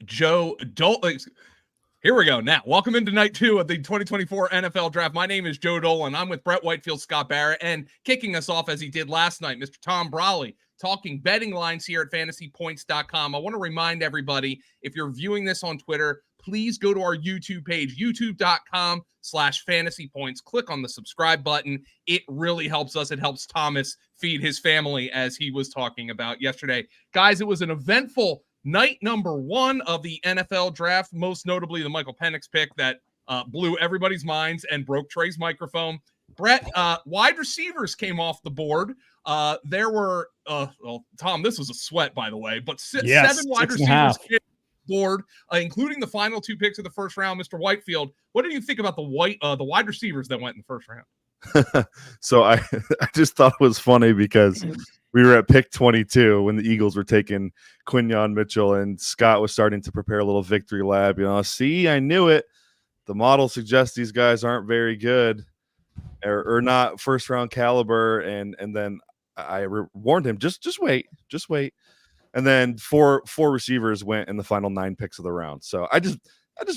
Joe Dolan. Here we go. Now, welcome into night 2 of the 2024 NFL Draft. My name is Joe Dolan. I'm with Brett Whitefield, Scott Barrett, and kicking us off as he did last night, Mr. Tom Brawley, talking betting lines here at FantasyPoints.com. I want to remind everybody, if you're viewing this on Twitter, please go to our YouTube page, youtube.com/FantasyPoints. Click on the subscribe button. It really helps us. It helps Thomas feed his family, as he was talking about yesterday. Guys, it was an eventful night number 1 of the NFL Draft, most notably the Michael Penix pick that blew everybody's minds and broke Trey's microphone. Brett, wide receivers came off the board. There were, well, Tom, this was a sweat, by the way, but 7 wide receivers came board, including the final 2 picks of the first round. Mr. Whitefield, what did you think about the wide receivers that went in the first round? So I just thought it was funny because we were at pick 22 when the Eagles were taking Quinyon Mitchell, and Scott was starting to prepare a little victory lab. See, I knew it. The model suggests these guys aren't very good or not first round caliber. And then I warned him, just wait. And then four receivers went in the final 9 picks of the round. So I just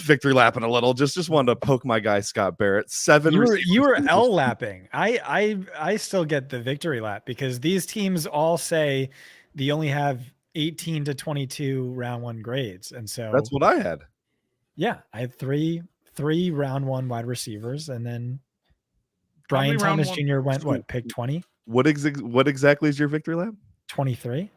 victory lapping a little. Just wanted to poke my guy Scott Barrett. 7. You were L lapping. I still get the victory lap because these teams all say they only have 18 to 22 round 1 grades, and so that's what I had. Yeah, I had three round 1 wide receivers, and then Brian Thomas Jr. went pick 20. What exactly is your victory lap? 23.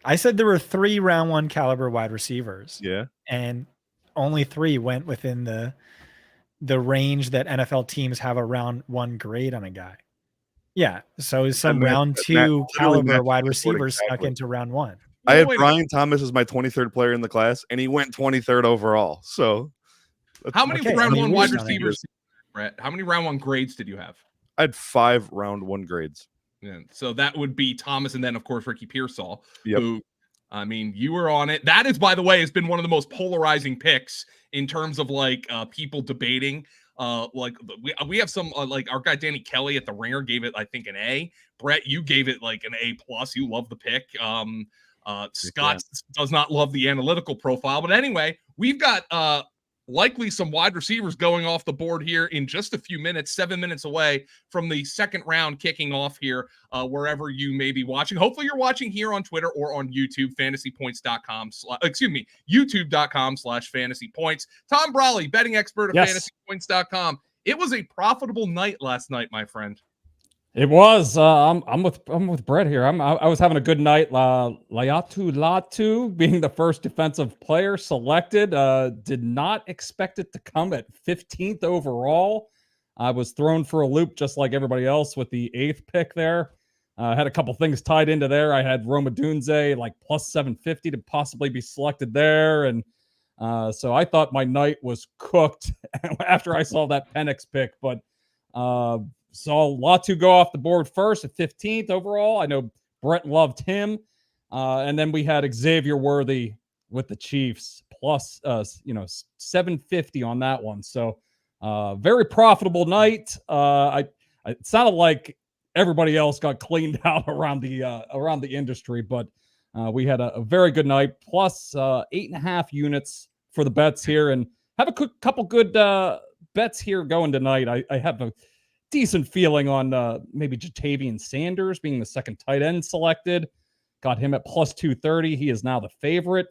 I said there were 3 round 1 caliber wide receivers. Yeah. And only 3 went within the range that NFL teams have a round 1 grade on a guy. Yeah. So some round 2 caliber wide receivers snuck into round 1. I had Brian Thomas as my 23rd player in the class, and he went 23rd overall. So how many round 1 wide receivers, Brett? How many round 1 grades did you have? I had 5 round 1 grades. Yeah, so that would be Thomas, and then of course Ricky Pearsall, yep. Who, I mean, you were on it. That is, by the way, has been one of the most polarizing picks in terms of people debating. We have some like our guy Danny Kelly at the Ringer gave it, I think, an A. Brett, you gave it like an A+. You love the pick. Scott does not love the analytical profile, but anyway, we've got likely some wide receivers going off the board here in just a few minutes, 7 minutes away from the second round kicking off here, wherever you may be watching. Hopefully you're watching here on Twitter or on YouTube, youtube.com/fantasypoints. Tom Brawley, betting expert of FantasyPoints.com. It was a profitable night last night, my friend. It was. I'm with Brett here. I was having a good night. Latu being the first defensive player selected. Did not expect it to come at 15th overall. I was thrown for a loop just like everybody else with the 8th pick there. Had a couple things tied into there. I had Roma Dunze like plus 750 to possibly be selected there, and so I thought my night was cooked after I saw that Penix pick, but. Saw Latu go off the board first at 15th overall. I know Brett loved him. And then we had Xavier Worthy with the Chiefs plus, 750 on that one. So very profitable night. It sounded like everybody else got cleaned out around the industry, but we had a very good night, plus 8.5 units for the bets here, and have a couple good bets here going tonight. I have a decent feeling on maybe Jatavian Sanders being the second tight end selected. Got him at plus 230. He is now the favorite.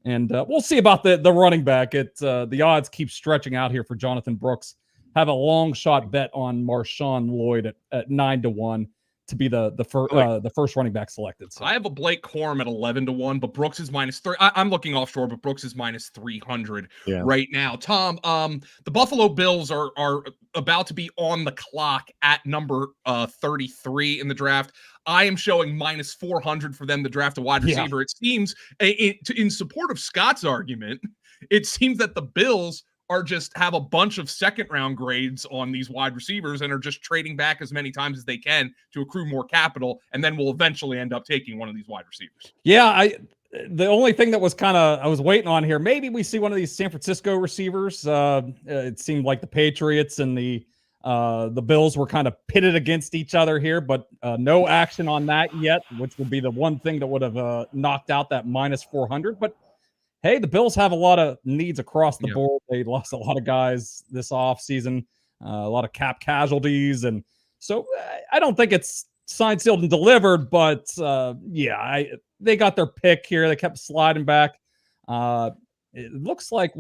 And we'll see about the running back. The odds keep stretching out here for Jonathan Brooks. Have a long shot bet on Marshawn Lloyd at 9-1 to be the first running back selected. So I have a Blake Corum at 11-1, but Brooks is minus 3. I'm looking offshore, but Brooks is minus 300 right now. Tom, the Buffalo Bills are about to be on the clock at number 33 in the draft. I am showing minus 400 for them to draft a wide receiver. Yeah. It seems, in support of Scott's argument, it seems that the Bills are just have a bunch of second round grades on these wide receivers and are just trading back as many times as they can to accrue more capital, and then will eventually end up taking one of these wide receivers. Yeah, the only thing that was I was waiting on here, maybe we see one of these San Francisco receivers. It seemed like the Patriots and the Bills were kind of pitted against each other here, but no action on that yet, which would be the one thing that would have knocked out that minus 400. But hey, the Bills have a lot of needs across the Yeah. board. They lost a lot of guys this offseason, a lot of cap casualties. And so I don't think it's signed, sealed, and delivered, but they got their pick here. They kept sliding back. It looks like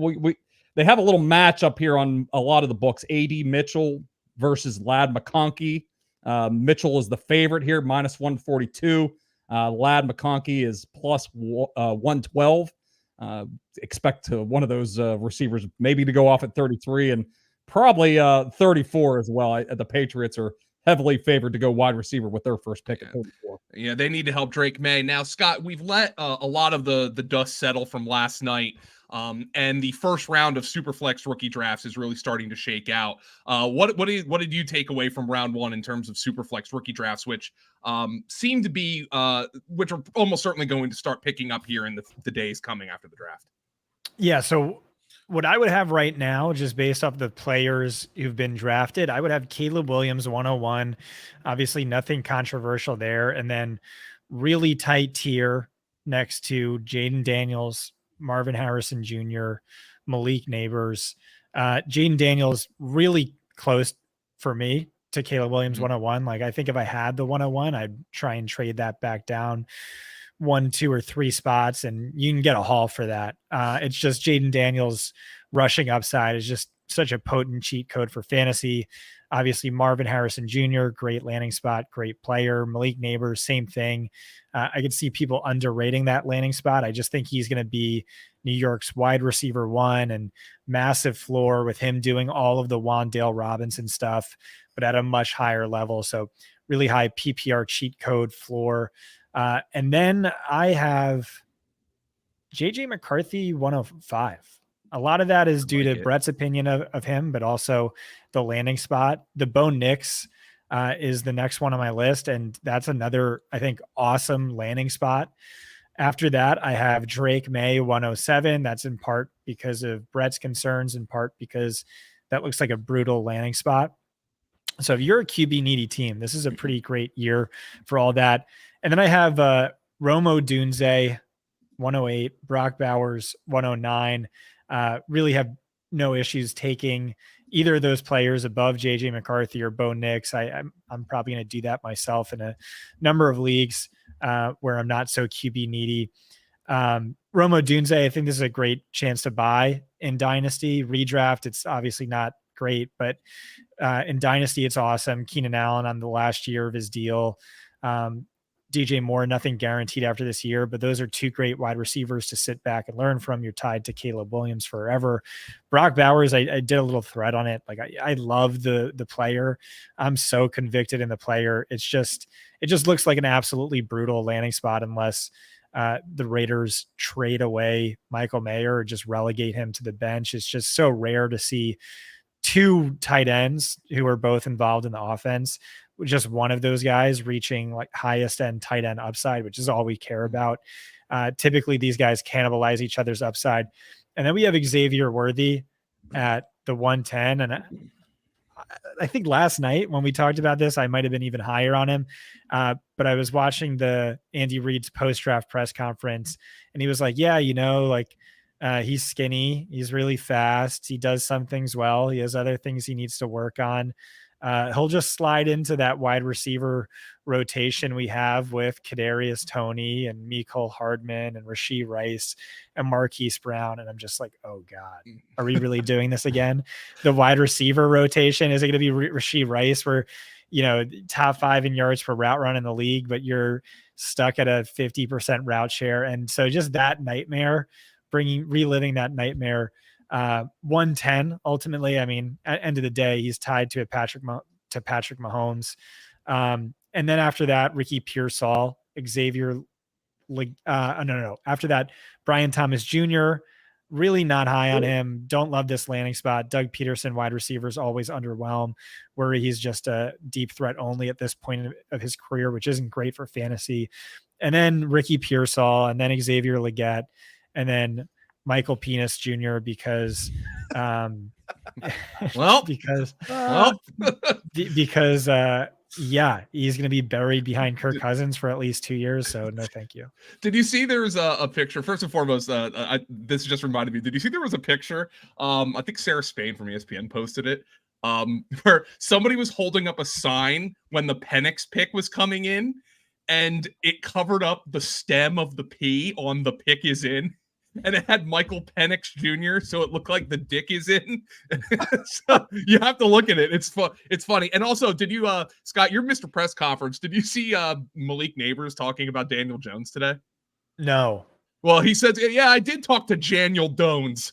they have a little matchup here on a lot of the books. AD Mitchell versus Lad McConkey. Mitchell is the favorite here, minus 142. Lad McConkey is plus 112. Expect one of those receivers maybe to go off at 33 and probably 34 as well. The Patriots are heavily favored to go wide receiver with their first pick at 34. Yeah, they need to help Drake Maye. Now, Scott, we've let a lot of the dust settle from last night. And the first round of Superflex rookie drafts is really starting to shake out. What did you take away from round one in terms of Superflex rookie drafts, which seem to be which are almost certainly going to start picking up here in the days coming after the draft? Yeah, so what I would have right now, just based off the players who've been drafted, I would have Caleb Williams 101. Obviously, nothing controversial there, and then really tight tier next to Jaden Daniels, Marvin Harrison Jr., Malik Neighbors. Jaden Daniels really close for me to Caleb Williams 101. Like, I think if I had the 101, I'd try and trade that back down 1, 2, or 3 spots, and you can get a haul for that. It's just Jaden Daniels' rushing upside is just such a potent cheat code for fantasy. Obviously, Marvin Harrison Jr., great landing spot, great player. Malik Neighbors, same thing. I could see people underrating that landing spot. I just think he's going to be New York's wide receiver 1 and massive floor with him doing all of the Wan'Dale Robinson stuff, but at a much higher level. So really high PPR cheat code floor. And then I have JJ McCarthy 105. A lot of that is due to Brett's opinion of him, but also the landing spot. The Bo Nix is the next one on my list, and that's another, I think, awesome landing spot. After that, I have Drake Maye 107. That's in part because of Brett's concerns, in part because that looks like a brutal landing spot. So if you're a QB needy team, this is a pretty great year for all that. And then I have Romo Dunze 108, Brock Bowers 109. Really have no issues taking either of those players above JJ McCarthy or Bo Nix. I'm probably going to do that myself in a number of leagues where I'm not so QB needy. Romo Dunze, I think this is a great chance to buy in Dynasty. Redraft, it's obviously not great, but in Dynasty, it's awesome. Keenan Allen on the last year of his deal. DJ Moore, nothing guaranteed after this year, but those are 2 great wide receivers to sit back and learn from. You're tied to Caleb Williams forever. Brock Bowers, I did a little thread on it. Like I love the player. I'm so convicted in the player. It just looks like an absolutely brutal landing spot unless the Raiders trade away Michael Maye or just relegate him to the bench. It's just so rare to see 2 tight ends who are both involved in the offense, just one of those guys reaching like highest end tight end upside, which is all we care about. Typically these guys cannibalize each other's upside. And then we have Xavier Worthy at the 110. And I think last night when we talked about this, I might've been even higher on him. But I was watching the Andy Reid's post-draft press conference and he was like, yeah, he's skinny. He's really fast. He does some things well. He has other things he needs to work on. He'll just slide into that wide receiver rotation we have with Kadarius Toney and Mecole Hardman and Rashee Rice and Marquise Brown. And I'm just like, oh God, are we really doing this again? The wide receiver rotation, is it going to be Rashee Rice where, top 5 in yards per route run in the league, but you're stuck at a 50% route share. And so just that nightmare, reliving that nightmare. 110 ultimately. I mean, at the end of the day, he's tied to Patrick Mahomes. And then after that, Ricky Pearsall, Xavier. After that, Brian Thomas Jr. Really not high on him. Don't love this landing spot. Doug Peterson, wide receivers, always underwhelm. Where he's just a deep threat only at this point of his career, which isn't great for fantasy. And then Ricky Pearsall, and then Xavier Legette, and then Michael Penix Jr. because Yeah, he's going to be buried behind Kirk Cousins for at least 2 years. So no, thank you. Did you see there's a picture? First and foremost, this just reminded me. Did you see there was a picture? I think Sarah Spain from ESPN posted it. Where somebody was holding up a sign when the Penix pick was coming in, and it covered up the stem of the P on the pick is in. And it had Michael Penix Jr., so it looked like the dick is in. So you have to look at it. It's funny. And also, did you, Scott, your Mr. Press Conference, did you see Malik Neighbors talking about Daniel Jones today? No. Well, he said, yeah, I did talk to Daniel Jones.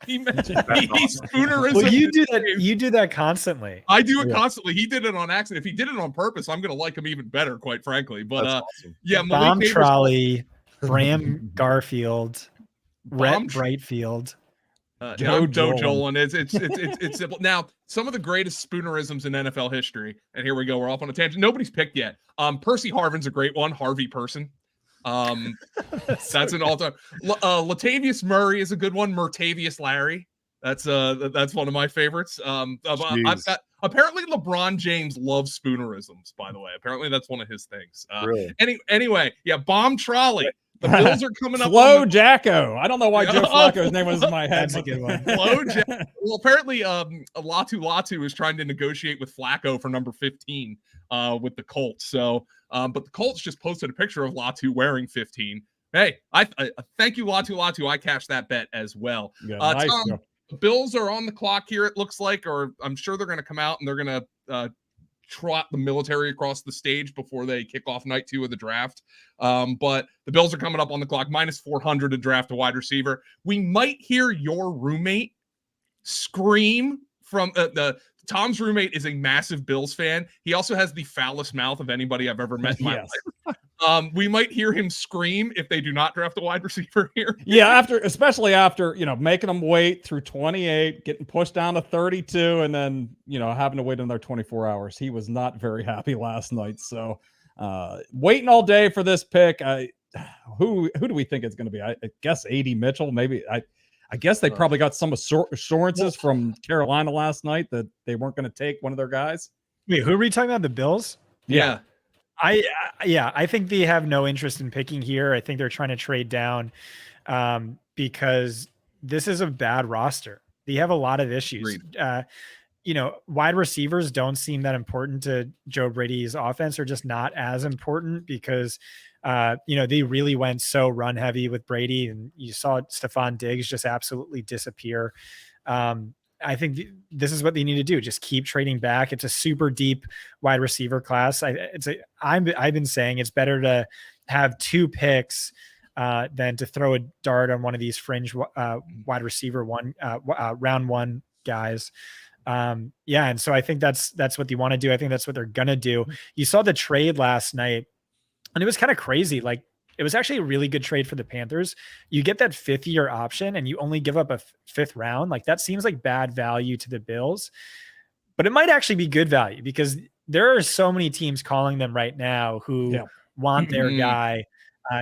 He's Spoonerisms. Well, you do that constantly. I do it constantly. He did it on accident. If he did it on purpose, I'm going to like him even better, quite frankly. But awesome. Yeah, Bomb Trolley, Bram Garfield, Rhett Brightfield, Joe Jolin. It's simple. Now, some of the greatest Spoonerisms in NFL history, and here we go. We're off on a tangent. Nobody's picked yet. Percy Harvin's a great one. Harvey Person. That's an all-time. Latavius Murray is a good one. Murtavius Larry. That's one of my favorites. I've got apparently LeBron James loves Spoonerisms, by the way. Apparently that's one of his things. Really? Anyway, yeah, Bomb Trolley. The Bills are coming up. Flo Jacko. I don't know why Joe Flacco's name was in my head. That's a good one. Flo Jacko. Well, apparently, Latu is trying to negotiate with Flacco for number 15 with the Colts. So, but the Colts just posted a picture of Latu wearing 15. Hey, I thank you, Latu. I cashed that bet as well. Yeah, nice, Tom, the Bills are on the clock here, it looks like, or I'm sure they're going to come out and they're going to trot the military across the stage before they kick off night 2 of the draft. But the Bills are coming up on the clock, minus 400 to draft a wide receiver. We might hear your roommate scream from Tom's roommate is a massive Bills fan. He also has the foulest mouth of anybody I've ever met in my life. We might hear him scream if they do not draft a wide receiver here. Yeah, especially after, making them wait through 28, getting pushed down to 32, and then, having to wait another 24 hours. He was not very happy last night. So waiting all day for this pick. Who do we think it's going to be? I guess A.D. Mitchell, maybe. I guess they probably got some assurances from Carolina last night that they weren't going to take one of their guys. Wait, who are we talking about? The Bills? Yeah. I think they have no interest in picking here. I think they're trying to trade down because this is a bad roster. They have a lot of issues. Wide receivers don't seem that important to Joe Brady's offense, or just not as important because they really went so run heavy with Brady, and you saw Stephon Diggs just absolutely disappear. I think this is what they need to do. Just keep trading back. It's a super deep wide receiver class. I've been saying it's better to have 2 picks than to throw a dart on one of these fringe wide receiver round 1 guys. And so I think that's what they want to do. I think that's what they're gonna do. You saw the trade last night, and it was kind of crazy. Like, it was actually a really good trade for the Panthers. You get that 5th-year option and you only give up a 5th round. Like, that seems like bad value to the Bills, but it might actually be good value because there are so many teams calling them right now who want their guy.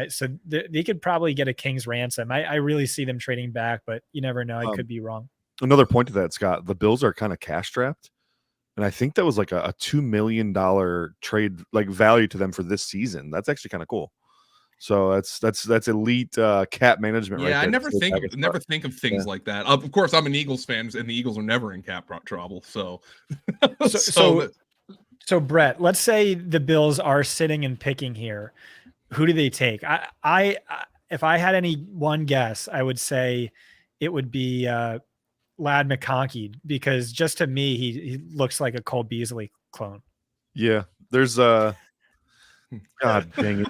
So they could probably get a king's ransom. I really see them trading back, but you never know. I could be wrong. Another point to that, Scott, the Bills are kind of cash strapped. And I think that was like a $2 million trade, like, value to them for this season. That's actually kind of cool. So that's elite cap management. Yeah, right there. I never think of things like that. Of course, I'm an Eagles fan, and the Eagles are never in cap trouble. So Brett, let's say the Bills are sitting and picking here. Who do they take? I if I had any one guess, I would say it would be Lad McConkey, because just to me, he looks like a Cole Beasley clone. Yeah, there's God dang it.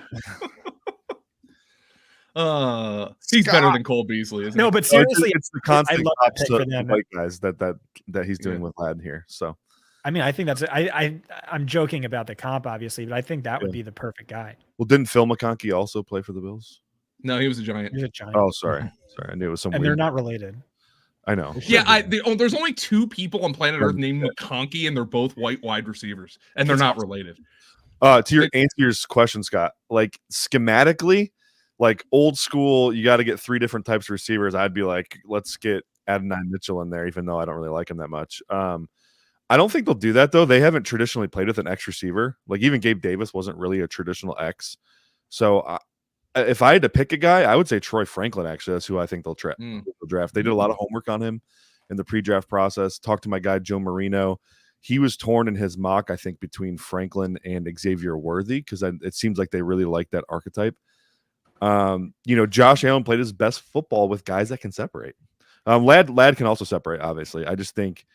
He's better than Cole Beasley, isn't he? No, but seriously, it's the constant props to for them. white guys that he's doing with Lad here. So, I mean, I think that's I'm joking about the comp, obviously, but I think that would be the perfect guy. Well, didn't Phil McConkey also play for the Bills? No, he was a Giant. He's a Giant. Oh, sorry, I knew it was someone. And they're not related. I know. Yeah, there's only 2 people on planet Earth named McConkey, and they're both white wide receivers, and they're not related. To answer your question, Scott, like, schematically, like, old school, you got to get 3 different types of receivers. I'd be like, let's get Adonai Mitchell in there, even though I don't really like him that much. I don't think they'll do that, though. They haven't traditionally played with an X receiver. Like, even Gabe Davis wasn't really a traditional X. So if I had to pick a guy, I would say Troy Franklin, actually. That's who I think they'll draft. They did a lot of homework on him in the pre-draft process. Talked to my guy, Joe Marino. He was torn in his mock, I think, between Franklin and Xavier Worthy, because it seems like they really like that archetype. Josh Allen played his best football with guys that can separate. Lad can also separate, obviously. I just think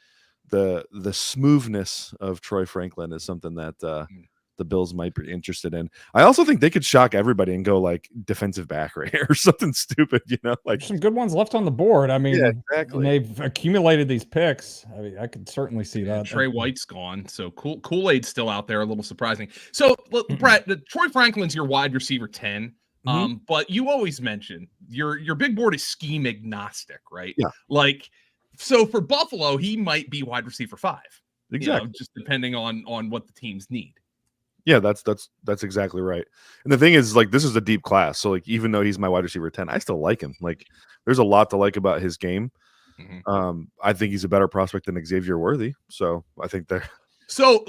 the smoothness of Troy Franklin is something that the Bills might be interested in. I also think they could shock everybody and go like defensive back right here or something stupid, like some good ones left on the board. I mean, yeah, exactly. And they've accumulated these picks. I mean, I could certainly see that. Trey White's gone, so Kool-Aid's still out there, a little surprising. So, Brett, Troy Franklin's your wide receiver 10. But you always mention your big board is scheme agnostic, right? Yeah. Like, so for Buffalo, he might be wide receiver 5. Exactly. Just depending on what the teams need. Yeah, that's exactly right. And the thing is, like, this is a deep class. So, like, even though he's my wide receiver 10, I still like him. Like, there's a lot to like about his game. I think he's a better prospect than Xavier Worthy. So I think they're. So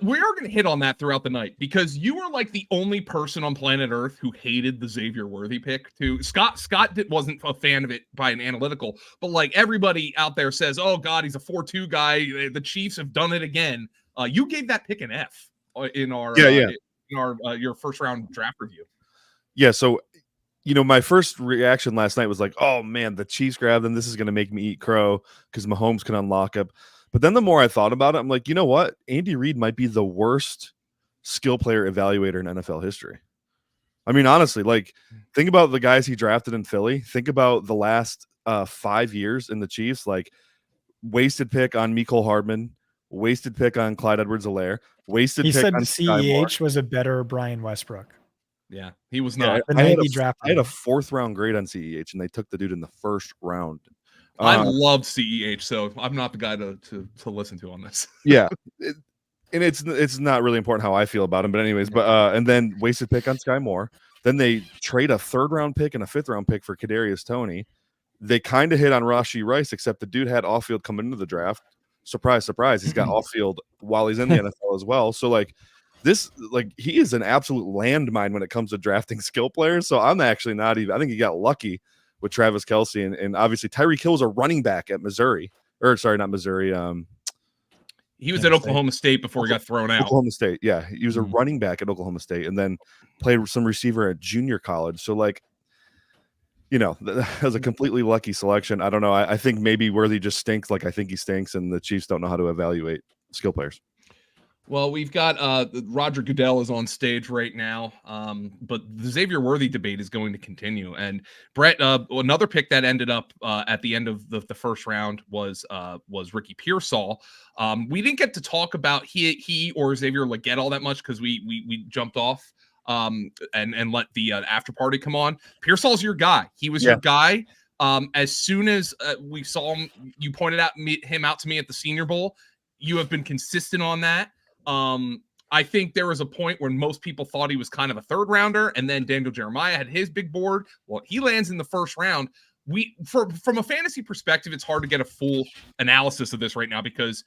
we are going to hit on that throughout the night, because you were like the only person on planet Earth who hated the Xavier Worthy pick. Scott wasn't a fan of it by an analytical, but like everybody out there says, oh God, he's a 4-2 guy. The Chiefs have done it again. You gave that pick an F in our your first round draft review. Yeah. So, my first reaction last night was like, oh man, the Chiefs grabbed them. This is going to make me eat crow because Mahomes can unlock up. But then the more I thought about it, I'm like, you know what? Andy Reid might be the worst skill player evaluator in NFL history. I mean, honestly, like, think about the guys he drafted in Philly. Think about the last 5 years in the Chiefs. Like, wasted pick on Mecole Hardman, wasted pick on Clyde Edwards-Helaire, wasted pick on CEH was a better Brian Westbrook. Yeah, he was not. I had a 4th round grade on CEH, and they took the dude in the 1st round. I love CEH, so I'm not the guy to listen to on this. Yeah, and it's not really important how I feel about him, but anyways, and then wasted pick on Sky Moore. Then they trade a 3rd round pick and a 5th round pick for Kadarius Toney. They kind of hit on Rashee Rice, except the dude had off field coming into the draft. Surprise, surprise, he's got off field while he's in the NFL as well. So like he is an absolute landmine when it comes to drafting skill players. So I'm actually not even. I think he got lucky with Travis Kelce, and obviously Tyreek Hill was a running back at Missouri. Or sorry, not Missouri. He was at Oklahoma State before he got thrown out. Oklahoma State, yeah. He was a running back at Oklahoma State and then played some receiver at junior college. So, like, that was a completely lucky selection. I don't know. I think maybe Worthy just stinks like I think he stinks, and the Chiefs don't know how to evaluate skill players. Well, we've got Roger Goodell is on stage right now, but the Xavier Worthy debate is going to continue. And Brett, another pick that ended up at the end of the first round was Ricky Pearsall. We didn't get to talk about he or Xavier Legette all that much because we jumped off and let the after party come on. Pearsall's your guy. He was your guy. As soon as we saw him, you pointed him out to me at the Senior Bowl. You have been consistent on that. I think there was a point when most people thought he was kind of a 3rd rounder, and then Daniel Jeremiah had his big board. Well, he lands in the 1st round. From a fantasy perspective, it's hard to get a full analysis of this right now because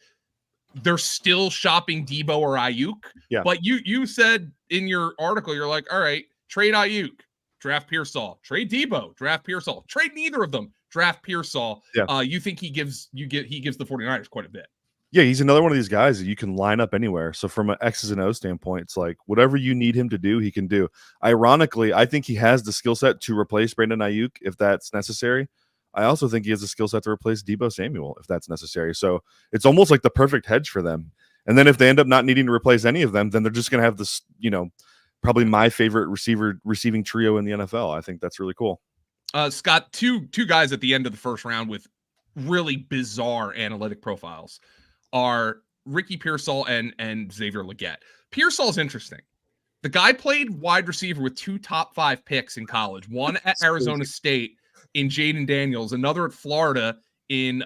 they're still shopping Debo or Ayuk. Yeah. But you said in your article, you're like, all right, trade Ayuk, draft Pearsall, trade Debo, draft Pearsall, trade neither of them, draft Pearsall. Yeah. You think he gives the 49ers quite a bit. Yeah, he's another one of these guys that you can line up anywhere. So from an X's and O's standpoint, it's like whatever you need him to do, he can do. Ironically, I think he has the skill set to replace Brandon Ayuk if that's necessary. I also think he has the skill set to replace Debo Samuel if that's necessary. So it's almost like the perfect hedge for them. And then if they end up not needing to replace any of them, then they're just going to have this, probably my favorite receiving trio in the NFL. I think that's really cool. Scott, two guys at the end of the 1st round with really bizarre analytic profiles are Ricky Pearsall and Xavier Legette. Pearsall's interesting. The guy played wide receiver with 2 top 5 picks in college, one at Arizona State in Jaden Daniels, another at Florida in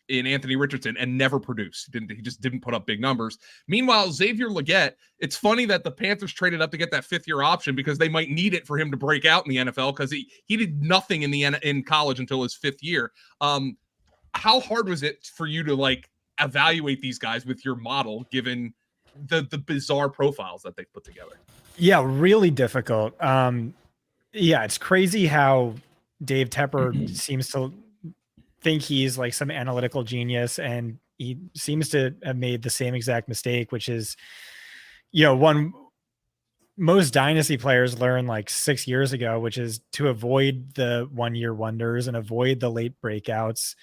Anthony Richardson, and never produced. He just didn't put up big numbers. Meanwhile, Xavier Legette, it's funny that the Panthers traded up to get that 5th-year option because they might need it for him to break out in the NFL because he did nothing in college until his 5th year. How hard was it for you to evaluate these guys with your model, given the bizarre profiles that they've put together? Yeah, really difficult. Yeah, it's crazy how Dave Tepper seems to think he's like some analytical genius, and he seems to have made the same exact mistake, which is, one most dynasty players learn like 6 years ago, which is to avoid the 1-year wonders and avoid the late breakouts.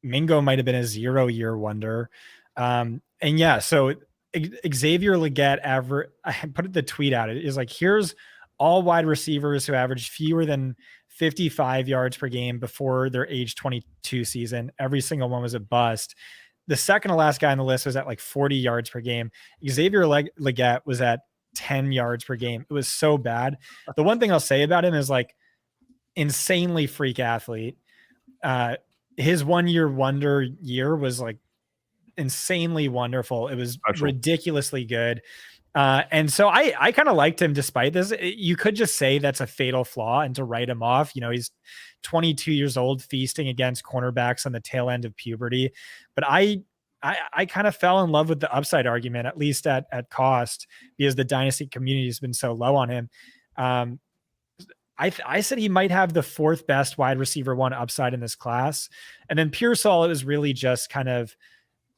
Mingo might have been a 0-year wonder. And yeah, so Xavier Legette I put the tweet out. It is like, here's all wide receivers who averaged fewer than 55 yards per game before their age 22 season. Every single one was a bust. The second to last guy on the list was at like 40 yards per game. Xavier Legette was at 10 yards per game. It was so bad. The one thing I'll say about him is like insanely freak athlete. His 1-year wonder year was like insanely wonderful. It was ridiculously good. And so I kind of liked him despite this. You could just say that's a fatal flaw and to write him off. He's 22 years old, feasting against cornerbacks on the tail end of puberty. But I kind of fell in love with the upside argument, at least at cost, because the dynasty community has been so low on him. I said he might have the 4th best wide receiver 1 upside in this class. And then Pearsall, it was really just kind of,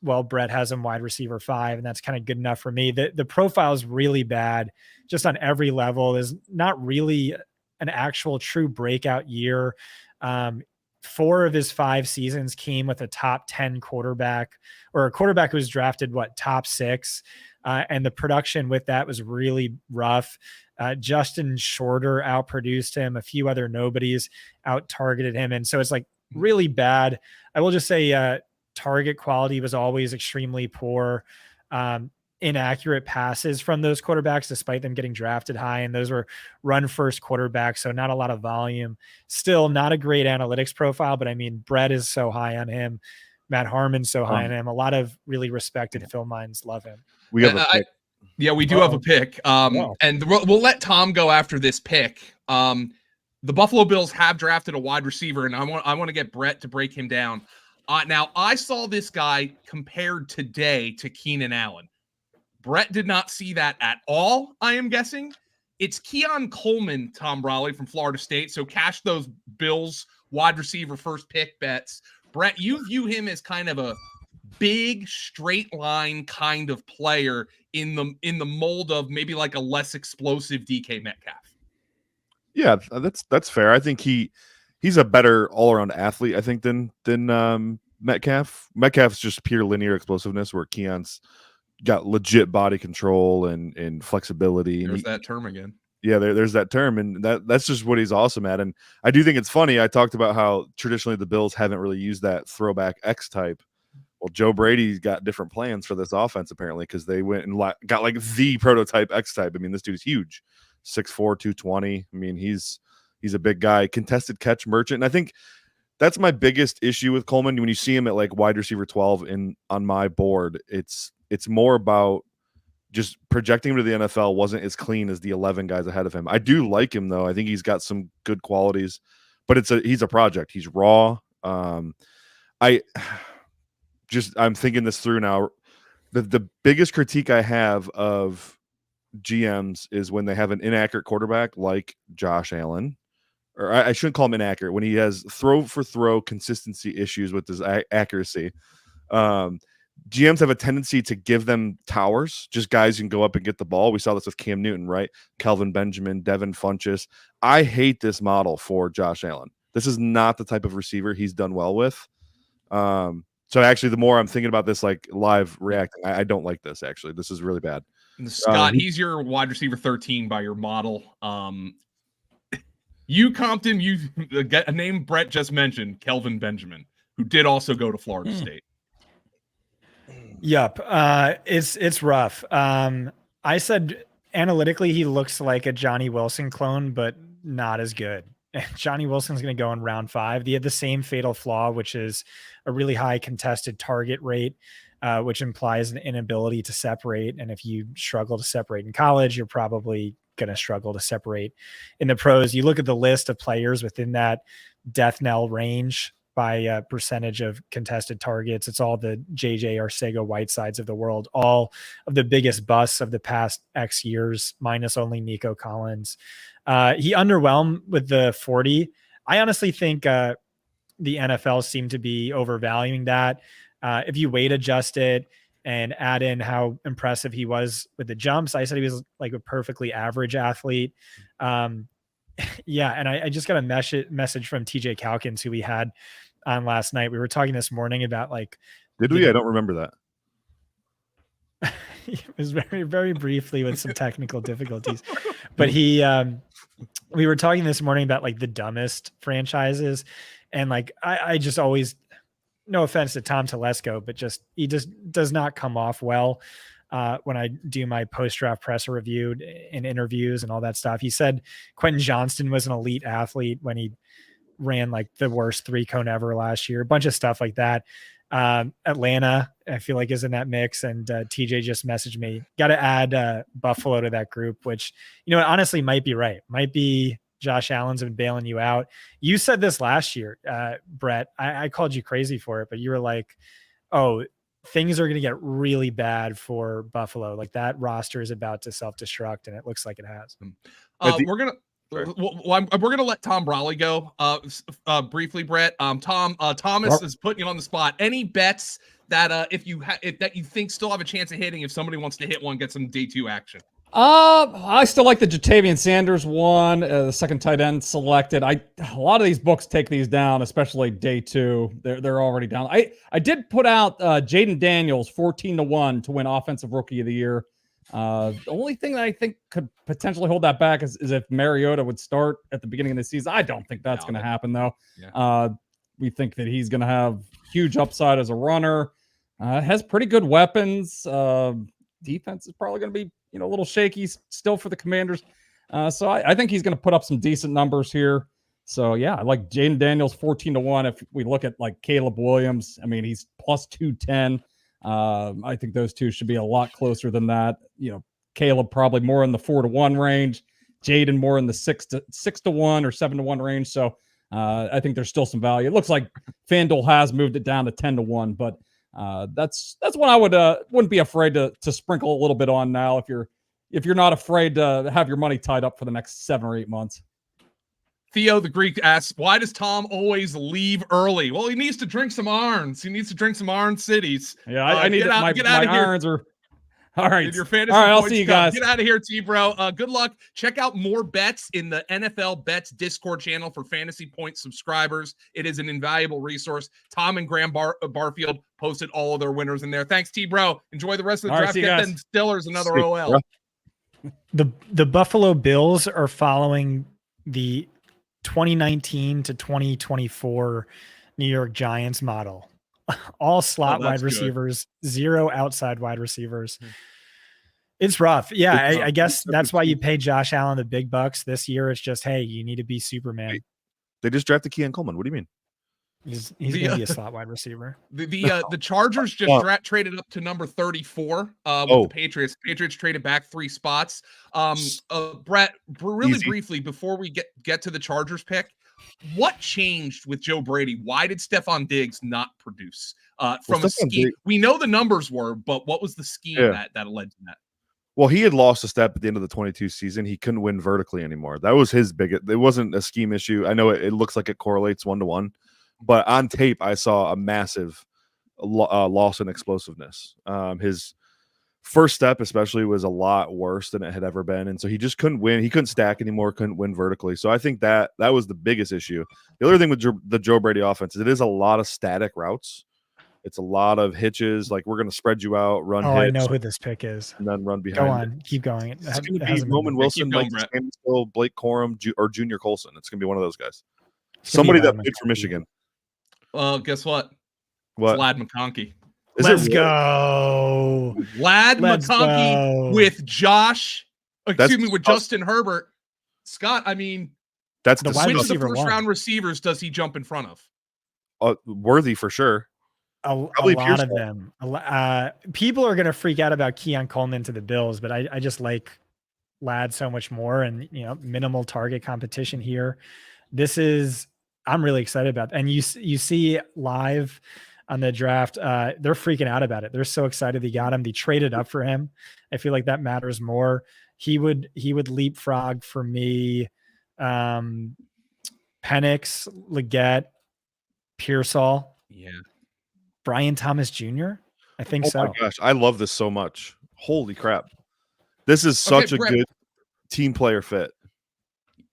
well, Brett has him wide receiver 5, and that's kind of good enough for me. The profile is really bad just on every level. There's not really an actual true breakout year. 4 of his 5 seasons came with a top 10 quarterback, or a quarterback who was drafted, top 6. And the production with that was really rough. Justin Shorter outproduced him. A few other nobodies out targeted him. And so it's like really bad. I will just say, target quality was always extremely poor. Inaccurate passes from those quarterbacks, despite them getting drafted high. And those were run first quarterbacks. So not a lot of volume. Still not a great analytics profile, but I mean, Brett is so high on him. Matt Harmon's so high on him. A lot of really respected film minds love him. We have a pick. We do have a pick. And we'll let Tom go after this pick. The Buffalo Bills have drafted a wide receiver, and I want to get Brett to break him down. Now, I saw this guy compared today to Keenan Allen. Brett did not see that at all, I am guessing. It's Keon Coleman, Tom Raleigh from Florida State. So cash those Bills wide receiver first pick bets. Brett, you view him as kind of a big straight line kind of player in the mold of maybe like a less explosive DK Metcalf. Yeah, that's fair. I think he's a better all-around athlete, I think, than Metcalf. Metcalf's just pure linear explosiveness, where Keon's got legit body control and flexibility. There's that term again. Yeah, there's that term, and that's just what he's awesome at. And I do think it's funny. I talked about how traditionally the Bills haven't really used that throwback X type. Well, Joe Brady's got different plans for this offense, apparently, because they went and got like the prototype X type. I mean, this dude's huge, 6'4", 220. I mean, he's a big guy, contested catch merchant. And I think that's my biggest issue with Coleman. When you see him at like wide receiver 12 on my board, it's more about just projecting him to the NFL wasn't as clean as the 11 guys ahead of him. I do like him though. I think he's got some good qualities, but he's a project. He's raw. I'm thinking this through now. The biggest critique I have of GMs is when they have an inaccurate quarterback like Josh Allen, or I shouldn't call him inaccurate, when he has throw for throw consistency issues with his accuracy. GMs have a tendency to give them towers, just guys who can go up and get the ball. We saw this with Cam Newton, right? Kelvin Benjamin, Devin Funchess. I hate this model for Josh Allen. This is not the type of receiver he's done well with. So actually, the more I'm thinking about this, like live reacting, I don't like this. Actually, this is really bad. Scott, he's your wide receiver 13 by your model. You comped him. You a name Brett just mentioned, Kelvin Benjamin, who did also go to Florida State. Yep. It's rough. I said analytically he looks like a Johnny Wilson clone, but not as good. Johnny Wilson's going to go in round 5. They had the same fatal flaw, which is a really high contested target rate, which implies an inability to separate. And if you struggle to separate in college, you're probably going to struggle to separate in the pros. You look at the list of players within that death knell range. by percentage of contested targets. It's all the JJ Arcega-Whitesides of the world, all of the biggest busts of the past X years, minus only Nico Collins. He underwhelmed with the 40. I honestly think the NFL seemed to be overvaluing that. If you weight adjust it and add in how impressive he was with the jumps, I said he was like a perfectly average athlete. Yeah, and I just got a message from TJ Calkins, who we had on last night. We were talking this morning about like... Did we? I don't remember that. It was very, very briefly with some technical difficulties. But we were talking this morning about like the dumbest franchises. And like, I just always, no offense to Tom Telesco, but he just does not come off well when I do my post-draft presser review and interviews and all that stuff. He said Quentin Johnston was an elite athlete when he ran like the worst 3-cone ever last year, a bunch of stuff like that. Atlanta, I feel like, is in that mix. And TJ just messaged me, got to add Buffalo to that group, which, you know, honestly might be right. Might be Josh Allen's been bailing you out. You said this last year, Brett. I called you crazy for it, but you were like, oh, things are going to get really bad for Buffalo. Like that roster is about to self-destruct, and it looks like it has. We're gonna let Tom Brawley go briefly, Brett. Thomas is putting you on the spot. Any bets that if you think still have a chance of hitting, if somebody wants to hit one, get some day 2 action? I still like the Jatavian Sanders one, the second tight end selected. A lot of these books take these down, especially day 2. They're already down. I did put out Jaden Daniels 14-1 to win Offensive Rookie of the Year. The only thing that I think could potentially hold that back is if Mariota would start at the beginning of the season. I don't think that's going to happen, though. Yeah. We think that he's going to have huge upside as a runner. Has pretty good weapons. Defense is probably going to be a little shaky still for the Commanders. So I think he's going to put up some decent numbers here. So yeah, I like Jaden Daniels 14-1. If we look at like Caleb Williams, I mean, he's plus 210. I think those two should be a lot closer than that. Caleb probably more in the 4-1 range, Jaden more in the 6-1 or 7-1 range. So I think there's still some value. It looks like FanDuel has moved it down to 10-1, but that's one I wouldn't be afraid to sprinkle a little bit on now if you're not afraid to have your money tied up for the next 7 or 8 months. Theo the Greek asks, why does Tom always leave early? Well, he needs to drink some irons. He needs to drink some Iron Cities. Yeah, I need my irons are all right. Your fantasy all right, I'll points see you guys. Get out of here, T-Bro. Good luck. Check out more bets in the NFL Bets Discord channel for Fantasy Points subscribers. It is an invaluable resource. Tom and Graham Barfield posted all of their winners in there. Thanks, T-Bro. Enjoy the rest of the draft. Get them Stillers another OL. The Buffalo Bills are following the 2019 to 2024 New York Giants model. All slot wide receivers, 0 outside wide receivers. It's rough. Yeah, I guess that's why you pay Josh Allen the big bucks this year. It's just, hey, you need to be Superman. They just drafted Keon Coleman. What do you mean? He's going to be a slot wide receiver. The Chargers just traded up to number 34 with the Patriots. Patriots traded back 3 spots. Brett, really briefly before we get to the Chargers pick, what changed with Joe Brady? Why did Stephon Diggs not produce from a scheme? We know the numbers were, but what was the scheme that led to that? Well, he had lost a step at the end of the 22 season. He couldn't win vertically anymore. That was his biggest. It wasn't a scheme issue. I know it looks like it correlates 1-to-1, but on tape, I saw a massive loss in explosiveness. His first step especially was a lot worse than it had ever been, and so he just couldn't win. He couldn't stack anymore, couldn't win vertically. So I think that was the biggest issue. The other thing with the Joe Brady offense is it is a lot of static routes. It's a lot of hitches. Like, we're going to spread you out, run hits. I know who this pick is. And then run behind. Go on. Keep going. It's going to be Roman Wilson, Mike Sainristil, Blake Corum, or Junior Colson. It's going to be one of those guys. Somebody that played for Michigan. Well, guess what? What? It's Lad McConkey. Let's go. Lad McConkey with Justin Herbert. Scott, I mean, that's the first-round receivers does he jump in front of? Worthy for sure. A lot of them. People are going to freak out about Keon Coleman to the Bills, but I just like Lad so much more, and minimal target competition here. This is I'm really excited about that. And you see live on the draft, they're freaking out about it. They're so excited they got him. They traded up for him. I feel like that matters more. He would leapfrog for me. Penix, Leggett, Pearsall, Brian Thomas Jr. I think so. Oh my gosh, I love this so much. Holy crap. This is such a good team player fit.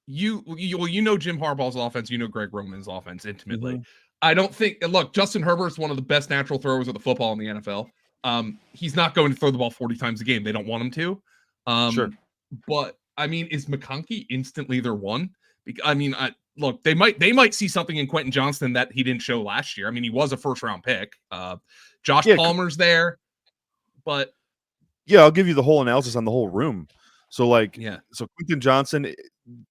You know Jim Harbaugh's offense, you know Greg Roman's offense intimately. I don't think, look, Justin Herbert's one of the best natural throwers of the football in the NFL. He's not going to throw the ball 40 times a game. They don't want him to. Sure. But I mean, is McConkey instantly their one? I mean, look, they might see something in Quentin Johnston that he didn't show last year. I mean, he was a first round pick. Josh Palmer's there, but I'll give you the whole analysis on the whole room. So so Quentin Johnston,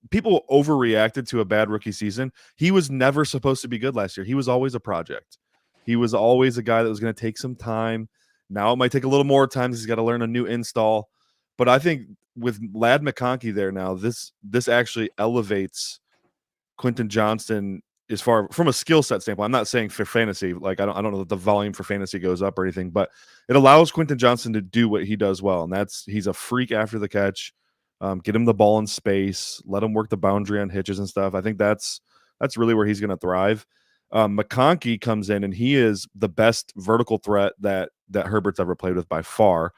people overreacted to a bad rookie season. He was never supposed to be good last year. He was always a project. He was always a guy that was going to take some time. Now it might take a little more time. He's got to learn a new install. But I think with Lad McConkey there now, this actually elevates Quentin Johnston as far from a skill set standpoint. I'm not saying for fantasy, I don't know that the volume for fantasy goes up or anything, but it allows Quentin Johnston to do what he does well, and he's a freak after the catch. Get him the ball in space, let him work the boundary on hitches and stuff. I think that's really where he's going to thrive. McConkey comes in, and he is the best vertical threat that Herbert's ever played with by far.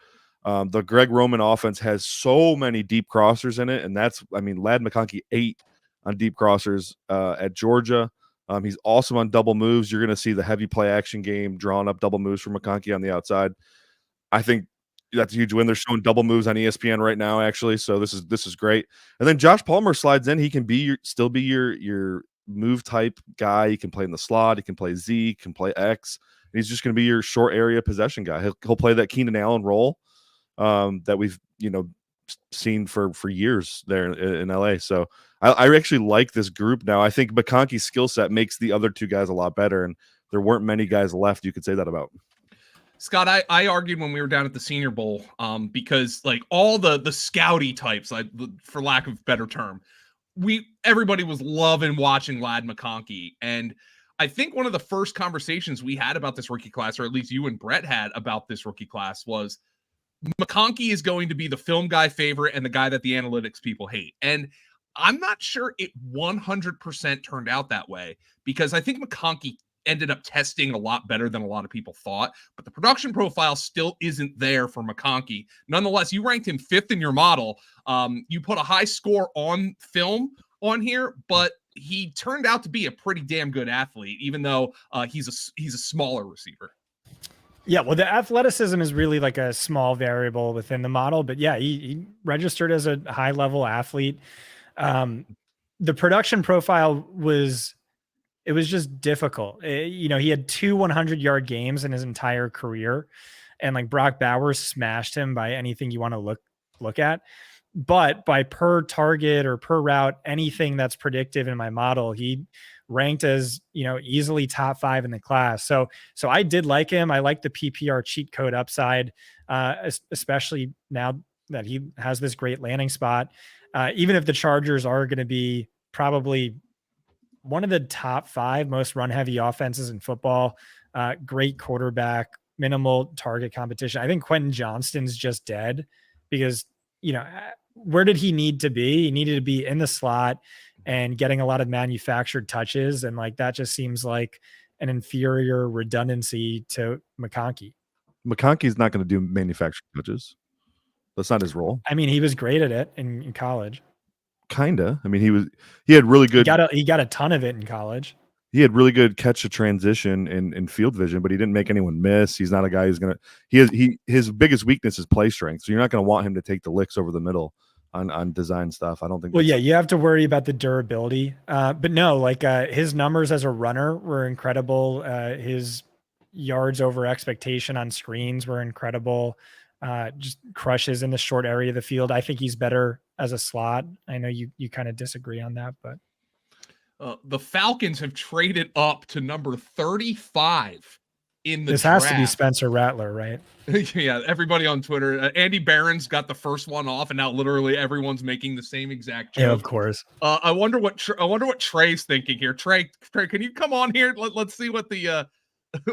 The Greg Roman offense has so many deep crossers in it, and Lad McConkey 8 on deep crossers at Georgia. He's awesome on double moves. You're going to see the heavy play action game drawing up double moves for McConkey on the outside. I think that's a huge win. They're showing double moves on ESPN right now, actually. So this is great. And then Josh Palmer slides in. He can still be your move type guy. He can play in the slot. He can play Z. He can play X. And he's just going to be your short area possession guy. He'll play that Keenan Allen role that we've seen for years there in LA. So I actually like this group now. I think McConkey's skill set makes the other two guys a lot better, and there weren't many guys left you could say that about. Scott, I argued when we were down at the Senior Bowl because all the scouty types, for lack of a better term, everybody was loving watching Lad McConkey. And I think one of the first conversations we had about this rookie class, or at least you and Brett had about this rookie class, was McConkey is going to be the film guy favorite and the guy that the analytics people hate. And I'm not sure it 100% turned out that way, because I think McConkey ended up testing a lot better than a lot of people thought, but the production profile still isn't there for McConkey. Nonetheless, you ranked him 5th in your model. You put a high score on film on here, but he turned out to be a pretty damn good athlete, even though he's a smaller receiver. Yeah, well, the athleticism is really like a small variable within the model, but yeah, he registered as a high-level athlete. The production profile was just difficult. He had 2 100-yard games in his entire career, and Brock Bowers smashed him by anything you want to look at. But by per target or per route, anything that's predictive in my model, he ranked as, easily top 5 in the class. So I did like him. I like the PPR cheat code upside, especially now that he has this great landing spot. Even if the Chargers are going to be probably one of the top 5 most run heavy offenses in football, great quarterback, minimal target competition. I think Quentin Johnston's just dead because, where did he need to be? He needed to be in the slot and getting a lot of manufactured touches. And that just seems like an inferior redundancy to McConkey. McConkey's not going to do manufactured touches. That's not his role. I mean, he was great at it in college. Kinda. I mean, he had really good. He got a ton of it in college. He had really good catch to transition in field vision, but he didn't make anyone miss. He's not a guy who's gonna. His biggest weakness is play strength. So you're not going to want him to take the licks over the middle on design stuff. I don't think. Well, yeah, you have to worry about the durability. But no, his numbers as a runner were incredible. His yards over expectation on screens were incredible. Just crushes in the short area of the field. I think he's better as a slot. I know you kind of disagree on that, but the Falcons have traded up to number 35 in the This draft. has to be Spencer Rattler, right? Yeah, everybody on Twitter. Andy Barron's got the first one off, and now literally everyone's making the same exact joke. Yeah, of course. I wonder what Trey's thinking here. Trey, can you come on here? Let's see what the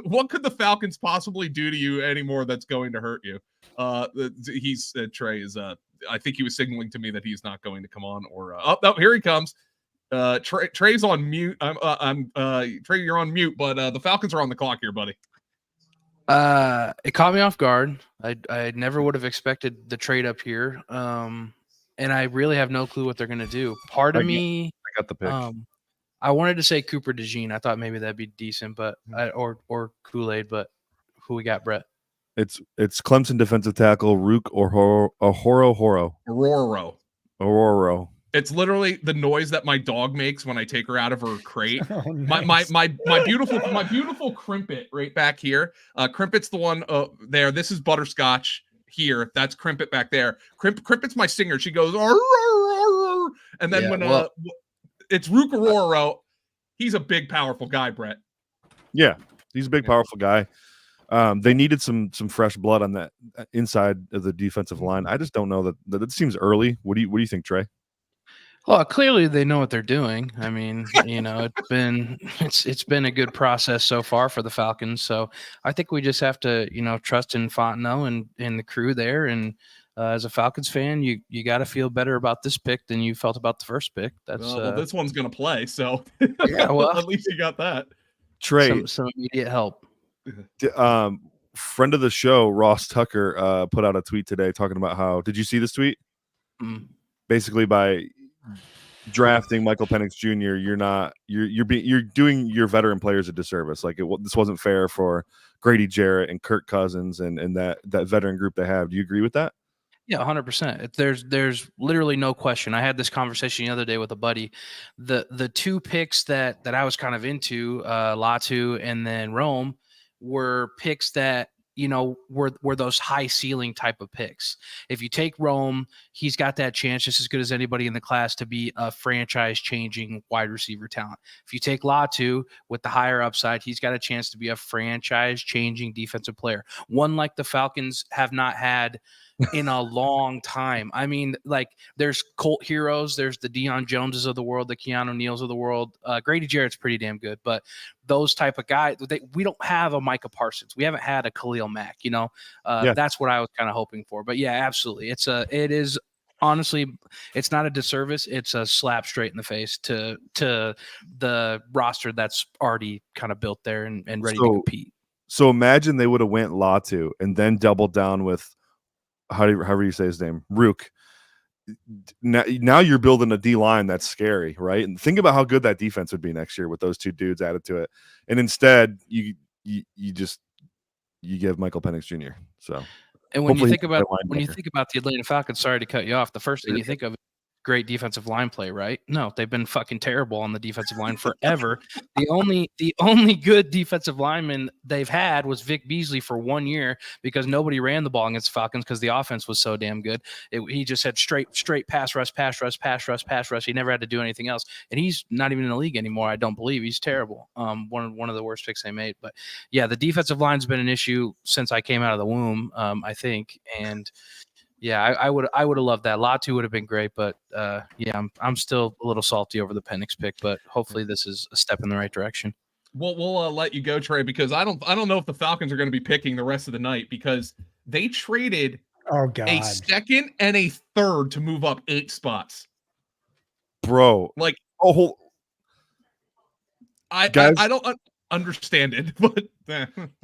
what could the Falcons possibly do to you anymore that's going to hurt you? Trey is I think he was signaling to me that he's not going to come on. Or no, here he comes. Trey's on mute. Trey, you're on mute, but the Falcons are on the clock here, buddy. It caught me off guard. I never would have expected the trade up here. And I really have no clue what they're going to do. Part of me, I got the pick. I wanted to say Cooper DeJean. I thought maybe that'd be decent, but or Kool-Aid. But who we got, Brett? It's Clemson defensive tackle Rook or Ororo. It's literally the noise that my dog makes when I take her out of her crate. Oh, nice. My beautiful Crimpet right back here. Crimpet's the one there. This is Butterscotch here. That's Crimpet back there. Crimpet's my singer. She goes, arr, arr, arr. And then it's Rukaroro, he's a big, powerful guy, Brett. Yeah, he's a big, powerful guy. They needed some fresh blood on that inside of the defensive line. I just don't know that it seems early. What do you think, Trey? Well, clearly they know what they're doing. I mean, it's been a good process so far for the Falcons. So I think we just have to, trust in Fontenot and the crew there. And as a Falcons fan, you got to feel better about this pick than you felt about the first pick. That's well, this one's gonna play, so yeah. Well, at least you got that. Trey, some immediate help. Friend of the show, Ross Tucker, put out a tweet today talking about how. Did you see this tweet? Basically, by drafting Michael Penix Jr., you're doing your veteran players a disservice. Like this wasn't fair for Grady Jarrett and Kirk Cousins and that veteran group they have. Do you agree with that? Yeah, 100%. There's literally no question. I had this conversation the other day with a buddy. The two picks that I was kind of into, Latu and then Rome, were picks that were those high ceiling type of picks. If you take Rome, he's got that chance just as good as anybody in the class to be a franchise changing wide receiver talent. If you take Latu with the higher upside, he's got a chance to be a franchise changing defensive player. One like the Falcons have not had in a long time. I mean, like there's Colt heroes, there's the Deion Joneses of the world, the Keon O'Nealls of the world. Grady Jarrett's pretty damn good, but those type of guys, we don't have a Micah Parsons. We haven't had a Khalil Mack, That's what I was kind of hoping for. But yeah, absolutely. It is honestly, it's not a disservice. It's a slap straight in the face to the roster that's already kind of built there and ready to compete. So imagine they would have went Latu and then doubled down with however you say his name, Rook. Now you're building a D line that's scary, right? And think about how good that defense would be next year with those two dudes added to it. And instead, you give Michael Penix Jr. So, and when you think about the Atlanta Falcons, sorry to cut you off, the first thing you think of is great defensive line play, right? No, they've been fucking terrible on the defensive line forever. The only good defensive lineman they've had was Vic Beasley for 1 year because nobody ran the ball against the Falcons because the offense was so damn good. He just had straight pass rush. He never had to do anything else, and he's not even in the league anymore. I don't believe. He's terrible. One of the worst picks they made. But yeah, the defensive line's been an issue since I came out of the womb. I think and. Yeah, I would have loved that. Latu would have been great, but I'm still a little salty over the Penix pick, but hopefully this is a step in the right direction. We'll let you go, Trey, because I don't know if the Falcons are going to be picking the rest of the night because they traded a second and a third to move up 8 spots. Bro, like I don't understand it, but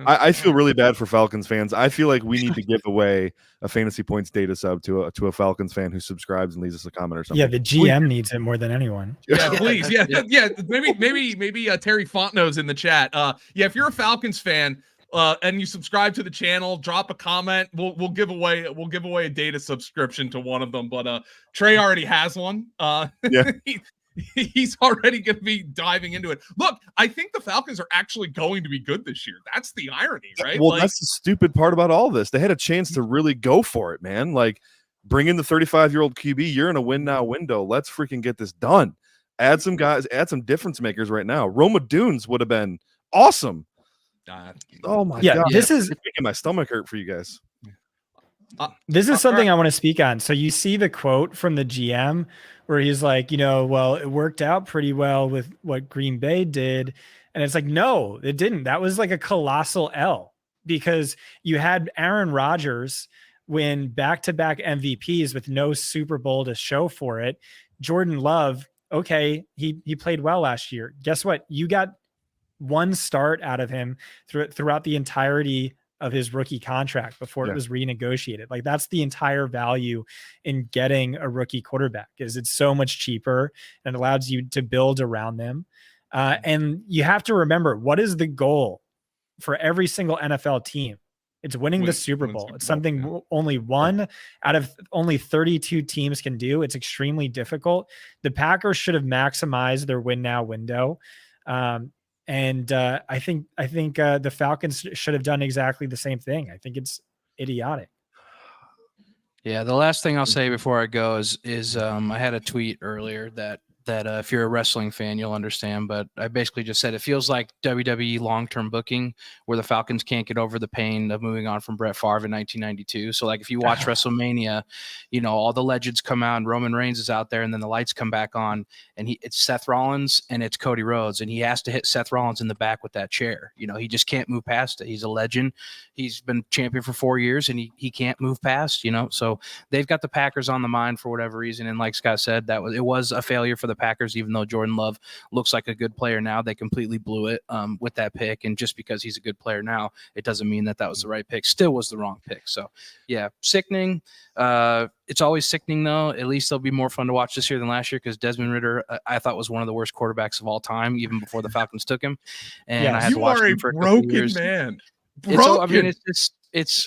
I feel really bad for Falcons fans. I feel like we need to give away a Fantasy Points data sub to a Falcons fan who subscribes and leaves us a comment or something. Yeah, the GM needs it more than anyone. Yeah, please. Yeah. Maybe Terry Fontenot's in the chat. If you're a Falcons fan and you subscribe to the channel, drop a comment. We'll give away a data subscription to one of them. But Trey already has one. Yeah. He's already going to be diving into it. Look, I think the Falcons are actually going to be good this year. That's the irony, right? Well, that's the stupid part about all this. They had a chance to really go for it, man. Like, bring in the 35-year-old QB. You're in a win now window. Let's freaking get this done. Add some guys, add some difference makers right now. Roma Dunes would have been awesome. Oh my Yeah, god! this is It's making my stomach hurt for you guys. This is something right. I want to speak on. So you see the quote from the GM where he's like, well, it worked out pretty well with what Green Bay did. And it's like, no, it didn't. That was like a colossal L because you had Aaron Rodgers win back-to-back MVPs with no Super Bowl to show for it. Jordan Love, okay, he played well last year. Guess what? You got one start out of him throughout the entirety of his rookie contract before it was renegotiated. Like that's the entire value in getting a rookie quarterback is it's so much cheaper and it allows you to build around them. And you have to remember, what is the goal for every single NFL team? It's winning the Super Bowl. It's something only one out of only 32 teams can do. It's extremely difficult. The Packers should have maximized their win now window. And I think the Falcons should have done exactly the same thing. I think it's idiotic. Yeah, the last thing I'll say before I go is I had a tweet earlier that if you're a wrestling fan, you'll understand. But I basically just said it feels like WWE long-term booking where the Falcons can't get over the pain of moving on from Brett Favre in 1992. So like if you watch WrestleMania, all the legends come out and Roman Reigns is out there and then the lights come back on and it's Seth Rollins and it's Cody Rhodes and he has to hit Seth Rollins in the back with that chair. He just can't move past it. He's a legend. He's been champion for 4 years and he can't move past, So they've got the Packers on the mind for whatever reason. And like Scott said, it was a failure for the Packers, even though Jordan Love looks like a good player now. They completely blew it with that pick. And just because he's a good player now, it doesn't mean that was the right pick. Still was the wrong pick. So, yeah, sickening. It's always sickening, though. At least they'll be more fun to watch this year than last year because Desmond Ridder, I thought, was one of the worst quarterbacks of all time, even before the Falcons took him. And I had to watch him for a couple years. Man.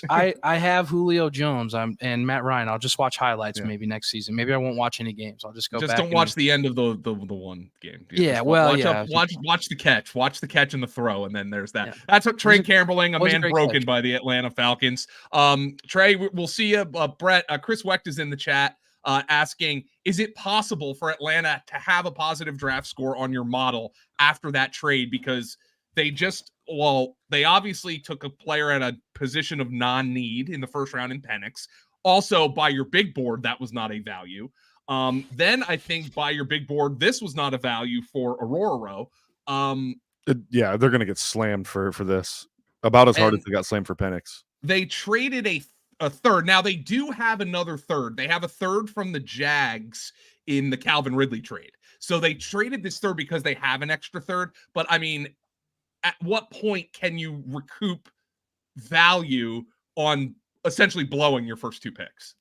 I have Julio Jones and Matt Ryan. I'll just watch highlights maybe next season. Maybe I won't watch any games. I'll just go back. Don't watch the end of the one game. Dude. Yeah, watch the catch. Watch the catch and the throw, and then there's that. Yeah. That's what Trey Campbelling, a man broken by the Atlanta Falcons. Trey, we'll see you. Brett, Chris Wecht is in the chat asking, is it possible for Atlanta to have a positive draft score on your model after that trade? Because they obviously took a player at a position of non-need in the first round in Penix. Also, by your big board, that was not a value. Then I think by your big board, this was not a value for Aurora. Yeah, they're going to get slammed for this. About as hard as they got slammed for Penix. They traded a third. Now, they do have another third. They have a third from the Jags in the Calvin Ridley trade. So they traded this third because they have an extra third. But, I mean, at what point can you recoup value on essentially blowing your first two picks?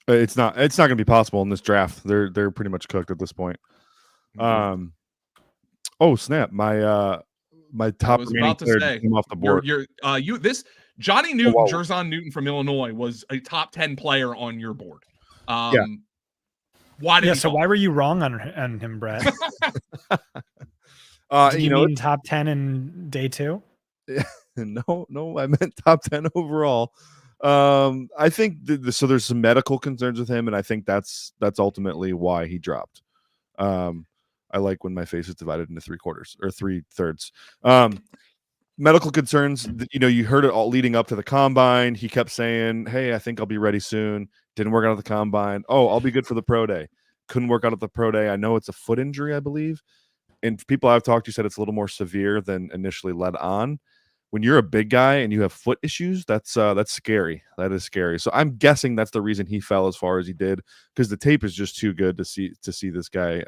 It's not going to be possible in this draft. They're pretty much cooked at this point. Oh snap! My top remaining player came off the board. Johnny Newton, Jerzon Newton from Illinois was a top 10 player on your board. Why were you wrong on him, Brett? Did you mean top 10 in day 2? No, I meant top 10 overall. I think so. There's some medical concerns with him, and I think that's ultimately why he dropped. I like when my face is divided into 3/4 or 3/3. Medical concerns. You heard it all leading up to the combine. He kept saying, "Hey, I think I'll be ready soon." Didn't work out at the combine. Oh, I'll be good for the pro day. Couldn't work out at the pro day. I know it's a foot injury, I believe. And people I've talked to said it's a little more severe than initially led on. When you're a big guy and you have foot issues, that's scary. That is scary. So I'm guessing that's the reason he fell as far as he did, because the tape is just too good to see this guy.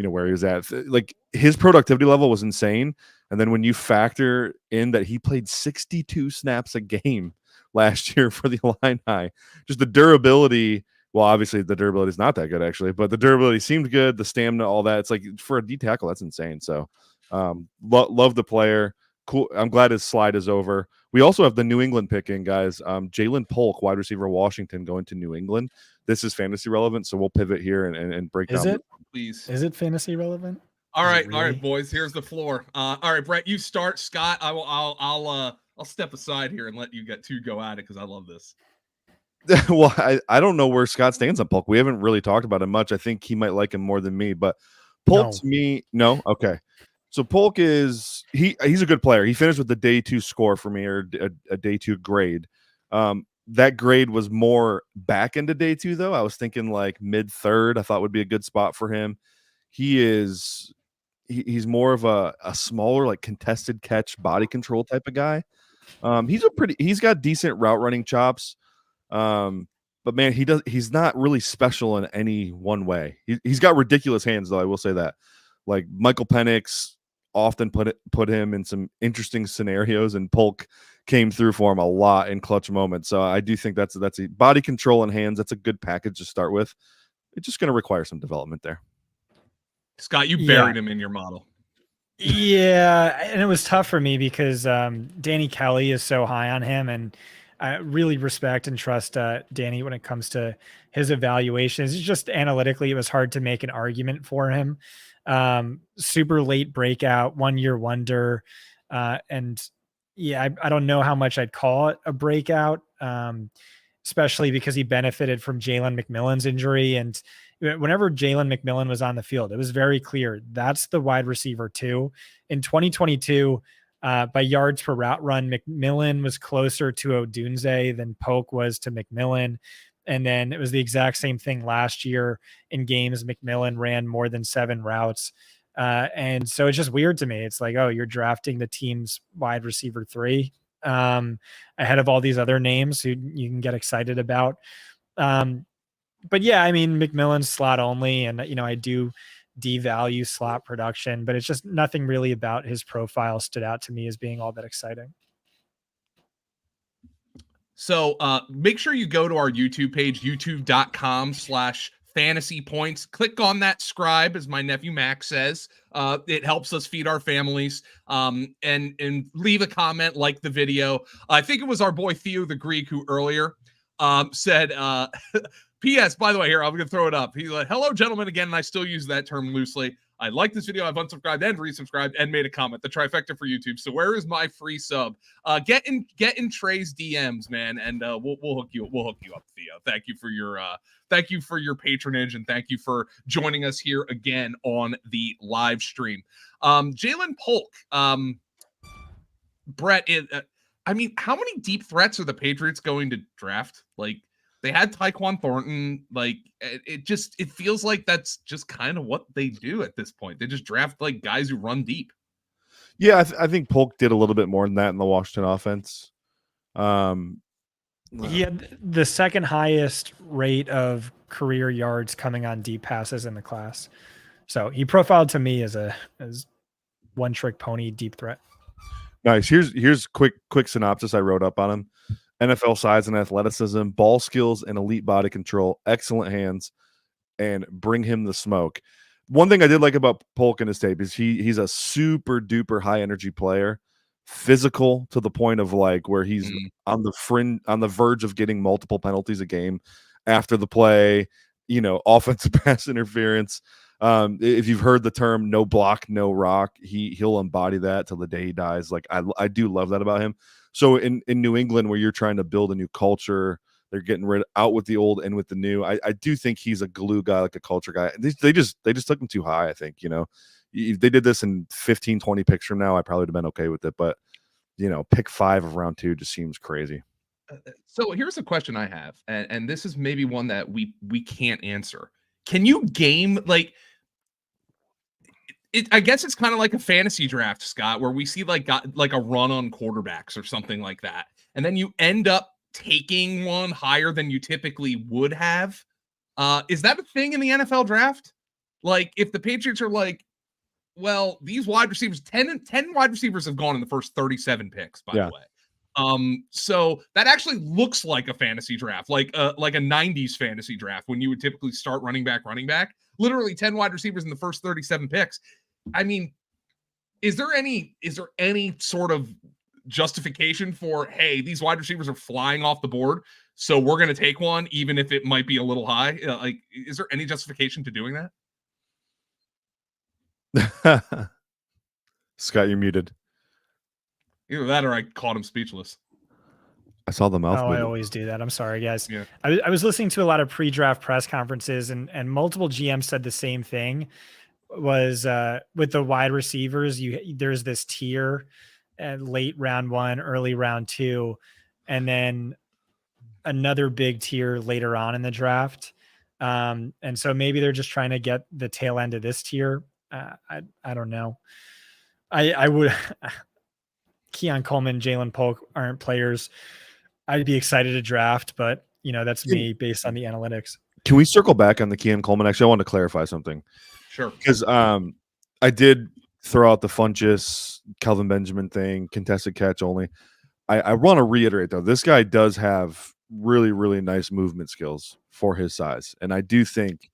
Where he was at. Like his productivity level was insane. And then when you factor in that he played 62 snaps a game last year for the Illini, just the durability. Well, obviously the durability is not that good actually, but the durability seemed good. The stamina, all that. It's like for a D tackle, that's insane. So love the player. Cool. I'm glad his slide is over. We also have the New England picking, guys. Jaylen Polk, wide receiver, Washington, going to New England. This is fantasy relevant, so we'll pivot here and break down. Is it? Please. Is it fantasy relevant? All right, boys. Here's the floor. All right, Brett, you start. Scott, I'll step aside here and let you go at it because I love this. Well, I don't know where Scott stands on Polk. We haven't really talked about him much. I think he might like him more than me, but Polk to me, no, okay. So Polk he's a good player. He finished with the day 2 score for me, or a day 2 grade. That grade was more back into day 2 though. I was thinking like mid 3rd. I thought would be a good spot for him. He's more of a smaller, like contested catch, body control type of guy. He's got decent route running chops. But man, he's not really special in any one way. He's got ridiculous hands though. I will say that. Like Michael Penix often put him in some interesting scenarios, and Polk came through for him a lot in clutch moments. So I do think that's a body control and hands. That's a good package to start with. It's just going to require some development there. Scott, you buried him in your model. Yeah, and it was tough for me because Danny Kelly is so high on him, and I really respect and trust Danny when it comes to his evaluations. It's just analytically, it was hard to make an argument for him. Super late breakout, 1 year wonder. And yeah, I don't know how much I'd call it a breakout, especially because he benefited from Jaylen McMillan's injury. And whenever Jaylen McMillan was on the field, it was very clear that's the wide receiver 2. In 2022, by yards per route run, McMillan was closer to Odunze than Polk was to McMillan. And then it was the exact same thing last year in games. McMillan ran more than 7 routes. And so it's just weird to me. It's like, oh, you're drafting the team's wide receiver 3 ahead of all these other names who you can get excited about. But yeah, I mean, McMillan's slot only, and I do devalue slot production, but it's just nothing really about his profile stood out to me as being all that exciting. So make sure you go to our YouTube page, youtube.com/FantasyPoints. Click on that scribe, as my nephew Max says. It helps us feed our families. And leave a comment, like the video. I think it was our boy Theo the Greek who earlier said, P.S. By the way, here, I'm going to throw it up. He's like, hello, gentlemen, again, and I still use that term loosely. I like this video. I've unsubscribed and resubscribed and made a comment. The trifecta for YouTube. So where is my free sub? Get in Trey's DMs, man, and we'll hook you up, Theo. Thank you for your patronage, and thank you for joining us here again on the live stream. Jaylen Polk, Brett. I mean, how many deep threats are the Patriots going to draft? Like, they had Tyquan Thornton. Like, it feels like that's just kind of what they do at this point. They just draft like guys who run deep. Yeah, I think Polk did a little bit more than that in the Washington offense. He had the second highest rate of career yards coming on deep passes in the class. So he profiled to me as one trick pony deep threat. Nice. Here's quick synopsis I wrote up on him. NFL size and athleticism, ball skills, and elite body control, excellent hands, and bring him the smoke. One thing I did like about Polk in his tape is he's a super duper high energy player, physical to the point of like where he's on the verge of getting multiple penalties a game after the play, offensive pass interference. If you've heard the term "no block, no rock," he'll embody that till the day he dies. Like I do love that about him. So in New England, where you're trying to build a new culture, they're getting out with the old and with the new. I do think he's a glue guy, like a culture guy. They just took him too high. I think, if they did this in 15, 20 picks from now, I probably would have been okay with it. But, pick 5 of round 2 just seems crazy. So here's a question I have, and this is maybe one that we can't answer. Can you game like? I guess it's kind of like a fantasy draft, Scott, where we see like a run on quarterbacks or something like that. And then you end up taking one higher than you typically would have. Is that a thing in the NFL draft? Like if the Patriots are like, well, these wide receivers, 10 wide receivers have gone in the first 37 picks, by the way. So that actually looks like a fantasy draft, like a 90s fantasy draft when you would typically start running back, literally 10 wide receivers in the first 37 picks. I mean, is there any sort of justification for, hey, these wide receivers are flying off the board, so we're going to take one, even if it might be a little high? Like, is there any justification to doing that? Scott, you're muted. Either that or I caught him speechless. I saw the mouth. Oh, I always do that. I'm sorry, guys. Yeah. I was listening to a lot of pre-draft press conferences, and multiple GMs said the same thing. was with the wide receivers, there's this tier at late round 1, early round 2, and then another big tier later on in the draft. And so maybe they're just trying to get the tail end of this tier. I don't know. I would Keon, Coleman, Jaylen, Polk aren't players I'd be excited to draft, but that's me based on the analytics. Can we circle back on the Keon Coleman? Actually, I want to clarify something. Sure. Because I did throw out the Funchess, Kelvin Benjamin thing, contested catch only. I want to reiterate, though, this guy does have really, really nice movement skills for his size. And I do think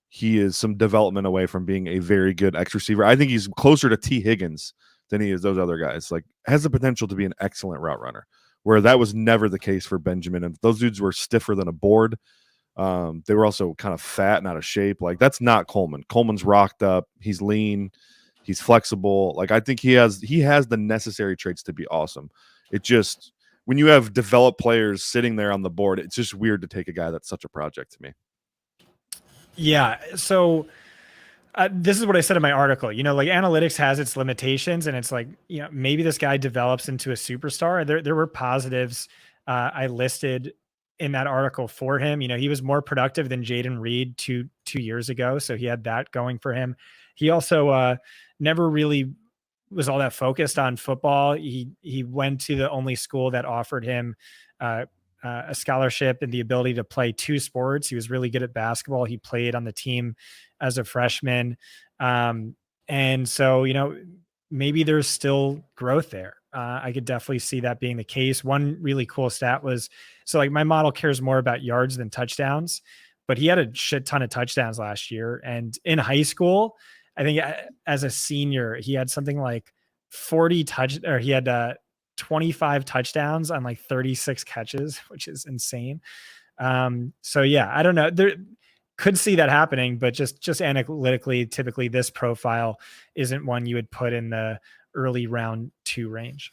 he is some development away from being a very good X receiver. I think he's closer to T. Higgins than he is those other guys. Like, has the potential to be an excellent route runner, where that was never the case for Benjamin. And those dudes were stiffer than a board. They were also kind of fat and out of shape. Like, that's not Coleman. Coleman's rocked up. He's lean. He's flexible. Like, I think he has the necessary traits to be awesome. It just, when you have developed players sitting there on the board, it's just weird to take a guy that's such a project to me. Yeah. So this is what I said in my article. Like, analytics has its limitations, and it's like, maybe this guy develops into a superstar. There were positives I listed in that article for him. He was more productive than Jaden Reed two years ago, so he had that going for him. He also never really was all that focused on football. He went to the only school that offered him a scholarship and the ability to play 2 sports. He was really good at basketball. He played on the team as a freshman. And so, maybe there's still growth there. I could definitely see that being the case. One really cool stat was, so like, my model cares more about yards than touchdowns, but he had a shit ton of touchdowns last year. And in high school, I think as a senior, he had something like 25 touchdowns on like 36 catches, which is insane. So yeah, I don't know. There could see that happening, but just analytically, typically this profile isn't one you would put in the early round 2 range.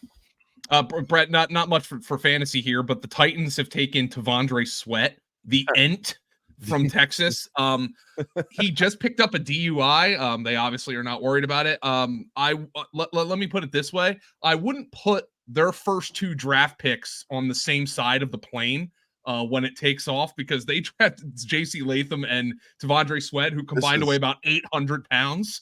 Brett, not much for fantasy here, but the Titans have taken T'Vondre Sweat, the Ent from Texas. He just picked up a DUI. They obviously are not worried about it. Let me put it this way. I wouldn't put their first 2 draft picks on the same side of the plane when it takes off, because they drafted J.C. Latham and T'Vondre Sweat, who combined to weigh about 800 pounds.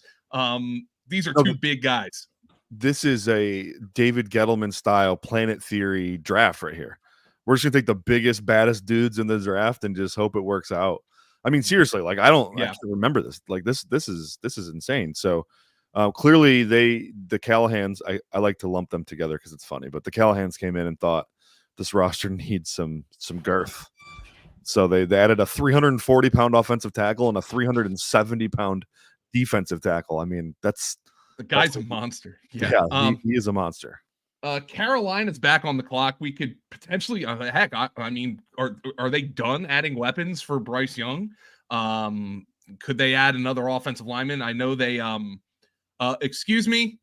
These are 2 big guys. This is a David Gettleman style Planet Theory draft right here. We're just gonna take the biggest, baddest dudes in the draft and just hope it works out. I mean, seriously, like, I actually remember this. Like, this is insane. So clearly the Callahans, I like to lump them together because it's funny, but the Callahans came in and thought this roster needs some girth. So they added a 340-pound offensive tackle and a 370-pound defensive tackle. I mean, the guy's a monster. Yeah, he is a monster. Carolina's back on the clock. We could potentially, heck, I mean, are they done adding weapons for Bryce Young? Could they add another offensive lineman? I know they, excuse me.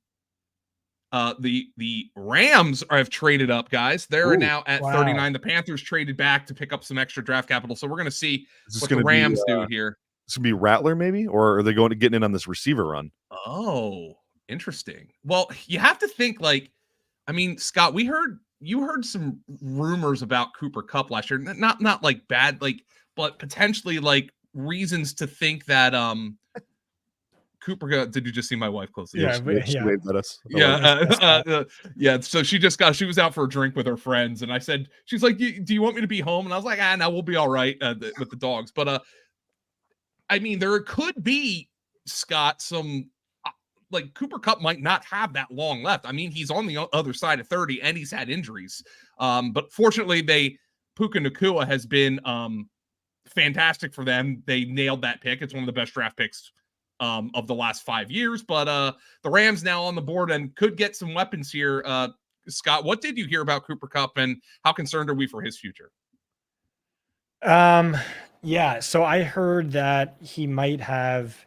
The Rams have traded up, guys. They're now at 39. The Panthers traded back to pick up some extra draft capital. So we're going to see what the Rams do here. This could be Rattler, maybe, or are they getting in on this receiver run? Oh, interesting. Well, you have to think, like, I mean, Scott, you heard some rumors about Cooper Kupp last year. Not like bad, like, but potentially like reasons to think that Cooper. Did you just see my wife closely? Yeah, she waved at us. Yeah. So she was out for a drink with her friends, and I said, she's like, "Do you want me to be home?" And I was like, "No, we'll be all right with the dogs." But I mean, there could be, Scott, some. Like, Cooper Kupp might not have that long left. I mean, he's on the other side of 30 and he's had injuries. But fortunately, Puka Nacua has been fantastic for them. They nailed that pick. It's one of the best draft picks of the last 5 years. But the Rams now on the board and could get some weapons here. Scott, what did you hear about Cooper Kupp and how concerned are we for his future? Yeah, so I heard that he might have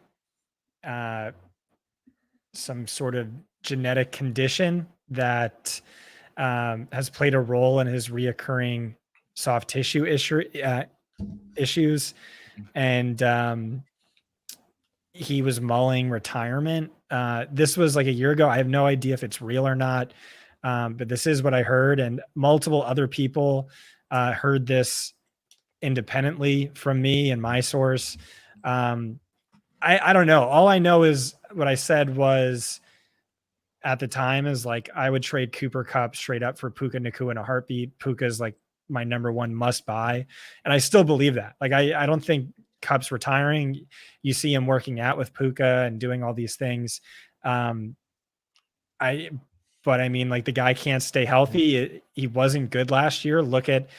some sort of genetic condition that has played a role in his reoccurring soft tissue issues. And he was mulling retirement. This was like a year ago. I have no idea if it's real or not, but this is what I heard, and multiple other people heard this independently from me and my source. I don't know. All I know is what I said was at the time is like I would trade Cooper Kupp straight up for Puka Nacua in a heartbeat. Puka's like my number one must buy, and I still believe that. Like I don't think Kupp's retiring. You see him working out with Puka and doing all these things. But I mean, like the guy can't stay healthy. He wasn't good last year. Look at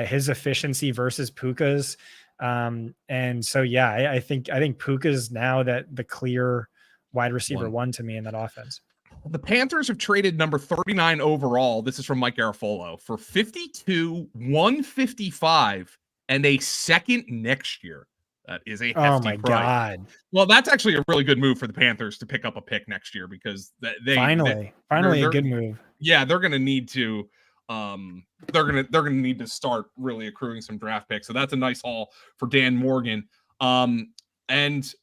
his efficiency versus Puka's. And so, yeah, I think Puka's now the clear wide receiver one to me in that offense. The Panthers have traded number 39 overall. This is from Mike Garafolo for 52, 155, and a second next year. That is a hefty price. God. Well, that's actually a really good move for the Panthers to pick up a pick next year because they finally a good move. Yeah, they're going to need to they're going to need to start really accruing some draft picks. So that's a nice haul for Dan Morgan. And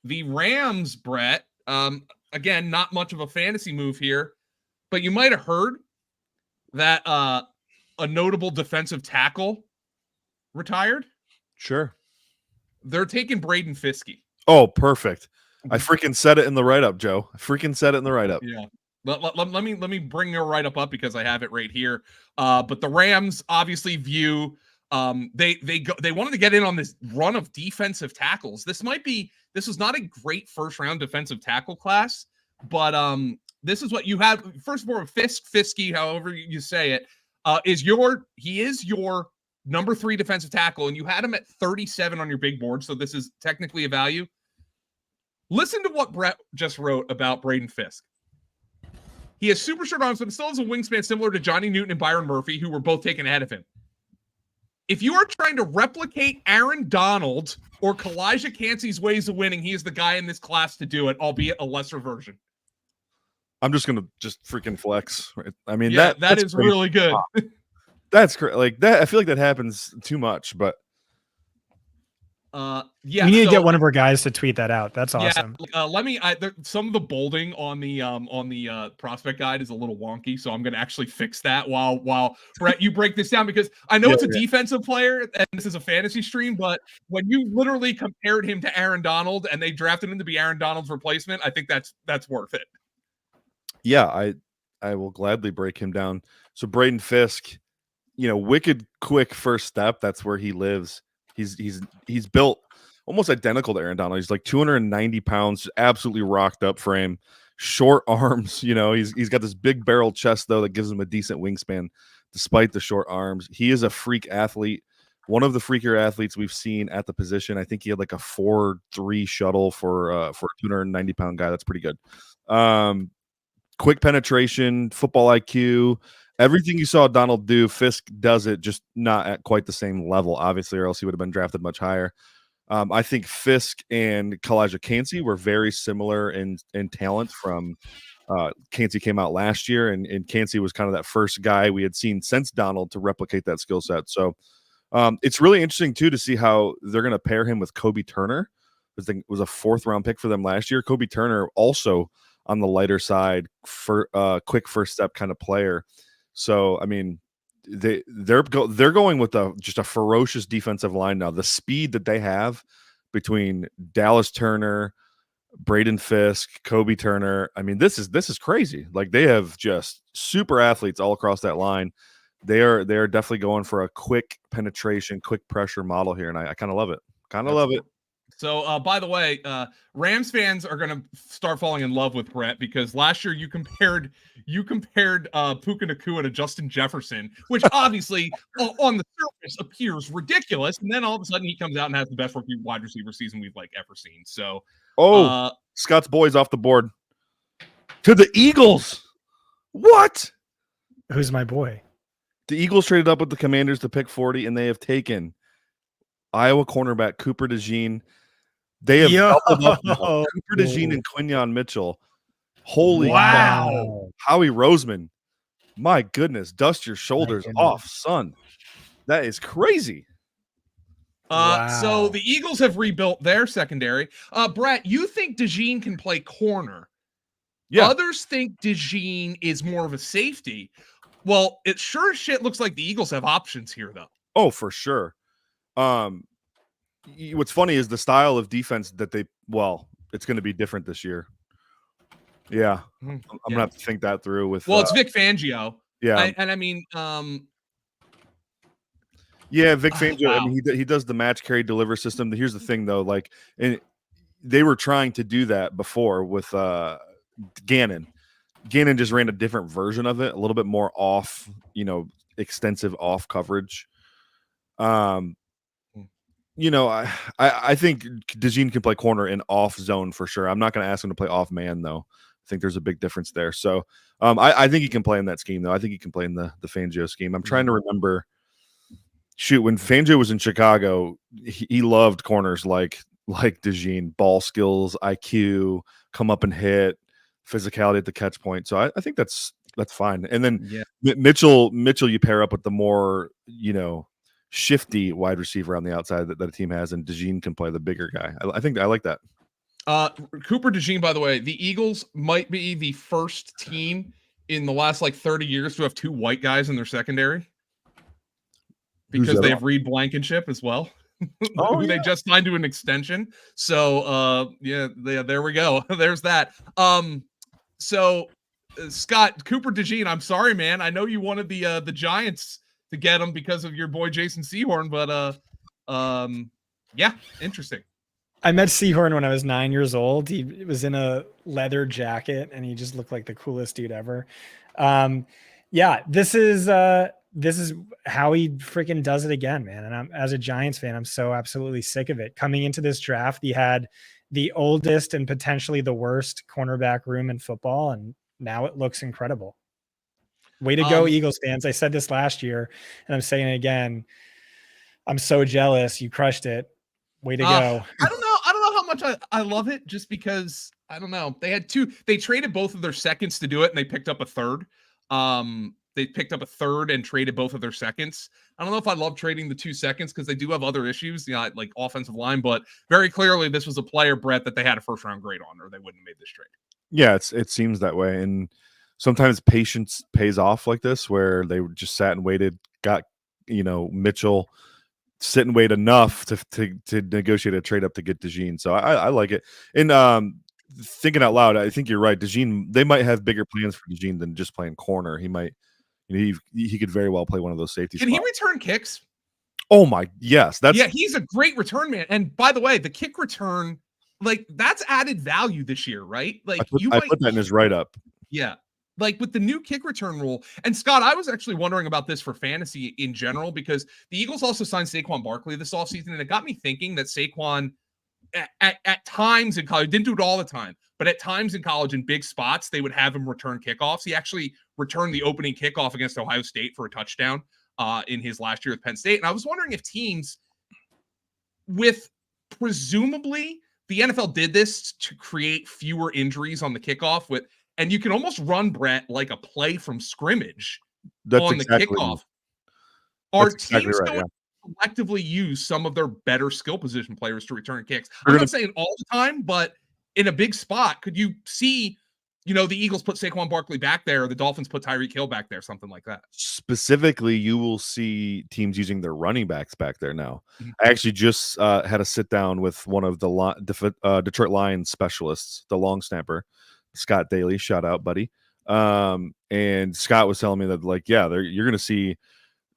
the Rams, Brett, again, not much of a fantasy move here, but you might have heard that a notable defensive tackle retired. Sure. They're taking Braden Fiske. Oh, perfect. I freaking said it in the write-up, Joe. I freaking said it in the write-up. Yeah. Let me bring your write-up up because I have it right here. But the Rams obviously view they wanted to get in on this run of defensive tackles. This was not a great first round defensive tackle class, but this is what you have. First of all, Fiske, however you say it, he is your number 3 defensive tackle, and you had him at 37 on your big board, so this is technically a value. Listen to what Brett just wrote about Braden Fiske. He has super short arms, but still has a wingspan similar to Johnny Newton and Byron Murphy, who were both taken ahead of him. If you are trying to replicate Aaron Donald or Kalijah Cansey's ways of winning, he is the guy in this class to do it, albeit a lesser version. I'm just going to freaking flex. Right? I mean, yeah, that's is really good. That's great. Like that, I feel like that happens too much, but yeah, we need to get one of our guys to tweet that out. That's awesome. Yeah, some of the bolding on the prospect guide is a little wonky, so I'm going to actually fix that while Brett, you break this down, because I know it's a defensive player and this is a fantasy stream, but when you literally compared him to Aaron Donald and they drafted him to be Aaron Donald's replacement, I think that's worth it. Yeah, I will gladly break him down. So Braden Fiske, wicked quick first step. That's where he lives. He's built almost identical to Aaron Donald. He's like 290 pounds, absolutely rocked up frame, short arms. He's got this big barrel chest though that gives him a decent wingspan, despite the short arms. He is a freak athlete, one of the freakier athletes we've seen at the position. I think he had like a 4.3 shuttle for a 290 pound guy. That's pretty good. Quick penetration, football IQ. Everything you saw Donald do, Fiske does it, just not at quite the same level, obviously, or else he would have been drafted much higher. I think Fiske and Kalijah Cansey were very similar in talent. From Cansey came out last year, and Cansey was kind of that first guy we had seen since Donald to replicate that skill set. So it's really interesting, too, to see how they're going to pair him with Kobe Turner. I think it was a 4th-round pick for them last year. Kobe Turner also on the lighter side, for quick first step kind of player. So, I mean, they're going with just a ferocious defensive line now. The speed that they have between Dallas Turner, Braden Fiske, Kobe Turner. I mean, this is crazy. Like, they have just super athletes all across that line. They are definitely going for a quick penetration, quick pressure model here, and I kind of love it. Love it. So, by the way, Rams fans are going to start falling in love with Brett, because last year you compared Puka Nacua to Justin Jefferson, which obviously on the surface appears ridiculous, and then all of a sudden he comes out and has the best rookie wide receiver season we've ever seen. So, Scott's boys off the board to the Eagles. What? Who's my boy? The Eagles traded up with the Commanders to pick 40, and they have taken Iowa cornerback Cooper DeJean. They have doubled up now. Cooper DeJean and Quinyon Mitchell. Holy wow. Howie Roseman. My goodness. Dust your shoulders off, son. That is crazy. So the Eagles have rebuilt their secondary. Brett, you think DeJean can play corner. Yeah. Others think DeJean is more of a safety. Well, it sure as shit looks like the Eagles have options here, though. Oh, for sure. What's funny is the style of defense that it's going to be different this year. Yeah. I'm going to have to think that through with. Well, it's Vic Fangio. Yeah. Yeah, Vic Fangio. Wow. I mean, he does the match carry deliver system. Here's the thing, though. Like, and they were trying to do that before with Gannon. Gannon just ran a different version of it, a little bit more off, extensive off coverage. I think DeJean can play corner in off zone for sure. I'm not going to ask him to play off man though. I think there's a big difference there. So I think he can play in that scheme though. I think he can play in the Fangio scheme. I'm trying to remember. Shoot, when Fangio was in Chicago, he loved corners like DeJean, ball skills, IQ, come up and hit, physicality at the catch point. So I think that's fine. And then Mitchell, you pair up with the more shifty wide receiver on the outside that a team has, and DeJean can play the bigger guy. I think I like that. Cooper DeJean, by the way, the Eagles might be the first team in the last 30 years to have two white guys in their secondary. Because they have Reed Blankenship as well, who they just signed to an extension. So, there we go. There's that. So, Scott, Cooper DeJean, I'm sorry, man. I know you wanted the Giants to get him because of your boy Jason Sehorn, but interesting. I met Sehorn when I was 9 years old. He was in a leather jacket, and he just looked like the coolest dude ever. This is how he freaking does it again, man. And as a Giants fan, I'm so absolutely sick of it. Coming into this draft, he had the oldest and potentially the worst cornerback room in football, and now it looks incredible. Way to go, Eagles fans. I said this last year, and I'm saying it again. I'm so jealous. You crushed it. Way to go. I don't know how much I love it, just because, I don't know. They traded both of their seconds to do it, and they picked up a third. They picked up a third and traded both of their seconds. I don't know if I love trading the 2 seconds because they do have other issues, like offensive line, but very clearly this was a player, Brett, that they had a first-round grade on, or they wouldn't have made this trade. Yeah, it seems that way. And sometimes patience pays off like this, where they just sat and waited, got, Mitchell sit and wait enough to negotiate a trade up to get DeJean. So I like it. And thinking out loud, I think you're right. DeJean, they might have bigger plans for DeJean than just playing corner. He might, he could very well play one of those safety spots. Can he return kicks? Oh my, yes. He's a great return man. And by the way, the kick return, that's added value this year, right? I put that in his write-up. Yeah. With the new kick return rule. And Scott, I was actually wondering about this for fantasy in general, because the Eagles also signed Saquon Barkley this offseason, and it got me thinking that Saquon at times in college, didn't do it all the time, but at times in college in big spots, they would have him return kickoffs. He actually returned the opening kickoff against Ohio State for a touchdown in his last year with Penn State. And I was wondering if teams with presumably the NFL did this to create fewer injuries on the kickoff and you can almost run, Brett, like a play from scrimmage on the kickoff. Are teams going to collectively use some of their better skill position players to return kicks? I'm not saying all the time, but in a big spot, could you see, the Eagles put Saquon Barkley back there, or the Dolphins put Tyreek Hill back there, something like that? Specifically, you will see teams using their running backs back there now. Mm-hmm. I actually just had a sit down with one of the Detroit Lions specialists, the long snapper, Scott Daly. Shout out, buddy. And Scott was telling me that, you're going to see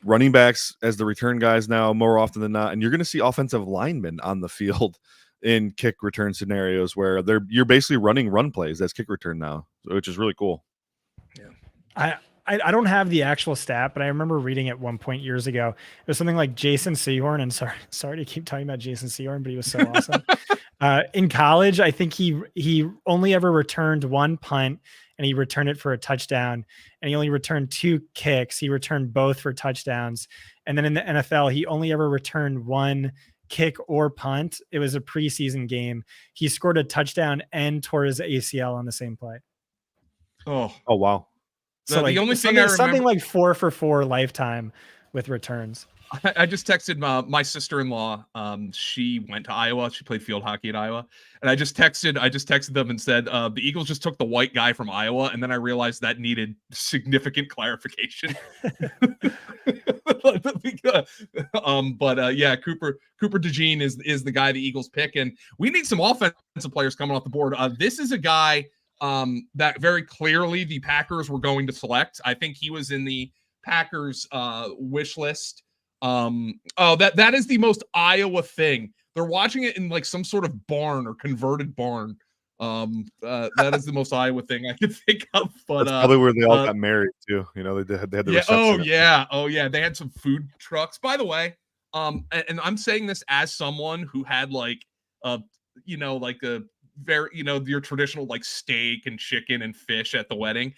running backs as the return guys now more often than not, and you're going to see offensive linemen on the field in kick return scenarios where you're basically running run plays as kick return now, which is really cool. Yeah, I don't have the actual stat, but I remember reading at one point years ago. It was something like Jason Sehorn, and sorry to keep talking about Jason Sehorn, but he was so awesome. In college, I think he only ever returned one punt, and he returned it for a touchdown, and he only returned 2 kicks. He returned both for touchdowns. And then in the NFL, he only ever returned one kick or punt. It was a preseason game. He scored a touchdown and tore his ACL on the same play. Oh wow. So the only thing I remember, something like 4 for 4 lifetime with returns. I just texted my sister-in-law. She went to Iowa. She played field hockey at Iowa, and I just texted them and said the Eagles just took the white guy from Iowa, and then I realized that needed significant clarification. Yeah, Cooper DeJean is the guy the Eagles pick, and we need some offensive players coming off the board. This is a guy that very clearly the Packers were going to select. I think he was in the Packers wish list. That is the most Iowa thing. They're watching it in like some sort of barn or converted barn. That is the most Iowa thing I could think of. But that's probably where they all got married too. You know, they had the reception. Oh yeah. They had some food trucks. By the way, and I'm saying this as someone who had like like a very your traditional like steak and chicken and fish at the wedding.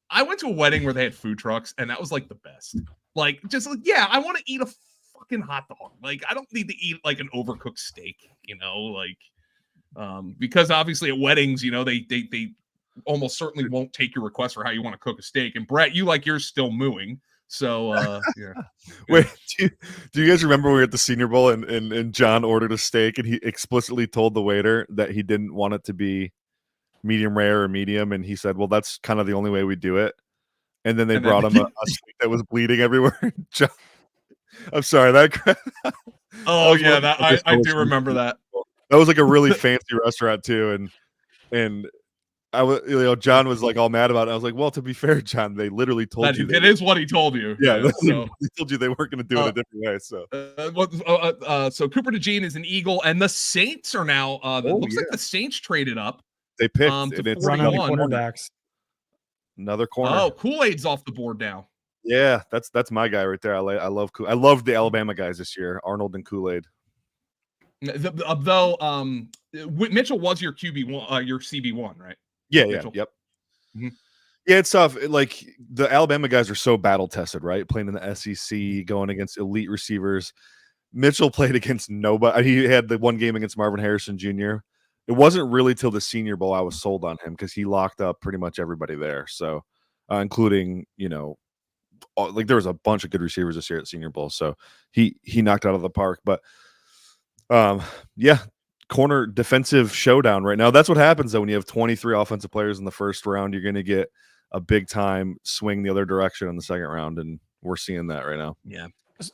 I went to a wedding where they had food trucks, and that was like the best. Like, just like, yeah, I want to eat a fucking hot dog. Like, I don't need to eat like an overcooked steak, because obviously at weddings, they almost certainly won't take your request for how you want to cook a steak. And Brett, you like yours still mooing. So, yeah. Wait, do you guys remember we were at the Senior Bowl and John ordered a steak and he explicitly told the waiter that he didn't want it to be medium rare or medium, and he said, well, that's kind of the only way we do it. And then they brought him a steak that was bleeding everywhere. John, I'm sorry, that I do remember that. That was like a really fancy restaurant too, and I was, John was like all mad about it. I was like, well, to be fair, John, they literally told you it is what he told you. Yeah, so they told you they weren't going to do it a different way. So, so Cooper DeJean is an Eagle, and the Saints are now. Like the Saints traded up. They picked to and it's 41. Quarterbacks. Another corner. Oh, Kool-Aid's off the board now. Yeah, that's my guy right there. I love I love the Alabama guys this year, Arnold and Kool-Aid. Though Mitchell was your QB1, your CB1, right? Yeah, Mitchell. Yep. Mm-hmm. Yeah, it's tough. Like the Alabama guys are so battle tested, right? Playing in the SEC, going against elite receivers. Mitchell played against nobody. He had the one game against Marvin Harrison Jr. It wasn't really till the Senior Bowl I was sold on him because he locked up pretty much everybody there. So, including like there was a bunch of good receivers this year at Senior Bowl. So he knocked out of the park. But corner defensive showdown right now. That's what happens though when you have 23 offensive players in the first round. You're going to get a big time swing the other direction in the second round, and we're seeing that right now. Yeah.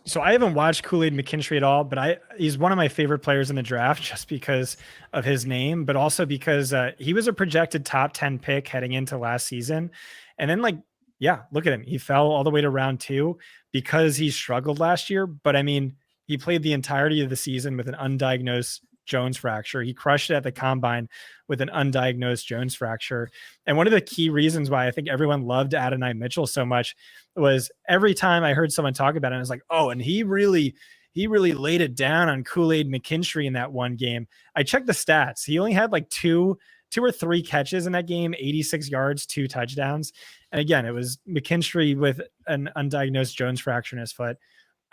So I haven't watched Kool-Aid McKinstry at all, but he's one of my favorite players in the draft just because of his name, but also because he was a projected top 10 pick heading into last season. And then look at him. He fell all the way to round 2 because he struggled last year. But I mean, he played the entirety of the season with an undiagnosed Jones fracture. He crushed it at the combine with an undiagnosed Jones fracture. And one of the key reasons why I think everyone loved Adonai Mitchell so much was every time I heard someone talk about it, I was like, oh, and he really laid it down on Kool-Aid McKinstry in that one game. I checked the stats. He only had like two or three catches in that game, 86 yards, 2 touchdowns. And again, it was McKinstry with an undiagnosed Jones fracture in his foot.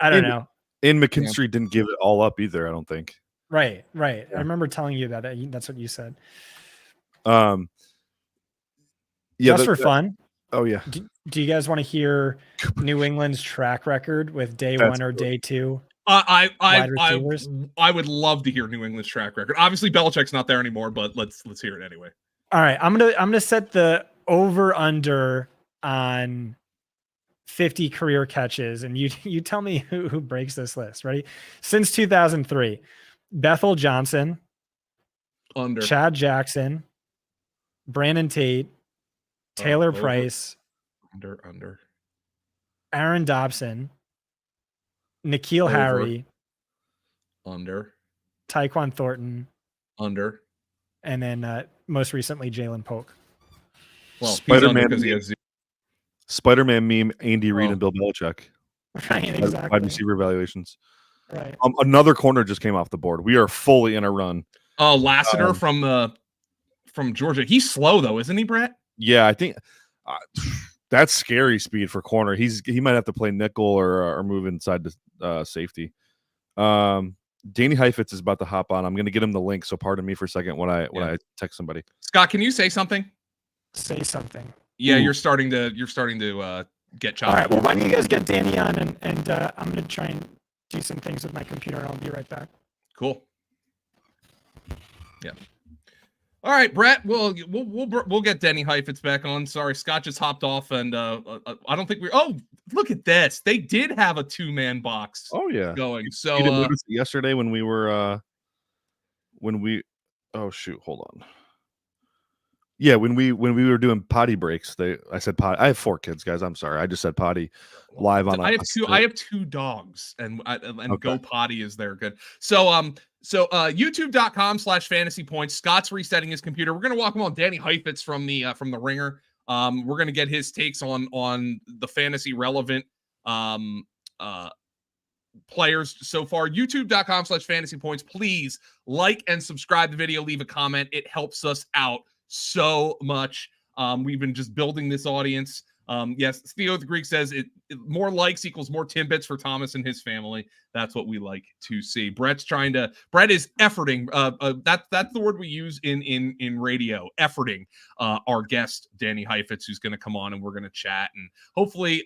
I don't know. And McKinstry didn't give it all up either, I don't think. Right. Yeah. I remember telling you that. That's what you said. Just for fun. Oh yeah. Do you guys want to hear New England's track record with day one or day 2? I would love to hear New England's track record. Obviously, Belichick's not there anymore, but let's hear it anyway. All right, I'm gonna set the over under on 50 career catches, and you tell me who breaks this list. Ready? Since 2003. Bethel Johnson, under. Chad Jackson, Brandon Tate, Taylor Price, under. Aaron Dobson, N'Keal Harry, under. Tyquan Thornton, under. And then most recently Jaylen Polk. Well, Spider-Man meme, Andy Reid and Bill Belichick. Right, exactly. Wide receiver evaluations. Right. Another corner just came off the board. We are fully in a run. Oh, Lassiter from Georgia. He's slow though, isn't he, Brett? Yeah, I think that's scary speed for corner. He might have to play nickel or move inside the safety. Danny Heifetz is about to hop on. I'm going to get him the link. So pardon me for a second when I text somebody. Scott, can you say something? Say something. Yeah, you're starting to get chopped. All right. Well, why don't you guys get Danny on and I'm going to try and do some things with my computer, and I'll be right back. Cool. Yeah. All right, Brett. We'll get Denny Heifetz back on. Sorry, Scott just hopped off, and I don't think we. Oh, look at this! They did have a 2-man box. Oh yeah, going. So you didn't notice it yesterday when we were Oh shoot, hold on. Yeah, when we were doing potty breaks, I said potty. I have 4 kids, guys. I'm sorry, I just said potty live on. I have two dogs, and Okay. Go Potty is there. Good. So YouTube.com/FantasyPoints. Scott's resetting his computer. We're gonna walk him on Danny Heifetz from the Ringer. We're gonna get his takes on the fantasy relevant players so far. YouTube.com/FantasyPoints. Please like and subscribe the video. Leave a comment. It helps us out so much. We've been just building this audience. Yes, Theo the Greek says more likes equals more Timbits for Thomas and his family. That's what we like to see. Brett is efforting. That's the word we use in radio. Efforting our guest Danny Heifetz, who's going to come on and we're going to chat, and hopefully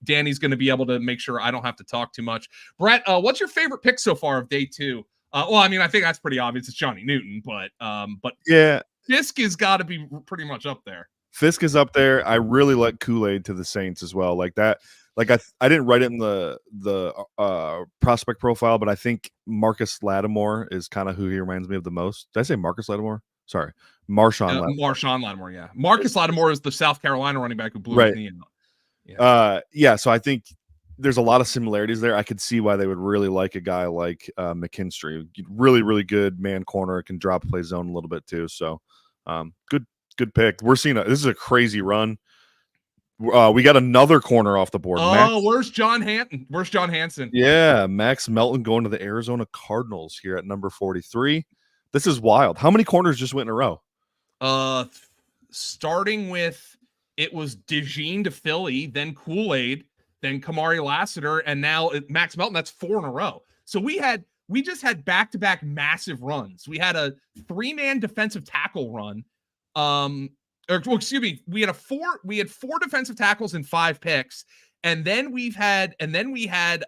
Danny's going to be able to make sure I don't have to talk too much. Brett, what's your favorite pick so far of day 2? Well, I mean, I think that's pretty obvious. It's Johnny Newton, but yeah, Fiske has got to be pretty much up there. Fiske is up there. I really like Kool-Aid to the Saints as well. Like that. Like I didn't write it in the prospect profile, but I think Marcus Lattimore is kind of who he reminds me of the most. Did I say Marcus Lattimore? Sorry, Marshawn Lattimore. Marshawn Lattimore, yeah. Marcus Lattimore is the South Carolina running back who blew his knee out. Yeah. So I think there's a lot of similarities there. I could see why they would really like a guy like McKinstry. Really, really good man corner, can drop play zone a little bit too. So good pick. We're seeing this is a crazy run. We got another corner off the board. Where's John Hansen? Yeah, Max Melton going to the Arizona Cardinals here at number 43. This is wild. How many corners just went in a row? Starting with it was DeJean to Philly, then Kool-Aid, then Kamari Lassiter, and now Max Melton. That's 4 in a row. So we just had back-to-back massive runs. We had a 3-man defensive tackle run. We had 4 defensive tackles and 5 picks, and then we had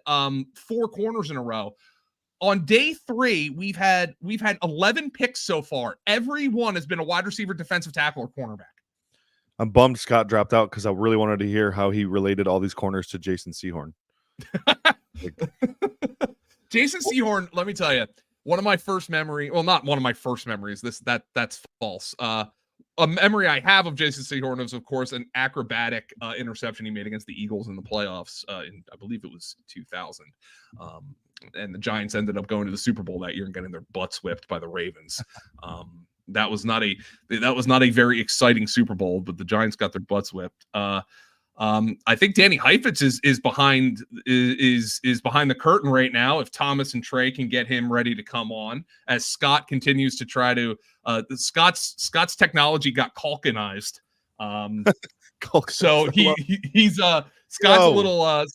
4 corners in a row. On day 3, we've had 11 picks so far. Every one has been a wide receiver, defensive tackle, or cornerback. I'm bummed Scott dropped out because I really wanted to hear how he related all these corners to Jason Sehorn. Jason Sehorn, let me tell you, one of my first memories. Well, not one of my first memories. That's false. A memory I have of Jason Sehorn is, of course, an acrobatic interception he made against the Eagles in the playoffs. I believe it was 2000. And the Giants ended up going to the Super Bowl that year and getting their butts whipped by the Ravens. That was not a very exciting Super Bowl, but the Giants got their butts whipped. I think Danny Heifetz is behind the curtain right now. If Thomas and Trey can get him ready to come on, as Scott continues to try to Scott's technology got Culkinized. So he's Scott's a little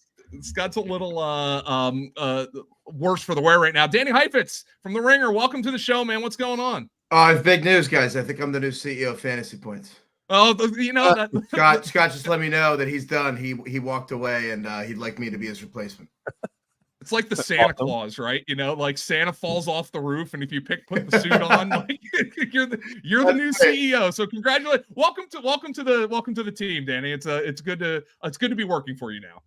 worse for the wear right now. Danny Heifetz from the Ringer, welcome to the show, man. What's going on? It's big news, guys. I think I'm the new CEO of Fantasy Points. Oh, you know that Scott just let me know that he's done. He walked away, and he'd like me to be his replacement. It's like the Santa Claus, right? You know, like Santa falls off the roof, and if you put the suit on, like you're the new CEO. So congratulations, welcome to the team, Danny. It's good to be working for you now.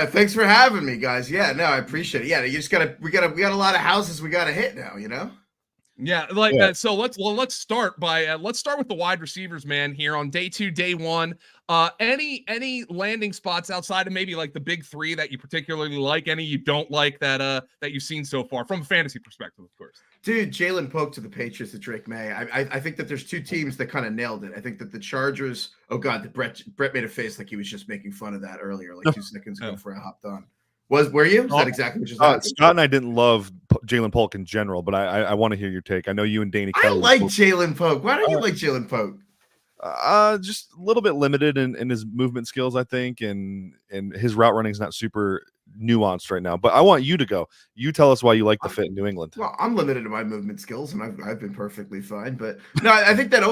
Thanks for having me, guys. Yeah, no, I appreciate it. Yeah, you just we got a lot of houses we gotta hit now, you know. Yeah, so let's start with the wide receivers, man. Here on day 2, day 1, any landing spots outside of maybe like the big 3 that you particularly like? Any you don't like that you've seen so far from a fantasy perspective, of course. Dude, Jaylen Polk to the Patriots to Drake Maye. I think that there's 2 teams that kind of nailed it. I think that the Chargers. Oh God, Brett made a face like he was just making fun of that earlier, like 2 seconds ago before I hopped on. Were you? Is that exactly what you said? Scott and I didn't love Jaylen Polk in general, but I want to hear your take. I know you and Danny. I like Jaylen Polk. Why don't you like Jaylen Polk? Just a little bit limited in his movement skills, I think, and his route running is not super nuanced right now. But I want you to go. You tell us why you like the fit in New England. Well, I'm limited in my movement skills, and I've been perfectly fine. But no, I think that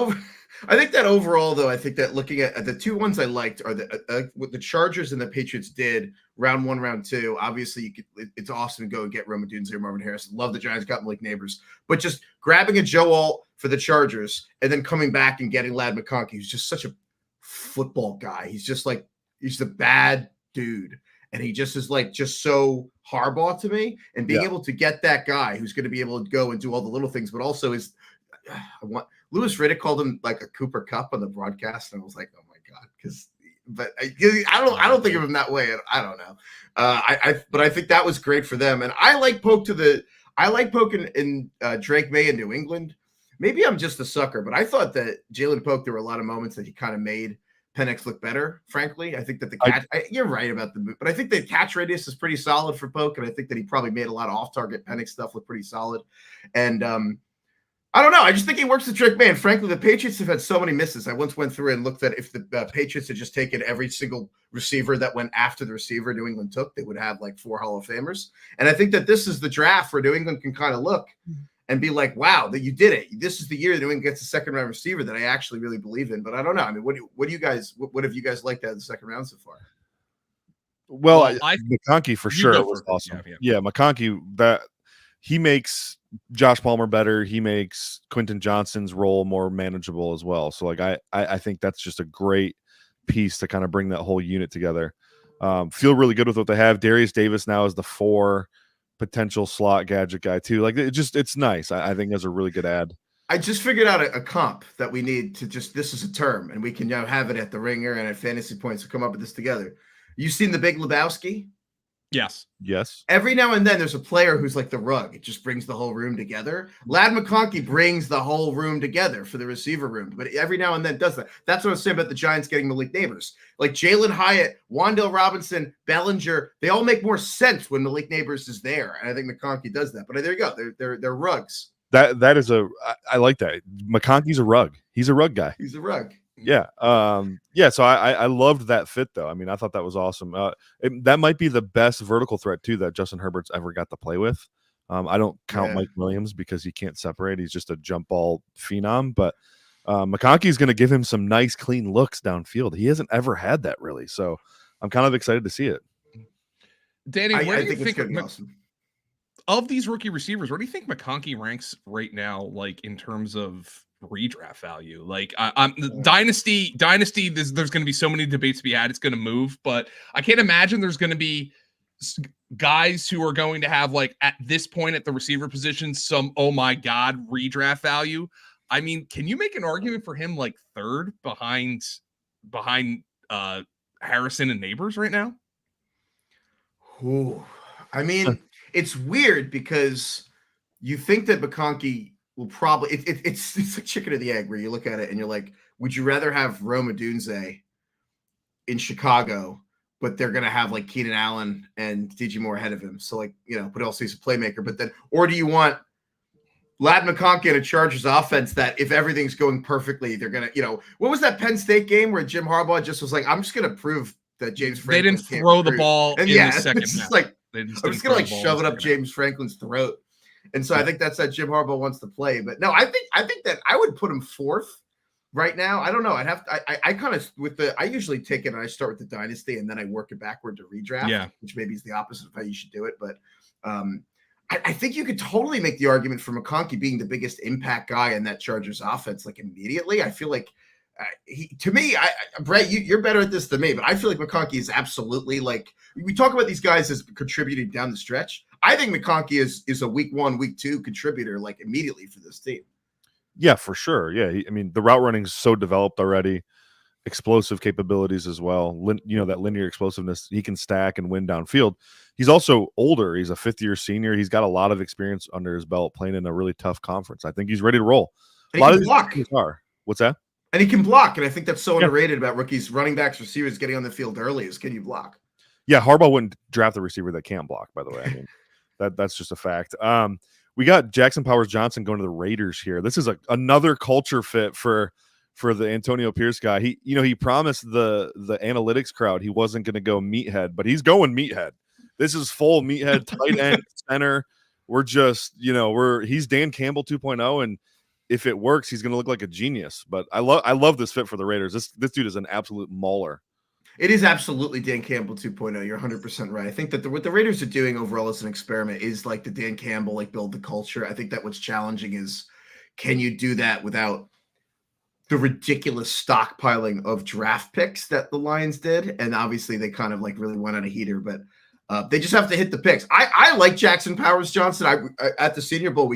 overall, though, I think that looking at the two ones I liked are what the Chargers and the Patriots did round 1, round 2. Obviously, it's awesome to go and get Rome Odunze or Marvin Harrison. Love the Giants got Malik Neighbors, but just grabbing a Joe Alt for the Chargers and then coming back and getting Lad McConkey, who's just such a football guy. He's the bad dude. And he just is just so Harbaugh to me, and being able to get that guy who's going to be able to go and do all the little things, but also Louis Riddick called him like a Cooper Kupp on the broadcast. And I was like, oh my God. I don't think of him that way. I don't know. But I think that was great for them. And I like Polk in Drake Maye in New England. Maybe I'm just a sucker, but I thought that Jaylen Polk, there were a lot of moments that he kind of made Penix look better, frankly. I think that the catch, you're right about the move, but I think the catch radius is pretty solid for Polk, and I think that he probably made a lot of off-target Penix stuff look pretty solid. And I don't know. I just think he works with Drake Maye. And frankly, the Patriots have had so many misses. I once went through and looked at if the Patriots had just taken every single receiver that went after the receiver New England took, they would have like 4 Hall of Famers. And I think that this is the draft where New England can kind of look and be like, wow, that you did it. This is the year that New England gets a second-round receiver that I actually really believe in. But I don't know. I mean, what have you guys liked out of the second round so far? Well, McConkey for sure was awesome. Yeah, McConkey, that he makes Josh Palmer better. He makes Quentin Johnston's role more manageable as well. So like I think that's just a great piece to kind of bring that whole unit together. Feel really good with what they have. Darius Davis now is the 4 potential slot gadget guy too. Like it's nice. I think that's a really good ad. I just figured out a comp that we need to this is a term, and we can now have it at the Ringer and at Fantasy Points to come up with this together. You seen the Big Lebowski? Yes. Every now and then there's a player who's like the rug. It just brings the whole room together. Lad McConkey brings the whole room together for the receiver room, but every now and then does that. That's what I was saying about the Giants getting Malik Neighbors. Like Jalen Hyatt, Wan'Dale Robinson, Bellinger, they all make more sense when Malik Neighbors is there. And I think McConkey does that. But there you go. They're rugs. That is I like that. McConkey's a rug. He's a rug guy. He's a rug. Yeah. So I loved that fit though. I mean, I thought that was awesome. That might be the best vertical threat too that Justin Herbert's ever got to play with. I don't count Mike Williams because he can't separate. He's just a jump ball phenom, but McConkey's going to give him some nice clean looks downfield. He hasn't ever had that really. So I'm kind of excited to see it. Danny, where do you think awesome. Of these rookie receivers, where do you think McConkey ranks right now, like in terms of redraft value? Like I'm Dynasty, there's going to be so many debates to be had. It's going to move, but I can't imagine there's going to be guys who are going to have like at this point at the receiver position some oh my god redraft value. I mean, can you make an argument for him like third behind Harrison and Neighbors right now? Ooh, I mean, it's weird because you think that McConkey will probably it's like chicken or the egg where you look at it and you're like, would you rather have Rome Odunze in Chicago, but they're gonna have like Keenan Allen and DJ Moore ahead of him? So like, but also he's a playmaker. But then, or do you want Lad McConkey in a Chargers offense that if everything's going perfectly, they're gonna, what was that Penn State game where Jim Harbaugh just was like, I'm just gonna prove that James Franklin they didn't throw the ball in the second half. Like I'm just gonna like shove it up James Franklin's throat. And so I think that's how Jim Harbaugh wants to play. But no, I think that I would put him 4th right now. I don't know. I'd have to, I kind of I usually take it and I start with the Dynasty and then I work it backward to redraft, which maybe is the opposite of how you should do it. But I think you could totally make the argument for McConkey being the biggest impact guy in that Chargers offense, like immediately. I feel like to me, Brett, you're better at this than me, but I feel like McConkey is absolutely like, we talk about these guys as contributing down the stretch. I think McConkey is a week 1, week 2 contributor, like immediately for this team. Yeah, for sure. Yeah. I mean, the route running is so developed already, explosive capabilities as well. That linear explosiveness, he can stack and win downfield. He's also older. He's a 5th-year senior. He's got a lot of experience under his belt playing in a really tough conference. I think he's ready to roll. And a lot of block. What's that? And he can block. And I think that's so underrated about rookies, running backs, receivers getting on the field early is can you block? Yeah, Harbaugh wouldn't draft a receiver that can't block, by the way. I mean, that's just a fact. We got Jackson Powers Johnson going to the Raiders here. This is another culture fit for the Antonio Pierce guy. He promised the analytics crowd he wasn't going to go meathead, but he's going meathead. This is full meathead, tight end, center. We're just, he's Dan Campbell 2.0, and if it works, he's going to look like a genius. But I love this fit for the Raiders. This dude is an absolute mauler. It is absolutely Dan Campbell 2.0. You're 100% right. I think that what the Raiders are doing overall as an experiment is like the Dan Campbell, like build the culture. I think that what's challenging is, can you do that without the ridiculous stockpiling of draft picks that the Lions did? And obviously they kind of like really went on a heater, but they just have to hit the picks. I like Jackson Powers Johnson. At the Senior Bowl,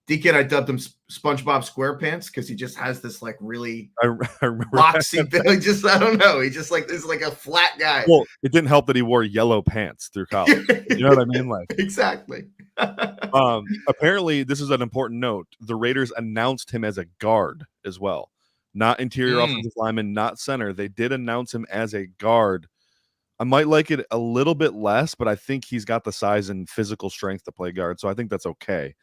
DK and I dubbed him SpongeBob SquarePants because he just has this like really boxy belly. I don't know. He just like is like a flat guy. Well, it didn't help that he wore yellow pants through college. You know what I mean? Like exactly. Apparently, this is an important note. The Raiders announced him as a guard as well, not interior offensive lineman, not center. They did announce him as a guard. I might like it a little bit less, but I think he's got the size and physical strength to play guard, so I think that's okay.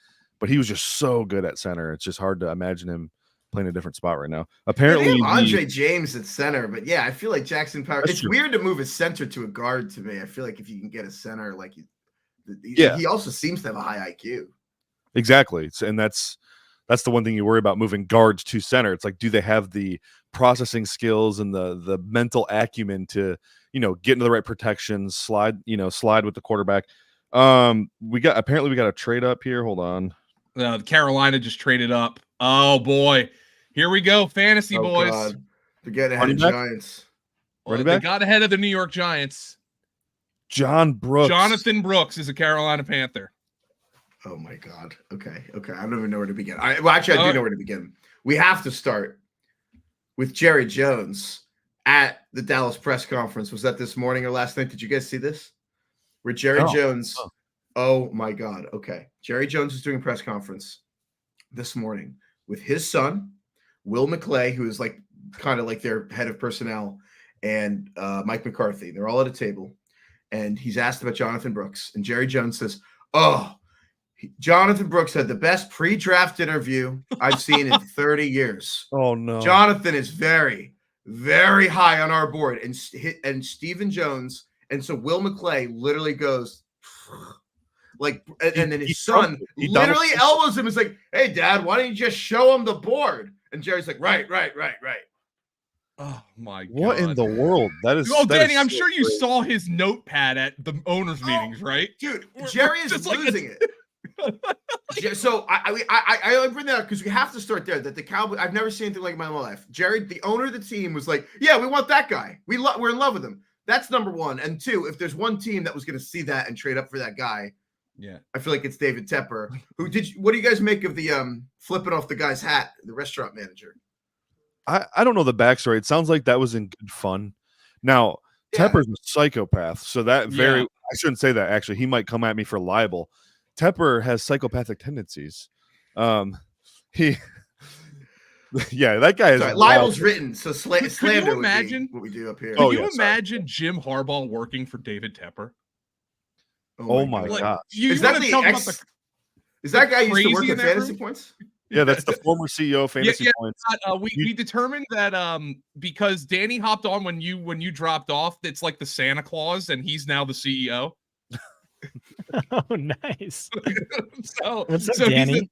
But he was just so good at center. It's just hard to imagine him playing a different spot right now. Apparently, Andre James at center, but yeah, I feel like Jackson Powers. It's weird to move a center to a guard to me. I feel like if you can get a center, like he also seems to have a high IQ. Exactly, and that's the one thing you worry about moving guards to center. It's like, do they have the processing skills and the mental acumen to get into the right protections, slide with the quarterback. We got a trade up here. Hold on. Carolina just traded up. Oh boy, here we go, fantasy boys. God. They're getting ahead of the Giants. They got ahead of the New York Giants. Jonathan Brooks is a Carolina Panther. Oh my God. Okay. I don't even know where to begin. I do know where to begin. We have to start with Jerry Jones at the Dallas press conference. Was that this morning or last night? Did you guys see this? Where Jerry Jones. Oh my God. Okay. Jerry Jones is doing a press conference this morning with his son, Will McClay, who is like kind of like their head of personnel, and Mike McCarthy. They're all at a table, and he's asked about Jonathan Brooks. And Jerry Jones says, Jonathan Brooks had the best pre-draft interview I've seen in 30 years. Oh no. Jonathan is very, very high on our board. And Stephen Jones. And so Will McClay literally goes like, and then his son literally elbows him. Is like, hey, Dad, why don't you just show him the board? And Jerry's like, right. Oh my God! What in the world? That is. Oh, Danny, I'm sure you saw his notepad at the owners' meetings, right? Dude, Jerry is losing it. So I bring that up because we have to start there. That the Cowboys, I've never seen anything like it in my life. Jerry, the owner of the team, was like, yeah, we want that guy. We're in love with him. That's number one. And two, if there's one team that was going to see that and trade up for that guy, I feel like it's David Tepper. What do you guys make of the flipping off the guy's hat, the restaurant manager? I don't know the backstory. It sounds like that was in good fun. Now, Tepper's a psychopath, so that I shouldn't say that, actually. He might come at me for libel. Tepper has psychopathic tendencies. That guy is libel's written, so slander Can you imagine what we do up here. Can you imagine Jim Harbaugh working for David Tepper? Oh my God! Is that guy used to work at Fantasy Points? Yeah, that's the former CEO of Fantasy Points. We determined that because Danny hopped on when you dropped off, it's like the Santa Claus, and he's now the CEO. Oh, nice. What's up, Danny?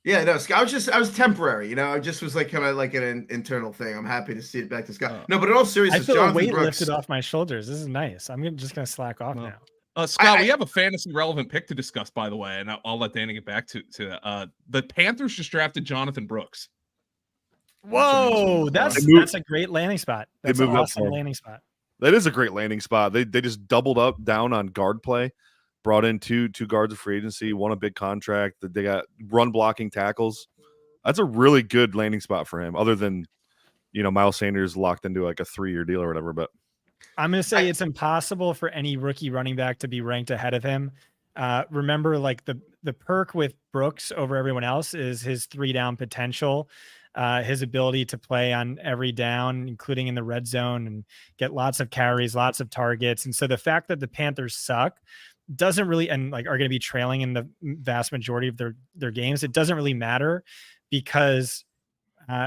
I was temporary. I just was like kind of like an internal thing. I'm happy to see it back to Scott. No, but in all seriousness, I feel Jonathan a weight Brooks lifted off my shoulders. This is nice. I'm just gonna slack off now. Scott, we have a fantasy relevant pick to discuss, by the way, and I'll let Danny get back to the Panthers just drafted Jonathan Brooks. Whoa, that's a great landing spot. That's an awesome landing spot. That is a great landing spot. They just doubled up down on guard play, brought in two guards of free agency, won a big contract. They got run blocking tackles. That's a really good landing spot for him. Other than Miles Sanders locked into like a 3-year deal or whatever, but. I'm going to say it's impossible for any rookie running back to be ranked ahead of him. Remember, like the perk with Brooks over everyone else is his 3-down potential, his ability to play on every down, including in the red zone, and get lots of carries, lots of targets. And so the fact that the Panthers suck doesn't really, and like are going to be trailing in the vast majority of their games, it doesn't really matter because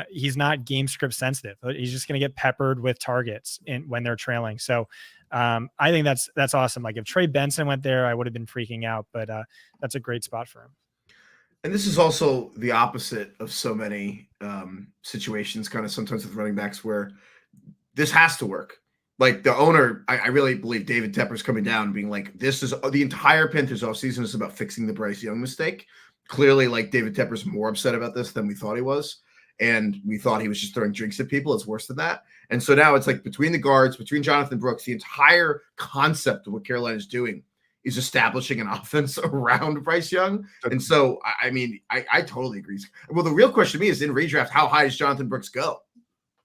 he's not game script sensitive. He's just going to get peppered with targets when they're trailing. So I think that's awesome. Like if Trey Benson went there, I would have been freaking out, but that's a great spot for him. And this is also the opposite of so many situations, kind of sometimes with running backs, where this has to work. Like the owner, I really believe David Tepper's coming down and being like, this is the entire Panthers offseason is about fixing the Bryce Young mistake. Clearly, like David Tepper's more upset about this than we thought he was. And we thought he was just throwing drinks at people. It's worse than that. And so now it's like between the guards, between Jonathan Brooks, the entire concept of what Carolina is doing is establishing an offense around Bryce Young. And so, I mean, I totally agree. Well, the real question to me is in redraft, how high does Jonathan Brooks go?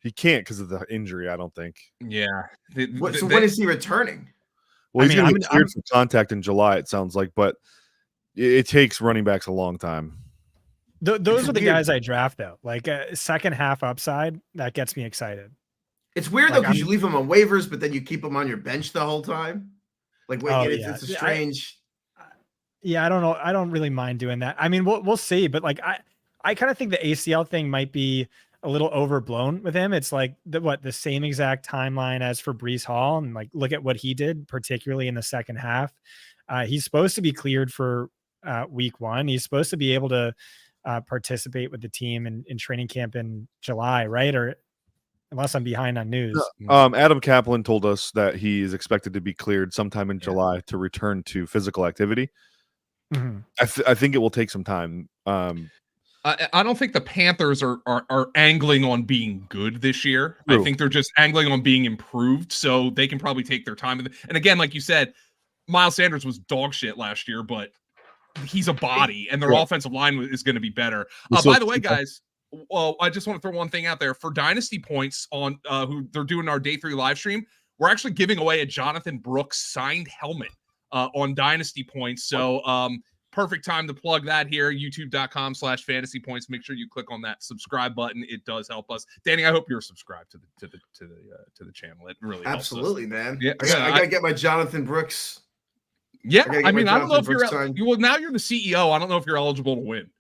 He can't because of the injury, I don't think. Yeah. So when is he returning? Well, he's going to get cleared for contact in July, it sounds like, but it takes running backs a long time. Those are the guys I draft, though. Like a second half upside, that gets me excited. It's weird, though, because you leave them on waivers, but then you keep them on your bench the whole time. Like, wait, it's a strange. I don't know. I don't really mind doing that. I mean, we'll see, but like I kind of think the ACL thing might be a little overblown with him. It's like the same exact timeline as for Breece Hall, and like look at what he did, particularly in the second half. He's supposed to be cleared for week 1. He's supposed to be able to participate with the team in training camp in July, right? Or unless I'm behind on news. Adam Kaplan told us that he is expected to be cleared sometime in July to return to physical activity. Mm-hmm. I think it will take some time. I don't think the Panthers are angling on being good this year. True. I think they're just angling on being improved, so they can probably take their time. And again, like you said, Miles Sanders was dog shit last year, but he's a body, and their offensive line is going to be better. By the way, guys, well, I just want to throw one thing out there for Dynasty Points on who they're doing our day 3 live stream. We're actually giving away a Jonathan Brooks signed helmet on Dynasty Points. So perfect time to plug that here. YouTube.com/FantasyPoints. Make sure you click on that subscribe button. It does help us. Danny, I hope you're subscribed to the channel. It really absolutely helps us. Man. Yeah, I gotta get my Jonathan Brooks. Yeah, I mean, I don't know if you're now you're the CEO. I don't know if you're eligible to win.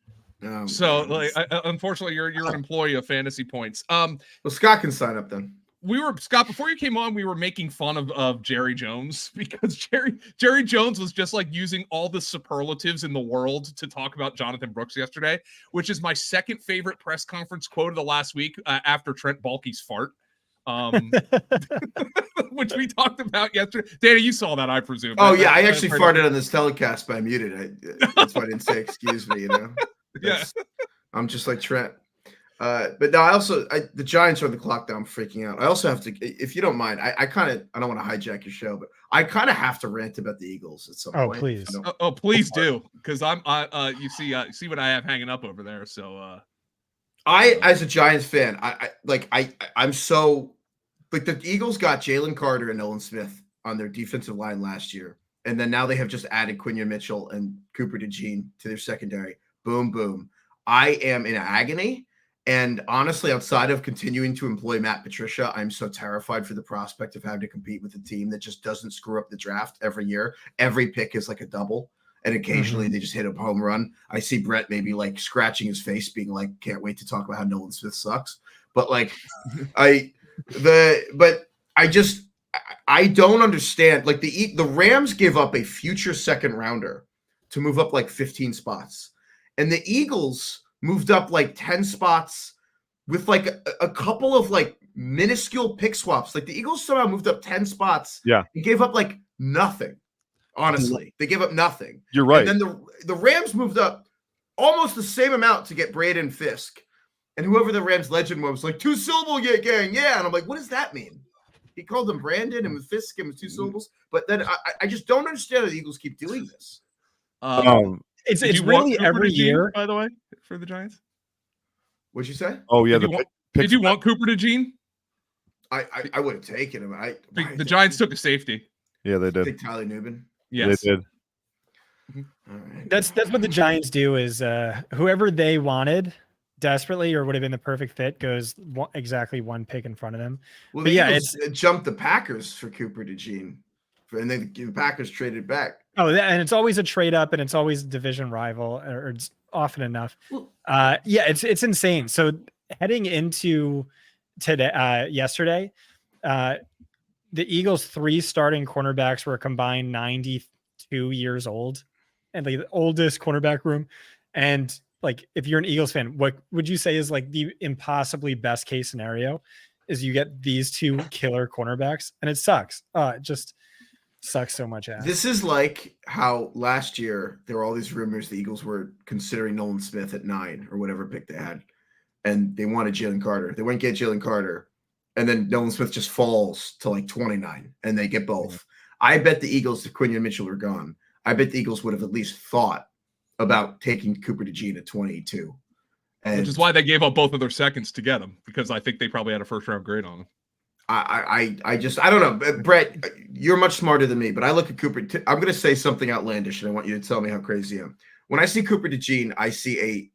So, like, unfortunately, you're an employee of Fantasy Points. Well, Scott can sign up then. Scott, before you came on, we were making fun of Jerry Jones because Jerry Jones was just like using all the superlatives in the world to talk about Jonathan Brooks yesterday, which is my second favorite press conference quote of the last week after Trent Baalke's fart. Which we talked about yesterday. Danny, you saw that, I presume. Oh, yeah. I actually farted on this telecast, but I muted it. That's why I didn't say excuse me, Yeah. I'm just like Trent. But no, the Giants are the clock down, freaking out. I also have to, if you don't mind, I don't want to hijack your show, but I kind of have to rant about the Eagles at some point. Please. Please do. Because you see what I have hanging up over there. So, as a Giants fan, I'm so like the Eagles got Jalen Carter and Nolan Smith on their defensive line last year. And then now they have just added Quinion Mitchell and Cooper DeJean to their secondary. Boom, boom. I am in agony. And honestly, outside of continuing to employ Matt Patricia, I'm so terrified for the prospect of having to compete with a team that just doesn't screw up the draft every year. Every pick is like a double. And occasionally they just hit a home run. I see Brett maybe like scratching his face, being like, can't wait to talk about how Nolan Smith sucks. But like, I don't understand. Like the Rams gave up a future second rounder to move up like 15 spots. And the Eagles moved up like 10 spots with like a couple of like minuscule pick swaps. Like the Eagles somehow moved up 10 spots. Yeah. And gave up like nothing. Honestly, they gave up nothing. You're right. And then the Rams moved up almost the same amount to get Braden and Fiske. And whoever the Rams legend was like, 2 syllable gang. Yeah. And I'm like, what does that mean? He called him Brandon and with Fiske and with 2 syllables. But then I just don't understand how the Eagles keep doing this. It's really every year, by the way, for the Giants. What'd you say? Oh yeah, did you want Cooper DeJean? I would have taken him. The Giants took a safety. Yeah, they did. Take Tyler Nubin. Yes, they did. All right. That's what the Giants do is whoever they wanted desperately or would have been the perfect fit goes exactly 1 pick in front of them. Well, but yeah, it's jumped the Packers for Cooper DeJean, and then the Packers traded back. Oh, and it's always a trade up, and it's always a division rival, or it's often enough. Yeah, it's insane. So heading into today, yesterday, the Eagles' 3 starting cornerbacks were combined 92 years old, and like the oldest cornerback room. And like, if you're an Eagles fan, what would you say is like the impossibly best case scenario? Is you get these 2 killer cornerbacks, and it sucks. It just sucks so much ass. This is like how last year there were all these rumors the Eagles were considering Nolan Smith at 9 or whatever pick they had, and they wanted Jalen Carter. They went get Jalen Carter, and then Nolan Smith just falls to like 29, and they get both. I bet the Eagles, if Quinion Mitchell are gone, I bet the Eagles would have at least thought about taking Cooper DeJean at 22. And which is why they gave up both of their seconds to get him, because I think they probably had a first-round grade on him. I don't know. Brett, you're much smarter than me, but I look at Cooper. I'm going to say something outlandish, and I want you to tell me how crazy I am. When I see Cooper DeJean, I see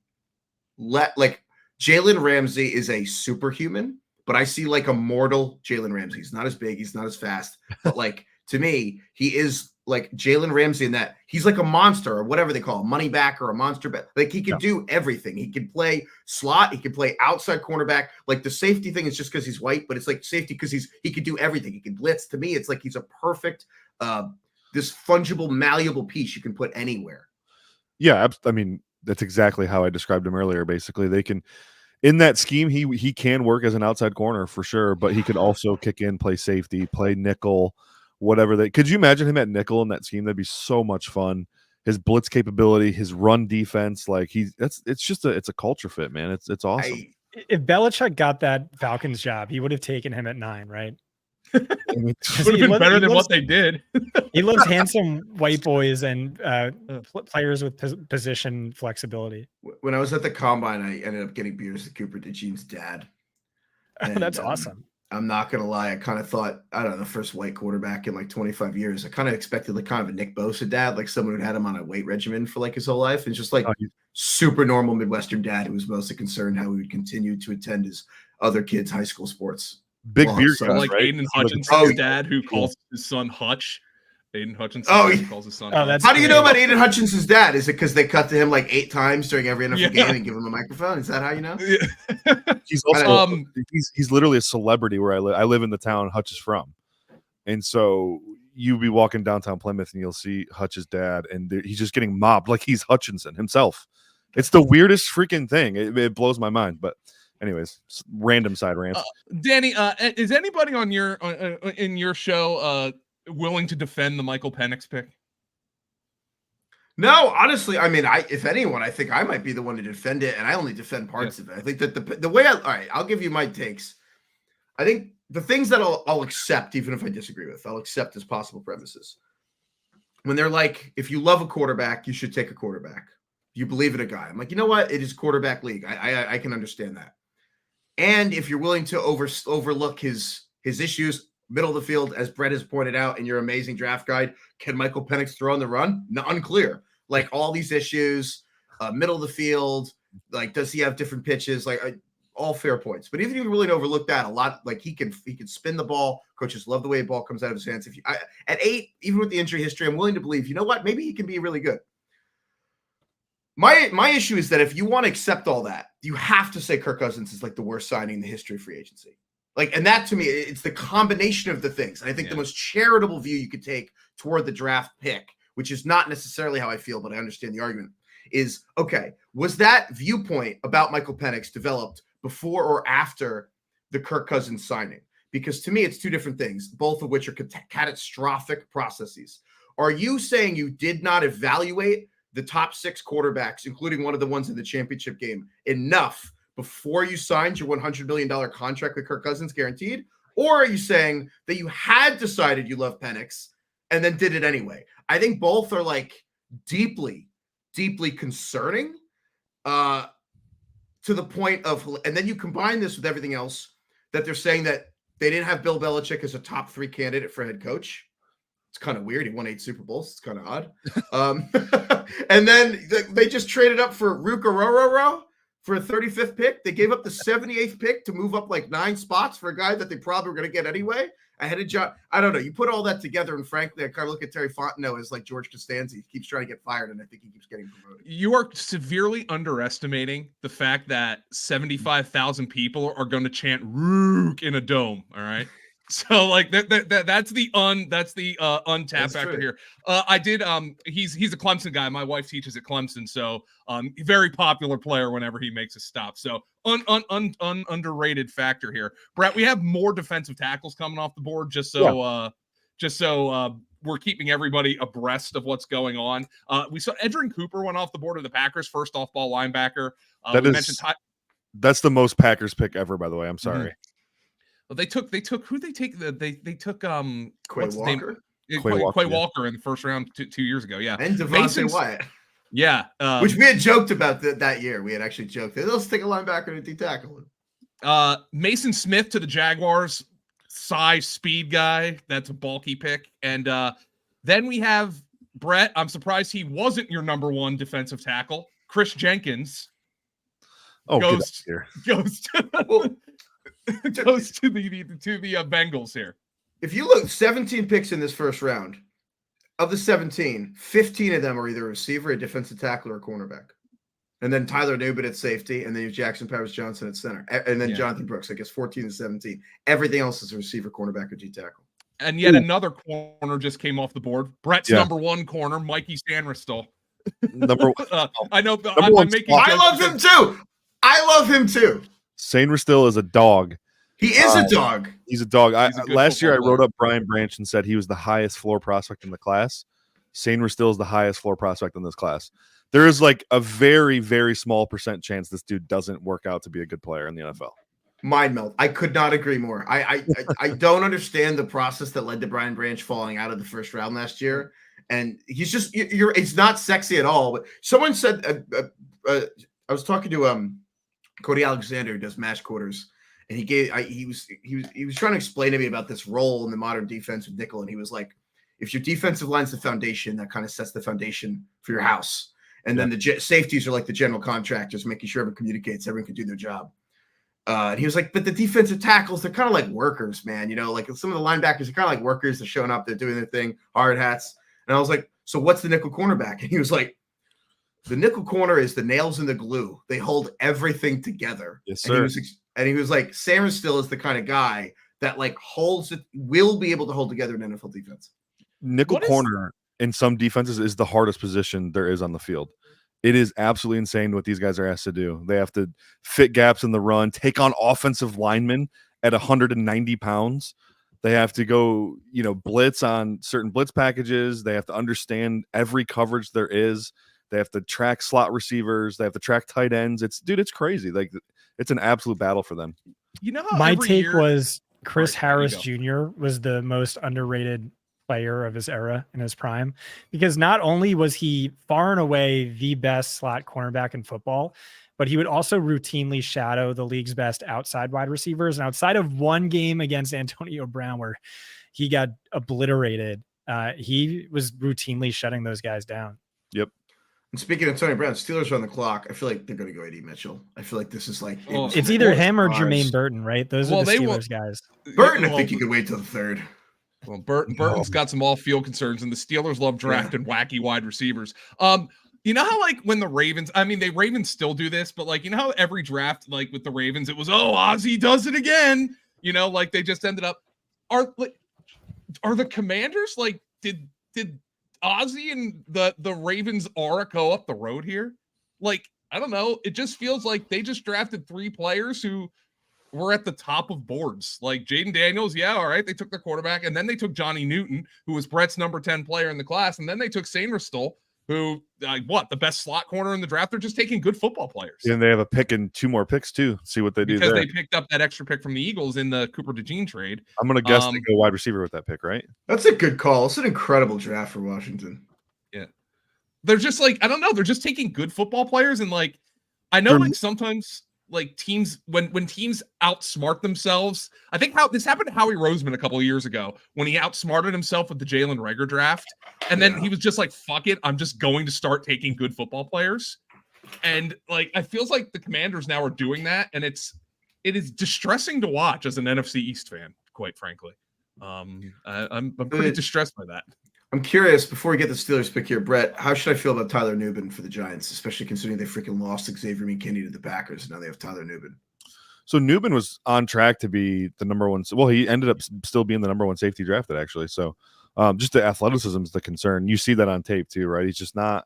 like Jalen Ramsey is a superhuman, but I see like a mortal Jalen Ramsey. He's not as big, he's not as fast, but like to me, he is like Jalen Ramsey in that he's like a monster or whatever they call him, money back or a monster back. Like he can do everything. He can play slot, he can play outside cornerback. Like the safety thing is just because he's white, but it's like safety because he can do everything. He can blitz. To me, it's like he's a perfect this fungible, malleable piece you can put anywhere. Yeah, I mean, that's exactly how I described him earlier. Basically, they can in that scheme, he can work as an outside corner for sure, but he could also kick in, play safety, play nickel. Whatever they could you imagine him at nickel in that scheme? That'd be so much fun. His blitz capability, his run defense, like it's a culture fit, man. It's awesome. If Belichick got that Falcons job, he would have taken him at 9, right? Would have been better than what they did. He loves handsome white boys and players with position flexibility. When I was at the combine, I ended up getting beers with Cooper DeJean's dad. And, that's awesome. I'm not going to lie. I kind of thought, I don't know, the first white quarterback in like 25 years. I kind of expected like kind of a Nick Bosa dad, like someone who had him on a weight regimen for like his whole life. And just like super normal Midwestern dad who was mostly concerned how he would continue to attend his other kids' high school sports. Big beard, like right? Aiden Hutchinson's dad, who calls his son Hutch. Aiden Hutchinson calls his son. That's how do you know about Aiden Hutchinson's dad? Is it because they cut to him like 8 times during every NFL game and give him a microphone? Is that how you know? Yeah. He's also he's literally a celebrity where I live. I live in the town Hutch is from, and so you'll be walking downtown Plymouth and you'll see Hutch's dad, and he's just getting mobbed like he's Hutchinson himself. It's the weirdest freaking thing. It blows my mind, but. Anyways, random side rant. Danny, is anybody on your in your show willing to defend the Michael Penix pick? No, honestly, I mean, if anyone, I think I might be the one to defend it, and I only defend parts of it. I think that the way all right, I'll give you my takes. I think the things that I'll accept, even if I disagree with, I'll accept as possible premises. When they're like, if you love a quarterback, you should take a quarterback. You believe in a guy. I'm like, you know what? It is quarterback league. I can understand that. And if you're willing to overlook his issues, middle of the field, as Brett has pointed out in your amazing draft guide, can Michael Penix throw on the run? No, unclear. Like all these issues, middle of the field, like does he have different pitches? Like all fair points. But even if you're willing to overlook that a lot, like he can spin the ball. Coaches love the way the ball comes out of his hands. At 8, even with the injury history, I'm willing to believe, you know what? Maybe he can be really good. My issue is that if you want to accept all that, you have to say Kirk Cousins is like the worst signing in the history of free agency. Like, and that to me, it's the combination of the things. And I think the most charitable view you could take toward the draft pick, which is not necessarily how I feel, but I understand the argument, is, okay, was that viewpoint about Michael Penix developed before or after the Kirk Cousins signing? Because to me, it's two different things, both of which are catastrophic processes. Are you saying you did not evaluate the top 6 quarterbacks, including one of the ones in the championship game, enough before you signed your $100 million contract with Kirk Cousins guaranteed? Or are you saying that you had decided you love Penix and then did it anyway? I think both are like deeply, deeply concerning to the point of, and then you combine this with everything else that they're saying that they didn't have Bill Belichick as a top 3 candidate for head coach. It's kind of weird. He won 8 Super Bowls. It's kind of odd. And then they just traded up for Ruka Rororo for a 35th pick. They gave up the 78th pick to move up like 9 spots for a guy that they probably were going to get anyway. Ahead of John. I don't know. You put all that together, and frankly, I kind of look at Terry Fontenot as like George Costanza. He keeps trying to get fired, and I think he keeps getting promoted. You are severely underestimating the fact that 75,000 people are going to chant "Rook" in a dome. All right. So like that's the untapped factor here. I did he's a Clemson guy. My wife teaches at Clemson, so very popular player whenever he makes a stop. So underrated factor here. Brett, we have more defensive tackles coming off the board just so we're keeping everybody abreast of what's going on. We saw Edgerrin Cooper went off the board of the Packers, first off ball linebacker. That's the most Packers pick ever, by the way. I'm sorry. Mm-hmm. Well, they took who they take they took Quay Walker. Quay Walker in the first round 2 years ago. Yeah, and Devontae Wyatt. Yeah, which we had joked about that year. We had actually joked that let's take a linebacker and D tackle. Mason Smith to the Jaguars, size speed guy. That's a bulky pick. And then we have Brett. I'm surprised he wasn't your number one defensive tackle. Chris Jenkins. Oh, goes to the Bengals here. If you look, 17 picks in this first round. Of the 17, 15 of them are either a receiver, a defensive tackle, or a cornerback. And then Tyler Nubin at safety, and then you have Jackson Powers-Johnson at center. And then Jonathan Brooks, I guess 14 to 17. Everything else is a receiver, cornerback, or D tackle. And yet another corner just came off the board. Brett's number one corner, Mikey Sainristil. I know. I'm making. I love him too. I love him too. Sainristil is a dog. He is a dog. He's a dog. Last year, I wrote up Brian Branch and said he was the highest floor prospect in the class. Sainristil is the highest floor prospect in this class. There is like a very, very small % chance this dude doesn't work out to be a good player in the NFL. Mind melt. I could not agree more. I don't understand the process that led to Brian Branch falling out of the first round last year. And he's just it's not sexy at all. But someone said I was talking to Cody Alexander, who does Mash Quarters, and he was trying to explain to me about this role in the modern defense with nickel, and he was like, if your defensive line's the foundation, that kind of sets the foundation for your house. And then the safeties are like the general contractors, making sure everyone communicates, everyone can do their job. And he was like, but the defensive tackles, they're kind of like workers, man. You know, like some of the linebackers are kind of like workers. They're showing up, they're doing their thing, hard hats. And I was like, so what's the nickel cornerback? And he was like, the nickel corner is the nails in the glue. They hold everything together. Yes, sir. And he was like, Sainristil is the kind of guy that like holds it, will be able to hold together an NFL defense. Nickel corner in some defenses is the hardest position there is on the field. It is absolutely insane what these guys are asked to do. They have to fit gaps in the run, take on offensive linemen at 190 pounds. They have to go, blitz on certain blitz packages. They have to understand every coverage there is. They have to track slot receivers. They have to track tight ends. It's crazy. Like it's an absolute battle for them. You know how my take was Chris Harris Jr. was the most underrated player of his era in his prime, because not only was he far and away the best slot cornerback in football, but he would also routinely shadow the league's best outside wide receivers. And outside of one game against Antonio Brown, where he got obliterated, he was routinely shutting those guys down. Yep. And speaking of Tony Brown, Steelers are on the clock. I feel like they're going to go A.D. Mitchell. I feel like this is like it's either him or Jermaine Burton, right? Those are the Steelers guys. Burton, I think you could wait till the third. Well, Burton's got some off-field concerns, and the Steelers love drafting wacky wide receivers. You know how like when the Ravens, the Ravens still do this, but like how every draft, like with the Ravens, it was Ozzie does it again. Like they just ended up. Are the Commanders like did Ozzie and the Ravens aura go up the road here? Like I don't know. It just feels like they just drafted 3 players who were at the top of boards. Like Jaden Daniels, all right, they took their quarterback, and then they took Johnny Newton, who was Brett's number 10 player in the class, and then they took Sainristil, who the best slot corner in the draft. They're just taking good football players. And they have a pick and 2 more picks too. See what they do because there. They picked up that extra pick from the Eagles in the Cooper DeJean trade. I'm gonna guess they go wide receiver with that pick, right? That's a good call. It's an incredible draft for Washington. Yeah, they're just like I don't know. They're just taking good football players, and like I know like sometimes. Like teams, when teams outsmart themselves, I think how this happened to Howie Roseman a couple of years ago when he outsmarted himself with the Jalen Reagor draft, and then he was just like, "Fuck it, I'm just going to start taking good football players." And like, I feels like the Commanders now are doing that, and it is distressing to watch as an NFC East fan, quite frankly. I'm pretty distressed by that. I'm curious, before we get the Steelers pick here, Brett, how should I feel about Tyler Nubin for the Giants, especially considering they freaking lost Xavier McKinney to the Packers, and now they have Tyler Nubin? So Newman was on track to be the number one. Well, he ended up still being the number one safety drafted, actually. So just the athleticism is the concern. You see that on tape too, right? He's just doesn't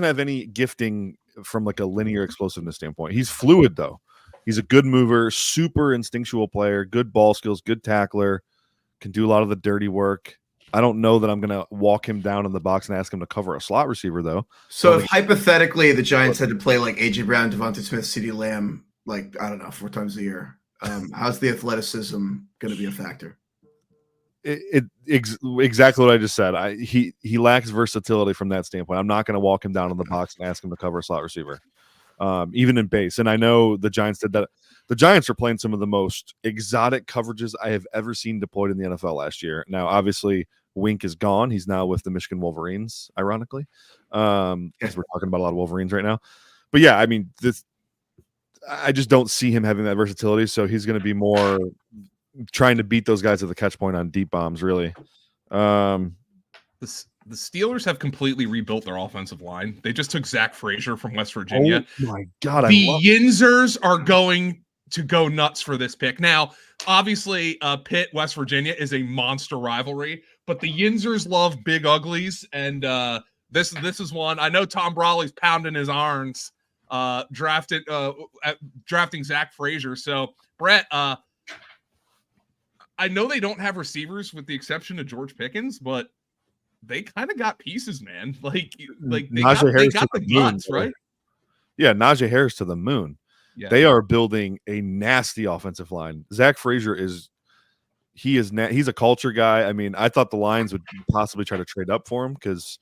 have any gifting from like a linear explosiveness standpoint. He's fluid though. He's a good mover, super instinctual player, good ball skills, good tackler, can do a lot of the dirty work. I don't know that I'm going to walk him down in the box and ask him to cover a slot receiver, though. So if hypothetically the Giants had to play like A.J. Brown, Devontae Smith, CeeDee Lamb, like, I don't know, 4 times a year, how's the athleticism going to be a factor? Exactly what I just said. He lacks versatility from that standpoint. I'm not going to walk him down in the box and ask him to cover a slot receiver, even in base. And I know the Giants did that. The Giants are playing some of the most exotic coverages I have ever seen deployed in the NFL last year. Now, obviously, Wink is gone. He's now with the Michigan Wolverines, ironically, because we're talking about a lot of Wolverines right now. But yeah, I mean, I just don't see him having that versatility. So he's going to be more trying to beat those guys at the catch point on deep bombs, really. The Steelers have completely rebuilt their offensive line. They just took Zach Frazier from West Virginia. Oh my God. The Yinzers are going to go nuts for this pick. Now, obviously, Pitt, West Virginia is a monster rivalry, but the Yinzers love big uglies, and this is one. I know Tom Brawley's pounding his arms drafting Zach Frazier. So, Brett, I know they don't have receivers with the exception of George Pickens, but they kind of got pieces, man. Like they got the guts, right? Yeah, Najee Harris to the moon. Yeah. They are building a nasty offensive line. Zach Frazier he's a culture guy. I mean, I thought the Lions would possibly try to trade up for him because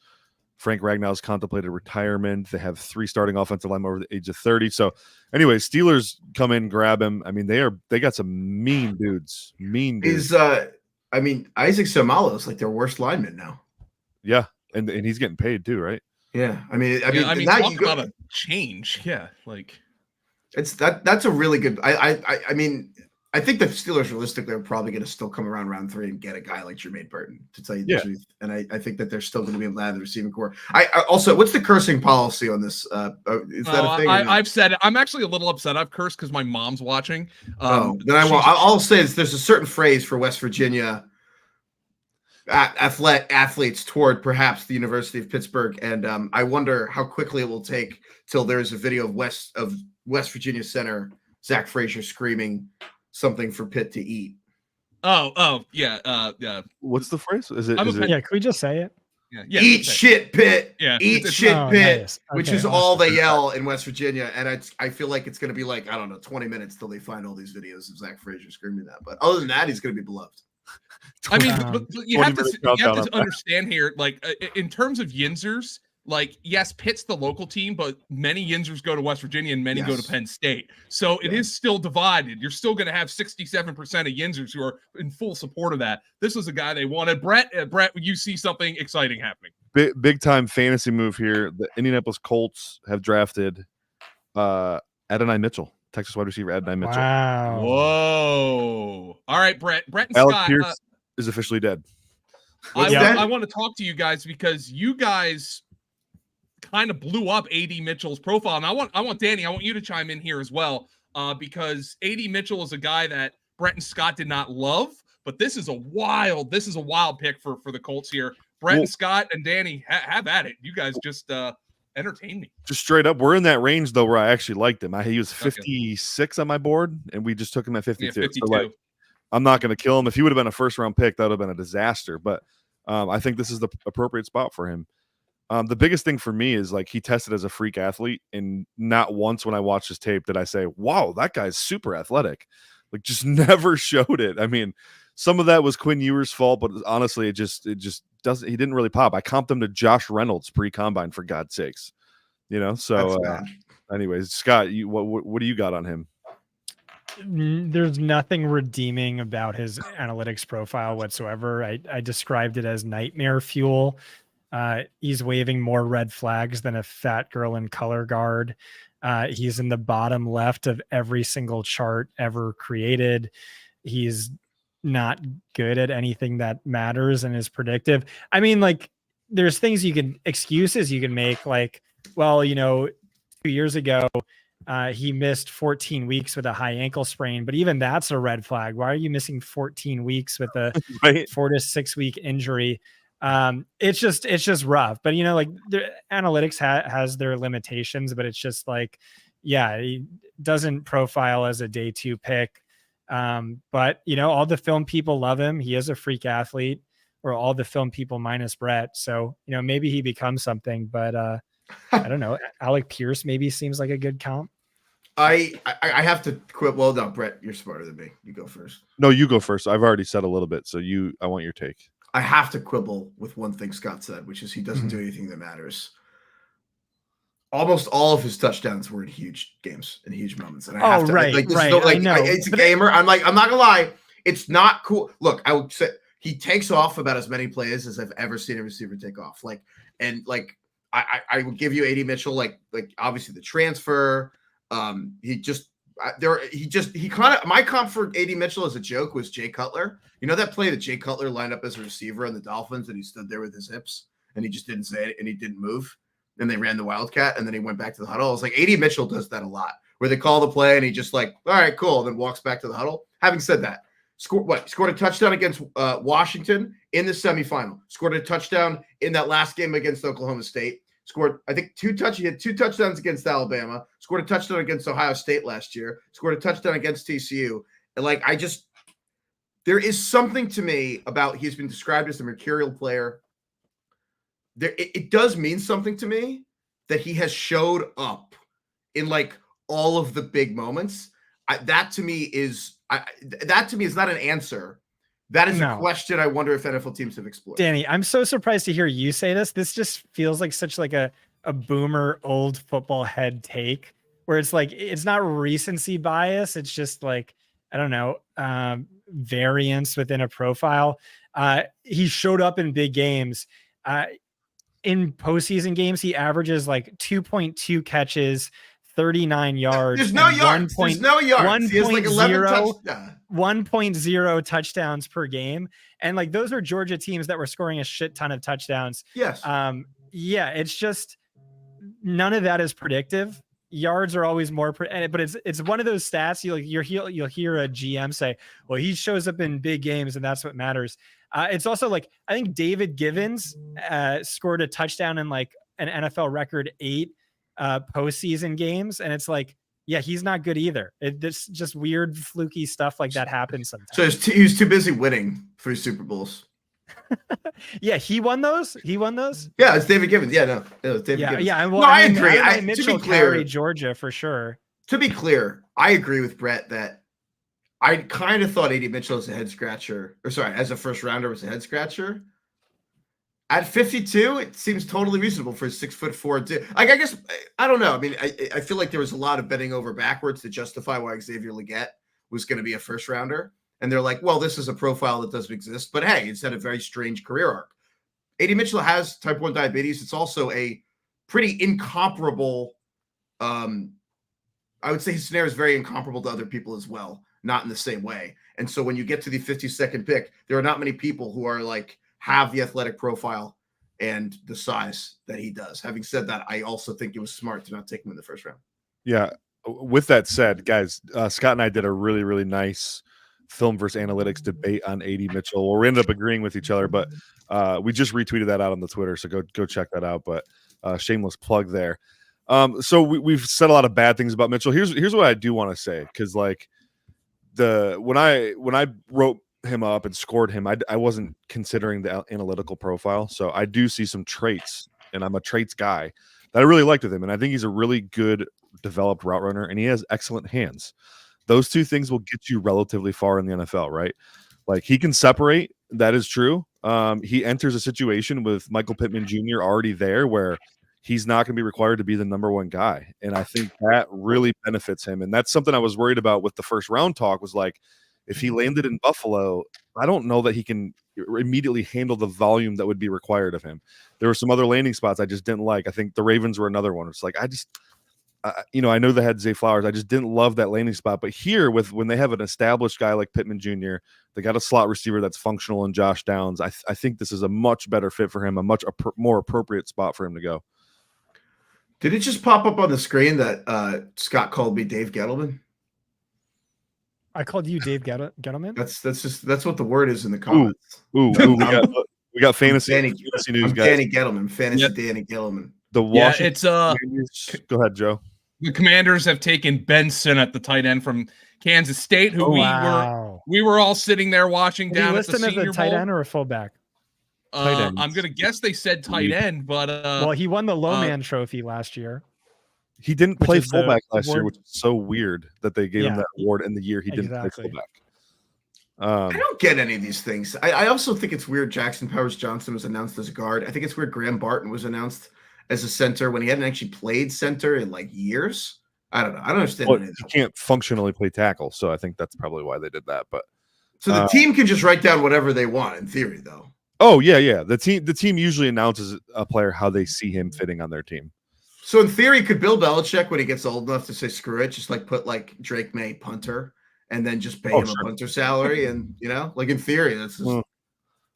Frank Ragnow's contemplated retirement. They have 3 starting offensive linemen over the age of 30. So, anyway, Steelers come in, grab him. I mean, they got some mean dudes. Isaac Somalo is like their worst lineman now. Yeah, and he's getting paid too, right? Yeah, I mean, talk about a change. Yeah, like it's that's a really good. I mean, I think the Steelers realistically are probably going to still come around round 3 and get a guy like Jermaine Burton, to tell you the truth. And I think that they're still going to be able to have the receiving core. I also, what's the cursing policy on this? Is that a thing? I've said it. I'm actually a little upset. I've cursed because my mom's watching. Then I won't. I'll say is there's a certain phrase for West Virginia athletes toward perhaps the University of Pittsburgh, and I wonder how quickly it will take till there's a video of West Virginia center Zach Frazier screaming something for Pitt to eat. Yeah. What's the phrase? Is it? Yeah, can we just say it? Yeah. Eat shit, Pitt. Yeah. Eat shit, Pitt. Nice. Which is all they yell in West Virginia, and I feel like it's going to be like, I don't know, 20 minutes till they find all these videos of Zach Frazier screaming that. But other than that, he's going to be beloved. I mean, but you have to understand here, like in terms of Yinzers, like, yes, Pitt's the local team, but many Yinzers go to West Virginia and many go to Penn State. So it is still divided. You're still going to have 67% of Yinzers who are in full support of that. This was a guy they wanted. Brett, you see something exciting happening. Big time fantasy move here. The Indianapolis Colts have drafted Adonai Mitchell, Texas wide receiver Adonai Mitchell. Wow. Whoa. All right, Brett and Alex Scott. Pierce is officially dead. I want to talk to you guys because you guys kind of blew up AD Mitchell's profile. And I want Danny, I want you to chime in here as well, because AD Mitchell is a guy that Brett and Scott did not love, but this is a wild pick for the Colts here. Brett and Scott and Danny, have at it. You guys just entertain me. Just straight up, we're in that range though where I actually liked him. He was 56 on my board, and we just took him at 52. Yeah, 52. So like, I'm not going to kill him. If he would have been a first round pick, that would have been a disaster. But I think this is the appropriate spot for him. The biggest thing for me is like he tested as a freak athlete, and not once when I watched his tape did I say, "Wow, that guy's super athletic." Like, just never showed it. I mean, some of that was Quinn Ewers' fault, but honestly, it just doesn't. He didn't really pop. I comped him to Josh Reynolds pre-combine, for God's sakes. You know. So, anyways, Scott, what do you got on him? There's nothing redeeming about his analytics profile whatsoever. I described it as nightmare fuel. He's waving more red flags than a fat girl in color guard. He's in the bottom left of every single chart ever created. He's not good at anything that matters and is predictive. I mean, like, there's excuses you can make, like, well, 2 years ago, He missed 14 weeks with a high ankle sprain, but even that's a red flag. Why are you missing 14 weeks with a Right. 4 to 6 week injury? It's just rough. But like the analytics has their limitations, but it's just like, yeah, he doesn't profile as a day 2 pick. But all the film people love him. He is a freak athlete, or all the film people minus Brett. So maybe he becomes something, but I don't know. Alec Pierce maybe seems like a good count. I have to quit. Well, no, Brett, you're smarter than me. You go first. No, you go first. I've already said a little bit, so I want your take. I have to quibble with one thing Scott said, which is he doesn't do anything that matters. Almost all of his touchdowns were in huge games and huge moments. And I have to, right. I know. It's a gamer. I'm not gonna lie. It's not cool. Look, I would say he takes off about as many plays as I've ever seen a receiver take off. I would give you AD Mitchell, like obviously the transfer. My comp for AD Mitchell as a joke was Jay Cutler. You know that play that Jay Cutler lined up as a receiver on the Dolphins and he stood there with his hips and he just didn't say it and he didn't move. And they ran the Wildcat and then he went back to the huddle. I was like, AD Mitchell does that a lot, where they call the play and he just like, all right, cool, and then walks back to the huddle. Having said that, scored a touchdown against Washington in the semifinal. Scored a touchdown in that last game against Oklahoma State. Scored, I think, he had 2 touchdowns against Alabama. Scored a touchdown against Ohio State last year. Scored a touchdown against TCU. And there is something to me about, he's been described as a mercurial player. It does mean something to me that he has showed up in all of the big moments. That to me is not an answer. That is a question I wonder if NFL teams have explored. Danny, I'm so surprised to hear you say this. This just feels like such a boomer old football head take, where it's it's not recency bias. It's just I don't know, variance within a profile. He showed up in big games. In postseason games, he averages 2.2 catches, 39 yards. There's no yards. There's no yards. He has 11 touchdowns. 1.0 touchdowns per game. And those are Georgia teams that were scoring a shit ton of touchdowns. Yes. Yeah, it's just none of that is predictive. Yards are always more, but it's one of those stats you'll hear a GM say, well, he shows up in big games and that's what matters. It's also I think David Givens scored a touchdown in an NFL record 8 postseason games. And it's yeah, he's not good either. It's just weird, fluky stuff like that happens sometimes. So he was too busy winning 3 Super Bowls. Yeah, he won those. Yeah, it's David Givens. Yeah, no, it was David Givens. Yeah. Well, no, I agree. Mitchell carried Georgia for sure. To be clear, I agree with Brett that I kind of thought AD Mitchell as a head scratcher, as a first rounder was a head scratcher. At 52, it seems totally reasonable for a 6'4". I guess I don't know. I mean, I feel like there was a lot of bending over backwards to justify why Xavier Legette was going to be a first rounder. And they're like, well, this is a profile that doesn't exist. But hey, it's had a very strange career arc. AD Mitchell has type 1 diabetes. It's also a pretty incomparable. I would say his scenario is very incomparable to other people as well, not in the same way. And so when you get to the 52nd pick, there are not many people who are have the athletic profile and the size that he does. Having said that, I also think it was smart to not take him in the first round. Yeah. With that said, guys, Scott and I did a really, really nice film versus analytics debate on AD Mitchell. Well, we ended up agreeing with each other, but we just retweeted that out on the Twitter. So go check that out. But shameless plug there. So we've said a lot of bad things about Mitchell. Here's what I do want to say. Cause when I wrote him up and scored him, I wasn't considering the analytical profile. So I do see some traits, and I'm a traits guy that I really liked with him. And I think he's a really good developed route runner, and he has excellent hands. Those 2 things will get you relatively far in the NFL, right? He can separate. That is true. He enters a situation with Michael Pittman Jr. already there where he's not going to be required to be the number 1 guy. And I think that really benefits him. And that's something I was worried about with the first round talk was if he landed in Buffalo, I don't know that he can immediately handle the volume that would be required of him. There were some other landing spots I just didn't like. I think the Ravens were another one. It's I know they had Zay Flowers. I just didn't love that landing spot. But here, when they have an established guy like Pittman Jr., they got a slot receiver that's functional in Josh Downs. I think this is a much better fit for him, a much more appropriate spot for him to go. Did it just pop up on the screen that Scott called me Dave Gettleman? I called you Dave Gettleman. That's what the word is in the comments. Ooh, we got fantasy news, guys. Danny Gettleman, fantasy Danny Gettleman. The Washington it's Commanders. Go ahead, Joe. The Commanders have taken Ben Sinnott, the tight end from Kansas State, who we were all sitting there watching down at the Senior Bowl. As a tight end or a fullback? I'm gonna guess they said tight end, but well, he won the low man trophy last year. He didn't play fullback last year, which is so weird that they gave him that award in the year he didn't play fullback. I don't get any of these things. I also think it's weird Jackson Powers Johnson was announced as a guard. I think it's weird Graham Barton was announced as a center when he hadn't actually played center in like years. I don't know. I don't understand. Well, he can't functionally play tackle, so I think that's probably why they did that. But so the team can just write down whatever they want in theory, though. Oh yeah. The team usually announces a player how they see him fitting on their team. So in theory, could Bill Belichick, when he gets old enough to say screw it, just like put like Drake Maye punter and then just pay him a punter salary, and like in theory, that's just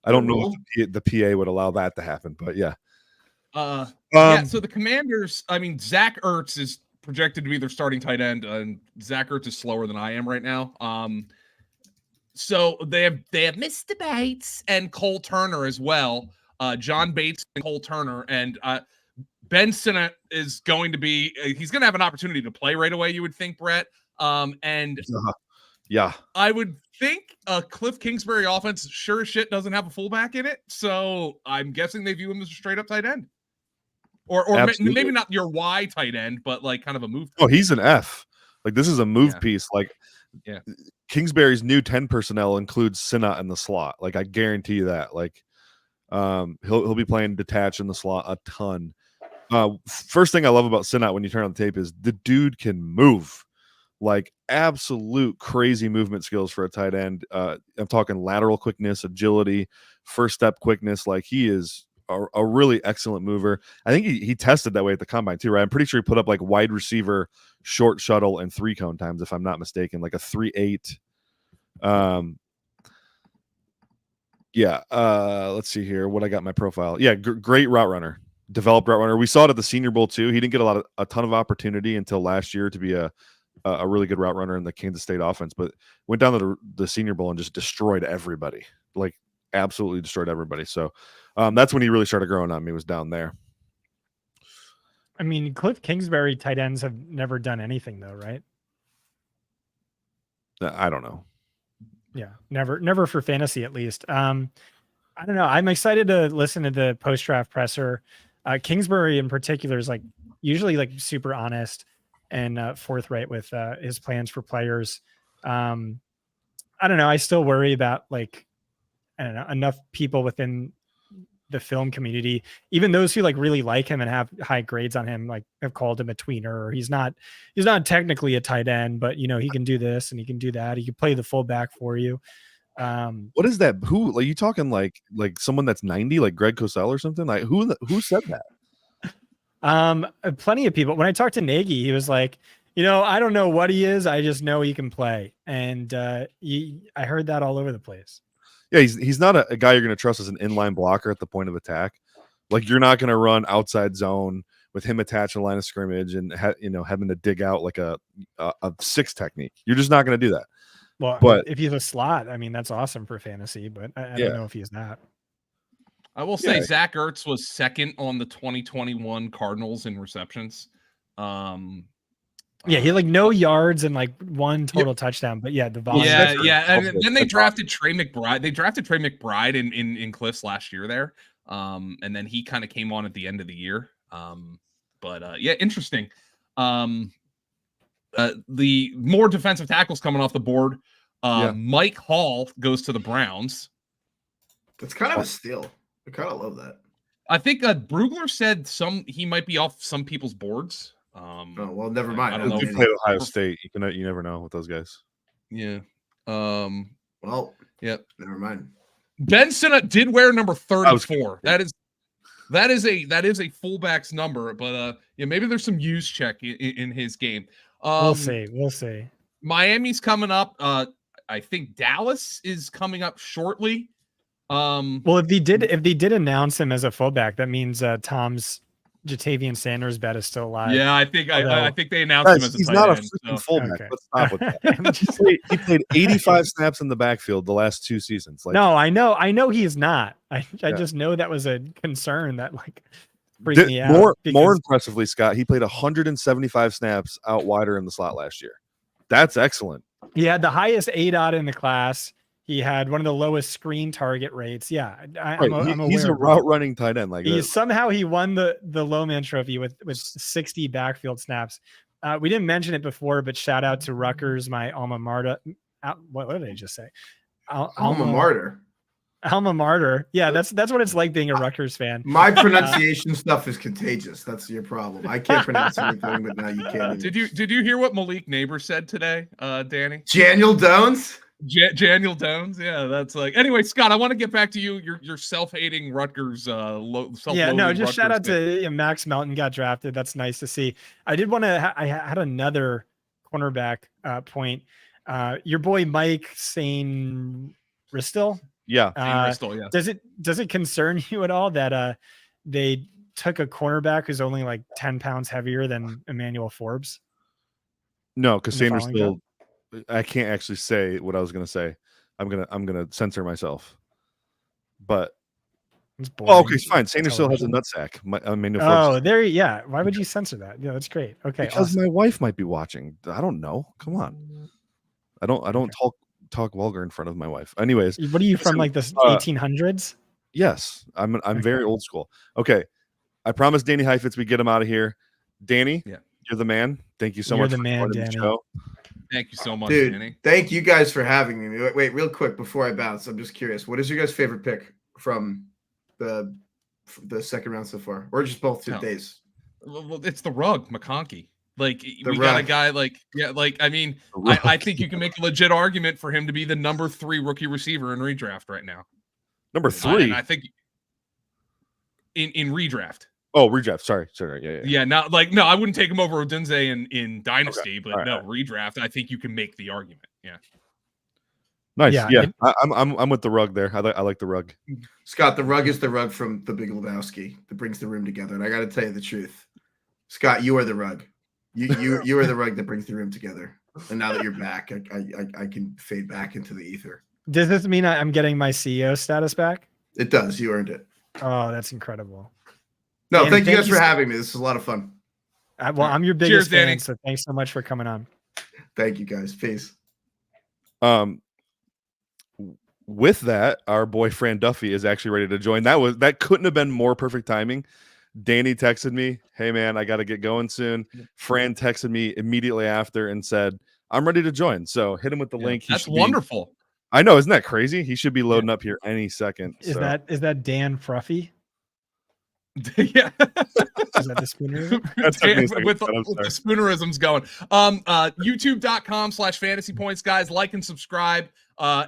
I don't know if the PA would allow that to happen, but yeah. So the Commanders, I mean, Zach Ertz is projected to be their starting tight end, and Zach Ertz is slower than I am right now. So they have Mr. Bates and Cole Turner as well. John Bates and Cole Turner, and Ben Sinnott is going to be. He's going to have an opportunity to play right away. You would think, Brett. Yeah, I would think Cliff Kingsbury offense sure as shit doesn't have a fullback in it. So I'm guessing they view him as a straight up tight end. Or maybe not your Y tight end, but like kind of a move. Oh, he's an F. Like this is a move piece. Like Kingsbury's new 10 personnel includes Sinnott in the slot. Like I guarantee you that. Like he'll be playing detached in the slot a ton. First thing I love about Sinnott when you turn on the tape is the dude can move. Like absolute crazy movement skills for a tight end. I'm talking lateral quickness, agility, first step quickness. Like he is a really excellent mover. I think he tested that way at the combine too, right? I'm pretty sure he put up like wide receiver, short shuttle, and 3-cone times, if I'm not mistaken, like a 3.8. Let's see here what I got in my profile. Yeah, great route runner, developed route runner. We saw it at the Senior Bowl too. He didn't get a ton of opportunity until last year to be a really good route runner in the Kansas State offense, but went down to the Senior Bowl and just destroyed everybody. Like absolutely destroyed everybody. So that's when he really started growing on me, was down there. I mean, Cliff Kingsbury tight ends have never done anything though, right? I don't know. Yeah, never for fantasy at least. I don't know. I'm excited to listen to the post-draft presser. Kingsbury in particular is like usually like super honest and forthright with his plans for players. I don't know. I still worry about like, I don't know, enough people within the film community, even those who like really like him and have high grades on him, like have called him a tweener, or he's not technically a tight end, but he can do this and he can do that. He can play the fullback for you. What is that? Who, like, you talking like someone that's 90, like Greg Cosell or something? Like who said that? Plenty of people. When I talked to Nagy, he was like, I don't know what he is. I just know he can play. And I heard that all over the place. Yeah, he's not a guy you're going to trust as an inline blocker at the point of attack. Like you're not going to run outside zone with him attached to the line of scrimmage and having to dig out like a 6 technique. You're just not going to do that. Well, but if he's a slot, I mean, that's awesome for fantasy, but I don't know if he's not. I will say Zach Ertz was second on the 2021 Cardinals in receptions. He had like no yards and like 1 total touchdown, but the volume. And then they drafted Trey McBride. They drafted Trey McBride in Cliffs last year there. And then he kind of came on at the end of the year. Interesting. The more defensive tackles coming off the board. Mike Hall goes to the Browns. That's kind of a steal. I kind of love that. I think Brugler said he might be off some people's boards. Well, never mind. I don't know. You play Ohio State. You never know with those guys. Yeah. Well. Yeah. Never mind. Ben Sinnott did wear number 34. That is a fullback's number, but maybe there's some use check in his game. We'll see. Miami's coming up. I think Dallas is coming up shortly. Well, if they did announce him as a fullback, that means Tom's Jatavian Sanders bet is still alive. Yeah, I think Although- I think they announced him as a he's tight not a end. freaking So. fullback. Okay. Let's stop with that. He played 85 snaps in the backfield the last 2 seasons. Like, No, I know he is not. I Yeah. just know that was a concern that like freaked me out. more because- impressively, Scott, he played 175 snaps out wider in the slot last year. That's excellent. He had the highest ADOT in the class. He had one of the lowest screen target rates. Yeah, I'm He's aware a of that. route running tight end. Like Somehow he won the low man trophy with 60 backfield snaps. We didn't mention it before, but shout out to Rutgers, my alma mater. What did I just say? Alma mater. Alma mater. Yeah, that's what it's like being a Rutgers fan. My pronunciation stuff is contagious. That's your problem. I can't pronounce anything, but now you can. Did you hear what Malik Neighbor said today, Danny? Daniel Dones? Daniel Dones, yeah, that's like. Anyway, Scott, I want to get back to you. Your self-hating Rutgers, Yeah, no, just Rutgers shout out fan. to Max Melton got drafted. That's nice to see. I did want to. I had another cornerback point. Your boy Mike Sainristil. yeah, Sainristil, yeah. Does it concern you at all that they took a cornerback who's only like 10 pounds heavier than Emmanuel Forbes? no, because In the Sanders following still. I can't actually say what I was gonna say. I'm gonna censor myself. But It's oh, boring. okay, fine. Sanders still has a Television. nutsack. Emmanuel Oh, Forbes, there. Yeah. Why would you censor that? Yeah, that's great. Okay. because Awesome. my wife might be watching. I don't know. Come on. I don't talk vulgar in front of my wife. Anyways, What are you from? listen, Like the 1800s? yes, I'm very old school. Okay, I promised Danny Heifetz we get him out of here. Danny, Yeah. you're the man. Thank you so You're much the for man, joining Danny. the show. Thank you so much, Dude, Danny. thank you guys for having me. Wait, real quick before I bounce, I'm just curious. What is your guys' favorite pick from the second round so far, or just both No. days? Well, it's the rug, McConkey. Like we got a rug. guy I mean, I think you can make a legit argument for him to be the number 3 rookie receiver in redraft right now. Number 3. And I think in redraft. Oh, redraft. Sorry. Yeah. Yeah, not like no, I wouldn't take him over Odunze in Dynasty, but All no, right. redraft. I think you can make the argument. Yeah. Nice. Yeah, Yeah. I'm with the rug there. I like the rug. Scott, the rug is the rug from The Big Lebowski that brings the room together. And I got to tell you the truth, Scott, you are the rug. You are the rug that brings the room together. And now that you're back, I can fade back into the ether. Does this mean I'm getting my CEO status back? It does. You earned it. Oh, that's incredible. No, Dan, thank you thank guys you for so- having me. This is a lot of fun. Well, I'm your Cheers, biggest fan, Danny. so thanks so much for coming on. Thank you guys. Peace. With that, our boy Fran Duffy is actually ready to join. That couldn't have been more perfect timing. Danny texted me, "Hey man, I got to get going soon." Fran texted me immediately after and said, "I'm ready to join." So hit him with the link. He That's should be- wonderful. I know, isn't that crazy? He should be loading up here any second. Is so. that Dan Fruffy? Yeah. Is that the Spoonerism? That took me a second, with but I'm the sorry. spoonerisms going. YouTube.com/FantasyPoints, guys. Like and subscribe.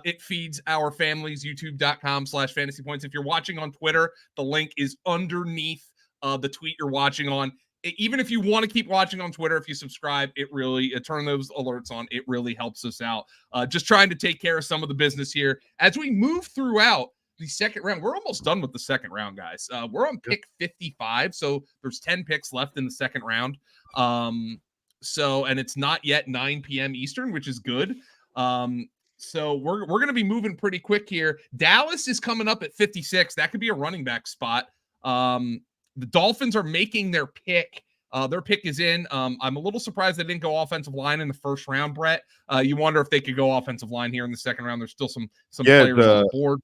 It feeds our families. YouTube.com/FantasyPoints. If you're watching on Twitter, the link is underneath the tweet you're watching on. Even if you want to keep watching on Twitter, if you subscribe, it really turn those alerts on. It really helps us out. Just trying to take care of some of the business here as we move throughout the second round. We're almost done with the second round, guys. We're on pick 55, so there's 10 picks left in the second round. And it's not yet 9 p.m. Eastern, which is good. So we're going to be moving pretty quick here. Dallas is coming up at 56. That could be a running back spot. The Dolphins are making their pick. Their pick is in. I'm a little surprised they didn't go offensive line in the first round, Brett. You wonder if they could go offensive line here in the second round. There's still some players on the board.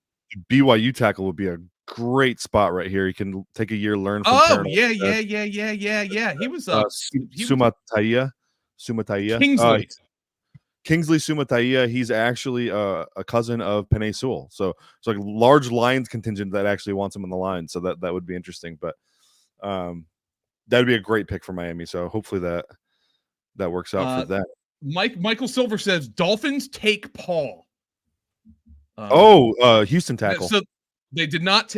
BYU tackle would be a great spot right here. You can take a year, learn from. Oh, Paranoid. yeah. He was Sumataiya. Kingsley Sumataiya. He's actually a cousin of Penei Sewell. So it's like a large Lions contingent that actually wants him on the line. So that would be interesting. But that'd be a great pick for Miami. So hopefully that works out for that. Michael Silver says Dolphins take Paul. Houston tackle. So they did not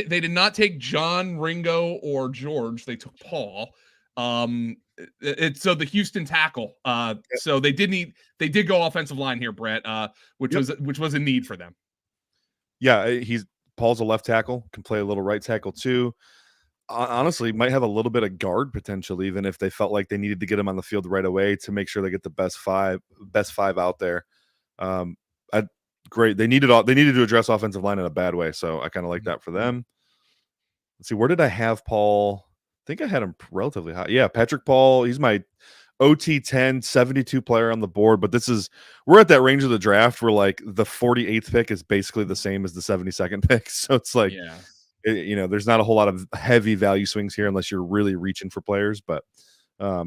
take John, Ringo, or George. They took Paul. It's so the Houston tackle. So they did go offensive line here, Brett. Which was a need for them. Yeah, Paul's a left tackle, can play a little right tackle too. honestly might have a little bit of guard potential, even if they felt like they needed to get him on the field right away to make sure they get the best five out there. Great. They needed to address offensive line in a bad way. So I kind of like that for them. Let's see. Where did I have Paul? I think I had him relatively high. Yeah. Patrick Paul. He's my OT 10, 72 player on the board. But we're at that range of the draft where like the 48th pick is basically the same as the 72nd pick. So it's like, there's not a whole lot of heavy value swings here unless you're really reaching for players. But I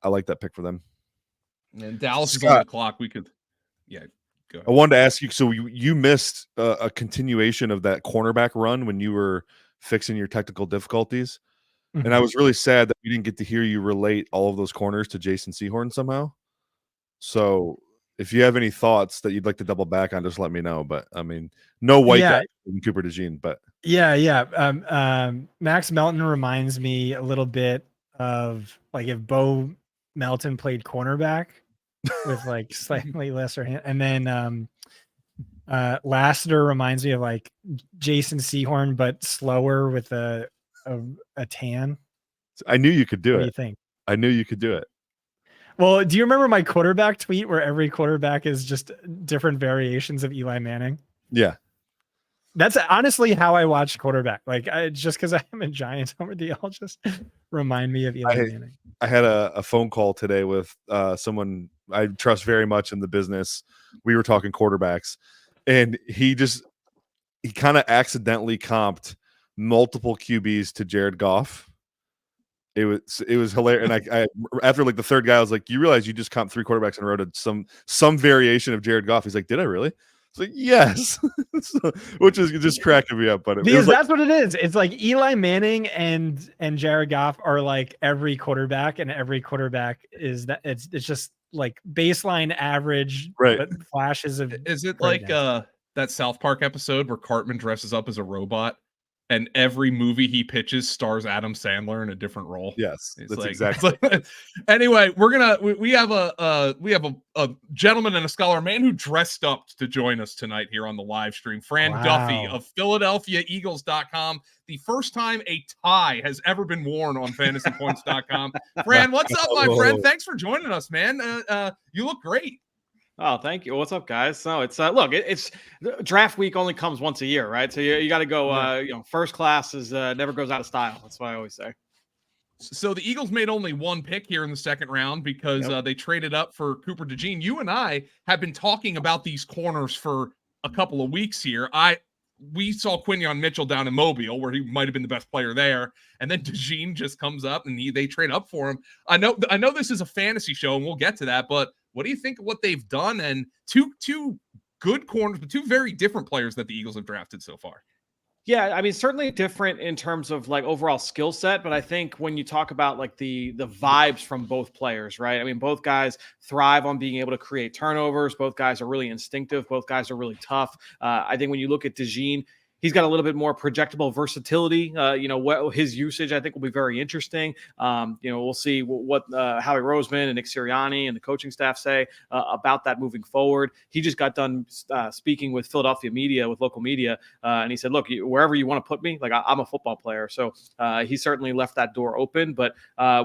like that pick for them. And Dallas is on the clock. We could, go ahead. I wanted to ask you, so you missed a continuation of that cornerback run when you were fixing your technical difficulties. Mm-hmm. And I was really sad that we didn't get to hear you relate all of those corners to Jason Sehorn somehow. So if you have any thoughts that you'd like to double back on, just let me know. But I mean, no white guy in Cooper DeJean, but Max Melton reminds me a little bit of like if Bo Melton played cornerback with like slightly lesser hand. And then Lassiter reminds me of like Jason Sehorn, but slower with a tan. I knew you could do it. What do you think? I knew you could do it. Well, do you remember my quarterback tweet where every quarterback is just different variations of Eli Manning? Yeah. That's honestly how I watch quarterback. Like just because I'm a Giants homer, they all just remind me of Eli Manning. I had a phone call today with someone I trust very much in the business. We were talking quarterbacks, and he kind of accidentally comped multiple QBs to Jared Goff. It was hilarious. And I after like the third guy, I was like, "You realize you just comped 3 quarterbacks in a row to some variation of Jared Goff?" He's like, "Did I really?" It's like, yes, which is just cracking me up. But because that's what it is. It's like Eli Manning and Jared Goff are like every quarterback, and every quarterback is that. It's just like baseline average, right? But flashes of. Is it like that South Park episode where Cartman dresses up as a robot, and every movie he pitches stars Adam Sandler in a different role? Yes, it's that's like, exactly. Anyway, we have a gentleman and a scholar, man who dressed up to join us tonight here on the live stream. Fran Duffy of PhiladelphiaEagles.com. The first time a tie has ever been worn on FantasyPoints.com. Fran, what's up, my friend? Thanks for joining us, man. You look great. Oh, thank you. What's up, guys? So it's look, it's draft week only comes once a year, right? So you got to go. First class is never goes out of style. That's what I always say. So the Eagles made only one pick here in the second round because they traded up for Cooper DeJean. You and I have been talking about these corners for a couple of weeks here. We saw Quinyon Mitchell down in Mobile, where he might have been the best player there, and then DeJean just comes up and they trade up for him. I know this is a fantasy show, and we'll get to that, but what do you think of what they've done? And two good corners, but 2 very different players that the Eagles have drafted so far. Yeah, I mean, certainly different in terms of like overall skill set, but I think when you talk about like the vibes from both players, right? I mean, both guys thrive on being able to create turnovers. Both guys are really instinctive. Both guys are really tough. I think when you look at DeJean, he's got a little bit more projectable versatility. What his usage, I think, will be very interesting. We'll see what Howie Roseman and Nick Sirianni and the coaching staff say about that moving forward. He just got done speaking with Philadelphia media, with local media, and he said, "Look, wherever you want to put me, like I'm a football player." So he certainly left that door open. But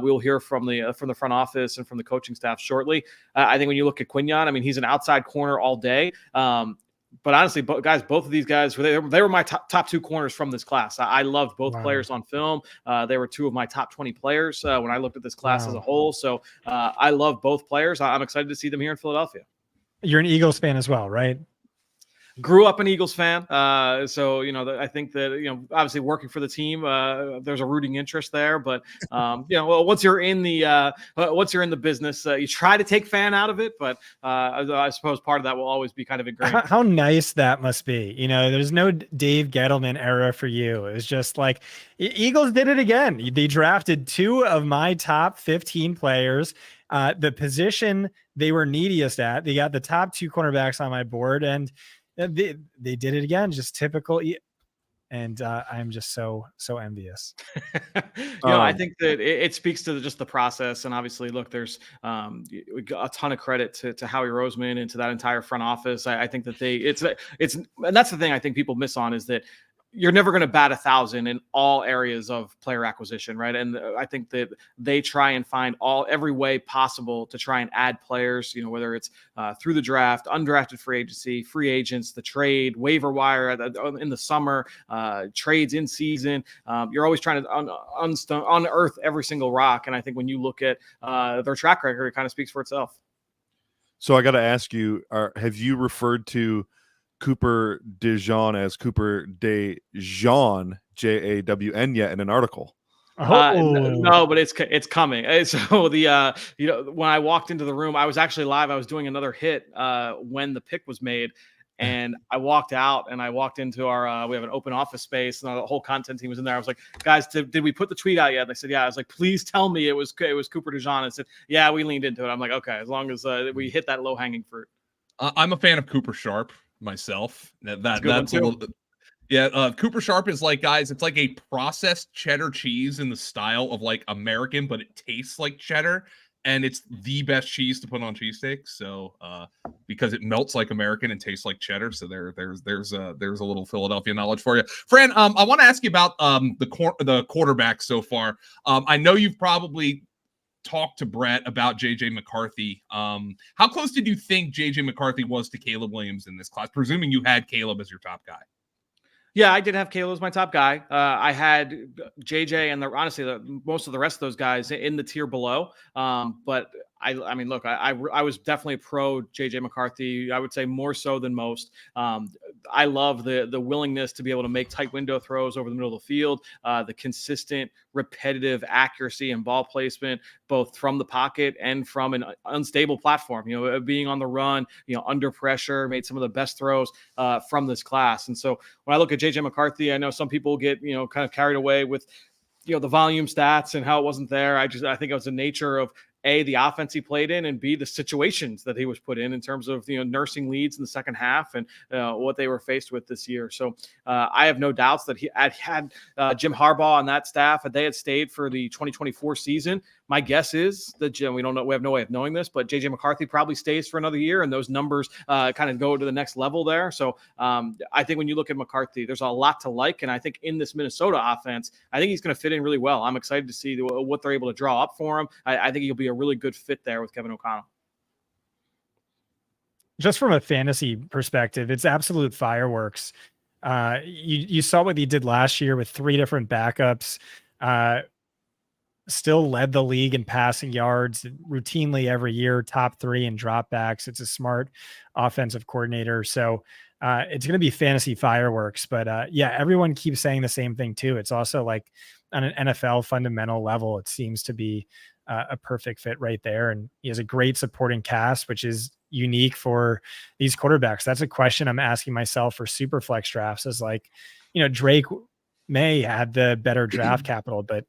we'll hear from the front office and from the coaching staff shortly. I think when you look at Quinyon, I mean, he's an outside corner all day. But honestly, both of these guys, they were my top 2 corners from this class. I loved both players on film. They were 2 of my top 20 players when I looked at this class as a whole. So I love both players. I'm excited to see them here in Philadelphia. You're an Eagles fan as well, right? Grew up an Eagles fan. So, I think that, obviously working for the team, there's a rooting interest there, but, once you're in the business, you try to take fan out of it, but I suppose part of that will always be kind of ingrained. How nice that must be. There's no Dave Gettleman era for you. It was just like Eagles did it again. They drafted 2 of my top 15 players. The position they were neediest at, they got the top 2 cornerbacks on my board, and they did it again, just typical. And I'm just so envious. I think that it speaks to just the process. And obviously, look, there's a ton of credit to Howie Roseman and to that entire front office. I think that and that's the thing I think people miss on is that you're never going to bat 1,000 in all areas of player acquisition, right? And I think that they try and find every way possible to try and add players, whether it's through the draft, undrafted free agency, free agents, the trade, waiver wire in the summer, trades in season. You're always trying to unearth every single rock. And I think when you look at their track record, it kind of speaks for itself. So I got to ask you, have you referred to Cooper DeJean as Cooper DeJean, Jawn, yet in an article? No, but it's coming. So when I walked into the room, I was actually live. I was doing another hit when the pick was made, and I walked out and I walked into our we have an open office space and the whole content team was in there. I was like, guys, did we put the tweet out yet? And they said, yeah. I was like, please tell me it was Cooper DeJean. And said, yeah, we leaned into it. I'm like, okay, as long as we hit that low hanging fruit. I'm a fan of Cooper Sharp myself. That's a little bit. Yeah, Cooper Sharp is like, guys, it's like a processed cheddar cheese in the style of like American, but it tastes like cheddar, and it's the best cheese to put on cheesesteaks. So, because it melts like American and tastes like cheddar. So there's a little Philadelphia knowledge for you, Fran. I want to ask you about the quarterback so far. I know you've probably talked to Brett about JJ McCarthy. How close did you think JJ McCarthy was to Caleb Williams in this class, presuming you had Caleb as your top guy? Yeah, I did have Caleb as my top guy. I had JJ and honestly most of the rest of those guys in the tier below. But I mean, look, I was definitely pro JJ McCarthy. I would say more so than most. I love the willingness to be able to make tight window throws over the middle of the field, the consistent, repetitive accuracy and ball placement, both from the pocket and from an unstable platform. Being on the run, under pressure, made some of the best throws from this class. And so when I look at JJ McCarthy, I know some people get kind of carried away with the volume stats and how it wasn't there. I think it was the nature of A, the offense he played in, and B, the situations that he was put in terms of nursing leads in the second half and what they were faced with this year. So I have no doubts that he had Jim Harbaugh on that staff, and they had stayed for the 2024 season. My guess is that we don't know. We have no way of knowing this, but JJ McCarthy probably stays for another year, and those numbers kind of go to the next level there. So I think when you look at McCarthy, there's a lot to like, and I think in this Minnesota offense, I think he's going to fit in really well. I'm excited to see what they're able to draw up for him. I think he'll be a really good fit there with Kevin O'Connell. Just from a fantasy perspective, it's absolute fireworks. You saw what he did last year with 3 different backups. Still led the league in passing yards routinely every year, top 3 in dropbacks. It's a smart offensive coordinator. So it's going to be fantasy fireworks, but yeah, everyone keeps saying the same thing too. It's also like on an NFL fundamental level, it seems to be a perfect fit right there. And he has a great supporting cast, which is unique for these quarterbacks. That's a question I'm asking myself for Superflex drafts is like, Drake Maye had the better draft capital, but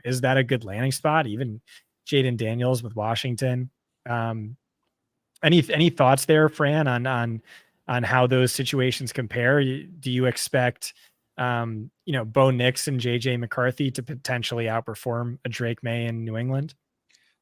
is that a good landing spot? Even Jayden Daniels with Washington. Any thoughts there, Fran, on how those situations compare? Do you expect, Bo Nix and JJ McCarthy to potentially outperform a Drake Maye in New England?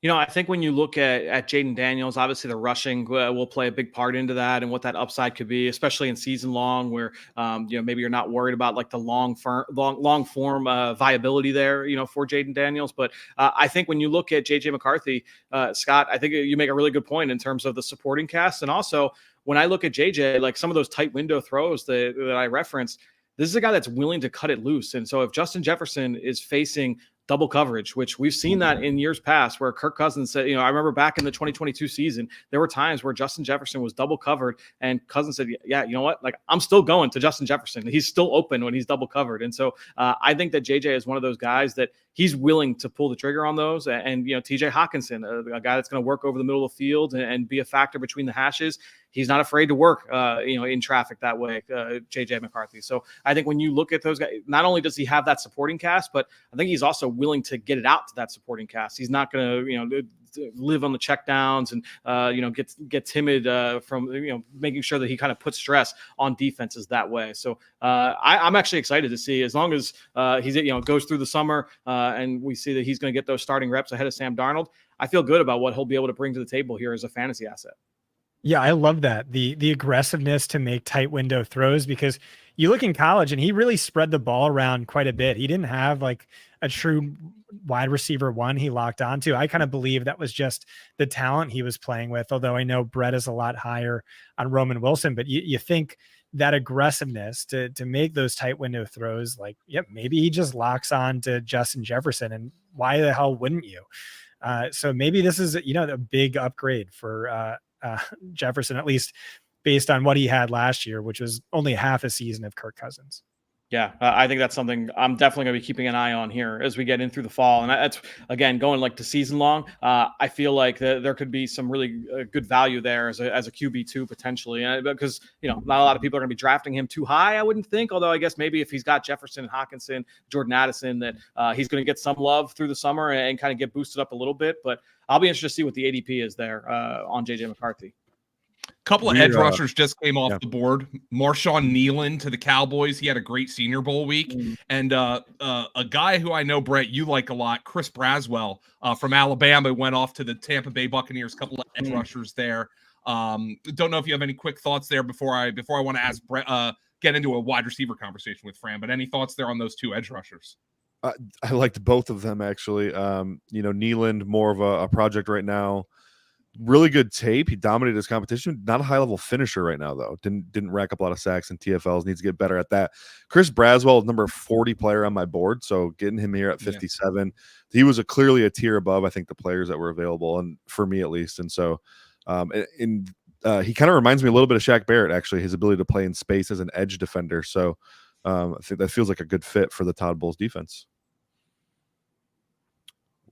I think when you look at Jayden Daniels, obviously the rushing will play a big part into that and what that upside could be, especially in season long where, maybe you're not worried about like the long form viability there, for Jayden Daniels. But I think when you look at JJ McCarthy, Scott, I think you make a really good point in terms of the supporting cast. And also when I look at JJ, like some of those tight window throws that I referenced, this is a guy that's willing to cut it loose. And so if Justin Jefferson is facing double coverage, which we've seen that in years past where Kirk Cousins said, I remember back in the 2022 season, there were times where Justin Jefferson was double covered and Cousins said, yeah, you know what? Like I'm still going to Justin Jefferson. He's still open when he's double covered. And so I think that JJ is one of those guys that he's willing to pull the trigger on those. And TJ Hawkinson, a guy that's going to work over the middle of the field and be a factor between the hashes. He's not afraid to work, in traffic that way, JJ McCarthy. So I think when you look at those guys, not only does he have that supporting cast, but I think he's also willing to get it out to that supporting cast. He's not going to, live on the checkdowns and, get timid from, making sure that he kind of puts stress on defenses that way. So I'm actually excited to see as long as he's, goes through the summer and we see that he's going to get those starting reps ahead of Sam Darnold. I feel good about what he'll be able to bring to the table here as a fantasy asset. Yeah, I love that. The aggressiveness to make tight window throws because, you look in college and he really spread the ball around quite a bit. He didn't have like a true wide receiver one he locked onto. I kind of believe that was just the talent he was playing with, although I know Brett is a lot higher on Roman Wilson, but you think that aggressiveness to make those tight window throws, like, yep, maybe he just locks on to Justin Jefferson, and why the hell wouldn't you? So maybe this is, a big upgrade for Jefferson, at least based on what he had last year, which was only half a season of Kirk Cousins. Yeah, I think that's something I'm definitely going to be keeping an eye on here as we get in through the fall. And that's, again, going like to season long. I feel like there could be some really good value there as a QB2 potentially, because, not a lot of people are going to be drafting him too high, I wouldn't think. Although I guess maybe if he's got Jefferson and Hawkinson, Jordan Addison, that he's going to get some love through the summer and kind of get boosted up a little bit. But I'll be interested to see what the ADP is there on JJ McCarthy. Couple of edge rushers just came off the board. Marshawn Nealon to the Cowboys. He had a great Senior Bowl week. And a guy who I know, Brett, you like a lot, Chris Braswell from Alabama, went off to the Tampa Bay Buccaneers. Couple of edge rushers there. Don't know if you have any quick thoughts there before I want to ask Brett, get into a wide receiver conversation with Fran. But any thoughts there on those two edge rushers? I liked both of them, actually. Nealon, more of a project right now. Really good tape. He dominated his competition. Not a high level finisher right now, though. Didn't rack up a lot of sacks and TFLs. Needs to get better at that. Chris Braswell is number 40 player on my board, so getting him here at 57, he was clearly a tier above, I think, the players that were available, and for me at least. And so, he kind of reminds me a little bit of Shaq Barrett, actually, his ability to play in space as an edge defender. So, I think that feels like a good fit for the Todd Bowles defense.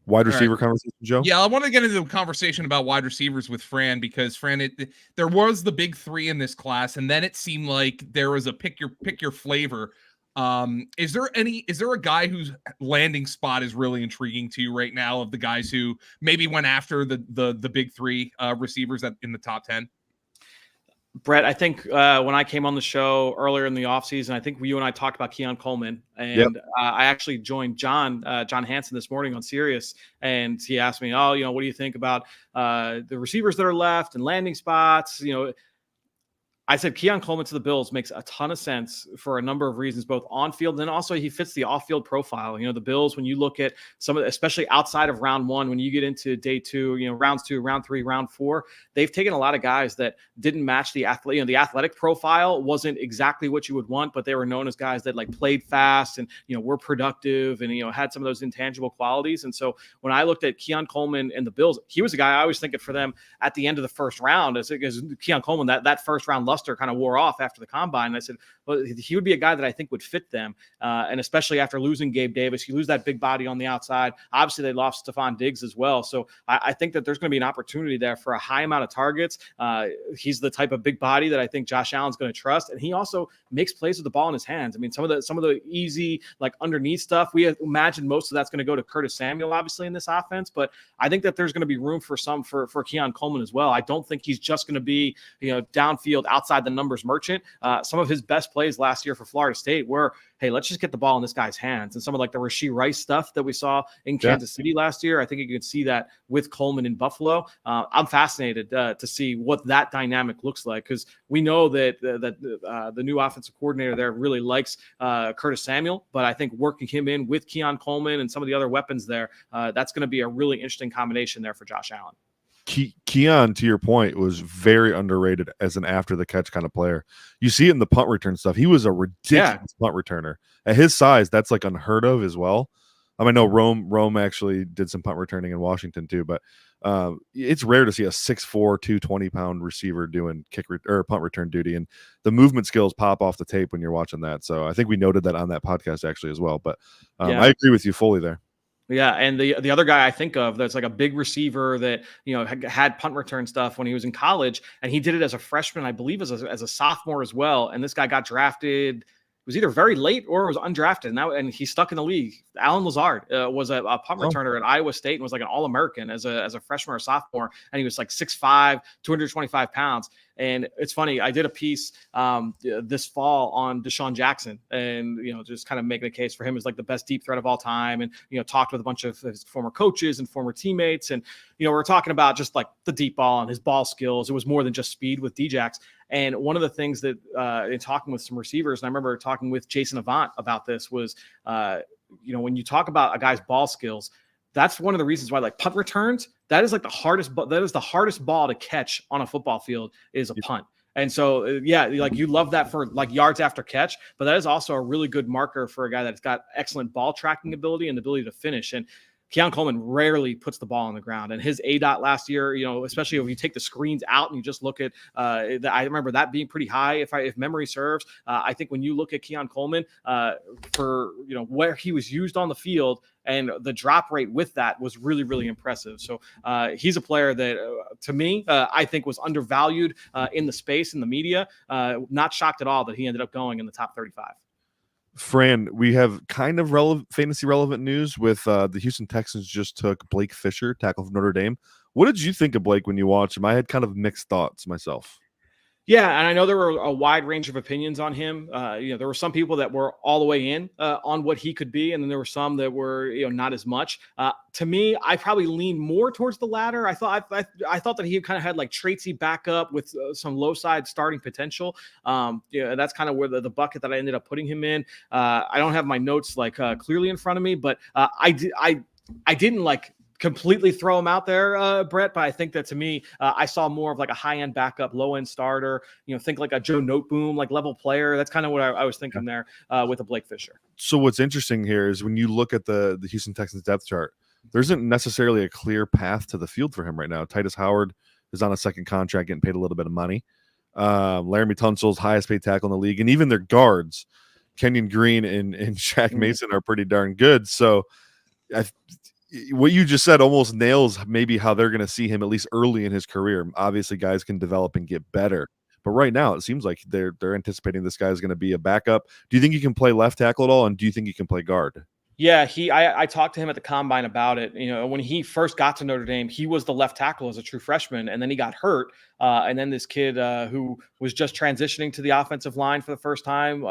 Wide receiver conversation, Joe? Yeah, I want to get into a conversation about wide receivers with Fran, because Fran, there was the big three in this class, and then it seemed like there was a pick your flavor. Is there a guy whose landing spot is really intriguing to you right now, of the guys who maybe went after the big three receivers in the top 10? Brett, I think when I came on the show earlier in the offseason, I think you and I talked about Keon Coleman, and I actually joined John Hansen this morning on Sirius, and he asked me, what do you think about the receivers that are left and landing spots? I said Keon Coleman to the Bills makes a ton of sense for a number of reasons, both on field, and then also he fits the off field profile. The Bills, when you look at some of the, especially outside of round one, when you get into day two, rounds 2, round 3, round 4, they've taken a lot of guys that didn't match the athlete. The athletic profile wasn't exactly what you would want, but they were known as guys that like played fast and, were productive and, had some of those intangible qualities. And so when I looked at Keon Coleman and the Bills, he was a guy I was thinking for them at the end of the first round, as Keon Coleman, that first round luster kind of wore off after the combine. And I said, well, he would be a guy that I think would fit them. And especially after losing Gabe Davis, you lose that big body on the outside. Obviously they lost Stephon Diggs as well. So I think that there's going to be an opportunity there for a high amount of targets. He's the type of big body that I think Josh Allen's going to trust. And he also makes plays with the ball in his hands. I mean, some of the easy, like underneath stuff, we imagine most of that's going to go to Curtis Samuel, obviously in this offense, but I think that there's going to be room for some for Keon Coleman as well. I don't think he's just going to be, downfield outside the numbers merchant. Some of his best plays last year for Florida State were, hey, let's just get the ball in this guy's hands. And some of like the Rashee Rice stuff that we saw in Kansas City last year, I think you can see that with Coleman in Buffalo. I'm fascinated to see what that dynamic looks like, because we know that the new offensive coordinator there really likes Curtis Samuel, but I think working him in with Keon Coleman and some of the other weapons there, that's going to be a really interesting combination there for Josh Allen. Keon, to your point, was very underrated as an after the catch kind of player. You see it in the punt return stuff. He was a ridiculous punt returner. At his size, that's like unheard of as well. I know Rome actually did some punt returning in Washington too, but it's rare to see a 6'4", 220-pound receiver doing punt return duty, and the movement skills pop off the tape when you're watching that. So I think we noted that on that podcast actually as well. But I agree with you fully there. Yeah, and the other guy I think of that's like a big receiver that had punt return stuff when he was in college, and he did it as a freshman, I believe, as a sophomore as well. And this guy got drafted. It was either very late or was undrafted, and he's stuck in the league. Alan Lazard was a punt returner at Iowa State and was like an All-American as a freshman or sophomore, and he was like 6'5", 225 pounds. And it's funny, I did a piece this fall on Deshaun Jackson, and just kind of making a case for him as like the best deep threat of all time, and talked with a bunch of his former coaches and former teammates, and we're talking about just like the deep ball and his ball skills. It was more than just speed with Djax. And one of the things that in talking with some receivers, and I remember talking with Jason Avant about this, was when you talk about a guy's ball skills, that's one of the reasons why, like, punt returns, that is the hardest ball to catch on a football field is a punt. And so, like, you love that for like yards after catch, but that is also a really good marker for a guy that's got excellent ball tracking ability and the ability to finish. And Keon Coleman rarely puts the ball on the ground, and his ADOT last year, especially if you take the screens out and you just look at, I remember that being pretty high. If memory serves, I think when you look at Keon Coleman for where he was used on the field, and the drop rate with that was really, really impressive. So he's a player that, to me, I think was undervalued in the space, in the media. Not shocked at all that he ended up going in the top 35. Fran, we have kind of fantasy relevant news with the Houston Texans just took Blake Fisher, tackle from Notre Dame. What did you think of Blake when you watched him? I had kind of mixed thoughts myself. Yeah, and I know there were a wide range of opinions on him. There were some people that were all the way in on what he could be, and then there were some that were, not as much. To me, I probably leaned more towards the latter. I thought that he kind of had like traitsy backup with some low side starting potential. That's kind of where the bucket that I ended up putting him in. I don't have my notes like clearly in front of me, but I didn't like completely throw him out there, Brett, but I think that to me, I saw more of like a high-end backup, low-end starter, think like a Joe Noteboom, like level player. That's kind of what I was thinking there with a Blake Fisher. So what's interesting here is when you look at the Houston Texans depth chart, there isn't necessarily a clear path to the field for him right now. Titus Howard is on a second contract, getting paid a little bit of money. Laramie Tunsil's highest paid tackle in the league, and even their guards, Kenyon Green and Shaq Mason, are pretty darn good. So what you just said almost nails maybe how they're going to see him, at least early in his career. Obviously, guys can develop and get better, but right now it seems like they're anticipating this guy is going to be a backup. Do you think he can play left tackle at all, and do you think he can play guard? Yeah, I talked to him at the combine about it. When he first got to Notre Dame, he was the left tackle as a true freshman, and then he got hurt. And then this kid who was just transitioning to the offensive line for the first time,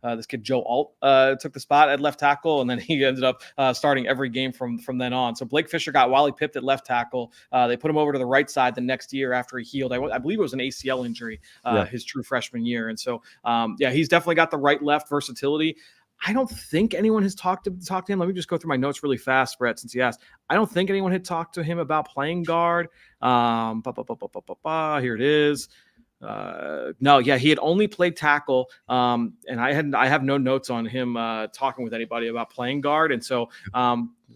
this kid Joe Alt took the spot at left tackle, and then he ended up starting every game from then on. So Blake Fisher got Wally pipped at left tackle. They put him over to the right side the next year after he healed. I believe it was an ACL injury his true freshman year. And so, he's definitely got the right-left versatility. I don't think anyone has talked to him. Let me just go through my notes really fast, Brett, since you asked. I don't think anyone had talked to him about playing guard. Here it is. He had only played tackle, and I have no notes on him talking with anybody about playing guard. And so,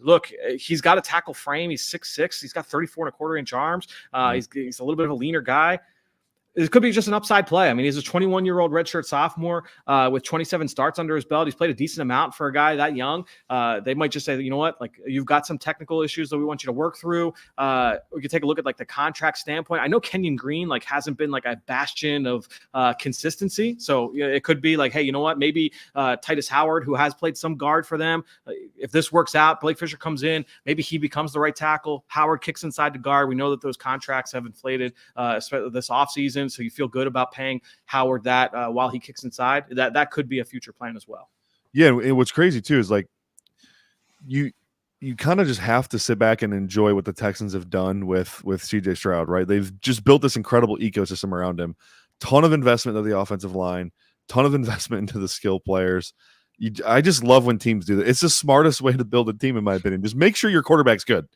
look, he's got a tackle frame. He's 6'6". He's got 34.25-inch arms. He's a little bit of a leaner guy. It could be just an upside play. I mean, he's a 21-year-old redshirt sophomore with 27 starts under his belt. He's played a decent amount for a guy that young. They might just say, you know what, like, you've got some technical issues that we want you to work through. We could take a look at like the contract standpoint. I know Kenyon Green like hasn't been like a bastion of consistency. So it could be like, hey, you know what, maybe Titus Howard, who has played some guard for them, if this works out, Blake Fisher comes in, maybe he becomes the right tackle. Howard kicks inside the guard. We know that those contracts have inflated this offseason. So you feel good about paying Howard that while he kicks inside. That could be a future plan as well. Yeah, and what's crazy too is like you kind of just have to sit back and enjoy what the Texans have done with CJ Stroud, right? They've just built this incredible ecosystem around him. Ton of investment into the offensive line, ton of investment into the skill players. I just love when teams do that. It's the smartest way to build a team, in my opinion. Just make sure your quarterback's good.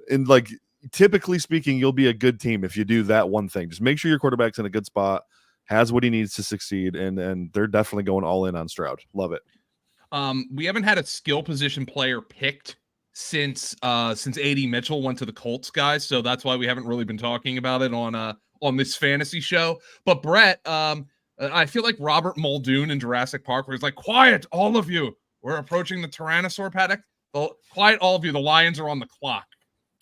And like, typically speaking, you'll be a good team if you do that one thing. Just make sure your quarterback's in a good spot, has what he needs to succeed, and they're definitely going all in on Stroud. Love it. We haven't had a skill position player picked since AD Mitchell went to the Colts, guys. So that's why we haven't really been talking about it on this fantasy show. But Brett, I feel like Robert Muldoon in Jurassic Park, where he's like, "Quiet, all of you. We're approaching the Tyrannosaur paddock. Quiet, all of you. The Lions are on the clock."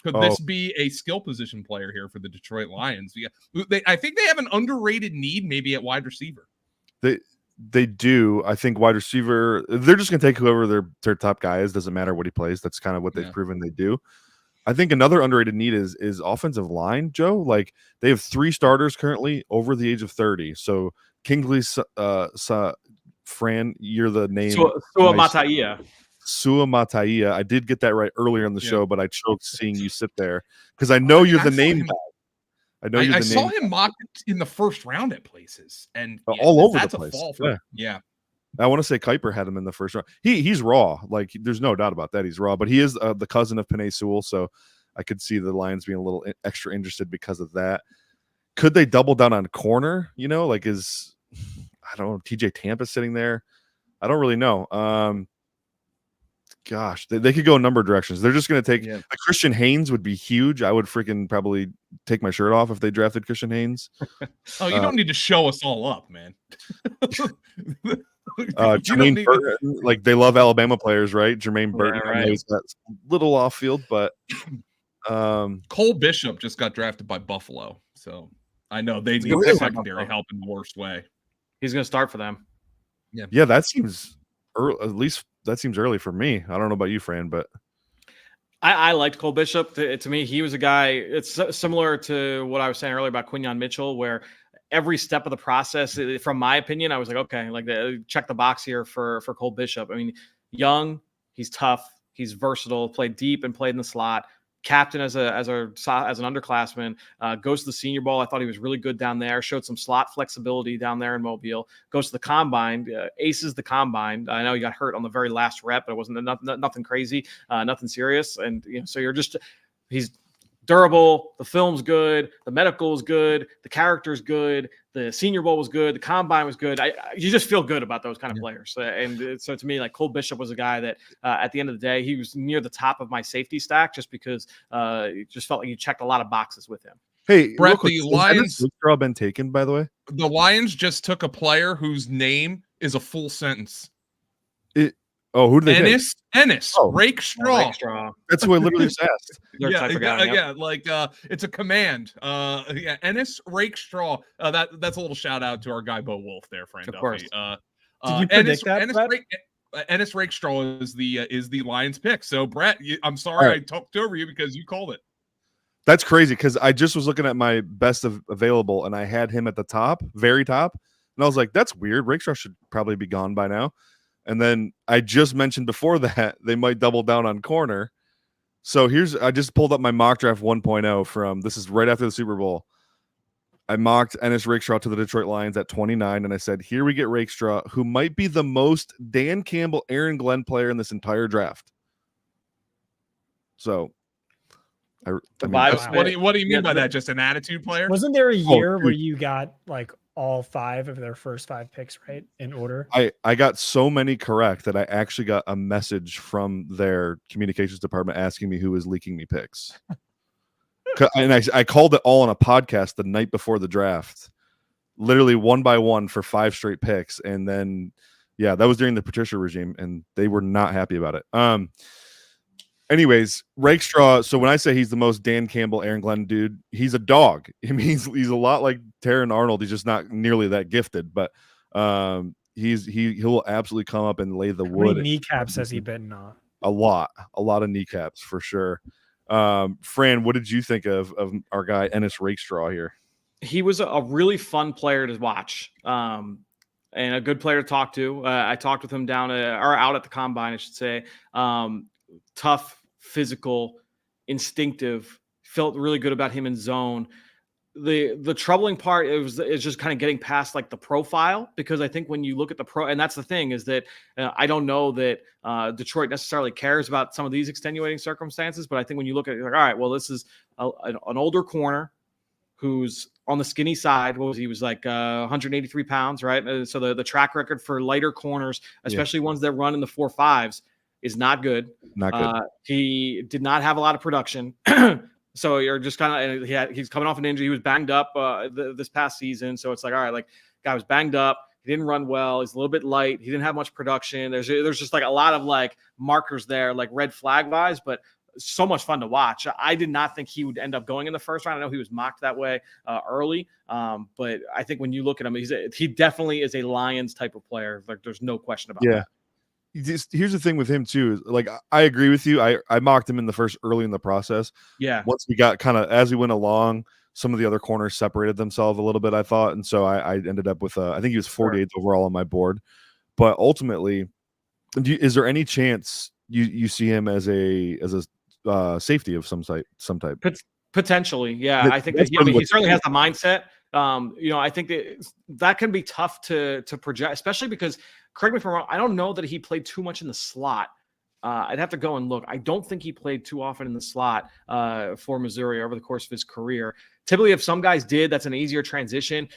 Could this be a skill position player here for the Detroit Lions? Yeah, I think they have an underrated need maybe at wide receiver. They do. I think wide receiver, they're just going to take whoever their top guy is. Doesn't matter what he plays. That's kind of what they've proven they do. I think another underrated need is offensive line, Joe. Like they have 3 starters currently over the age of 30. So Kingsley, Fran, you're the name. Sua Mataia. I did get that right earlier in the show, but I choked seeing you sit there because I know you're the name guy. I know you're the name. I saw him mocked in the first round at places and all over the place. That's a fall for him. Yeah. I want to say Kuiper had him in the first round. He's raw. Like there's no doubt about that. He's raw, but he is the cousin of Penei Sewell, so I could see the Lions being a little extra interested because of that. Could they double down on corner? You know, like I don't know, TJ Tampa sitting there. I don't really know. Gosh, they could go a number of directions. They're just going to take Christian Haynes would be huge. I would freaking probably take my shirt off if they drafted Christian Haynes. Oh, you don't need to show us all up, man. Jermaine Burton, like they love Alabama players, right? Jermaine Burton, right. I know he's got a little off field, but Cole Bishop just got drafted by Buffalo, so I know they need the secondary help in the worst way. He's going to start for them. Yeah, that seems early, at least that seems early for me. I don't know about you, Fran, but I liked Cole Bishop. To me, he was a guy. It's similar to what I was saying earlier about Quinyon Mitchell, where every step of the process, from my opinion, I was like, okay, like check the box here for Cole Bishop. I mean, young, he's tough, he's versatile, played deep and played in the slot. Captain as an underclassman, goes to the Senior Bowl. I thought he was really good down there. Showed some slot flexibility down there in Mobile. Goes to the combine, aces the combine. I know he got hurt on the very last rep, but it wasn't nothing crazy, nothing serious. And so he's durable. The film's good. The medical is good. The character's good. The Senior Bowl was good. The combine was good. You just feel good about those kind of players. And so to me, like Cole Bishop was a guy that at the end of the day, he was near the top of my safety stack just because it just felt like you checked a lot of boxes with him. Hey, Brett, the Lions have been taken, by the way. The Lions just took a player whose name is a full sentence. Who did they take? Ennis, Rakestraw. That's who I literally just asked. Like it's a command. Ennis Rakestraw. That's a little shout out to our guy Bo Wolf there, Fran Duffy. Did you predict that? Ennis Rakestraw is the Lions pick. So Brett, I'm sorry I talked over you because you called it. That's crazy because I just was looking at my best available and I had him at the top, very top, and I was like, that's weird. Rakestraw should probably be gone by now. And then I just mentioned before that they might double down on corner. So I just pulled up my mock draft 1.0 from, this is right after the Super Bowl. I mocked Ennis Rakestraw to the Detroit Lions at 29. And I said, here we get Rakestraw, who might be the most Dan Campbell, Aaron Glenn player in this entire draft. So what do you mean by that? Just an attitude player? Wasn't there a year where you got like all 5 of their first 5 picks right in order? I got so many correct that I actually got a message from their communications department asking me who was leaking me picks. And I called it all on a podcast the night before the draft, literally one by one for 5 straight picks. And then, that was during the Patricia regime and they were not happy about it. Anyways, Rakestraw. So when I say he's the most Dan Campbell, Aaron Glenn dude, he's a dog. I mean, he's a lot like Taron Arnold. He's just not nearly that gifted, but he'll absolutely come up and lay the wood. How many kneecaps has he bitten on? A lot of kneecaps for sure. Fran, what did you think of our guy Ennis Rakestraw here? He was a really fun player to watch. And a good player to talk to. I talked with him out at the combine, I should say. Tough, physical, instinctive, felt really good about him in zone. The troubling part is just kind of getting past like the profile, because I think when you look at the and that's the thing is that I don't know that Detroit necessarily cares about some of these extenuating circumstances, but I think when you look at it, like, all right, well, this is an older corner who's on the skinny side. He was like 183 pounds, right? So the track record for lighter corners, especially ones that run in the 4.5s, is not good. Not good. He did not have a lot of production. So you're just kind of, he's coming off an injury. He was banged up this past season. So it's like, all right, like guy was banged up. He didn't run well. He's a little bit light. He didn't have much production. There's just like a lot of like markers there, like red flag wise, but so much fun to watch. I did not think he would end up going in the first round. I know he was mocked that way early. But I think when you look at him, he definitely is a Lions type of player. Like there's no question about that. here's the thing with him too. Is like I agree with you. I mocked him in the early in the process. Yeah. Once we got kind of as we went along, some of the other corners separated themselves a little bit, I thought, and so I ended up with I think he was 48th overall on my board. But ultimately, is there any chance you see him as a safety of some type? Potentially, yeah. I think that he certainly has the mindset. I think that can be tough to project, especially because, correct me if I'm wrong, I don't know that he played too much in the slot. I'd have to go and look. I don't think he played too often in the slot for Missouri over the course of his career. Typically, if some guys did, that's an easier transition.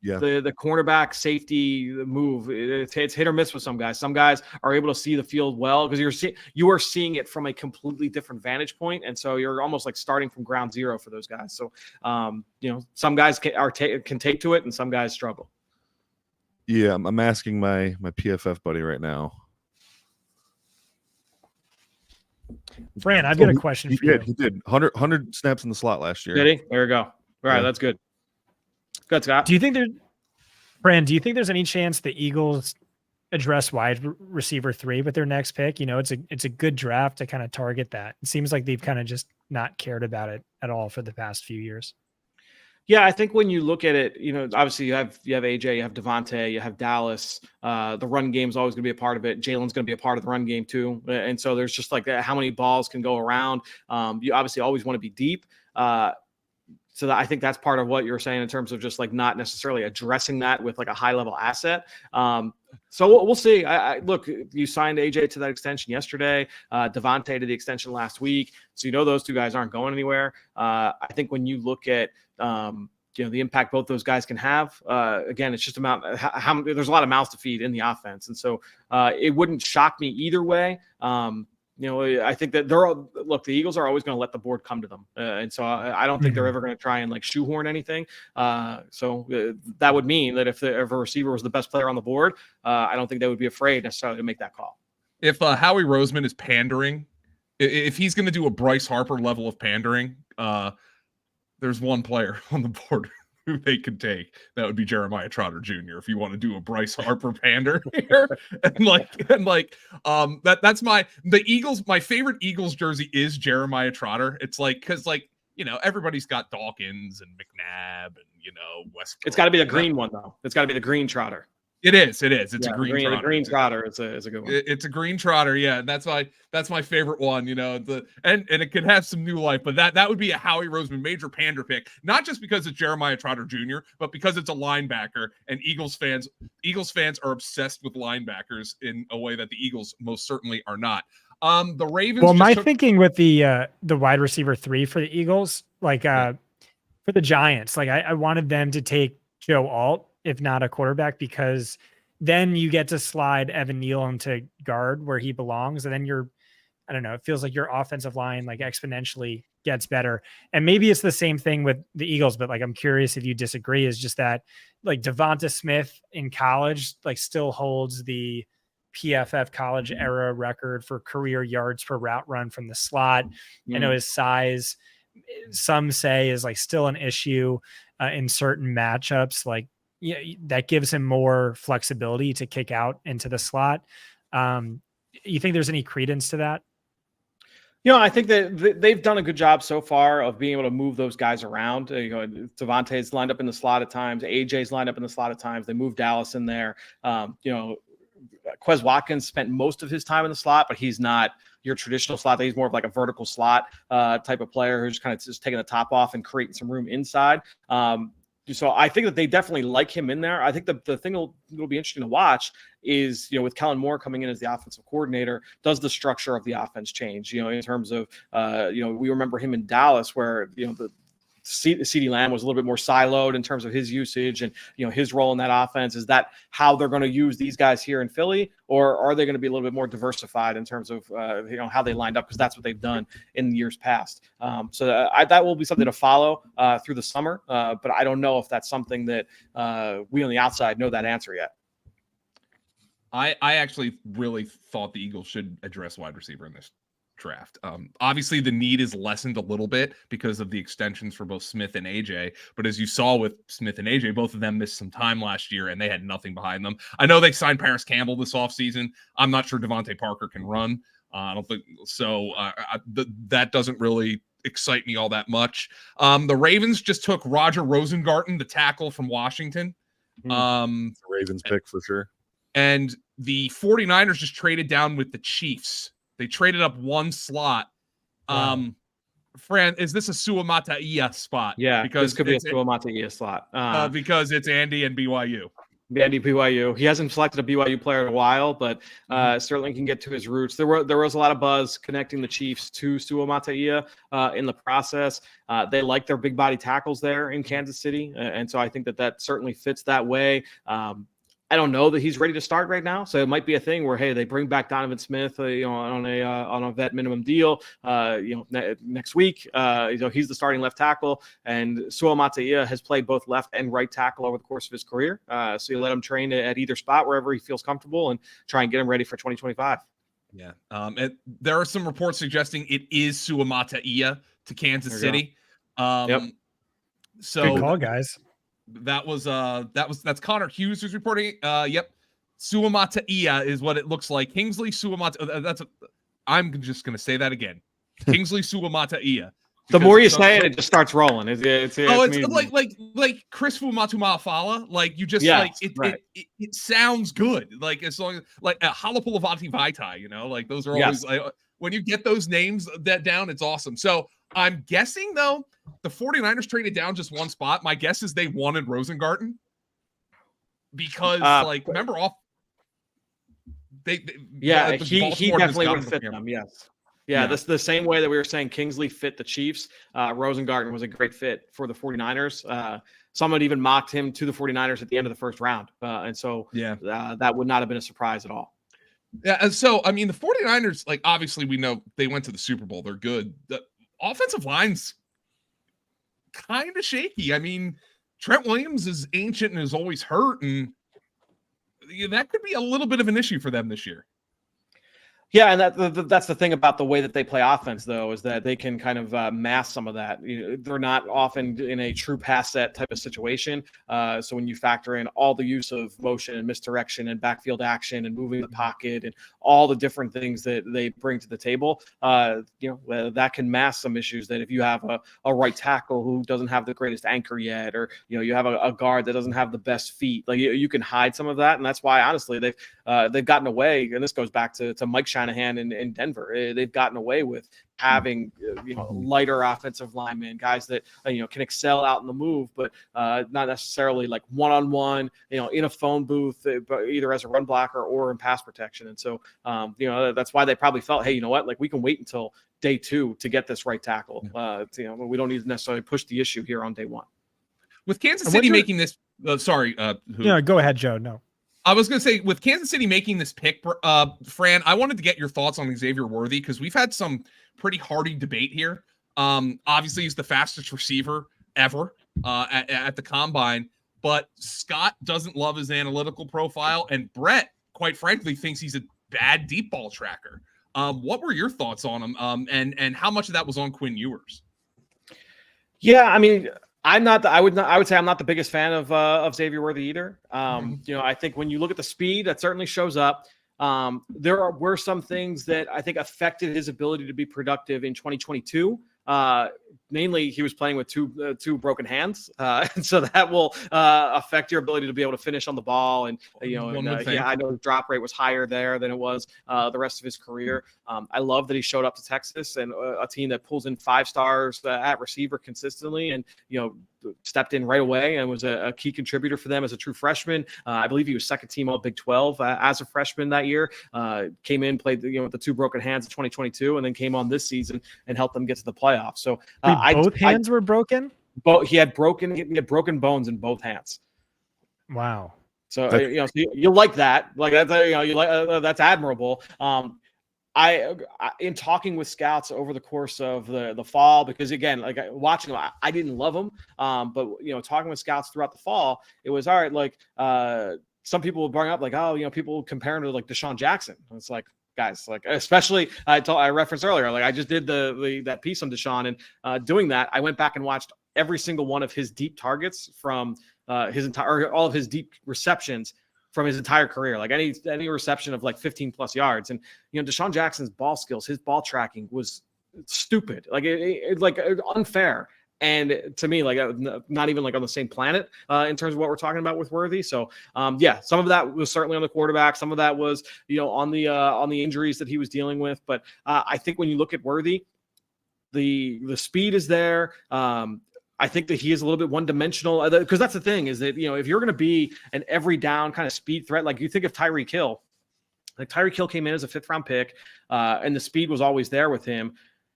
The cornerback safety move, it's hit or miss with some guys. Some guys are able to see the field well because you are seeing it from a completely different vantage point, and so you're almost like starting from ground zero for those guys. So some guys can take to it, and some guys struggle. Yeah, I'm asking my PFF buddy right now. Fran, I've got a question for you. He did 100 snaps in the slot last year. Did he? There we go. All right, that's good. Good, Scott. Do you think there's any chance the Eagles address wide receiver 3 with their next pick? It's a good draft to kind of target that. It seems like they've kind of just not cared about it at all for the past few years. Yeah, I think when you look at it, obviously you have AJ, you have Devontae, you have Dallas. The run game is always going to be a part of it. Jaylen's going to be a part of the run game too. And so there's just like how many balls can go around. You obviously always want to be deep. So I think that's part of what you're saying in terms of just like not necessarily addressing that with like a high level asset. So we'll see. Look, you signed AJ to that extension yesterday, Devontae to the extension last week. So those two guys aren't going anywhere. I think when you look at the impact both those guys can have, again, it's just about how there's a lot of mouths to feed in the offense, and so it wouldn't shock me either way. I think that the Eagles are always going to let the board come to them. And so I don't think they're ever going to try and like shoehorn anything. So that would mean that if a receiver was the best player on the board, I don't think they would be afraid necessarily to make that call. If Howie Roseman is pandering, if he's going to do a Bryce Harper level of pandering, there's one player on the board who they could take. That would be Jeremiah Trotter Jr. If you want to do a Bryce Harper pander here, that's the Eagles. My favorite Eagles jersey is Jeremiah Trotter. It's like because everybody's got Dawkins and McNabb and Westbrook. It's got to be the green one though. It's got to be the green Trotter. It is. It's a green trotter. The green trotter is a good one. It's a green trotter. Yeah, that's my favorite one. And it could have some new life, but that would be a Howie Roseman major pander pick, not just because it's Jeremiah Trotter Jr., but because it's a linebacker, and Eagles fans are obsessed with linebackers in a way that the Eagles most certainly are not. The Ravens. Well, my thinking with the wide receiver 3 for the Eagles, for the Giants, I wanted them to take Joe Alt, if not a quarterback, because then you get to slide Evan Neal into guard where he belongs. And then it feels like your offensive line exponentially gets better. And maybe it's the same thing with the Eagles, but I'm curious if you disagree, is just that Devonta Smith in college, still holds the PFF college era record for career yards per route run from the slot. I know his size, some say, is still an issue in certain matchups. That gives him more flexibility to kick out into the slot. You think there's any credence to that? I think that they've done a good job so far of being able to move those guys around. Devontae's lined up in the slot at times. AJ's lined up in the slot at times. They moved Dallas in there. Quez Watkins spent most of his time in the slot, but he's not your traditional slot. He's more of a vertical slot type of player who's kind of just taking the top off and creating some room inside. So I think that they definitely like him in there. I think the thing that'll be interesting to watch is, with Kellen Moore coming in as the offensive coordinator, does the structure of the offense change? In terms of, we remember him in Dallas where, the CeeDee Lamb was a little bit more siloed in terms of his usage and, his role in that offense. Is that how they're going to use these guys here in Philly, or are they going to be a little bit more diversified in terms of, how they lined up? Because that's what they've done in years past. So that will be something to follow through the summer. But I don't know if that's something that we on the outside know that answer yet. I actually really thought the Eagles should address wide receiver in this draft. Obviously the need is lessened a little bit because of the extensions for both Smith and AJ, but as you saw with Smith and AJ, both of them missed some time last year and they had nothing behind them. I know they signed Paris Campbell this offseason. I'm not sure Devontae Parker can run. I don't think so. That doesn't really excite me all that much. The Ravens just took Roger Rosengarten, the tackle from Washington. Ravens pick for sure. And the 49ers just traded down with the Chiefs. They traded up one slot. Fran, is this a Suamataia spot? Yeah, because this could be a Suamataia slot. Because it's Andy and BYU. Andy BYU. He hasn't selected a BYU player in a while, but certainly can get to his roots. There was a lot of buzz connecting the Chiefs to Suamataia in the process. They like their big body tackles there in Kansas City, and so I think that certainly fits that way. I don't know that he's ready to start right now, so it might be a thing where, hey, they bring back Donovan Smith, on a vet minimum deal, next week. He's the starting left tackle, and Suamataia has played both left and right tackle over the course of his career. So you let him train at either spot wherever he feels comfortable, and try and get him ready for 2025. Yeah, there are some reports suggesting it is Suamataia to Kansas City. So good call, guys. That's Connor Hughes who's reporting. Yep. Suamataia is what it looks like. Kingsley Suamataia. I'm just going to say that again. Kingsley Suamataia. The more you say it, it just starts rolling. It's like Chris Fumatumafala. Like you just it sounds good. Like as long as like Halapulavati Vaitai, like those are always when you get those names that down, it's awesome. So I'm guessing though, the 49ers traded down just one spot. My guess is they wanted Rosengarten because remember he definitely would fit them. Yes. Yeah, that's the same way that we were saying Kingsley fit the Chiefs. Rosengarten was a great fit for the 49ers. Someone even mocked him to the 49ers at the end of the first round. And so that would not have been a surprise at all. Yeah. And so, I mean, the 49ers, like, obviously we know they went to the Super Bowl. They're good. The offensive line's kind of shaky. I mean, Trent Williams is ancient and is always hurt. And that could be a little bit of an issue for them this year. Yeah, and that's the thing about the way that they play offense, though, is that they can kind of mask some of that. They're not often in a true pass set type of situation. So when you factor in all the use of motion and misdirection and backfield action and moving the pocket and all the different things that they bring to the table, that can mask some issues. That if you have a right tackle who doesn't have the greatest anchor yet, or you have a guard that doesn't have the best feet, like you can hide some of that, and that's why honestly they've gotten away. And this goes back to Mike Shanahan in Denver. They've gotten away with having lighter offensive linemen, guys that can excel out in the move, but not necessarily like one-on-one, in a phone booth, either as a run blocker or in pass protection. And so that's why they probably felt, hey, you know what, like we can wait until day 2 to get this right tackle. We don't need to necessarily push the issue here on day 1. With Kansas City making this, go ahead, Joe. No. I was going to say, with Kansas City making this pick, Fran, I wanted to get your thoughts on Xavier Worthy because we've had some pretty hearty debate here. Obviously, he's the fastest receiver ever at the Combine, but Scott doesn't love his analytical profile, and Brett, quite frankly, thinks he's a bad deep ball tracker. What were your thoughts on him, and how much of that was on Quinn Ewers? Yeah, I mean, I would say I'm not the biggest fan of Xavier Worthy either. I think when you look at the speed, that certainly shows up. There were some things that I think affected his ability to be productive in 2022. Mainly, he was playing with two broken hands, and so that will affect your ability to be able to finish on the ball. And I know his drop rate was higher there than it was the rest of his career. I love that he showed up to Texas and a team that pulls in 5 stars at receiver consistently, and stepped in right away and was a key contributor for them as a true freshman. I believe he was second team all Big 12 as a freshman that year. Came in, played with the 2 broken hands in 2022, and then came on this season and helped them get to the playoffs. So both hands were broken. He had broken bones in both hands. Wow. So you like that, like that's that's admirable. I in talking with scouts over the course of the fall, because again, like watching him, I didn't love him, but talking with scouts throughout the fall, it was all right. Like some people will bring up like, people compare him to like Deshaun Jackson. And it's like, guys. Like, especially I referenced earlier, like I just did that piece on Deshaun, and doing that, I went back and watched every single one of his deep targets from all of his deep receptions from his entire career, like any reception of like 15 plus yards. And, Deshaun Jackson's ball skills, his ball tracking was stupid, like unfair. And to me, like not even like on the same planet in terms of what we're talking about with Worthy. So some of that was certainly on the quarterback. Some of that was, on the injuries that he was dealing with. But I think when you look at Worthy, the speed is there. I think that he is a little bit one-dimensional, because that's the thing, is that, if you're going to be an every down kind of speed threat, like you think of Tyreek Hill, like Tyreek Hill came in as a 5th-round pick, and the speed was always there with him.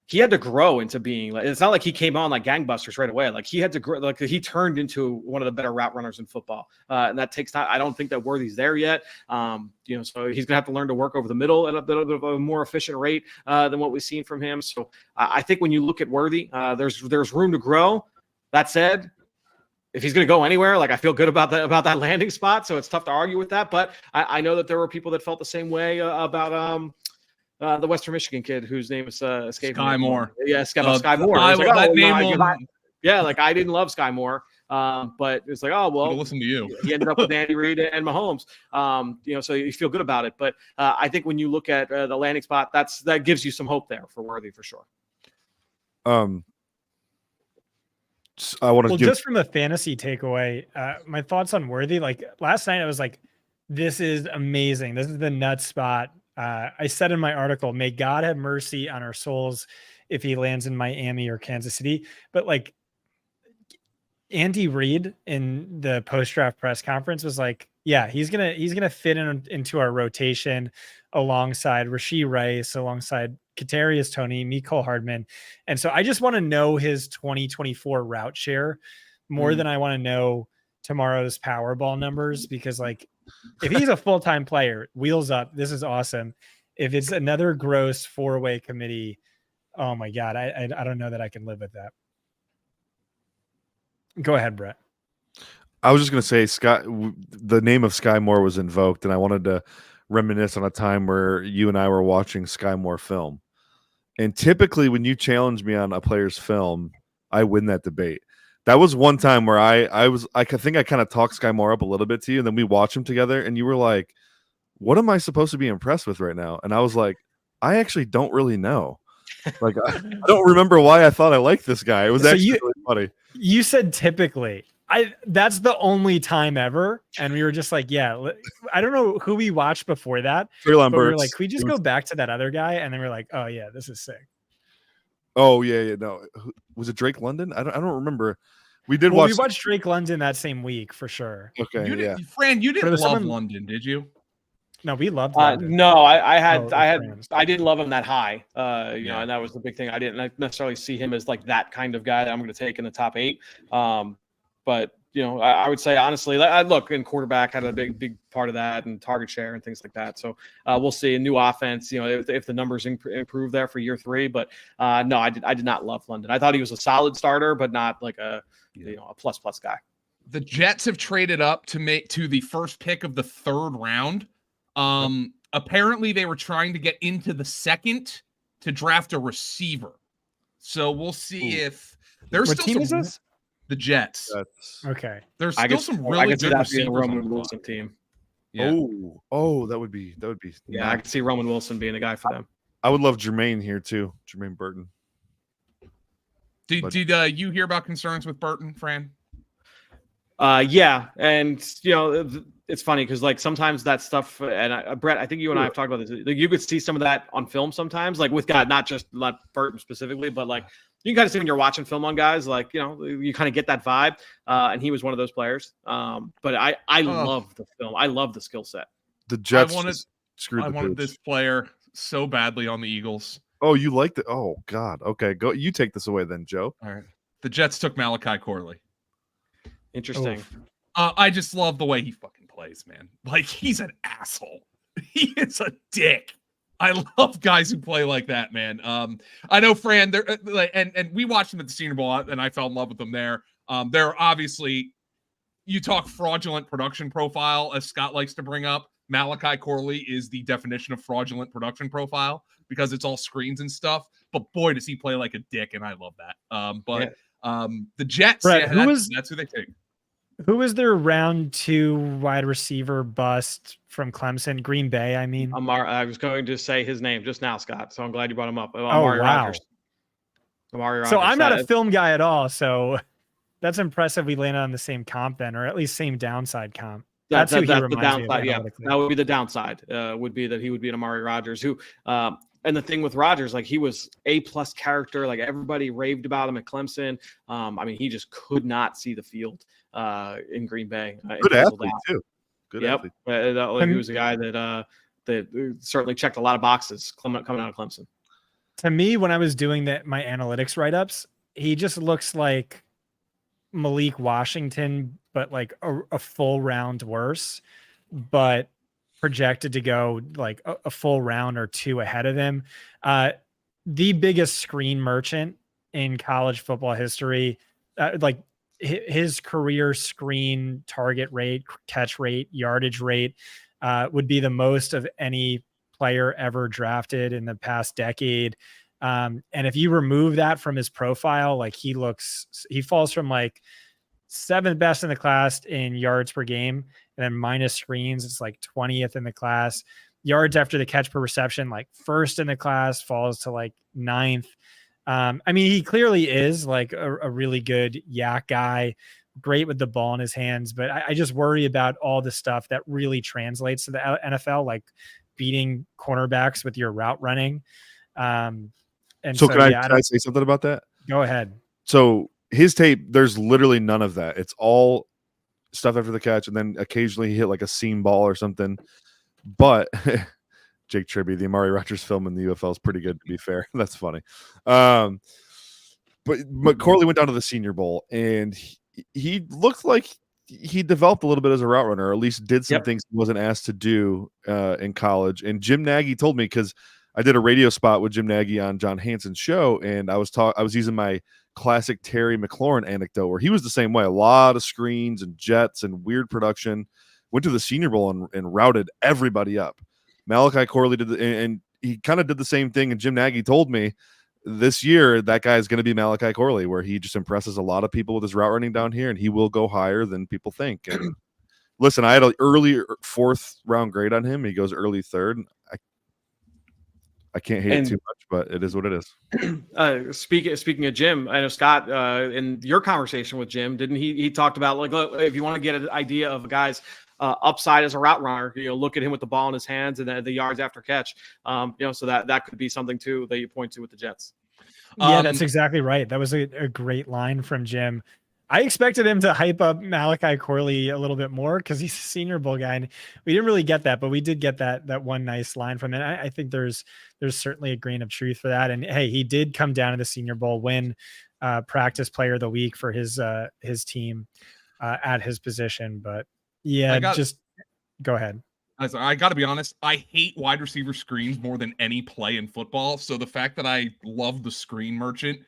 He had to grow into being like, it's not like he came on like gangbusters right away. Like he had to grow, like he turned into one of the better route runners in football. And that takes time. I don't think that Worthy's there yet. So he's going to have to learn to work over the middle at a more efficient rate than what we've seen from him. So I think when you look at Worthy, there's room to grow. That said, if he's going to go anywhere, like I feel good about that landing spot. So it's tough to argue with that. But I know that there were people that felt the same way about the Western Michigan kid whose name is escaping. Sky Moore. Yeah, Sky Moore. I didn't love Sky Moore. But it's like, oh, well, listen to you. He ended up with Andy Reid and Mahomes. So you feel good about it. But I think when you look at the landing spot, that gives you some hope there for Worthy for sure. I want to just from a fantasy takeaway, my thoughts on Worthy, like last night I was like, this is amazing. This is the nut spot. I said in my article, may God have mercy on our souls if he lands in Miami or Kansas City. But like Andy Reid in the post-draft press conference was like, yeah, he's gonna fit into our rotation alongside Rashee Rice, alongside Kadarius Toney, Mecole Hardman. And so I just want to know his 2024 route share more than I want to know tomorrow's Powerball numbers, because like if he's a full-time player, wheels up, this is awesome. If it's another gross 4-way committee, oh my God, I don't know that I can live with that. Go ahead, Brett. I was just going to say, the name of Sky Moore was invoked, and I wanted to reminisce on a time where you and I were watching Sky Moore film. And typically when you challenge me on a player's film, I win that debate. That was one time where I think I kind of talked Sky Moore up a little bit to you, and then we watched him together, and you were like, what am I supposed to be impressed with right now? And I was like, I actually don't really know. Like, I don't remember why I thought I liked this guy. It was really funny. You said typically. That's the only time ever, and we were just like, yeah, I don't know who we watched before that, but we were like, can we just go back to that other guy? And then we're like, oh yeah, this is sick. Oh yeah, no, was it Drake London? I don't remember. We watched Drake London that same week for sure. Okay, Fran, you didn't love London, did you? No, we loved London. No, I didn't love him that high. And that was the big thing. I didn't necessarily see him as like that kind of guy that I'm going to take in the top 8. But I would say honestly, look, in quarterback had a big part of that, and target share and things like that. So we'll see a new offense. If the numbers improve there for year 3. But no, I did not love London. I thought he was a solid starter, but not like a plus guy. The Jets have traded up to the first pick of the 3rd round. Apparently they were trying to get into the 2nd to draft a receiver. So we'll see if there's what still team is this? The Jets. Okay. There's still some really good receivers. Roman Wilson team. Yeah. Oh, that would be. Yeah, I could see Roman Wilson being a guy for them. I would love Jermaine here too. Jermaine Burton. Did you hear about concerns with Burton, Fran? Yeah, and it's funny because like sometimes that stuff, and Brett, I think you and I have talked about this. Like, you could see some of that on film sometimes, like with guys, not Burton specifically, but like you can kind of see when you're watching film on guys, like you kind of get that vibe. And he was one of those players. But I love the film. I love the skill set. The Jets I wanted this player so badly on the Eagles. Oh, you liked it? Oh God. Okay, go. You take this away then, Joe. All right. The Jets took Malachi Corley. Interesting. I just love the way he fucking plays, man. Like, he's an asshole. He is a dick. I love guys who play like that, man. I know Fran, and we watched him at the Senior Bowl, and I fell in love with them there. They're obviously, you talk fraudulent production profile, as Scott likes to bring up. Malachi Corley is the definition of fraudulent production profile because it's all screens and stuff. But boy, does he play like a dick, and I love that. The Jets, Brett, that's who they take. Who was their round 2 wide receiver bust from Clemson? Green Bay, I mean. I was going to say his name just now, Scott. So I'm glad you brought him up. Amari Rogers. Amari Rogers. So I'm not a film guy at all. So that's impressive. We landed on the same comp then, or at least same downside comp. That's who he reminds the downside. me of. Yeah, that would be the downside. Would be that he would be an Amari Rogers who. And the thing with Rodgers, like he was A+ character, like everybody raved about him at Clemson. I mean, he just could not see the field in Green Bay. Good athlete too. Good athlete. He was a guy that certainly checked a lot of boxes coming out of Clemson. To me, when I was doing my analytics write-ups, he just looks like Malik Washington, but like a full round worse. But projected to go like a full round or 2 ahead of him. The biggest screen merchant in college football history, like his career screen target rate, catch rate, yardage rate would be the most of any player ever drafted in the past decade. And if you remove that from his profile, like he falls from like 7th best in the class in yards per game, and then minus screens, it's like 20th in the class. Yards after the catch per reception, like 1st in the class, falls to like 9th. I mean, he clearly is like a really good yak guy, great with the ball in his hands, but I just worry about all the stuff that really translates to the NFL, like beating cornerbacks with your route running. And so can I say something about that? Go ahead. So his tape, there's literally none of that. It's all stuff after the catch, and then occasionally he hit like a seam ball or something. But Jake Tribby, the Amari Rogers film in the UFL is pretty good, to be fair. That's funny. But Corley went down to the Senior Bowl, and he looked like he developed a little bit as a route runner, or at least did some things he wasn't asked to do in college. And Jim Nagy told me, because I did a radio spot with Jim Nagy on John Hanson's show, and I was using my classic Terry McLaurin anecdote where he was the same way. A lot of screens and jets and weird production. Went to the Senior Bowl and routed everybody up. Malachi Corley did and he kind of did the same thing. And Jim Nagy told me this year that guy is going to be Malachi Corley, where he just impresses a lot of people with his route running down here, and he will go higher than people think. And listen, I had an early 4th round grade on him. He goes early 3rd. I can't hate it too much, but it is what it is. Speaking of Jim, I know Scott, in your conversation with Jim, didn't he talked about, like, look, if you want to get an idea of a guy's upside as a route runner, look at him with the ball in his hands and the yards after catch. So that could be something too that you point to with the Jets. Yeah, that's exactly right. That was a great line from Jim. I expected him to hype up Malachi Corley a little bit more because he's a Senior Bowl guy, and we didn't really get that, but we did get that one nice line from him. I think there's certainly a grain of truth for that. And hey, he did come down to the Senior Bowl, win practice player of the week for his team at his position. But yeah, just go ahead. I got to be honest, I hate wide receiver screens more than any play in football. So the fact that I love the screen merchant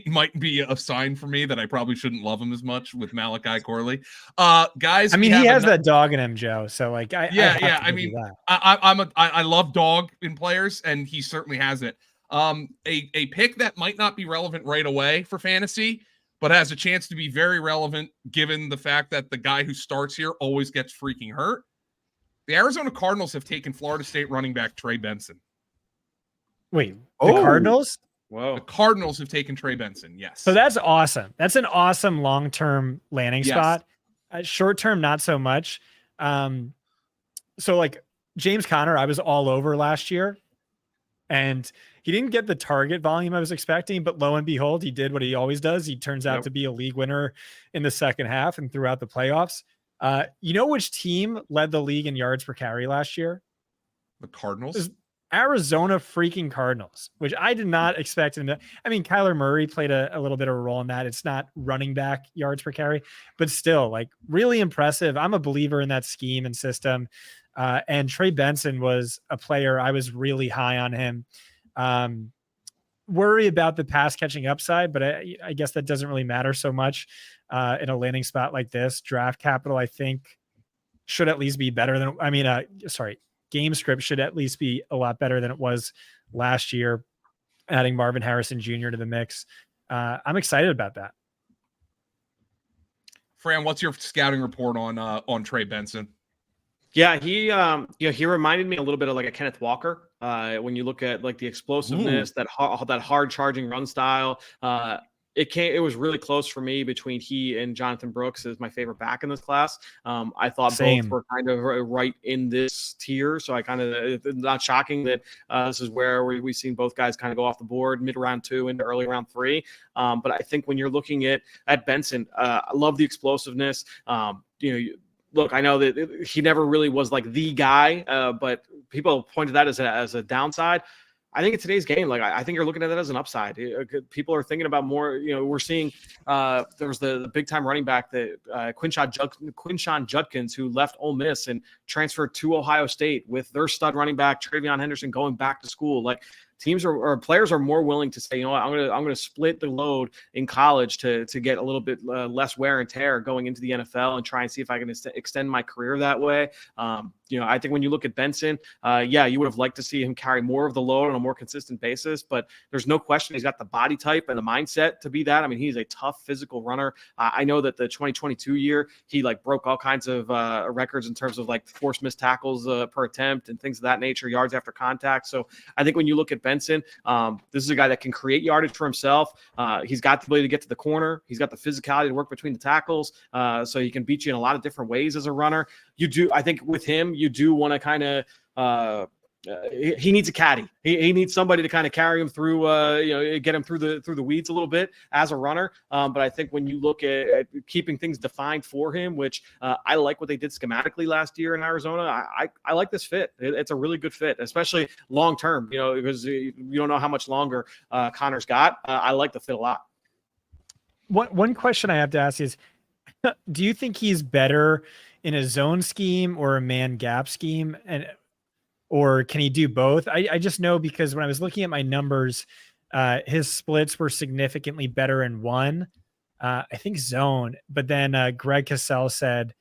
might be a sign for me that I probably shouldn't love him as much with Malachi Corley. Guys, I mean, he has that dog in him, Joe. So like, I mean, I love dog in players, and he certainly has it. A pick that might not be relevant right away for fantasy, but has a chance to be very relevant given the fact that the guy who starts here always gets freaking hurt. The Arizona Cardinals have taken Florida State running back Trey Benson. Wait, the Cardinals? Whoa. The Cardinals have taken Trey Benson, yes. So that's awesome. That's an awesome long-term landing spot. Short-term, not so much. So like James Conner, I was all over last year, and he didn't get the target volume I was expecting, but lo and behold, he did what he always does. He turns out to be a league winner in the second half and throughout the playoffs. You know which team led the league in yards per carry last year? The Cardinals? Arizona freaking Cardinals, which I did not expect him to. I mean, Kyler Murray played a little bit of a role in that. It's not running back yards per carry, but still, like, really impressive. I'm a believer in that scheme and system. And Trey Benson was a player. I was really high on him. Worry about the pass catching upside, but I guess that doesn't really matter so much in a landing spot like this. Draft capital, I think should at least be better than, game script should at least be a lot better than it was last year, adding Marvin Harrison Jr. to the mix. I'm excited about that. Fran, what's your scouting report on Trey Benson? Yeah, he reminded me a little bit of like a Kenneth Walker. When you look at like the explosiveness, that hard charging run style, it was really close for me between he and Jonathan Brooks as my favorite back in this class. I thought both were kind of right in this tier, so I kind of not shocking that this is where we've seen both guys kind of go off the board mid round 2 into early round 3. But I think when you're looking at Benson, I love the explosiveness. Look, I know that he never really was like the guy, but people pointed that as a downside. I think in today's game, like I think you're looking at that as an upside. People are thinking about more. We're seeing there was the big time running back that Quinshon Judkins, who left Ole Miss and transferred to Ohio State with their stud running back Travion Henderson going back to school. Like teams or players are more willing to say, you know what, I'm gonna split the load in college to get a little bit less wear and tear going into the NFL and try and see if I can extend my career that way. I think when you look at Benson, you would have liked to see him carry more of the load on a more consistent basis, but there's no question he's got the body type and the mindset to be that. I mean, he's a tough physical runner. I know that the 2022 year, he like broke all kinds of records in terms of like forced missed tackles per attempt and things of that nature, yards after contact. So I think when you look at Benson, this is a guy that can create yardage for himself. He's got the ability to get to the corner. He's got the physicality to work between the tackles. So he can beat you in a lot of different ways as a runner. I think with him, you do want to kind of he needs a caddy. He needs somebody to kind of carry him through, get him through the weeds a little bit as a runner. But I think when you look at keeping things defined for him, which I like what they did schematically last year in Arizona, I like this fit. It's a really good fit, especially long term. Because you don't know how much longer Connor's got. I like the fit a lot. One question I have to ask is, do you think he's better in a zone scheme or a man gap scheme, or can he do both? I just know because when I was looking at my numbers, his splits were significantly better in one, I think zone. But then Greg Cassell said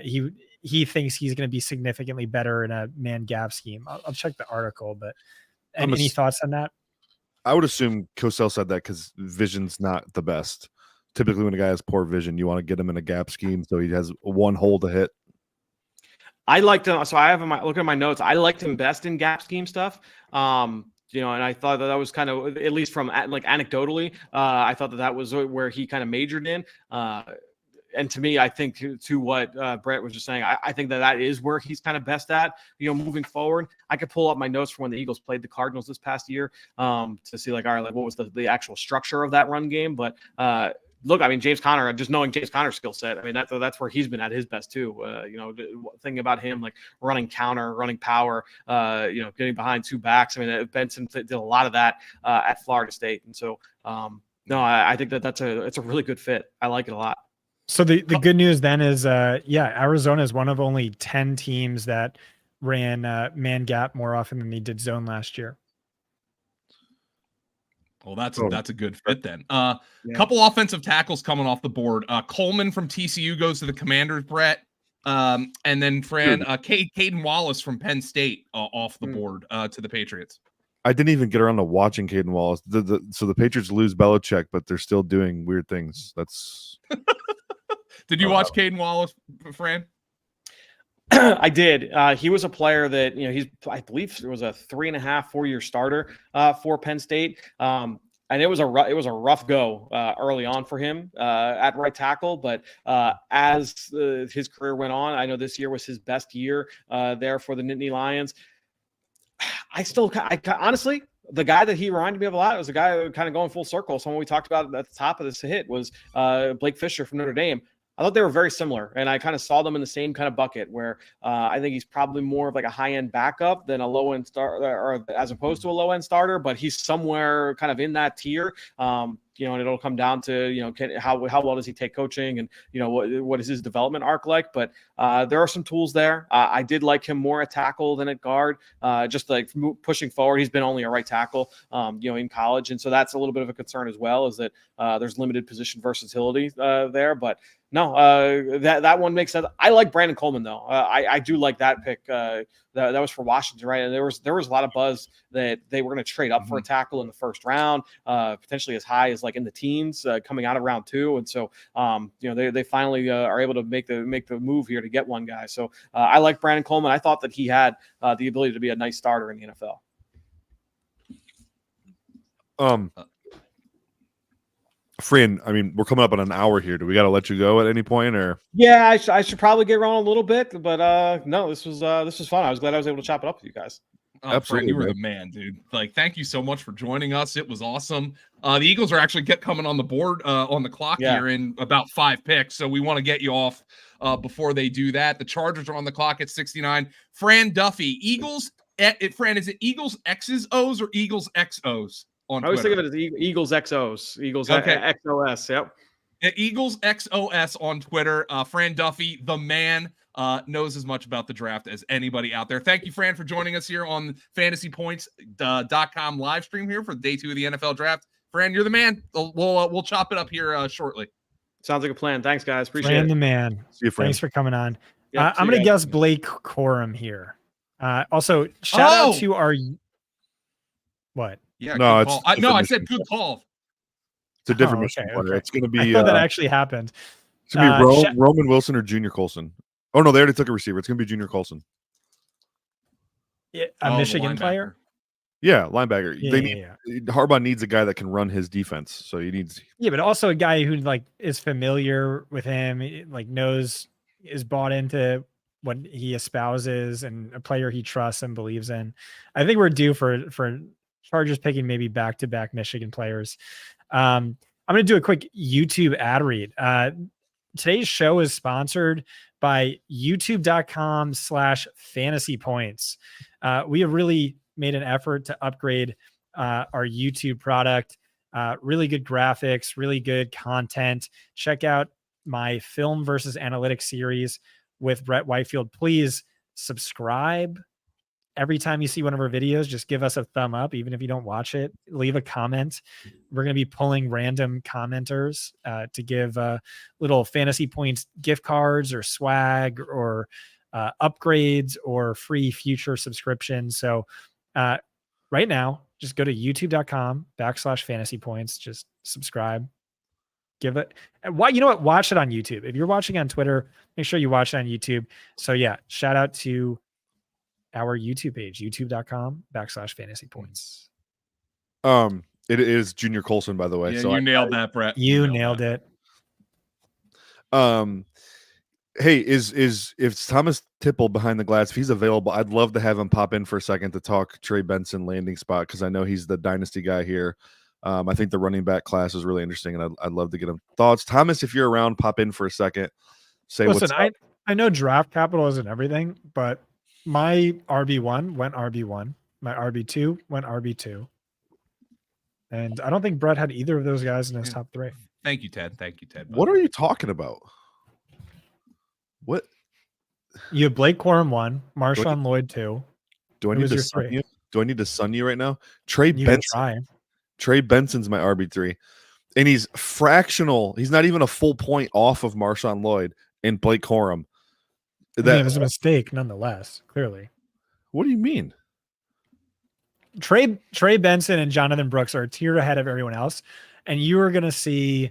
he thinks he's going to be significantly better in a man gap scheme. I'll check the article, but any thoughts on that? I would assume Cassell said that because vision's not the best. Typically, when a guy has poor vision, you want to get him in a gap scheme so he has one hole to hit. I liked him. So I have looking at my notes. I liked him best in gap scheme stuff. And I thought that was kind of, at least from like anecdotally, I thought that was where he kind of majored in. And to me, I think to what Brett was just saying, I think that is where he's kind of best at, moving forward. I could pull up my notes from when the Eagles played the Cardinals this past year to see like, all right, like what was the actual structure of that run game. But look, I mean, James Conner, just knowing James Conner's skill set, I mean, that's where he's been at his best too. Thinking about him, like running counter, running power, getting behind two backs. I mean, Benson did a lot of that at Florida State. And so, no, I think it's a really good fit. I like it a lot. So the good news then is, Arizona is one of only 10 teams that ran man gap more often than they did zone last year. Well, that's a good fit then. Couple offensive tackles coming off the board. Coleman from TCU goes to the Commanders, Brett. And then Fran, Caden Wallace from Penn State off the board to the Patriots. I didn't even get around to watching Caden Wallace. So the Patriots lose Belichick, but they're still doing weird things. That's. Did you watch Caden Wallace, Fran? I did. He was a player that, I believe it was a 3.5-4 year starter for Penn State. And it was a rough go early on for him at right tackle. But as his career went on, I know this year was his best year there for the Nittany Lions. I honestly, the guy that he reminded me of a lot was a guy kind of going full circle. Someone we talked about at the top of this hit was Blake Fisher from Notre Dame. I thought they were very similar, and I kind of saw them in the same kind of bucket where I think he's probably more of like a high-end backup than a low-end starter, or as opposed to a low-end starter, but he's somewhere kind of in that tier. and it'll come down to, how well does he take coaching, and, what is his development arc like? But there are some tools there. I did like him more at tackle than at guard, just like pushing forward. He's been only a right tackle, in college. And so that's a little bit of a concern as well, is that there's limited position versatility there. But no, that one makes sense. I like Brandon Coleman, though. I do like that pick. That was for Washington, right? And there was a lot of buzz that they were going to trade up for a tackle in the first round, potentially as high as like in the teens, coming out of round 2. And so, they finally are able to make the move here to get one guy. So I like Brandon Coleman. I thought that he had the ability to be a nice starter in the NFL. Fran, I mean, we're coming up on an hour here. Do we got to let you go at any point, or? Yeah, I should probably get rolling a little bit, but no, this was fun. I was glad I was able to chop it up with you guys. Absolutely, Fran, you were the man, dude. Like, thank you so much for joining us. It was awesome. The Eagles are actually coming on the board on the clock here in about 5 picks, so we want to get you off before they do that. The Chargers are on the clock at 69. Fran Duffy, Eagles. Fran, is it Eagles X's O's or Eagles XO's? I always think of it as Eagles XOs, Eagles XOS. Yep. Eagles XOS on Twitter. Fran Duffy, the man, knows as much about the draft as anybody out there. Thank you, Fran, for joining us here on FantasyPoints.com live stream here for day 2 of the NFL draft. Fran, you're the man. We'll chop it up here shortly. Sounds like a plan. Thanks, guys. Appreciate it. Fran the man. See you, Fran. Thanks for coming on. Yep, I'm going to guess Blake Corum here. Also, shout out to our what? Yeah, no, I said good call. It's a different mission player. Okay. It's going to be. I thought that actually happened. It's going to be Roman Wilson or Junior Colson. Oh no, they already took a receiver. It's going to be Junior Colson. Yeah, a Michigan player. Yeah, linebacker. Harbaugh needs a guy that can run his defense. So he needs. Yeah, but also a guy who like is familiar with him, like is bought into what he espouses, and a player he trusts and believes in. I think we're due for Chargers picking maybe back-to-back Michigan players. I'm going to do a quick YouTube ad read. Today's show is sponsored by youtube.com/FantasyPoints. We have really made an effort to upgrade our YouTube product. Really good graphics, really good content. Check out my film versus analytics series with Brett Whitefield. Please subscribe. Every time you see one of our videos, just give us a thumb up, even if you don't watch it. Leave a comment. We're going to be pulling random commenters to give little Fantasy Points gift cards or swag or upgrades or free future subscriptions. So right now, just go to youtube.com/FantasyPoints. Just subscribe. Give it. You know what? Watch it on YouTube. If you're watching on Twitter, make sure you watch it on YouTube. So yeah, shout out to our YouTube page, youtube.com/FantasyPoints. It is Junior Colson, by the way. Yeah, so you nailed that, Brett. You nailed it. Hey, if Thomas Tipple behind the glass, if he's available, I'd love to have him pop in for a second to talk Trey Benson landing spot, because I know he's the dynasty guy here. I think the running back class is really interesting, and I'd love to get him thoughts. Thomas, if you're around, pop in for a second. Listen, I know draft capital isn't everything, but my RB1 went RB1. My RB2 went RB2. And I don't think Brett had either of those guys in his top 3. Thank you, Ted. What are you talking about? What? You have Blake Corum 1, Marshawn Lloyd 2. Do I need to sun you? Do I need to sun you right now? Trey Benson's my RB3. And he's fractional. He's not even a full point off of Marshawn Lloyd and Blake Corum. It was a mistake nonetheless, clearly. What do you mean? Trey Benson and Jonathan Brooks are a tier ahead of everyone else. And you are going to see,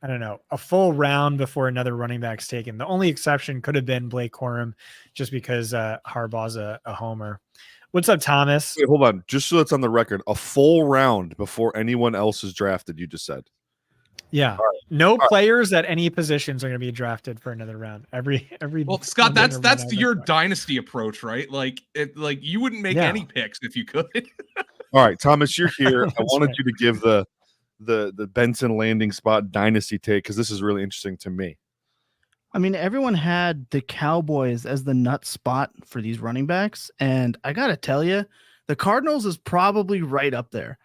I don't know, a full round before another running back's taken. The only exception could have been Blake Corum, just because Harbaugh's a homer. What's up, Thomas? Wait, hold on. Just so it's on the record, a full round before anyone else is drafted, you just said. Yeah. No players at any positions are going to be drafted for another round. Every Well, Scott, that's your dynasty approach, right? Like you wouldn't make any picks if you could. All right, Thomas, you're here. I wanted right. you to give the Benson landing spot dynasty take, because this is really interesting to me. I mean, everyone had the Cowboys as the nut spot for these running backs, and I got to tell you, the Cardinals is probably right up there,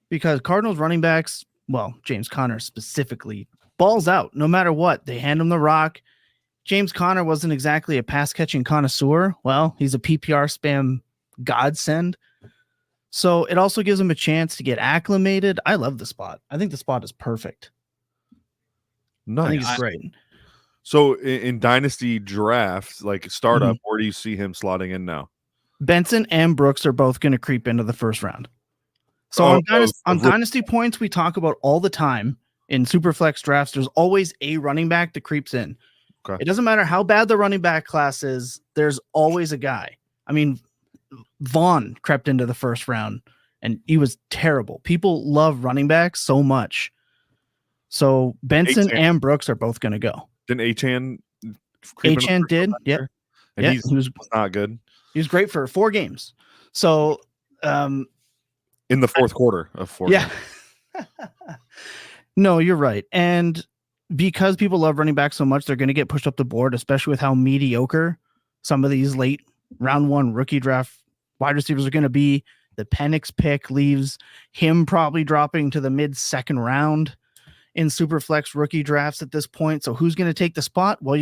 because Cardinals running backs well, James Conner specifically, balls out no matter what. They hand him the rock. James Conner wasn't exactly a pass catching connoisseur. Well, he's a PPR spam godsend. So it also gives him a chance to get acclimated. I love the spot. I think the spot is perfect. Nice. I think it's great. So in Dynasty drafts, like startup, where do you see him slotting in now? Benson and Brooks are both going to creep into the first round. So on Dynasty points, we talk about all the time in Superflex drafts, there's always a running back that creeps in. Okay. It doesn't matter how bad the running back class is, there's always a guy. I mean, Vaughn crept into the first round, and he was terrible. People love running backs so much. So Benson and Brooks are both going to go. Didn't Achane? Achane did, yeah. And he was not good. He was great for 4 games. So in the fourth quarter of 4 games. No, you're right. And because people love running back so much, they're going to get pushed up the board, especially with how mediocre some of these late round 1 rookie draft wide receivers are going to be. The Penix pick leaves him probably dropping to the mid-second round in Superflex rookie drafts at this point. So who's going to take the spot? Well,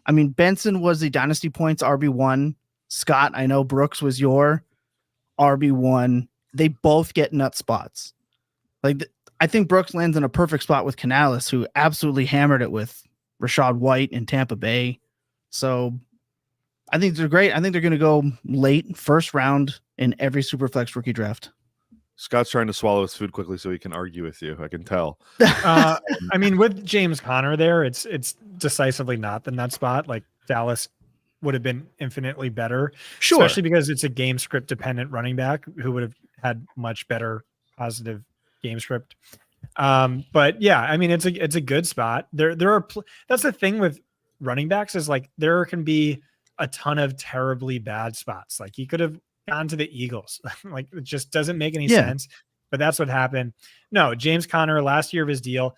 Benson was the Dynasty points RB1. Scott, I know Brooks was your RB1. They both get nut spots. I think Brooks lands in a perfect spot with Canales, who absolutely hammered it with Rashad White in Tampa Bay. So I think they're great. I think they're going to go late, first round in every Superflex rookie draft. Scott's trying to swallow his food quickly so he can argue with you. I can tell. With James Conner there, it's decisively not the nut spot. Like Dallas would have been infinitely better, sure, especially because it's a game script dependent running back who would have had much better positive game script. But yeah, it's a good spot. There are that's the thing with running backs is like there can be a ton of terribly bad spots. Like he could have gone to the Eagles. Like it just doesn't make any sense. But that's what happened. No, James Conner, last year of his deal,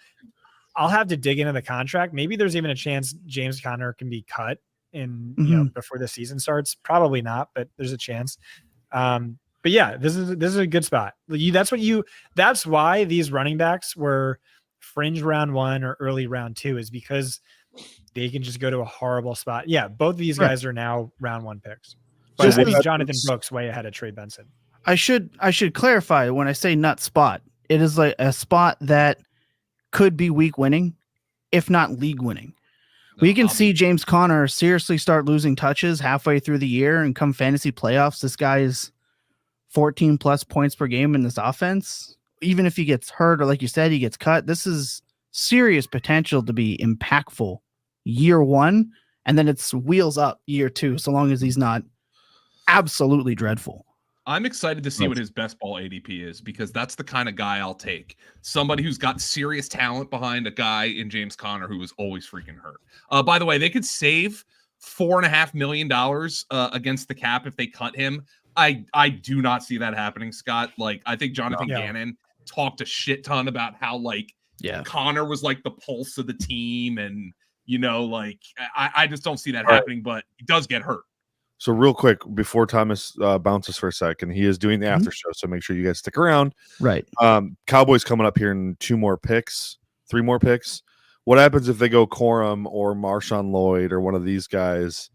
I'll have to dig into the contract. Maybe there's even a chance James Conner can be cut in before the season starts. Probably not, but there's a chance. But yeah, this is a good spot. That's why these running backs were fringe round 1 or early round 2 is because they can just go to a horrible spot. Yeah, both of these guys are now round 1 picks. But I think Jonathan Brooks way ahead of Trey Benson. I should clarify when I say nut spot, it is like a spot that could be week winning, if not league winning. We can see James Conner seriously start losing touches halfway through the year and come fantasy playoffs. This guy is 14 plus points per game in this offense. Even if he gets hurt or like you said, he gets cut, this is serious potential to be impactful year 1. And then it's wheels up year 2, so long as he's not absolutely dreadful. I'm excited to see what his best ball ADP is because that's the kind of guy I'll take. Somebody who's got serious talent behind a guy in James Conner who is always freaking hurt. By the way, they could save $4.5 million against the cap if they cut him. I do not see that happening, Scott. Like, I think Jonathan Gannon talked a shit ton about how Conner was like the pulse of the team, and I just don't see that happening. But he does get hurt. So real quick, before Thomas bounces for a second, he is doing the after show, so make sure you guys stick around. Right. Cowboys coming up here in 3 more picks. What happens if they go Corum or Marshawn Lloyd or one of these guys?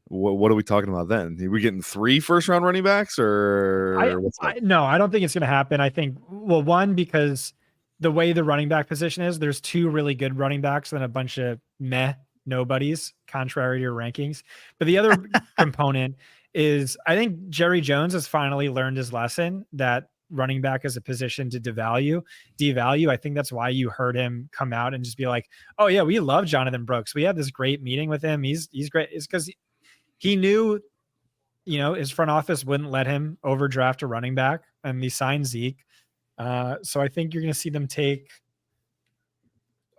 What are we talking about then? Are we getting 3 first-round running backs, or what's that? No, I don't think it's going to happen. I think, one, because the way the running back position is, there's 2 really good running backs and a bunch of nobodies, contrary to your rankings. But the other component is I think Jerry Jones has finally learned his lesson that running back is a position to devalue. I think that's why you heard him come out and just be like, oh yeah, we love Jonathan Brooks. We had this great meeting with him. He's great. It's because he knew, his front office wouldn't let him overdraft a running back, and he signed Zeke. So I think you're going to see them take,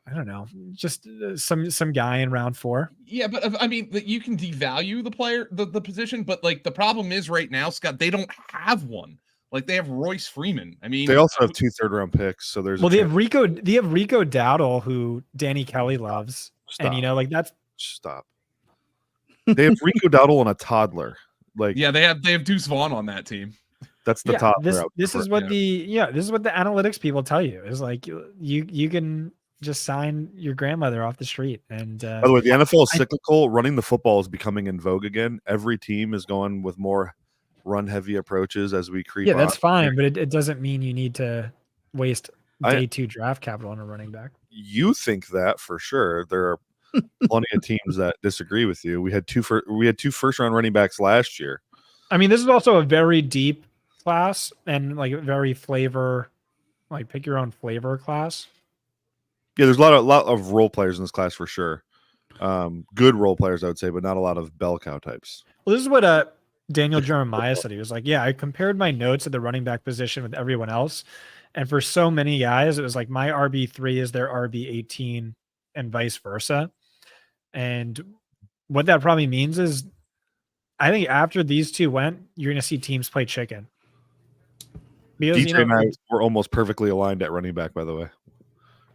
I don't know, just some guy in round 4. Yeah, but you can devalue the player, the position, but like the problem is right now, Scott, they don't have one. Like they have Royce Freeman. They also have 2 third-round picks, so there's they have Rico Dowdle, who Danny Kelly loves. Stop. And that's stop. They have Rico Dowdle and a toddler. They have Deuce Vaughn on that team. That's the top. This is what the analytics people tell you. Is like you can just sign your grandmother off the street. And by the way, the NFL is cyclical. Running the football is becoming in vogue again. Every team is going with more run heavy approaches as we creep. Yeah, that's fine, but it doesn't mean you need to waste day 2 draft capital on a running back. You think that for sure. There are plenty of teams that disagree with you. We had two first round running backs last year. I mean, this is also a very deep class and like very flavor, like pick your own flavor class. Yeah, there's a lot of role players in this class for sure. Good role players, I would say, but not a lot of bell cow types. Well, this is what Daniel Jeremiah said. He was like, yeah, I compared my notes at the running back position with everyone else. And for so many guys, it was like my RB3 is their RB18 and vice versa. And what that probably means is I think after these two went, you're going to see teams play chicken. Because, DJ and I were almost perfectly aligned at running back, by the way.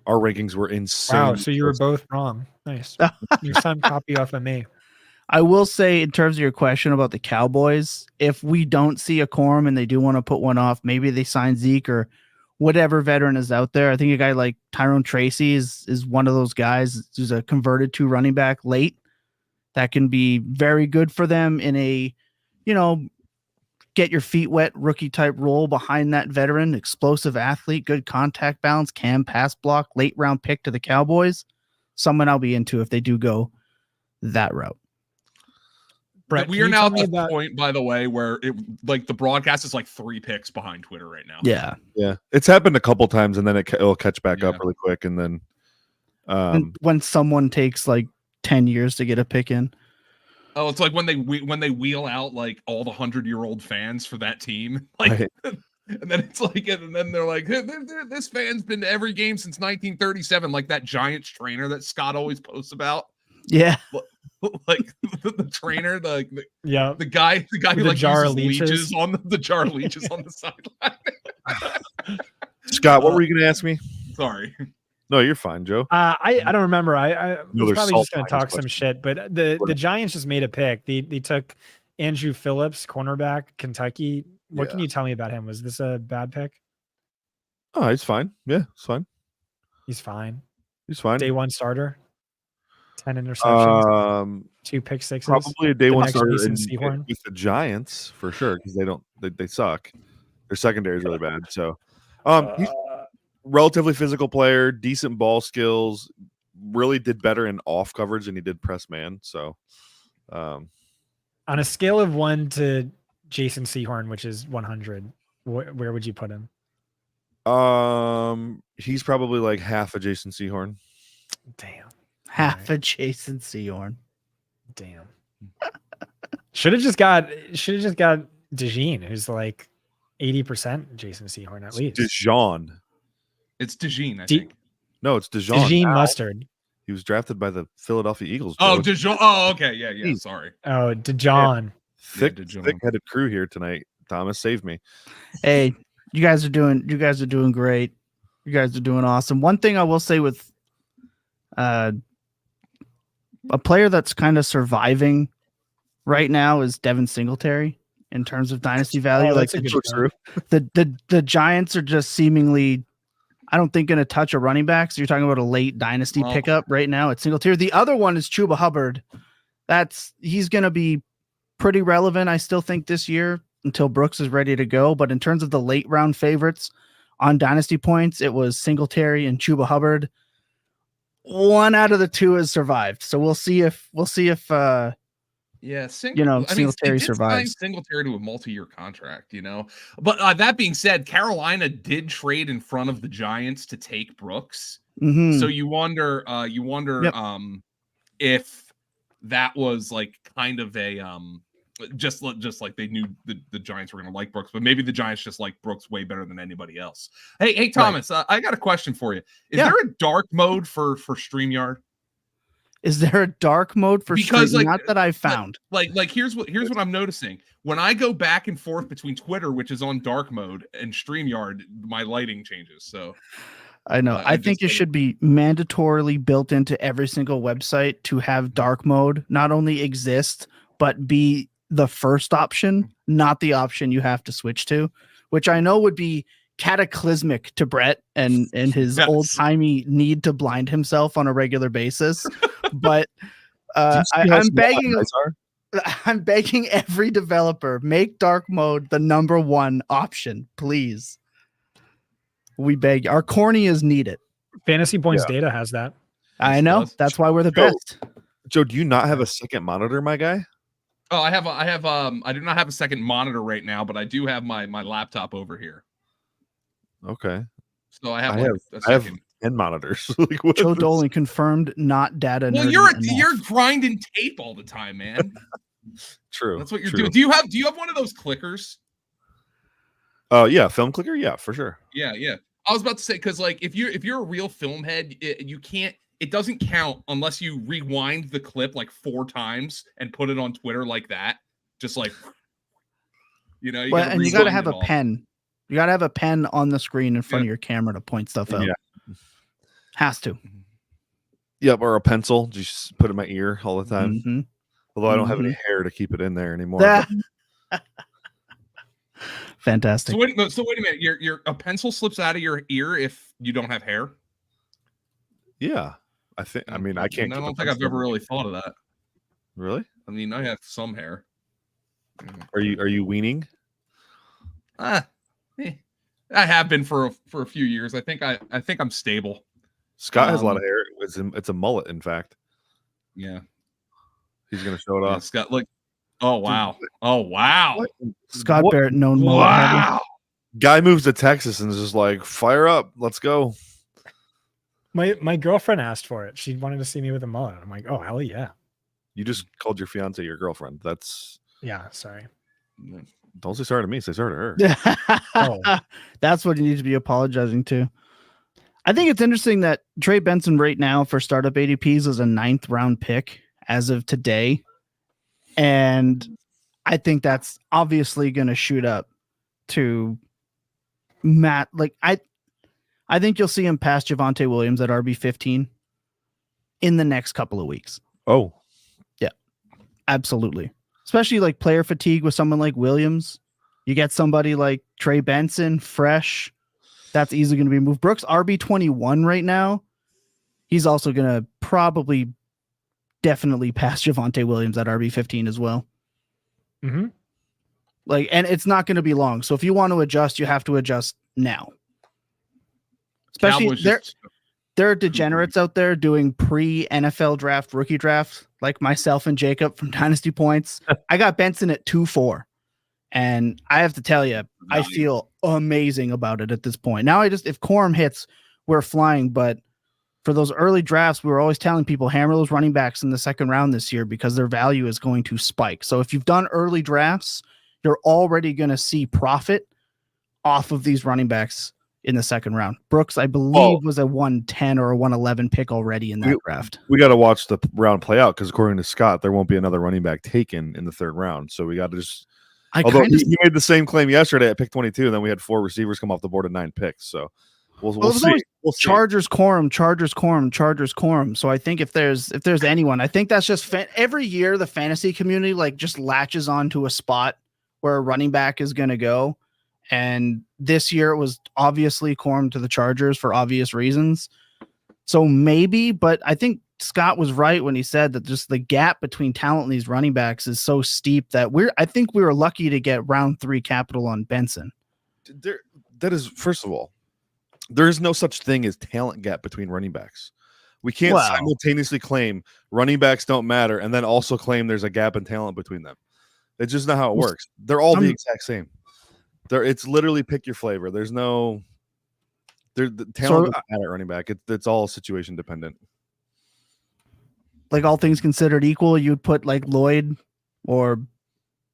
Our rankings were insane. Wow, so you were both wrong. Nice. Next time, copy off of me. I will say, in terms of your question about the Cowboys, if we don't see a Corum and they do want to put one off, maybe they sign Zeke or whatever veteran is out there. I think a guy like Tyrone Tracy is one of those guys who's a converted to running back late that can be very good for them in a, get your feet wet rookie type role behind that veteran, explosive athlete, good contact balance, can pass block, late round pick to the Cowboys. Someone I'll be into if they do go that route. Brett, we are now at the point, by the way, where the broadcast is like 3 picks behind Twitter right now. Yeah. It's happened a couple times, and then it'll catch back up really quick, and then when someone takes like 10 years to get a pick in. Oh, it's like when they wheel out like all the 100-year-old fans for that team, like, right. And then it's like, and then they're like, this fan's been to every game since 1937, like that Giants trainer that Scott always posts about. Yeah. Like the trainer, the guy who the like jar uses leeches. leeches on the jar leeches on the sideline. Scott, what were you going to ask me? Sorry. No, you're fine, Joe. I don't remember. I was probably just going to talk some questions. shit, but the Giants just made a pick. They took Andrew Phillips, cornerback, Kentucky. What can you tell me about him? Was this a bad pick? Oh, he's fine. Yeah, it's fine. He's fine. He's fine. Day 1 starter. 10 interceptions. 2 pick sixes. Probably a day 1 starter with the Giants for sure because they suck. Their secondary is really bad. So, he's relatively physical player, decent ball skills. Really did better in off coverage than he did press man. So, on a scale of 1 to Jason Sehorn, which is 100, where would you put him? He's probably like half a Jason Sehorn. Damn. Half a Jason Sehorn. Damn. Should have just got DeJean, who's like 80% Jason Sehorn at least. DeJean. It's DeJean, I think. No, it's DeJean. DeJean Mustard. He was drafted by the Philadelphia Eagles. Oh, DeJean. Oh, okay. Yeah. Sorry. Oh, DeJean. Thick-headed crew here tonight. Thomas, save me. Hey, you guys are doing great. You guys are doing awesome. One thing I will say with a player that's kind of surviving right now is Devin Singletary in terms of dynasty value. That's a good true. The Giants are just seemingly, I don't think, going to touch a running back. So you're talking about a late dynasty pickup right now at Singletary. The other one is Chuba Hubbard. He's going to be pretty relevant, I still think, this year until Brooks is ready to go. But in terms of the late round favorites on dynasty points, it was Singletary and Chuba Hubbard. One out of the 2 has survived. So we'll see if Singletary survives. Singletary to a multi-year contract, But that being said, Carolina did trade in front of the Giants to take Brooks. Mm-hmm. So you wonder if that was like kind of a just like they knew the Giants were going to like Brooks, but maybe the Giants just like Brooks way better than anybody else. Hey Thomas, I got a question for you. Is there a dark mode for StreamYard? Is there a dark mode for StreamYard? Not that I've found. Like here's what I'm noticing. When I go back and forth between Twitter, which is on dark mode, and StreamYard, my lighting changes. So I know. I think it should be mandatorily built into every single website to have dark mode not only exist, but be the first option, not the option you have to switch to, which I know would be cataclysmic to Brett and his Yes. old-timey need to blind himself on a regular basis. But I'm begging every developer, make dark mode the number one option, please. We beg. Our corny is needed. FantasyPoints data has that. I know. That's why we're the best. Joe, do you not have a second monitor, my guy? Oh, I do not have a second monitor right now, but I do have my laptop over here. Okay. So I have I have 10 monitors. Like, what Joe is this? Dolan confirmed, not data. Well, you're grinding tape all the time, man. True. That's what you're true. doing. Do you have one of those clickers? Yeah, film clicker. Yeah, for sure. Yeah. I was about to say, because like if you're a real film head, it doesn't count unless you rewind the clip like 4 times and put it on Twitter like that. Just like, you know, you got to have a pen. You got to have a pen on the screen in front of your camera to point stuff out. Yeah. Has to. Yep, or a pencil. Just put it in my ear all the time. Mm-hmm. Although I don't have any hair to keep it in there anymore. Fantastic. So wait a minute. Your a pencil slips out of your ear if you don't have hair? Yeah. I mean, I can't. I don't think I've ever really thought of that. Really? I mean, I have some hair. Are you weaning? I have been for a few years. I think I'm stable. Scott has a lot of hair. It's a mullet, in fact. Yeah. He's gonna show it off. Scott, look. Oh wow. Oh wow. Scott Barrett, known mullet. Wow. Guy moves to Texas and is just like, fire up, let's go. My girlfriend asked for it. She wanted to see me with a mullet. I'm like, oh hell yeah. You just called your fiance your girlfriend. That's sorry. Don't say sorry to me. Say sorry to her. Oh. That's what you need to be apologizing to. I think it's interesting that Trey Benson right now for startup ADPs is a 9th round pick as of today. And I think that's obviously going to shoot up to Matt. Like I think you'll see him pass Javonte Williams at RB15 in the next couple of weeks. Oh, yeah, absolutely. Especially like player fatigue with someone like Williams. You get somebody like Trey Benson, fresh. That's easily going to be moved. Brooks, RB21 right now. He's also going to probably definitely pass Javonte Williams at RB15 as well. Mm-hmm. Like, and it's not going to be long. So if you want to adjust, you have to adjust now. Especially there are degenerates out there doing pre-NFL draft, rookie drafts, like myself and Jacob from Dynasty Points. I got Benson at 2-4. And I have to tell you, I feel amazing about it at this point. Now if quorum hits, we're flying. But for those early drafts, we were always telling people hammer those running backs in the second round this year because their value is going to spike. So if you've done early drafts, you're already going to see profit off of these running backs in the second round. Brooks, I believe, was a 110 or a 111 pick already in that draft. We got to watch the round play out because according to Scott, there won't be another running back taken in the third round. So we got to just. Although he made the same claim yesterday at pick 22, and then we had 4 receivers come off the board at 9 picks. So we'll see. Chargers quorum. So I think if there's anyone, I think that's just every year the fantasy community like just latches on to a spot where a running back is going to go. And this year it was obviously quorum to the Chargers for obvious reasons. So maybe, but I think Scott was right when he said that just the gap between talent in these running backs is so steep that I think we were lucky to get round 3 capital on Benson. That is, first of all, there is no such thing as talent gap between running backs. We can't simultaneously claim running backs don't matter and then also claim there's a gap in talent between them. It's just not how it works. They're all the exact same. It's literally pick your flavor. There's no the talent doesn't matter at running back. It's all situation dependent. Like all things considered equal, you'd put like Lloyd or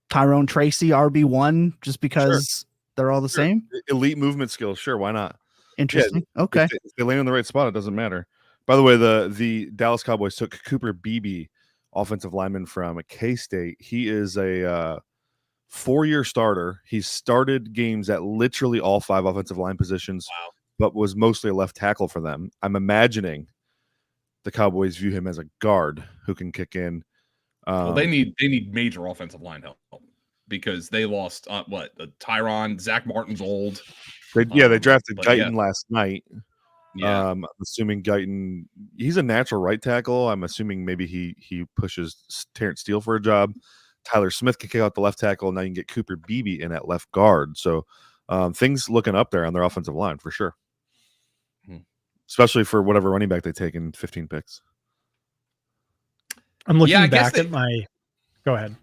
Tyrone Tracy RB1 just because they're all the same. Elite movement skills, sure, why not? Interesting. Yeah, okay. If they land in the right spot, it doesn't matter. By the way, the Dallas Cowboys took Cooper Beebe, offensive lineman from K-State. He is a 4-year starter. He's started games at literally all 5 offensive line positions, but was mostly a left tackle for them. I'm imagining the Cowboys view him as a guard who can kick in. Well, they need major offensive line help because they lost Tyron, Zach Martin's old. They drafted Guyton last night. Yeah. I'm assuming Guyton, he's a natural right tackle. I'm assuming maybe he pushes Terrence Steele for a job. Tyler Smith can kick out the left tackle. Now you can get Cooper Beebe in at left guard. So things looking up there on their offensive line for sure. Especially for whatever running back they take in 15 picks. I'm looking back at my. Go ahead.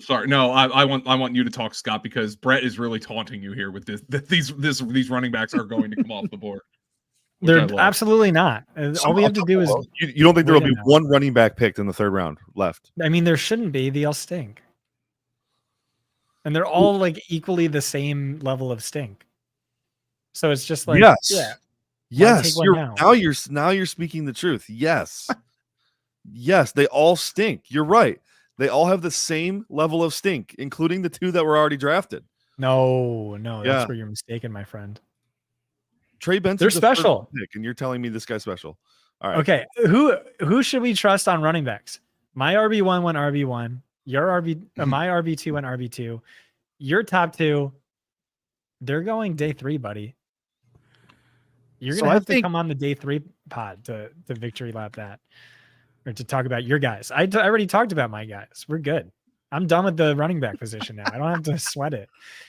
Sorry, no, I want you to talk, Scott, because Brett is really taunting you here with these running backs are going to come off the board. They're absolutely not. All we have to do is. You don't think there will be one running back picked in the third round left? I mean, there shouldn't be. They all stink, and they're all like equally the same level of stink. So it's just like, yes. Now you're speaking the truth. Yes, yes, they all stink. You're right. They all have the same level of stink, including the two that were already drafted. No, that's where you're mistaken, my friend. Trey Benson's they're special pick, and you're telling me this guy's special. All right. Okay. Who should we trust on running backs? My RB1 went RB1. Your my RB2 went RB2. Your top two, they're going day 3, buddy. You're gonna have to come on the day 3 pod to victory lap that, or to talk about your guys. I already talked about my guys. We're good. I'm done with the running back position now. I don't have to sweat it.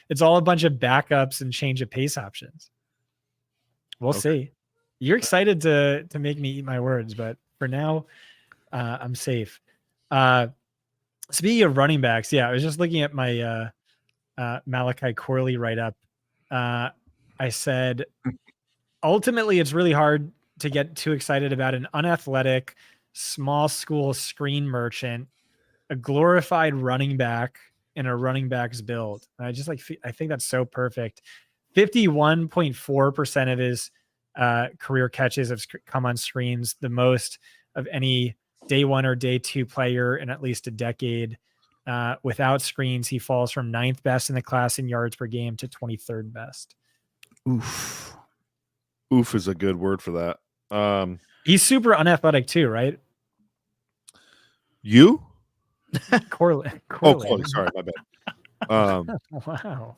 It's all a bunch of backups and change of pace options. We'll see. You're excited to make me eat my words, but for now, I'm safe. Speaking of running backs, I was just looking at my Malachi Corley write-up. I said, ultimately, it's really hard to get too excited about an unathletic, small school screen merchant, a glorified running back in a running back's build. And I think that's so perfect. 51.4% of his career catches have come on screens, the most of any day 1 or day 2 player in at least a decade. Without screens, he falls from 9th best in the class in yards per game to 23rd best. Oof. Oof is a good word for that. He's super unathletic too, right? You? Corley. Oh, Corley. Sorry, my bad. Wow.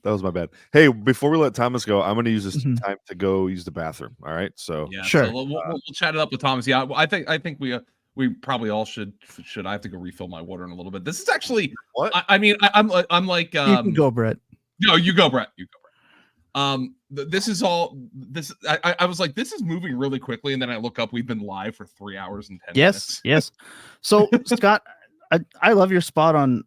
That was my bad. Hey, before we let Thomas go, I'm going to use this time to go use the bathroom. All right, so sure. So we'll chat it up with Thomas. Yeah, I think we probably all should. I have to go refill my water in a little bit. This is actually what I'm like. You can go, Brett. No, you go, Brett. This is all. This I was like, this is moving really quickly, and then I look up. We've been live for 3 hours and 10 minutes. Yes. So Scott, I love your spot on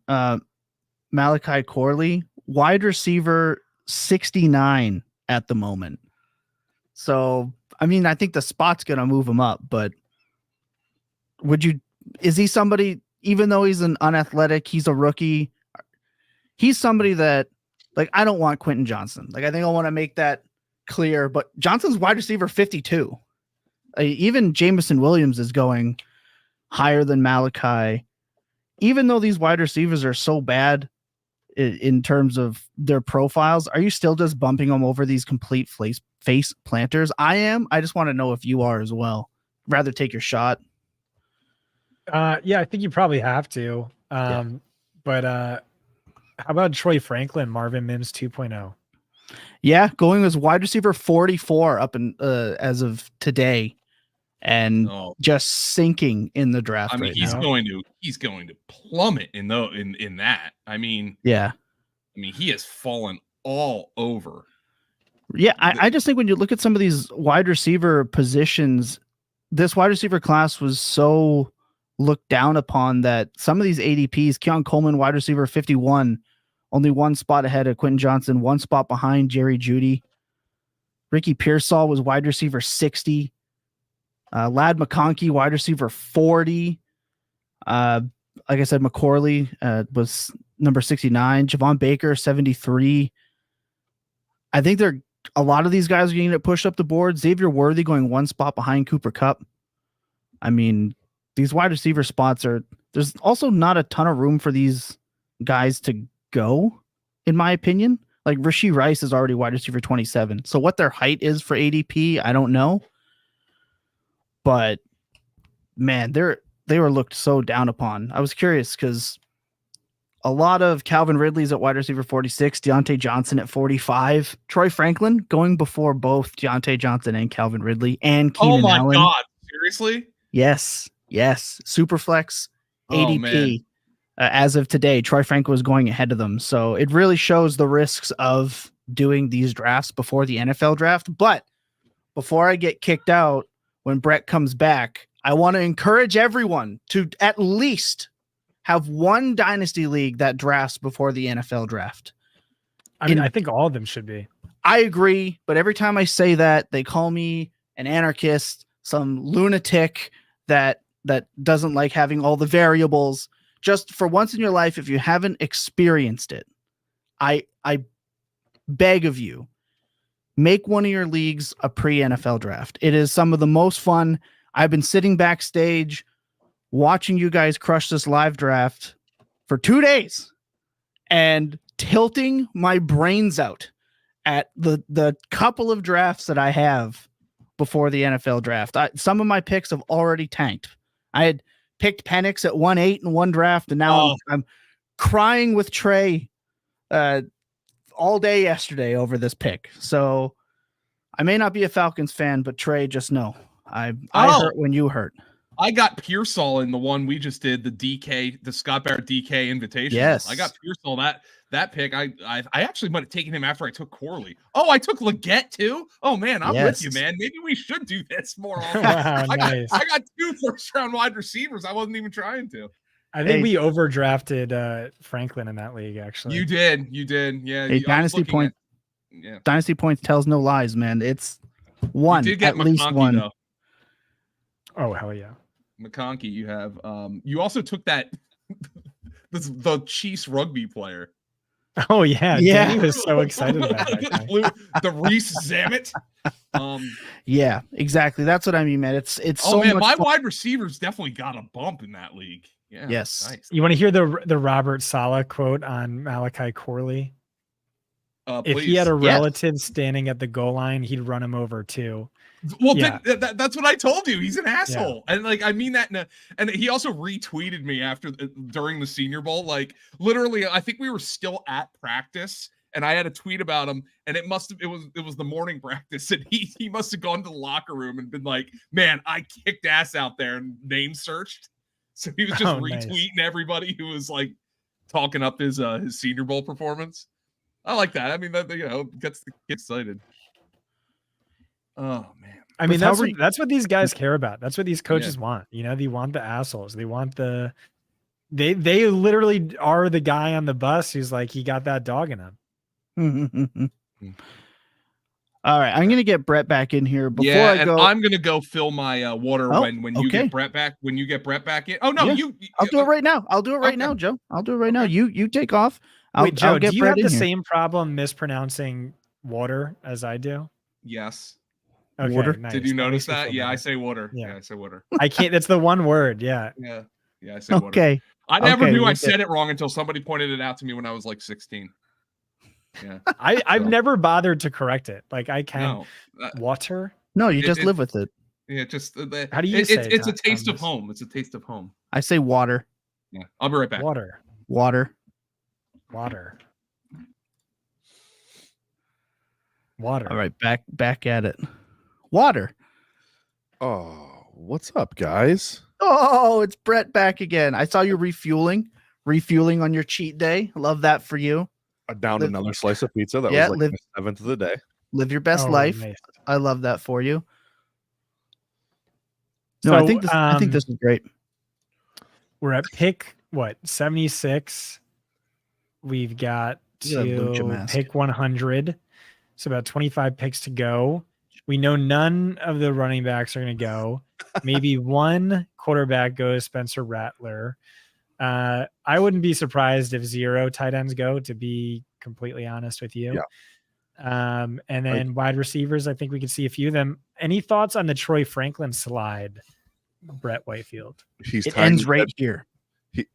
Malachi Corley. Wide receiver 69 at the moment. So, I mean, I think the spot's going to move him up, but is he somebody, even though he's an unathletic, he's a rookie, he's somebody that, like, I don't want Quentin Johnson. Like, I think I want to make that clear, but Johnson's wide receiver 52. Even Jameson Williams is going higher than Malachi. Even though these wide receivers are so bad in terms of their profiles, are you still just bumping them over these complete face planters? I am. I just want to know if you are as well. Rather take your shot. I think you probably have to. But how about Troy Franklin, Marvin Mims 2.0? Yeah, going as wide receiver 44 up in as of today, and just sinking in the draft. I mean, he's going to plummet in that. I mean, he has fallen all over. Yeah, I just think when you look at some of these wide receiver positions, this wide receiver class was so looked down upon that some of these ADPs, Keon Coleman, wide receiver 51, only 1 spot ahead of Quentin Johnson, 1 spot behind Jerry Jeudy. Ricky Pearsall was wide receiver 60. Lad McConkey, wide receiver 40. Like I said, McCorley was number 69. Javon Baker, 73. I think a lot of these guys are going to get pushed up the board. Xavier Worthy going 1 spot behind Cooper Kupp. I mean, these wide receiver spots there's also not a ton of room for these guys to go, in my opinion. Like Rashee Rice is already wide receiver 27. So what their height is for ADP, I don't know. But man, they were looked so down upon. I was curious because a lot of Calvin Ridley's at wide receiver 46, Deontay Johnson at 45, Troy Franklin going before both Deontay Johnson and Calvin Ridley and Keenan Allen. Oh my God. Seriously? Yes. Superflex Oh, ADP. man. As of today, Troy Franklin was going ahead of them. So it really shows the risks of doing these drafts before the NFL draft. But before I get kicked out, when Brett comes back, I want to encourage everyone to at least have one dynasty league that drafts before the NFL draft. I mean, I think all of them should be. I agree, but every time I say that, they call me an anarchist, some lunatic that doesn't like having all the variables. Just for once in your life, if you haven't experienced it, I beg of you, make one of your leagues a pre-NFL draft. It is some of the most fun. I've been sitting backstage watching you guys crush this live draft for 2 days and tilting my brains out at the couple of drafts that I have before the NFL draft. Some of my picks have already tanked. I had picked Penix at 1-8 in one draft, and now I'm crying with Trey all day yesterday over this pick. So I may not be a Falcons fan, but Trey, just know I hurt when you hurt. I got Pearsall in the one we just did, the Scott Barrett DK invitation. Yes. I got Pearsall that pick. I actually might have taken him after I took Corley. Oh, I took Leggett too. Oh man, I'm with you, man. Maybe we should do this more often. Wow, I nice. got 2 first-round wide receivers. I wasn't even trying to. I think we overdrafted Franklin in that league, actually. You did. Yeah. Hey, Dynasty Points tells no lies, man. It's one, you did get at least McConkey, one. though. Oh, hell yeah. McConkey, you have. You also took that the Chiefs rugby player. Oh yeah, Danny was so excited about that. The Reese Zammit. Yeah, exactly. That's what I mean, man. It's so man, much my fun. wide receivers definitely got a bump in that league. Yeah. Yes. Nice. You want to hear the Robert Saleh quote on Malachi Corley? If he had a relative standing at the goal line, he'd run him over too. Well, that's what I told you. He's an asshole, and like I mean that. And he also retweeted me during the Senior Bowl. Like literally, I think we were still at practice, and I had a tweet about him, and it was the morning practice, and he must have gone to the locker room and been like, "Man, I kicked ass out there," and name searched. So he was just retweeting everybody who was like talking up his Senior Bowl performance. I like that. I mean, that gets the kids excited. Oh man! I mean, that's what these guys care about. That's what these coaches want. You know, they want the assholes. They want they literally are the guy on the bus who's like, he got that dog in him. All right, I'm gonna get Brett back in here before I go. And I'm gonna go fill my water when you get Brett back. When you get Brett back in. Oh no, I'll do it right now. I'll do it right now, Joe. I'll do it right now. You take off. Wait, Joe, do you Brett have the here. same problem mispronouncing water as I do? Yes. Okay, water. nice. Did you notice that? better. Yeah, I say water. Yeah, I say water. I can't. That's the one word. Yeah. Yeah, I say water. Okay. I never knew I said it wrong until somebody pointed it out to me when I was like 16. Yeah. I've never bothered to correct it. Like I can water. No, you just live with it. Yeah, just how do you say it's a taste of home. It's a taste of home. I say water. Yeah, I'll be right back. Water. All right, back at it. Water. Oh, what's up, guys? Oh, it's Brett back again. I saw you refueling on your cheat day. Love that for you. I downed another slice of pizza. That was like the 7th of the day. Live your best life. Nice. I love that for you. No, so, I think this is great. We're at pick 76. We've got to pick 100. So about 25 picks to go. We know none of the running backs are going to go. Maybe one quarterback goes, Spencer Rattler. I wouldn't be surprised if 0 tight ends go, to be completely honest with you. Yeah. And then wide receivers, I think we could see a few of them. Any thoughts on the Troy Franklin slide, Brett Whitefield? It ends right here.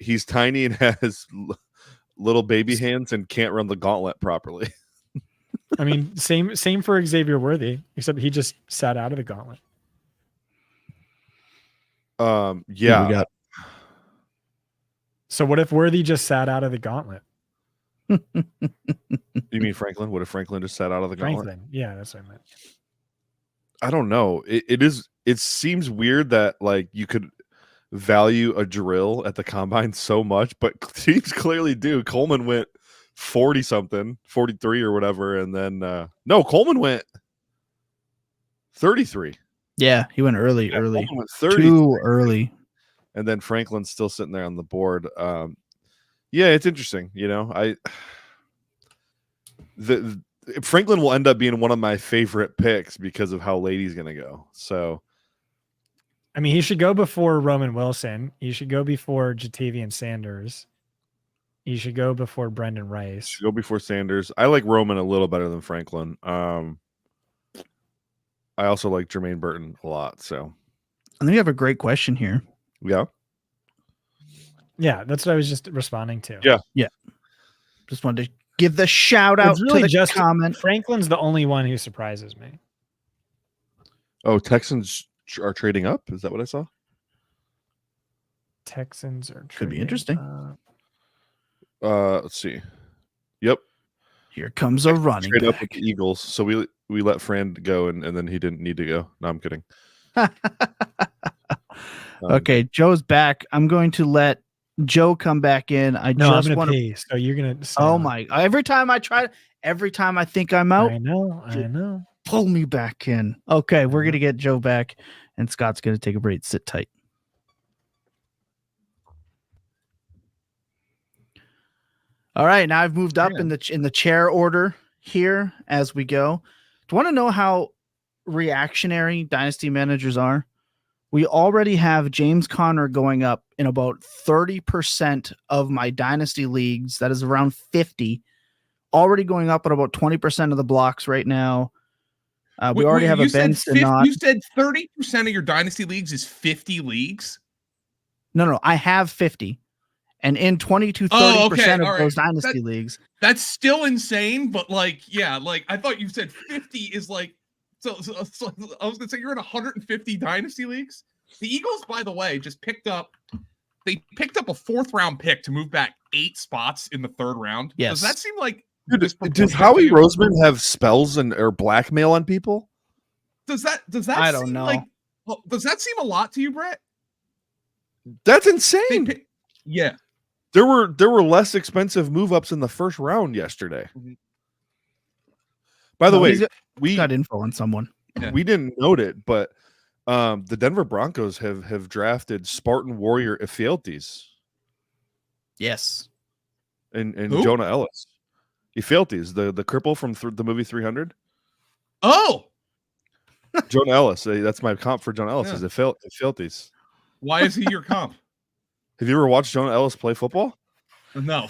He's tiny and has little baby hands and can't run the gauntlet properly. I mean, same for Xavier Worthy, except he just sat out of the gauntlet. Yeah. We got So what if Worthy just sat out of the gauntlet? You mean Franklin? What if Franklin just sat out of the gauntlet? Franklin. Yeah, that's what I meant. I don't know. It seems weird that like you could value a drill at the combine so much, but teams clearly do. Coleman went 40 something, 43 or whatever, and then no, Coleman went 33. Yeah, he went early. Coleman went 30 Too early. and then Franklin's still sitting there on the board. Yeah, it's interesting. You know, Franklin will end up being one of my favorite picks because of how late he's going to go. So, I mean, he should go before Roman Wilson. He should go before Jatavian Sanders. He should go before Brendan Rice. should go before Sanders. I like Roman a little better than Franklin. I also like Jermaine Burton a lot. So, I think you have a great question here. yeah. Yeah, that's what I was just responding to. Yeah. Just wanted to give the shout out It's really to the just comment. Franklin's the only one who surprises me. Oh, Texans are trading up. Is that what I saw? Texans are Could be trading interesting. up. Let's see. Yep. Here comes a running Trade up back. with the Eagles. So we let Fran go and then he didn't need to go. No, I'm kidding. Okay, Joe's back. I'm going to let Joe come back in. No, I'm just gonna want to. pee. So you're gonna. stay Oh on. my! Every time I think I'm out, I know. pull me back in. Okay, we're gonna get Joe back, and Scott's gonna take a break. Sit tight. All right, now I've moved up in the chair order here as we go. Do you want to know how reactionary dynasty managers are? We already have James Conner going up in about 30% of my dynasty leagues. That is around 50. Already going up at about 20% of the blocks right now. We already have a Ben Sinnott. You said 30% of your dynasty leagues is 50 leagues? No, I have 50. And in 20 to 30% of those dynasty leagues. That's still insane, but like, yeah, like I thought you said 50 is like, so I was gonna say you're in 150 dynasty leagues. The Eagles, by the way, just picked up a 4th round pick to move back 8 spots in the 3rd round. Yes. Does that seem like Does Howie Roseman have spells or blackmail on people? Does that I don't seem know. like does that seem a lot to you, Brett? That's insane. Yeah. There were less expensive move ups in the 1st round yesterday. Mm-hmm. By the way, we got info on someone. We didn't note it, but the Denver Broncos have drafted Spartan Warrior Ephialtes. Yes. And Jonah Ellis. Ephialtes, the cripple from the movie 300. Oh, Jonah Ellis. That's my comp for Jonah Ellis. Yeah. Is Ephialtes. why is he your comp? Have you ever watched Jonah Ellis play football? No.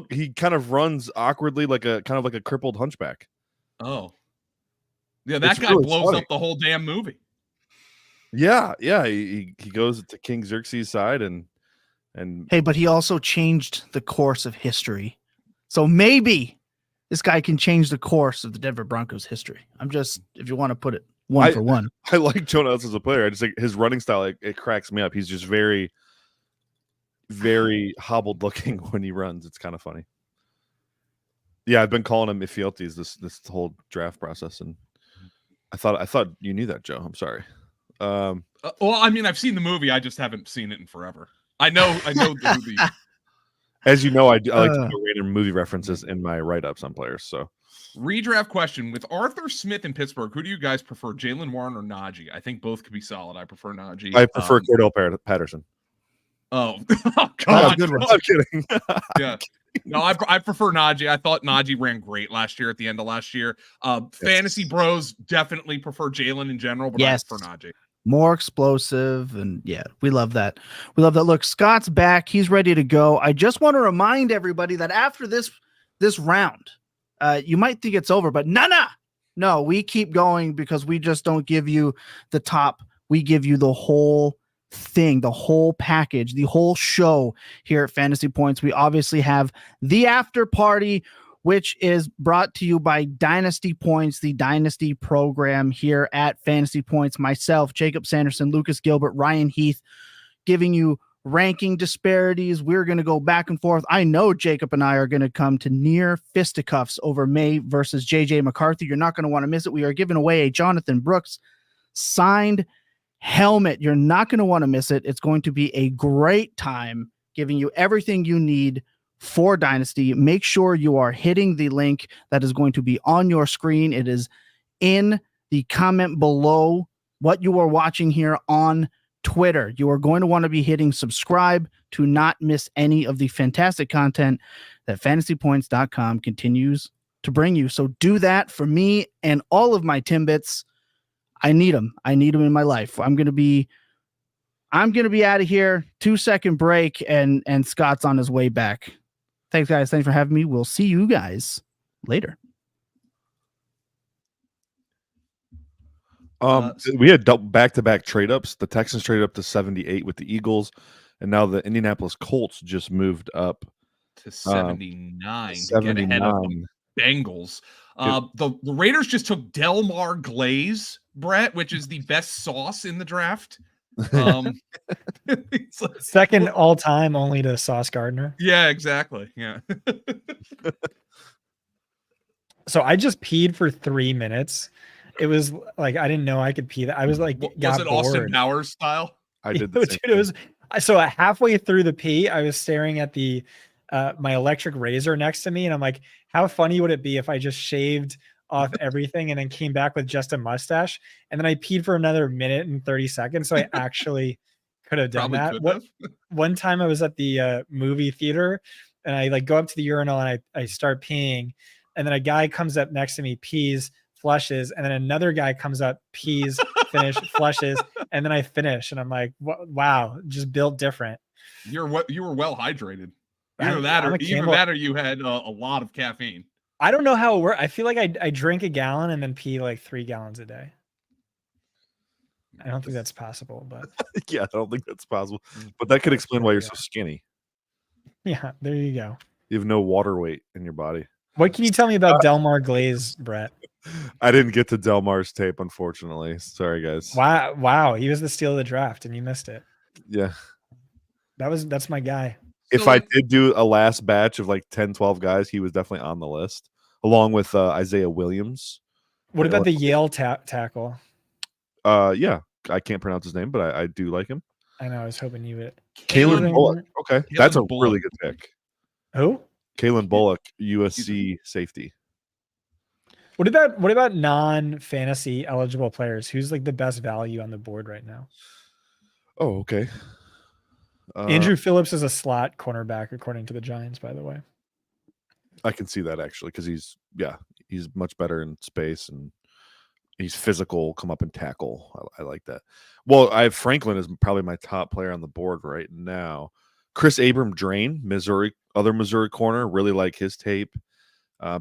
He kind of runs awkwardly like a crippled hunchback. Oh. Yeah, that It's guy really blows funny. up the whole damn movie. Yeah. He goes to King Xerxes' side and Hey, but he also changed the course of history. So maybe this guy can change the course of the Denver Broncos history. I'm just, if you want to put it one for one. I like Jonah Ellis as a player. I just think his running style, it cracks me up. He's just very, very hobbled looking when he runs. It's kind of funny. Yeah, I've been calling him Ephialtes this whole draft process, and I thought you knew that, Joe. I'm sorry. Well, I mean, I've seen the movie. I just haven't seen it in forever. I know the movie. As you know, I like to put random movie references in my write-ups on players. So, Redraft question: with Arthur Smith in Pittsburgh, who do you guys prefer, Jaylen Warren or Najee? I think both could be solid. I prefer Najee. I prefer Cordell Patterson. Oh, Oh, God. good one. I'm kidding. Yeah. No, I prefer Najee. I thought Najee ran great last year at the end of last year. Fantasy bros definitely prefer Jaylen in general, but Yes. I prefer Najee. More explosive, and yeah, we love that. We love that. Look, Scott's back. He's ready to go. I just want to remind everybody that after this round, you might think it's over, but no, we keep going because we just don't give you the top. We give you the whole thing, the whole package, the whole show here at Fantasy Points. We obviously have the after party which is brought to you by Dynasty Points, the Dynasty program here at Fantasy Points. Myself, Jacob Sanderson, Lucas Gilbert, Ryan Heath, giving you ranking disparities. We're going to go back and forth. I know Jacob and I are going to come to near fisticuffs over Maye versus JJ McCarthy. You're not going to want to miss it. We are giving away a Jonathan Brooks signed helmet. You're not going to want to miss it. It's going to be a great time, giving you everything you need for Dynasty. Make sure you are hitting the link that is going to be on your screen. It is in the comment below what you are watching here on Twitter. You are going to want to be hitting subscribe to not miss any of the fantastic content that fantasypoints.com continues to bring you. So do that for me and all of my Timbits. I need them. I need them in my life. I'm going to be out of here. 2-second break, and Scott's on his way back. Thanks, guys. Thanks for having me. We'll see you guys later. We had back-to-back trade-ups. The Texans traded up to 78 with the Eagles, and now the Indianapolis Colts just moved up to 79 to get ahead of the Bengals. The Raiders just took Delmar Glaze, Brett, which is the best sauce in the draft. It's like, second all time, only to Sauce Gardner. Yeah, exactly. Yeah. So I just peed for 3 minutes. It was like I didn't know I could pee. That I was like, was it bored. Austin Powers style? I did. Dude, it was so halfway through the pee, I was staring at the my electric razor next to me, and I'm like, how funny would it be if I just shaved off everything and then came back with just a mustache, and then I peed for another minute and 30 seconds. So I actually could have done that. One time I was at the movie theater, and I like go up to the urinal and I start peeing, and then a guy comes up next to me, pees, flushes, and then another guy comes up, pees, flushes, and then I finish, and I'm like, wow, just built different. You were well hydrated. Either that or you had a lot of caffeine. I don't know how it works. I feel like I drink a gallon and then pee like 3 gallons a day. I don't think that's possible, but yeah, I don't think that's possible. But that could explain why you're so skinny. Yeah, there you go. You have no water weight in your body. What can you tell me about Delmar Glaze, Brett? I didn't get to Delmar's tape, unfortunately. Sorry, guys. Wow, he was the steal of the draft, and you missed it. Yeah, that's my guy. If I did do a last batch of like 10, 12 guys, he was definitely on the list, along with Isaiah Williams. What about the Yale tackle? Yeah, I can't pronounce his name, but I do like him. I know. I was hoping you would. Kalen Bullock. Okay, that's a really good pick. Who? Kalen Bullock, USC safety. What about non-fantasy eligible players? Who's like the best value on the board right now? Oh, okay. Andrew Phillips is a slot cornerback, according to the Giants, by the way. I can see that actually, because he's much better in space and he's physical, come up and tackle. I like that. Well, I have Franklin is probably my top player on the board right now. Chris Abram-Drain, other Missouri corner, really like his tape.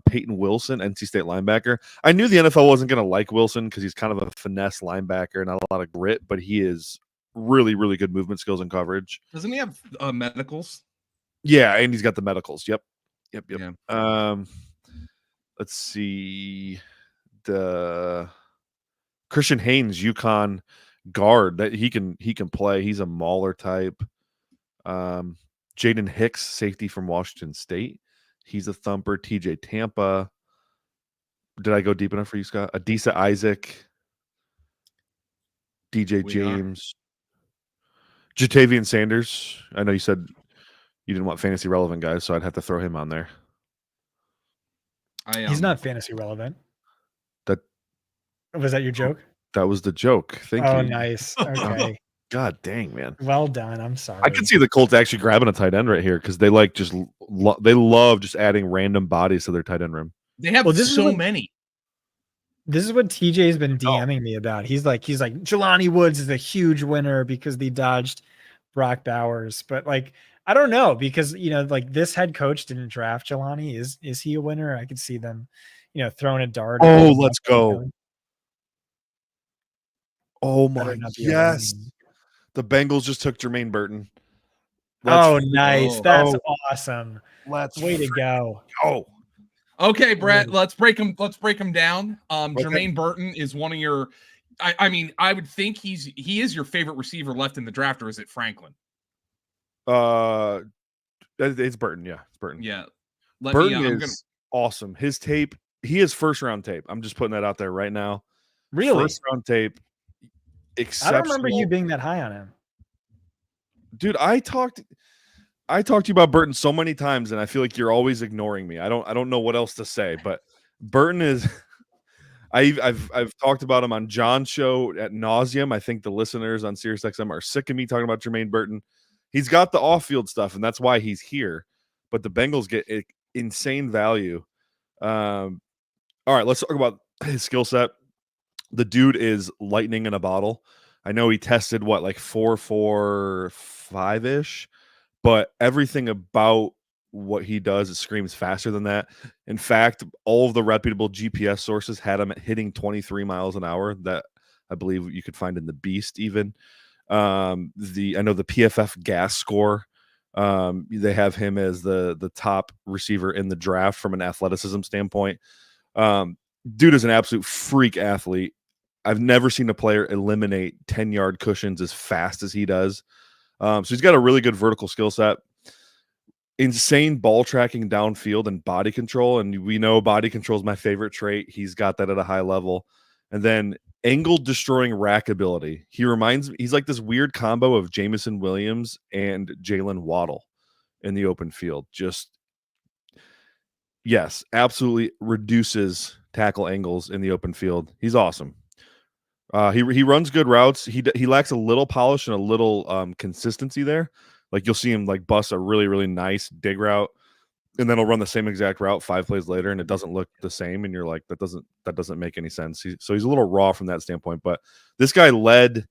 Peyton Wilson, NC State linebacker. I knew the NFL wasn't going to like Wilson because he's kind of a finesse linebacker, not a lot of grit, but he is really, really good movement skills and coverage. Doesn't he have medicals? Yeah, and he's got the medicals. Yep. Yeah. Let's see. The Christian Haynes, UConn guard, that he can play. He's a mauler type. Jaden Hicks, safety from Washington State. He's a thumper. TJ Tampa. Did I go deep enough for you, Scott? Adisa Isaac. DJ James. Jatavian Sanders. I know you said you didn't want fantasy relevant guys, so I'd have to throw him on there. He's not fantasy relevant. Was that your joke? That was the joke. Thank you. Oh, nice. Okay. God dang, man. Well done. I'm sorry. I can see the Colts actually grabbing a tight end right here because they like they love just adding random bodies to their tight end room. They have so many. This is what TJ's been DMing me about. He's like, Jelani Woods is a huge winner because they dodged Brock Bowers. But like, I don't know, because like this head coach didn't draft Jelani. Is he a winner? I could see them, throwing a dart. Oh, let's go. Oh my yes. The Bengals just took Jermaine Burton. Nice. That's awesome. Let's way to go. Oh, Okay, Brett, let's break them down. Jermaine Burton is one of your I mean, I would think he is your favorite receiver left in the draft, or is it Franklin? It's Burton, yeah. It's Burton. Yeah. Burton is awesome. His tape, he is first round tape. I'm just putting that out there right now. Really? First round tape. I don't remember you being that high on him. Dude, I talked to you about Burton so many times, and I feel like you're always ignoring me. I don't know what else to say, but Burton is I've talked about him on John's show at nauseum. I think the listeners on SiriusXM are sick of me talking about Jermaine Burton. He's got the off-field stuff, and that's why he's here. But the Bengals get insane value. All right, let's talk about his skill set. The dude is lightning in a bottle. I know he tested like 4.45-ish, but everything about what he does, it screams faster than that. In fact, all of the reputable GPS sources had him hitting 23 miles an hour. That I believe you could find in the Beast even. I know the PFF gas score. They have him as the top receiver in the draft from an athleticism standpoint. Dude is an absolute freak athlete. I've never seen a player eliminate 10-yard cushions as fast as he does. So he's got a really good vertical skill set. Insane ball tracking downfield and body control. And we know body control is my favorite trait. He's got that at a high level. And then angle destroying rack ability. He's like this weird combo of Jameson Williams and Jaylen Waddle in the open field. Yes, absolutely reduces tackle angles in the open field. He's awesome. He runs good routes. He lacks a little polish and a little consistency there. Like you'll see him like bust a really, really nice dig route, and then he'll run the same exact route 5 plays later, and it doesn't look the same. And you're like, that doesn't make any sense. So he's a little raw from that standpoint. But this guy led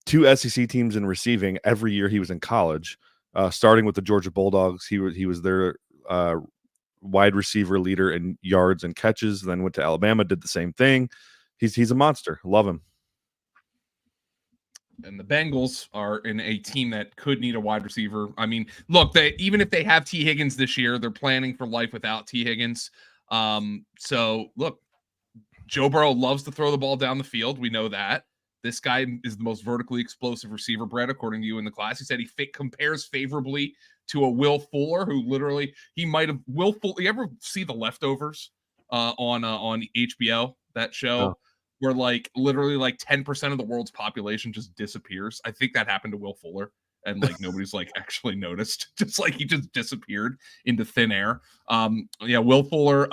2 SEC teams in receiving every year he was in college, starting with the Georgia Bulldogs. He was their wide receiver leader in yards and catches. Then went to Alabama, did the same thing. He's a monster. Love him. And the Bengals are in a team that could need a wide receiver. I mean, look, even if they have T. Higgins this year, they're planning for life without T. Higgins. So look, Joe Burrow loves to throw the ball down the field. We know that. This guy is the most vertically explosive receiver, Brett, according to you in the class. He said he compares favorably to a Will Fuller, who literally Will Fuller. You ever see The Leftovers on HBO, that show? Oh. Where like literally like 10% of the world's population just disappears. I think that happened to Will Fuller, and like nobody's like actually noticed. Just like he just disappeared into thin air. Yeah, Will Fuller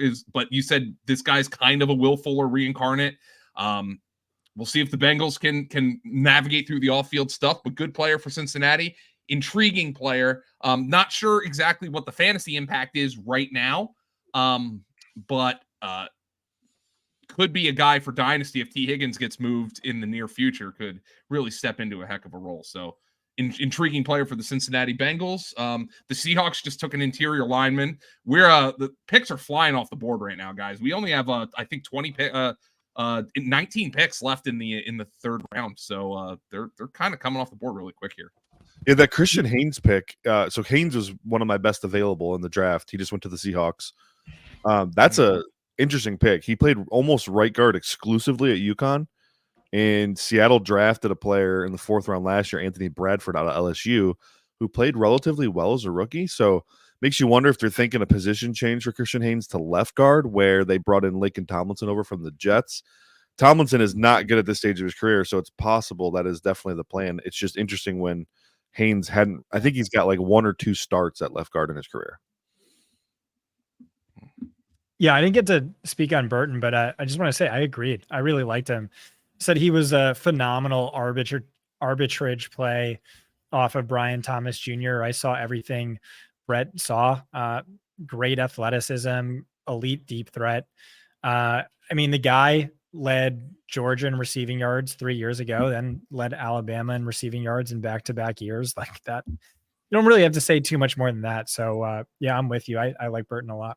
is, but you said this guy's kind of a Will Fuller reincarnate. We'll see if the Bengals can navigate through the off-field stuff, but good player for Cincinnati. Intriguing player. Not sure exactly what the fantasy impact is right now. But could be a guy for Dynasty if T. Higgins gets moved in the near future, could really step into a heck of a role. So intriguing player for the Cincinnati Bengals. The Seahawks just took an interior lineman. The picks are flying off the board right now, guys. We only have I think 19 picks left in the third round. So they're kind of coming off the board really quick here. Yeah, that Christian Haynes pick. So Haynes was one of my best available in the draft. He just went to the Seahawks. That's a interesting pick. He played almost right guard exclusively at UConn, and Seattle drafted a player in the 4th round last year, Anthony Bradford out of LSU, who played relatively well as a rookie. So makes you wonder if they're thinking a position change for Christian Haynes to left guard, where they brought in Laken Tomlinson over from the Jets. Tomlinson is not good at this stage of his career, so it's possible that is definitely the plan. It's just interesting when Haynes hadn't. I think he's got like 1 or 2 starts at left guard in his career. Yeah, I didn't get to speak on Burton, but I just want to say I agreed. I really liked him. Said he was a phenomenal arbitrage play off of Brian Thomas Jr. I saw everything Brett saw. Great athleticism, elite deep threat. I mean, the guy led Georgia in receiving yards 3 years ago, then led Alabama in receiving yards in back-to-back years like that. You don't really have to say too much more than that. So, yeah, I'm with you. I like Burton a lot.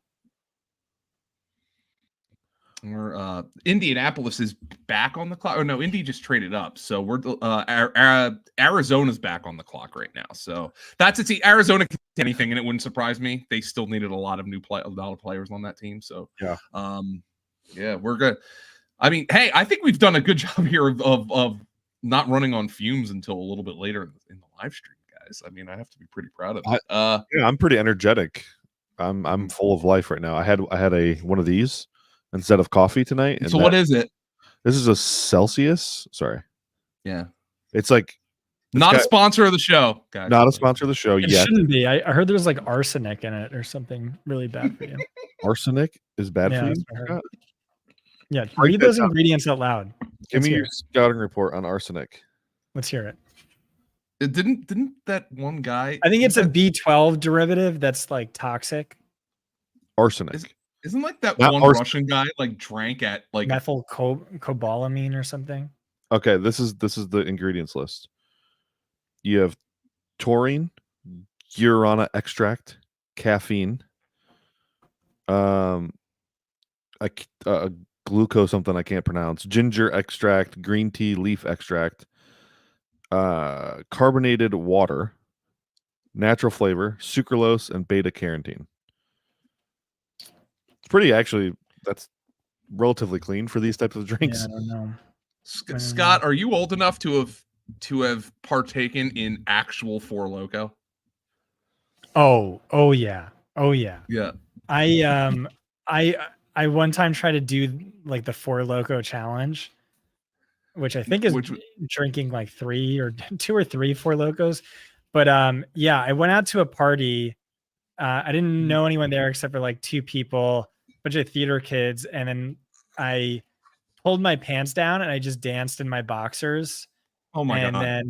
We're Indianapolis is back on the clock. Oh no, Indy just traded up, so we're Arizona's back on the clock right now. So that's it. Arizona can do anything, and it wouldn't surprise me. They still needed a lot of players on that team. So yeah, we're good. I mean, hey, I think we've done a good job here of not running on fumes until a little bit later in the live stream, guys. I mean, I have to be pretty proud of it. Yeah, I'm pretty energetic. I'm full of life right now. I had one of these instead of coffee tonight. And so what is it? This is a Celsius. Sorry. Yeah. It's like not a sponsor of the show, guys. Not a sponsor of the show it yet. Shouldn't be. I heard there's like arsenic in it or something really bad for you. Arsenic is bad for you? Yeah, read those ingredients out loud. Give me your scouting report on arsenic. Let's hear it. Didn't that one guy? I think it's a B12 derivative that's like toxic. Arsenic. Isn't like that Not one Russian guy like drank at like methylcobalamin or something? Okay, this is the ingredients list. You have taurine, guarana extract, caffeine, glucose something I can't pronounce, ginger extract, green tea leaf extract, carbonated water, natural flavor, sucralose, and beta carotene. It's pretty, actually, that's relatively clean for these types of drinks. Yeah, I don't know. Scott, are you old enough to have partaken in actual Four Loko? Oh yeah. Yeah. I one time tried to do like the Four Loko challenge, which I think is drinking like 2 or 3 Four Lokos. But yeah, I went out to a party. I didn't know anyone there except for like 2 people, a bunch of theater kids, and then I pulled my pants down and I just danced in my boxers. Oh my god!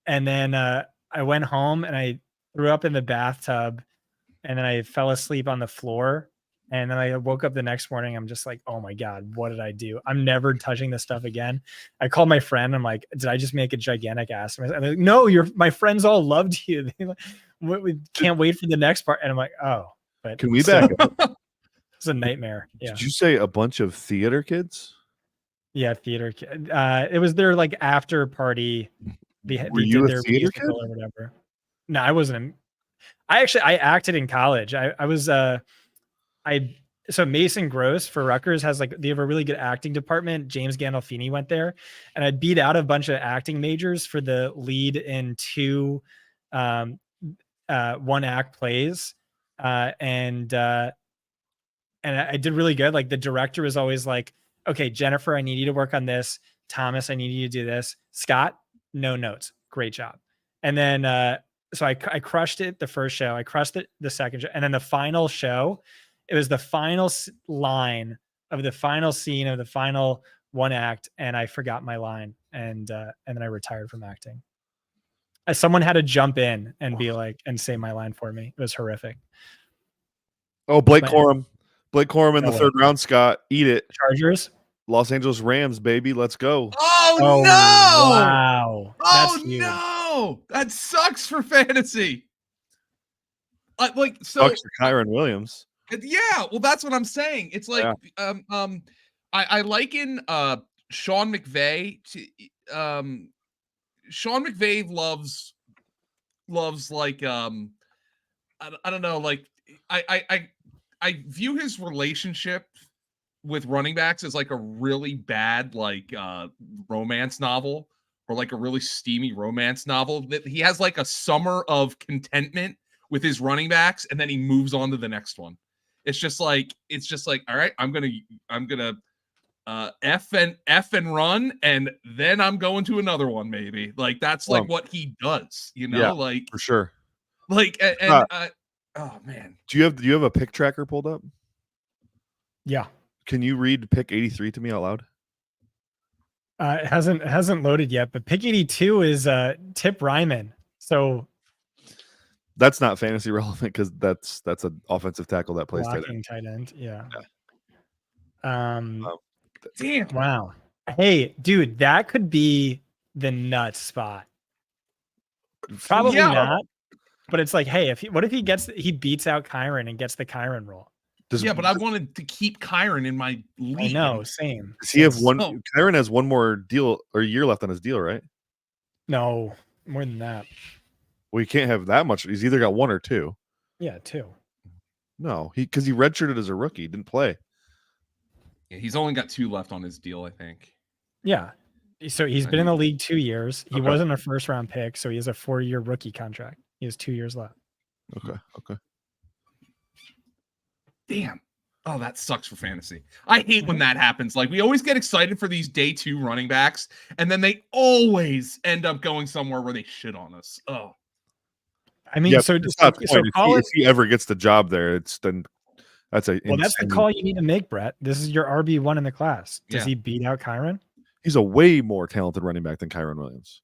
And then I went home and I threw up in the bathtub, and then I fell asleep on the floor. And then I woke up the next morning. I'm just like, oh my God, what did I do? I'm never touching this stuff again. I called my friend. I'm like, did I just make a gigantic ass? I'm like, no, my friends all loved you. We can't wait for the next part. And I'm like, oh, but can we back up? It's a nightmare. Yeah. Did you say a bunch of theater kids? Yeah, theater kid. It was their like after party. Were you a theater kid or whatever? No, I wasn't. I acted in college. So Mason Gross for Rutgers they have a really good acting department. James Gandolfini went there, and I beat out a bunch of acting majors for the lead in 2 one-act plays. And I did really good. Like the director was always like, okay, Jennifer, I need you to work on this. Thomas, I need you to do this. Scott, no notes. Great job. And then, so I crushed it the first show. I crushed it the second show. And then the final show, it was the final line of the final scene of the final one act. And I forgot my line. And then I retired from acting. Someone had to jump in and be like, and say my line for me. It was horrific. Oh, Blake Corum in the 3rd round, Scott. Eat it. Chargers. Los Angeles Rams, baby. Let's go. Oh no. Wow. Oh no. That sucks for fantasy. Sucks for Kyron Williams. Yeah, well, that's what I'm saying. It's like, I liken Sean McVay to Sean McVay loves like I don't know, like I view his relationship with running backs as like a really bad like romance novel, or like a really steamy romance novel that he has like a summer of contentment with his running backs, and then he moves on to the next one. It's just like, all right, I'm gonna F and run, and then I'm going to another one, maybe. Like that's like what he does, you know? Yeah, like for sure. Like oh man. Do you have a pick tracker pulled up? Yeah. Can you read pick 83 to me out loud? It hasn't loaded yet, but pick 82 is Tip Ryman. So that's not fantasy relevant because that's an offensive tackle that plays tight end. Yeah. Damn. Wow. Hey, dude, that could be the nut spot. Probably not. But it's like, hey, what if he beats out Kyron and gets the Kyron role? Yeah, but I wanted to keep Kyron in my league. I know, same. Does he have one? So- Kyron has one more deal or year left on his deal, right? No, more than that. Well, you can't have that much. He's either got 1 or 2. Yeah, 2. No, because he redshirted as a rookie, didn't play. Yeah, he's only got 2 left on his deal, I think. Yeah. So he's been in the league 2 years. He Okay. wasn't a first round pick, so he has a 4-year rookie contract. He has 2 years left. Okay. Damn. Oh, that sucks for fantasy. I hate when that happens. Like, we always get excited for these day 2 running backs, and then they always end up going somewhere where they shit on us. Oh. I mean, Yeah, so but it's not the point. call If he ever gets the job there, that's the that's the insane- call you need to make, Brett. This is your RB1 in the class. Does Yeah. he beat out Kyron? He's a way more talented running back than Kyron Williams.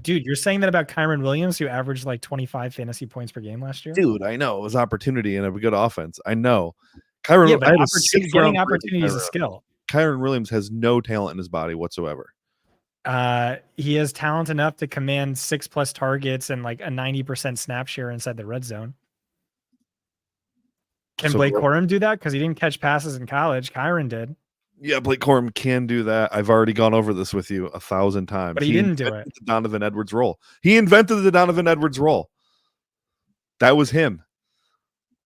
Dude, you're saying that about Kyron Williams, who averaged like 25 fantasy points per game last year? Dude, I know it was opportunity and a good offense. I know. Kyron, Yeah, but I had a getting 6th-round opportunity is a Kyron. skill. Kyron Williams has no talent in his body whatsoever. He has talent enough to command 6+ targets and like a 90% snap share inside the red zone. Can So Blake what- Corum do that? Because he didn't catch passes in college. Kyron did. Yeah, Blake Corum can do that. I've already gone over this with you 1,000 times. But he didn't do invented it. The Donovan Edwards role. He invented the Donovan Edwards role. That was him.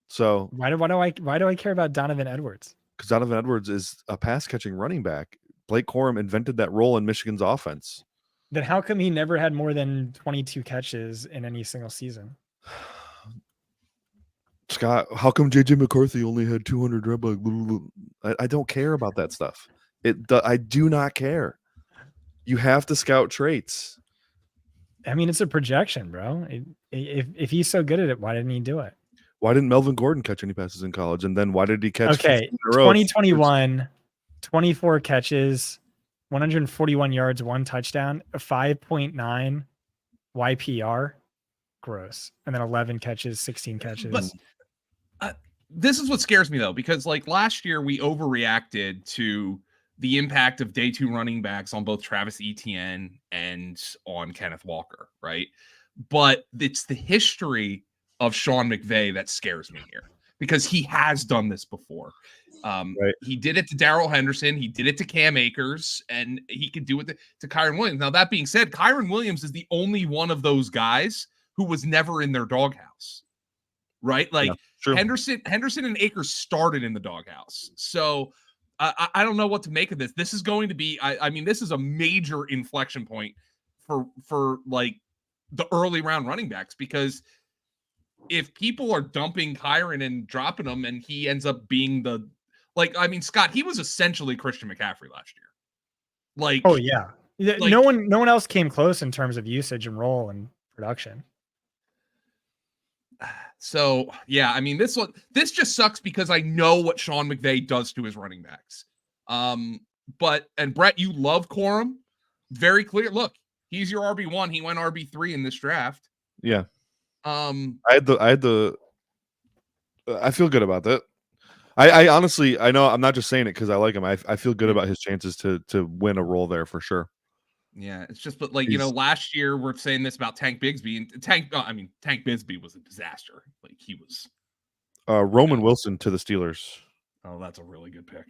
So, Why do I care about Donovan Edwards? because Donovan Edwards is a pass catching running back, Blake Corum invented that role in Michigan's offense. Then how come he never had more than 22 catches in any single season? Scott, how come JJ McCarthy only had 200 red bug? I don't care about that stuff. I do not care. You have to scout traits. I mean, it's a projection, bro. If he's so good at it, why didn't he do it? Why didn't Melvin Gordon catch any passes in college? And then why did he catch? Okay, 15 in a row? 2021, 24 catches, 141 yards, 1 touchdown, a 5.9 YPR, gross, and then 11 catches, 16 catches. But this is what scares me though, because like last year we overreacted to the impact of day 2 running backs on both Travis Etienne and on Kenneth Walker, right? But it's the history of Sean McVay that scares me here, because he has done this before. Right. He did it to Darrell Henderson. He did it to Cam Akers, and he could do it to Kyron Williams. Now, that being said, Kyron Williams is the only one of those guys who was never in their doghouse, right? Like, Yeah, true. Henderson and Akers started in the doghouse. So I don't know what to make of this. This is going to be, I mean, this is a major inflection point for like the early round running backs, because if people are dumping Kyron and dropping him and he ends up being I mean, Scott, he was essentially Christian McCaffrey last year. Like, Oh yeah, Like- no one else came close in terms of usage and role and production. so yeah, I mean, this just sucks because I know what Sean McVay does to his running backs. But Brett, you love Corum. Very clear. Look, he's your RB1. He went RB3 in this draft. Yeah. Um, I feel good about that. I honestly, I know I'm not just saying it because I like him. I feel good about his chances to win a role there for sure. Yeah, it's just, but like, you know, last year we're saying this about Tank Bigsby, and Tank Bigsby was a disaster. Like, he was. Roman Wilson to the Steelers. Oh, that's a really good pick.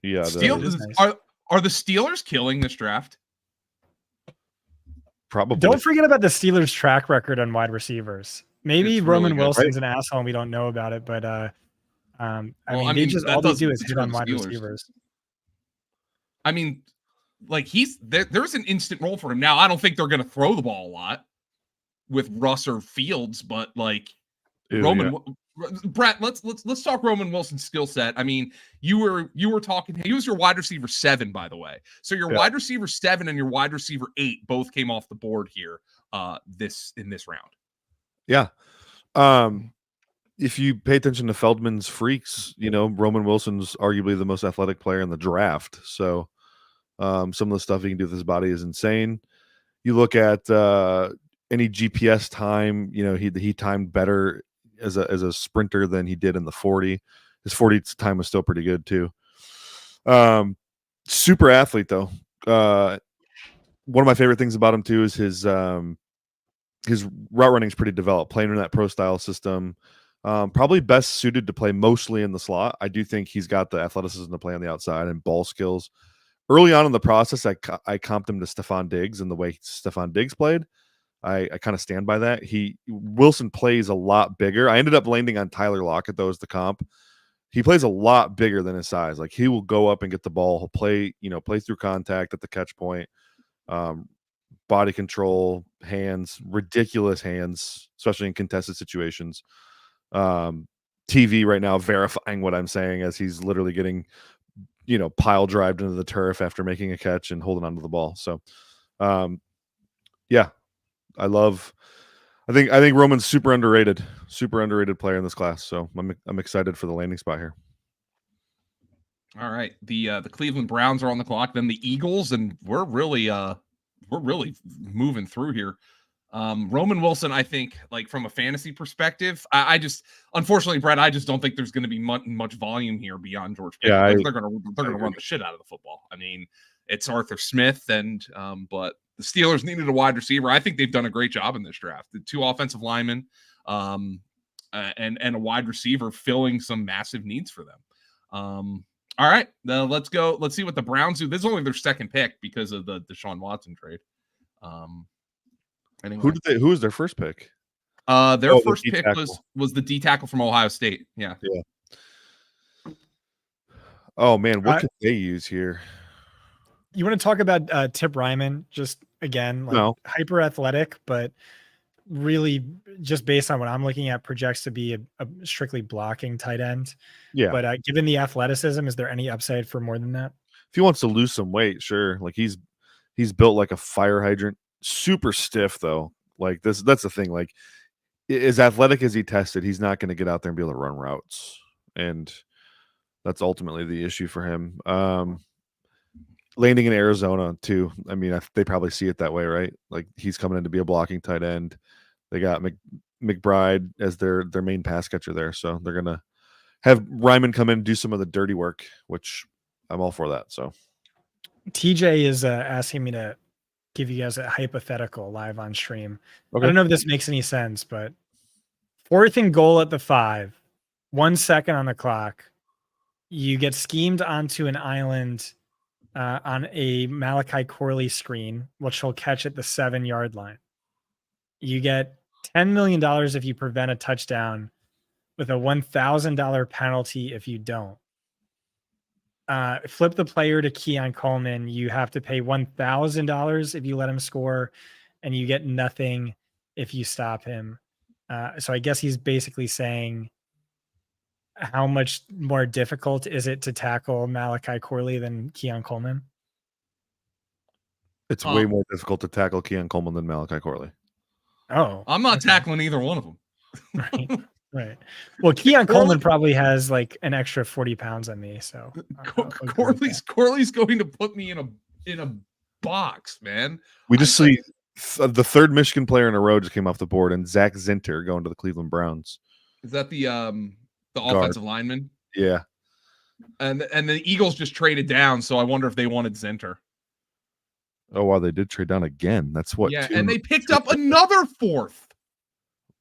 Yeah. Steelers nice. are the Steelers killing this draft? Probably. Don't forget about the Steelers' track record on wide receivers. Maybe It's Roman really good, Wilson's an asshole and we don't know about it, but I mean, they just that all they doesn't do is hit deter on the wide Steelers. receivers. I mean, like, there's an instant role for him. Now, I don't think they're going to throw the ball a lot with Russ or Fields, but like, Brett, let's talk Roman Wilson's skill set. I mean, you were talking. He was your wide receiver 7, by the way. So your wide receiver 7 and your wide receiver 8 both came off the board here. In this round. Yeah. If you pay attention to Feldman's freaks, you know, Roman Wilson's arguably the most athletic player in the draft. So some of the stuff he can do with his body is insane. You look at any GPS time, you know, he timed better as a sprinter than he did in the 40. His 40 time was still pretty good too. Super athlete though. One of my favorite things about him too is his route running is pretty developed, playing in that pro style system. Probably best suited to play mostly in the slot. I do think he's got the athleticism to play on the outside and ball skills. Early on in the process, I comped him to Stephon Diggs and the way Stephon Diggs played. I kind of stand by that. Wilson plays a lot bigger. I ended up landing on Tyler Lockett, though, as the comp. He plays a lot bigger than his size. Like, he will go up and get the ball. He'll play through contact at the catch point. Body control, hands, ridiculous hands, especially in contested situations. TV right now verifying what I'm saying as he's literally getting, pile drived into the turf after making a catch and holding onto the ball. So, yeah, I think Roman's super underrated player in this class. So I'm excited for the landing spot here. All right. The Cleveland Browns are on the clock, then the Eagles, and we're really moving through here. Roman Wilson, I think, like, from a fantasy perspective, I just, unfortunately, Brett, I just don't think there's going to be much volume here beyond George Pickens. Yeah, they're going to run the shit out of the football. I mean, it's Arthur Smith, and but the Steelers needed a wide receiver. I think they've done a great job in this draft. The 2 offensive linemen, and a wide receiver filling some massive needs for them. All right, let's go. Let's see what the Browns do. This is only their second pick because of the Deshaun Watson trade. Anyway. Who was their first pick? Their first pick was the D tackle from Ohio State. Yeah. Oh man, what could they use here? You want to talk about Tip Ryman? Just again, hyper athletic, but really just based on what I'm looking at, projects to be a strictly blocking tight end. Yeah. But given the athleticism, is there any upside for more than that? If he wants to lose some weight, sure. Like, he's built like a fire hydrant. Super stiff though. Like, that's the thing. Like, as athletic as he tested, he's not going to get out there and be able to run routes, and that's ultimately the issue for him. Landing in Arizona too. I mean, they probably see it that way, right? Like, he's coming in to be a blocking tight end. They got McBride as their main pass catcher there, so they're gonna have Ryman come in and do some of the dirty work, which I'm all for that. So TJ is asking me to give you guys a hypothetical live on stream. Okay. I don't know if this makes any sense, but 4th and goal at the 5, 1 second on the clock. You get schemed onto an island on a Malachi Corley screen, which he'll catch at the 7-yard line. You get $10 million if you prevent a touchdown, with a $1,000 penalty if you don't. Flip the player to Keon Coleman. You have to pay $1,000 if you let him score, and you get nothing if you stop him. So I guess he's basically saying, how much more difficult is it to tackle Malachi Corley than Keon Coleman? It's way more difficult to tackle Keon Coleman than Malachi Corley. Oh, I'm not tackling either one of them. Right. Well, Keon Coleman probably has like an extra 40 pounds on me. So Corley's going to put me in a box, man. We just see the 3rd Michigan player in a row just came off the board, and Zach Zinter going to the Cleveland Browns. Is that the offensive lineman? Yeah. And the Eagles just traded down, so I wonder if they wanted Zinter. Oh wow, they did trade down again. That's what. Yeah, and they picked up another 4th.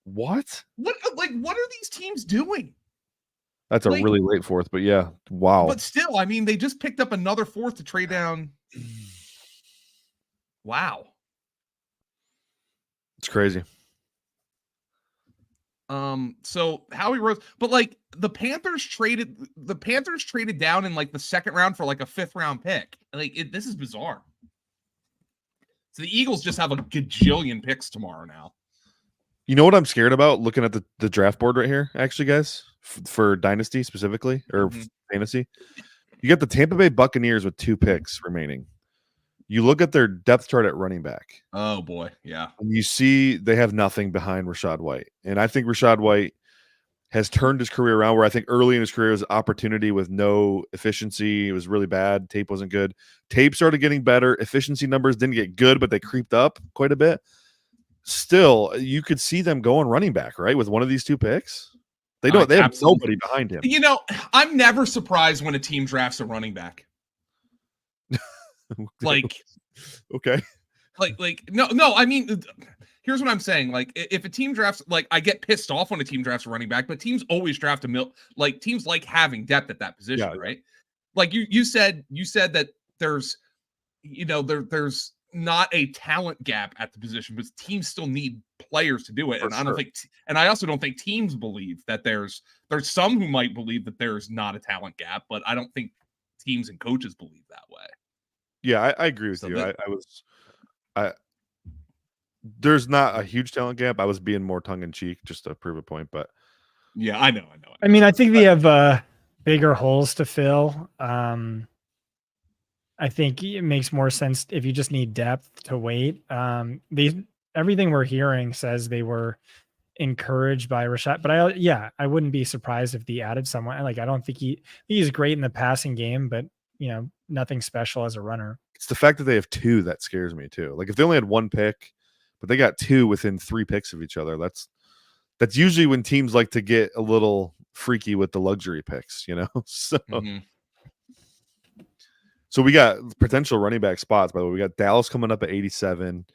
What? What are these teams doing? That's a really late 4th, but yeah, wow. But still, I mean, they just picked up another 4th to trade down. Wow, it's crazy. So Howie Rose, but like the Panthers traded down in like the 2nd round for like a 5th round pick. Like, this is bizarre. So the Eagles just have a gajillion picks tomorrow now. You know what I'm scared about looking at the draft board right here, actually, guys, for Dynasty specifically, or fantasy? You got the Tampa Bay Buccaneers with 2 picks remaining. You look at their depth chart at running back. Oh, boy. Yeah. And you see they have nothing behind Rachaad White. And I think Rachaad White has turned his career around, where I think early in his career was opportunity with no efficiency. It was really bad. Tape wasn't good. Tape started getting better. Efficiency numbers didn't get good, but they creeped up quite a bit. Still, you could see them going running back, right? With one of these 2 picks. They don't. They have nobody behind him. You know, I'm never surprised when a team drafts a running back. Like, okay. Like, no. I mean, here's what I'm saying. Like, if a team drafts, like, I get pissed off when a team drafts a running back, but teams always draft teams like having depth at that position, right? Like you said that there's, there's not a talent gap at the position, but teams still need players to do it. And I don't think, and I also don't think teams believe that there's some who might believe that there's not a talent gap, but I don't think teams and coaches believe that way. Yeah, I agree with you. There's not a huge talent gap. I was being more tongue in cheek just to prove a point, but yeah, I know. I mean, I think we have bigger holes to fill. I think it makes more sense if you just need depth to wait. Everything we're hearing says they were encouraged by Rashad, but I wouldn't be surprised if they added someone. Like, I don't think he's great in the passing game, but nothing special as a runner. It's the fact that they have 2 that scares me too. Like, if they only had 1 pick, but they got 2 within 3 picks of each other, that's usually when teams like to get a little freaky with the luxury picks, So, so we got potential running back spots. By the way, we got Dallas coming up at 87.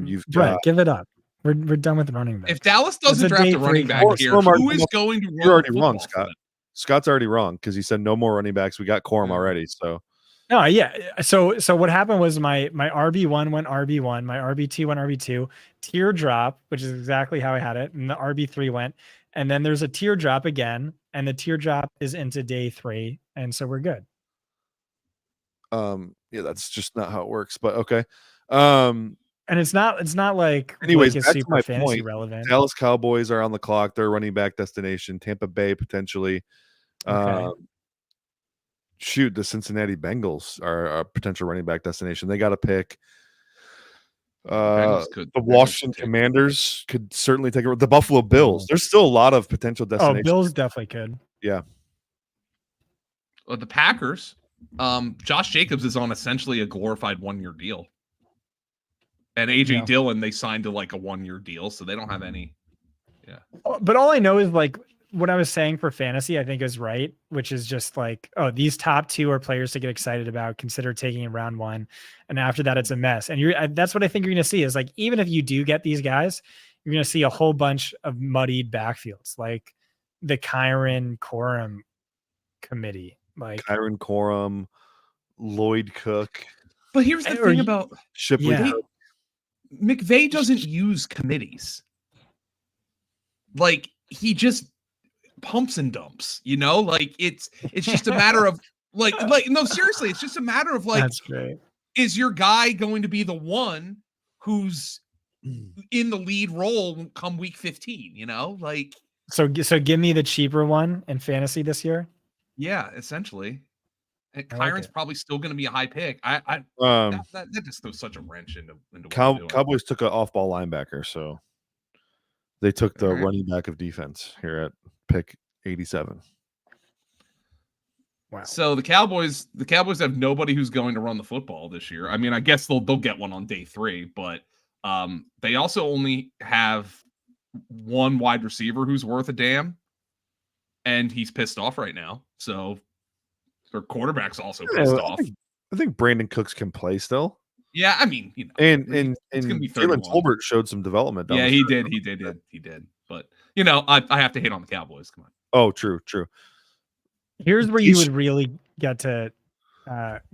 You've Brett, give it up. We're done with the running back. If Dallas doesn't draft a running back here, who is going to run? You're already wrong, Scott. Scott's already wrong because he said no more running backs. We got Corum already. So no, yeah. So what happened was my RB1 went RB1, my RB2 went RB2, teardrop, which is exactly how I had it, and the RB3 went, and then there's a teardrop again, and the teardrop is into day 3, and so we're good. Yeah, that's just not how it works, but okay. And it's not like anyways, like that's super my fantasy point. relevant. Dallas Cowboys are on the clock. They're running back destination. Tampa Bay potentially. Okay. Shoot, the Cincinnati Bengals are a potential running back destination. They got a pick. The Washington Commanders could certainly take it. The Buffalo Bills. There's still a lot of potential destinations. Oh, Bills definitely could. Yeah. Well, the Packers. Josh Jacobs is on essentially a glorified 1-year deal. And AJ Dillon, they signed to like a 1-year deal, so they don't have any. Yeah. But all I know is like what I was saying for fantasy, I think is right, which is just like, oh, these top 2 are players to get excited about. Consider taking in round 1, and after that, it's a mess. And that's what I think you're going to see is like, even if you do get these guys, you're going to see a whole bunch of muddied backfields, like the Kyron Corum committee, like Kyron Corum, Lloyd Cook. But here's the thing about Shipley. Yeah. McVay doesn't use committees. Like, he just pumps and dumps, like it's just a matter of like no, seriously, it's just a matter of like, that's great. Is your guy going to be the one who's in the lead role come week 15, like, so give me the cheaper one in fantasy this year. Yeah, essentially. And I like Kyron's it. probably still going to be a high pick. That just throws such a wrench into Cowboys took an off-ball linebacker, so they took the running back of defense here at pick 87. Wow. So the Cowboys have nobody who's going to run the football this year. I mean, I guess they'll get one on day 3, but they also only have 1 wide receiver who's worth a damn, and he's pissed off right now. So their quarterback's also pissed off. I think Brandon Cooks can play still. Yeah, I mean, and it's gonna be Jaylen Tolbert showed some development. Yeah, he did. But I have to hate on the Cowboys. Come on. Oh, true. Here's where you would really get to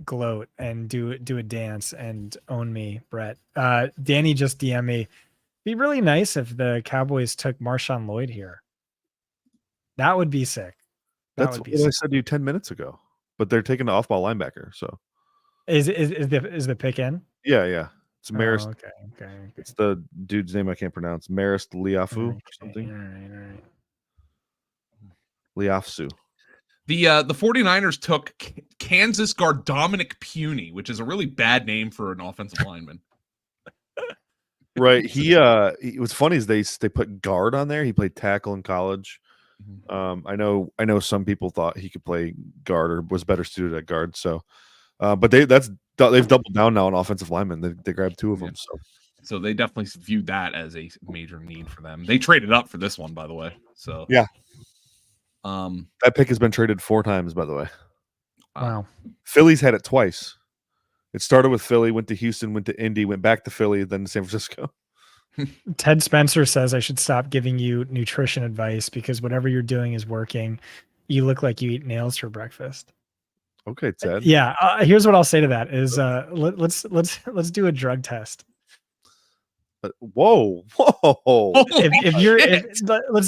gloat and do a dance and own me, Brett. Danny just DM me. Be really nice if the Cowboys took Marshawn Lloyd here. That would be sick. That's what I said to you 10 minutes ago. But they're taking the off-ball linebacker. So is the pick in? Yeah. It's Maris. Oh, okay. It's the dude's name I can't pronounce. Maris Liafu or something. All right. Liafsu. The 49ers took Kansas guard Dominic Puny, which is a really bad name for an offensive lineman. Right. It was funny is they put guard on there. He played tackle in college. I know some people thought he could play guard or was better suited at guard. So, but they've doubled down now on offensive linemen. They grabbed 2 of them. So they definitely viewed that as a major need for them. They traded up for this one, by the way. So yeah. That pick has been traded 4 times, by the way. Wow. Philly's had it twice. It started with Philly, went to Houston, went to Indy, went back to Philly, then to San Francisco. Ted Spencer says I should stop giving you nutrition advice because whatever you're doing is working. You look like you eat nails for breakfast. Okay, Ted. Yeah. Here's what I'll say to that is let's do a drug test. Whoa.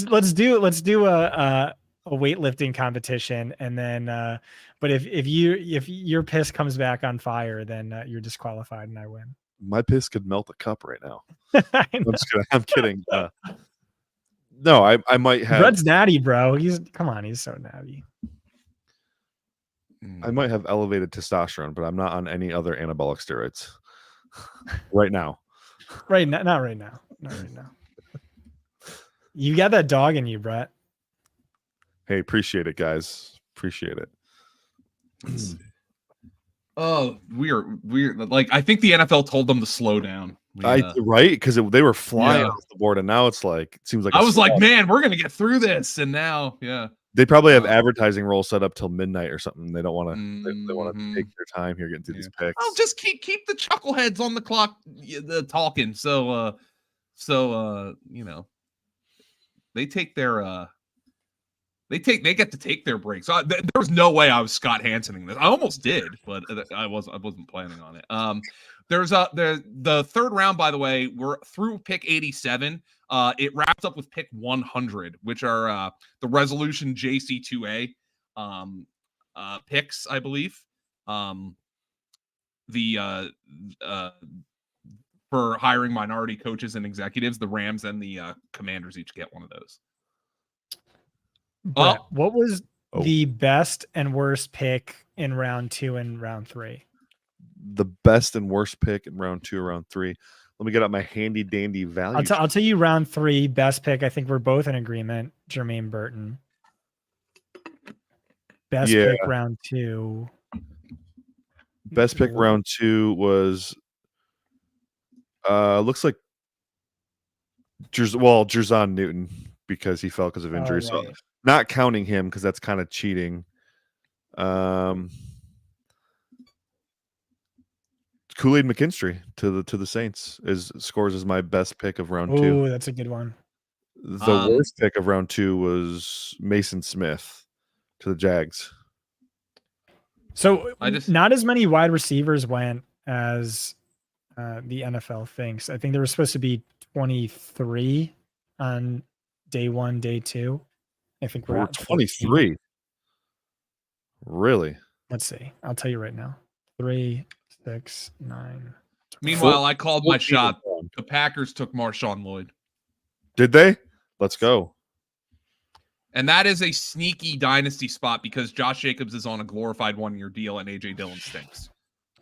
Let's do a weightlifting competition, and then but if your piss comes back on fire, then you're disqualified and I win. My piss could melt a cup right now. I'm kidding. No, I might have. Brett's natty, bro. He's so natty. I might have elevated testosterone, but I'm not on any other anabolic steroids right now. Not right now. You got that dog in you, Brett. Hey, appreciate it, guys. Appreciate it. Oh, we're like, I think the NFL told them to slow down. Right? Because they were flying off the board, and now it's like, it seems like I was like, man, we're gonna get through this, and now, they probably have advertising roles set up till midnight or something. They don't want to. They want to take their time here getting through these picks. I'll just keep the chuckleheads on the clock, talking. So they take their they get to take their breaks. There was no way I was Scott Hansening this. I almost did, but I wasn't planning on it. There's the third round, by the way, we're through pick 87. It wraps up with pick 100, which are the resolution JC2A picks, I believe. For hiring minority coaches and executives, the Rams and the Commanders each get one of those. Brett, what was the best and worst pick in round 2 and round 3? The best and worst pick in round 2, round 3. Let me get out my handy dandy value. I'll tell you round 3 best pick. I think we're both in agreement. Jermaine Burton. Best pick round 2. Best pick round 2 was looks like Jerzon Newton, because he fell because of injury. Right. So not counting him because that's kind of cheating. Kool-Aid McKinstry to the Saints scores as my best pick of round 2. Oh, that's a good one. The worst pick of round 2 was Mason Smith to the Jags. So not as many wide receivers went as the NFL thinks. I think there was supposed to be 23 on day 1, day 2. I think we're at 23. Really? Let's see. I'll tell you right now. 3, 6, 9. Meanwhile, I called my shot. The Packers took Marshawn Lloyd. Did they? Let's go. And that is a sneaky dynasty spot because Josh Jacobs is on a glorified 1-year deal and AJ Dillon stinks.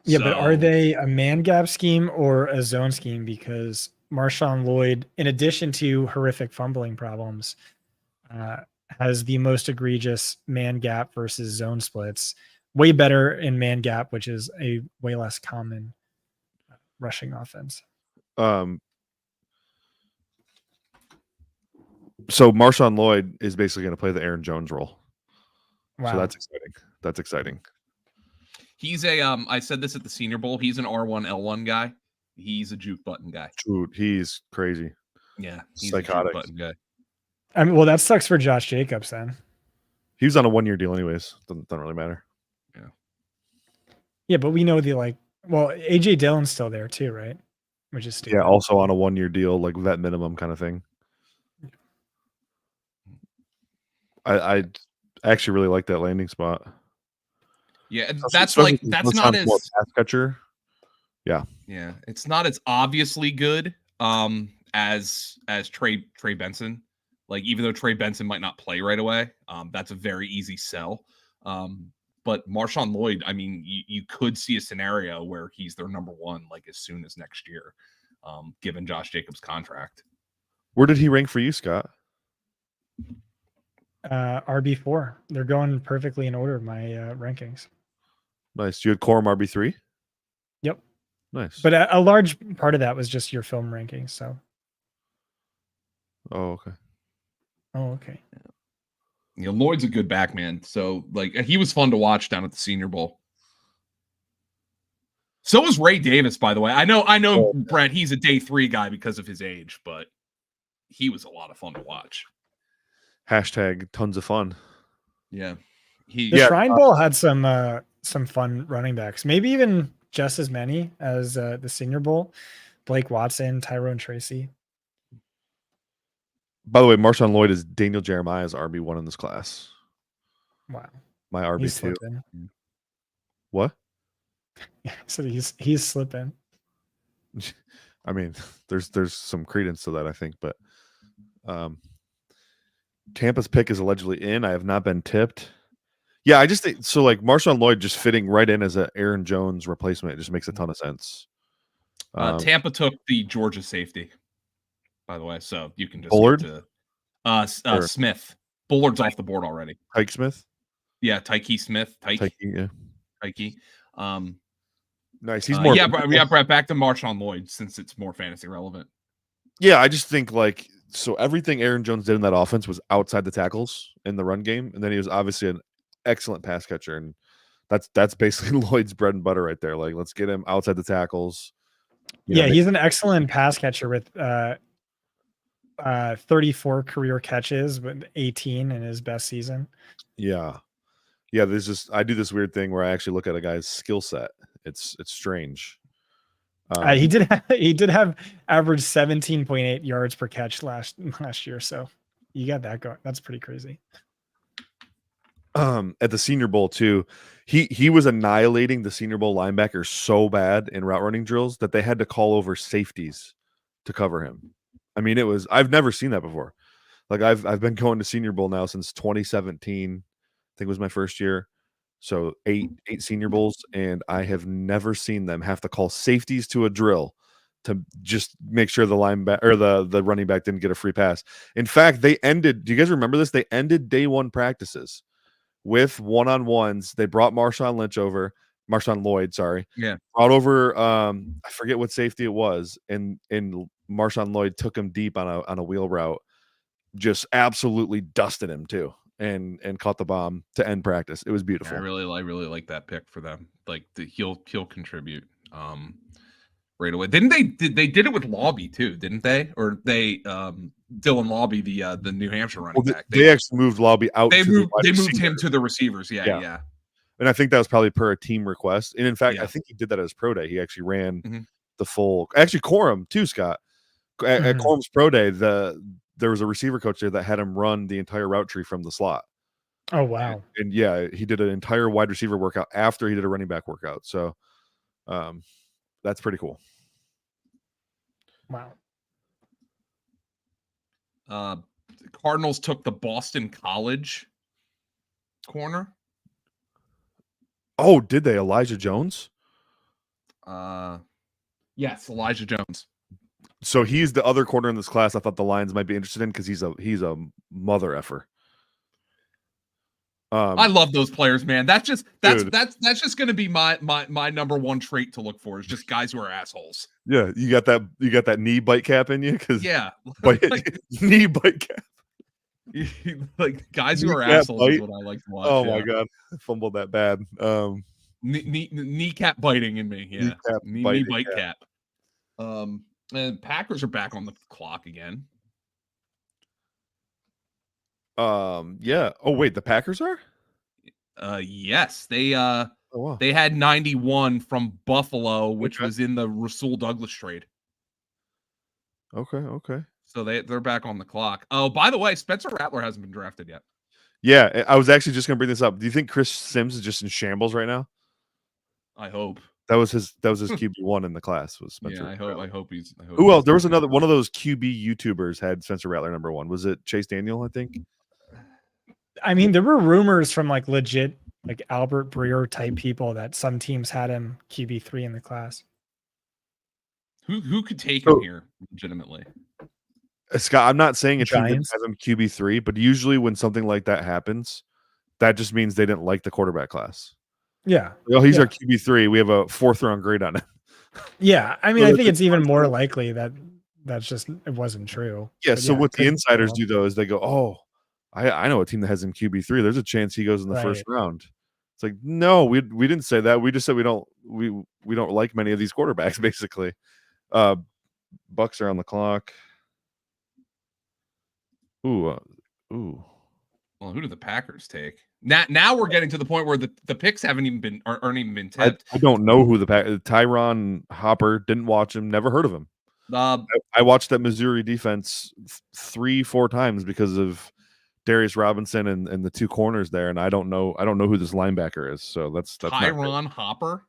Yeah, but are they a man gap scheme or a zone scheme? Because Marshawn Lloyd, in addition to horrific fumbling problems, has the most egregious man gap versus zone splits. Way better in man gap, which is a way less common rushing offense. So Marshawn Lloyd is basically going to play the Aaron Jones role. Wow. So that's exciting. He's I said this at the Senior Bowl. He's an R1, L1 guy. He's a juke button guy. Dude, he's crazy. Yeah. He's psychotic. A juke button guy. I mean, well, that sucks for Josh Jacobs then. He was on a 1-year deal anyways. Doesn't really matter. Yeah, but we know AJ Dillon's still there too, right? Which is stupid. Yeah, also on a 1-year deal, like vet minimum kind of thing. I actually really like that landing spot. Yeah, that's not as pass catcher. Yeah, it's not as obviously good as Trey Benson. Like, even though Trey Benson might not play right away, that's a very easy sell. But Marshawn Lloyd, I mean, you could see a scenario where he's their number 1 like as soon as next year, given Josh Jacobs' contract. Where did he rank for you, Scott? RB4. They're going perfectly in order of my rankings. Nice. You had Corum RB3? Yep. Nice. But a large part of that was just your film rankings. So. Oh, okay. Lloyd's a good back, man. So, like, he was fun to watch down at the Senior Bowl. So was Ray Davis, by the way. I know, Brent, he's a day 3 guy because of his age, but he was a lot of fun to watch. Hashtag tons of fun. Yeah. The Shrine Bowl had some fun running backs, maybe even just as many as the Senior Bowl. Blake Watson, Tyrone Tracy. By the way, Marshawn Lloyd is Daniel Jeremiah's RB1 in this class. Wow. My RB2. What? Yeah, so he's slipping. I mean, there's some credence to that, I think, but Tampa's pick is allegedly in. I have not been tipped. Yeah, I just think so. Like Marshawn Lloyd just fitting right in as an Aaron Jones replacement. It just makes a ton of sense. Tampa took the Georgia safety, by the way, so you can just Bullard? get to Smith. Bullard's off the board already. Tyke Smith. Yeah, Tyke Smith. Tyke. Yeah. Tyke. Nice. He's more. Brett, back to Marshawn Lloyd since it's more fantasy relevant. Yeah, I just think so everything Aaron Jones did in that offense was outside the tackles in the run game, and then he was obviously an excellent pass catcher, and that's basically Lloyd's bread and butter right there. Like, let's get him outside the tackles. He's an excellent pass catcher with 34 career catches with 18 in his best season. Yeah. I do this weird thing where I actually look at a guy's skill set. It's strange. He did have average 17.8 yards per catch last year, so you got that going. That's pretty crazy. At the Senior Bowl too, he was annihilating the Senior Bowl linebackers so bad in route running drills that they had to call over safeties to cover him. I mean, I've never seen that before. Like I've been going to Senior Bowl now since 2017. I think it was my first year. So eight Senior Bowls, and I have never seen them have to call safeties to a drill to just make sure the linebacker or the running back didn't get a free pass. In fact, they ended. Do you guys remember this? They ended day 1 practices with one-on-ones. They brought Marshawn Lloyd, sorry. Yeah. Brought over I forget what safety it was, and Marshawn Lloyd took him deep on a wheel route, just absolutely dusted him too. And caught the bomb to end practice. It was beautiful. Yeah, I really like that pick for them. Like he'll contribute right away. They did it with Lobby too, didn't they? Or they Dylan Lobby, the New Hampshire running back. They actually moved Lobby out. They moved him to the receivers. Yeah. And I think that was probably per a team request. And in fact, I think he did that at his pro day. He actually ran the full. Actually, Corum too, Scott. At Corum's pro day, there was a receiver coach there that had him run the entire route tree from the slot. Oh, wow. And he did an entire wide receiver workout after he did a running back workout. So that's pretty cool. Wow. The Cardinals took the Boston College corner. Oh, did they? Elijah Jones? Yes, Elijah Jones. So he's the other corner in this class I thought the Lions might be interested in because he's a mother effer. I love those players, man. That's just going to be my number 1 trait to look for is just guys who are assholes. Yeah, you got that knee bite cap in you because knee bite cap. Like guys who are assholes is what I like to watch. Oh my god, I fumbled that bad. Kneecap biting in me. Yeah, knee bite cap. And Packers are back on the clock again. Yeah. Oh wait, the Packers are? Yes. They they had 91 from Buffalo, which was in the Rasul Douglas trade. Okay. So they're back on the clock. Oh, by the way, Spencer Rattler hasn't been drafted yet. Yeah, I was actually just gonna bring this up. Do you think Chris Sims is just in shambles right now? I hope. That was his QB1 in the class was Spencer. Yeah, I hope he's. Who else? There was another one of those QB YouTubers had Spencer Rattler number 1. Was it Chase Daniel? I think. I mean, there were rumors from legit Albert Breer type people that some teams had him QB3 in the class. Who could take him here legitimately? Scott, I'm not saying a team Giants has him QB3, but usually when something like that happens, that just means they didn't like the quarterback class. Yeah. Well, he's our QB3. We have a 4th round grade on it. Yeah. I mean, I think it's even more likely that it wasn't true. Yeah. So what the insiders do though is they go, oh, I know a team that has him QB3. There's a chance he goes in the first round. It's like, no, we didn't say that. We just said we don't like many of these quarterbacks, basically. Bucks are on the clock. Ooh. Well, who do the Packers take? Now we're getting to the point where the picks aren't even been tipped. I don't know who Tyron Hopper, didn't watch him, never heard of him. I watched that Missouri defense 3-4 times because of Darius Robinson and the two corners there, and I don't know who this linebacker is. So that's Tyron Hopper.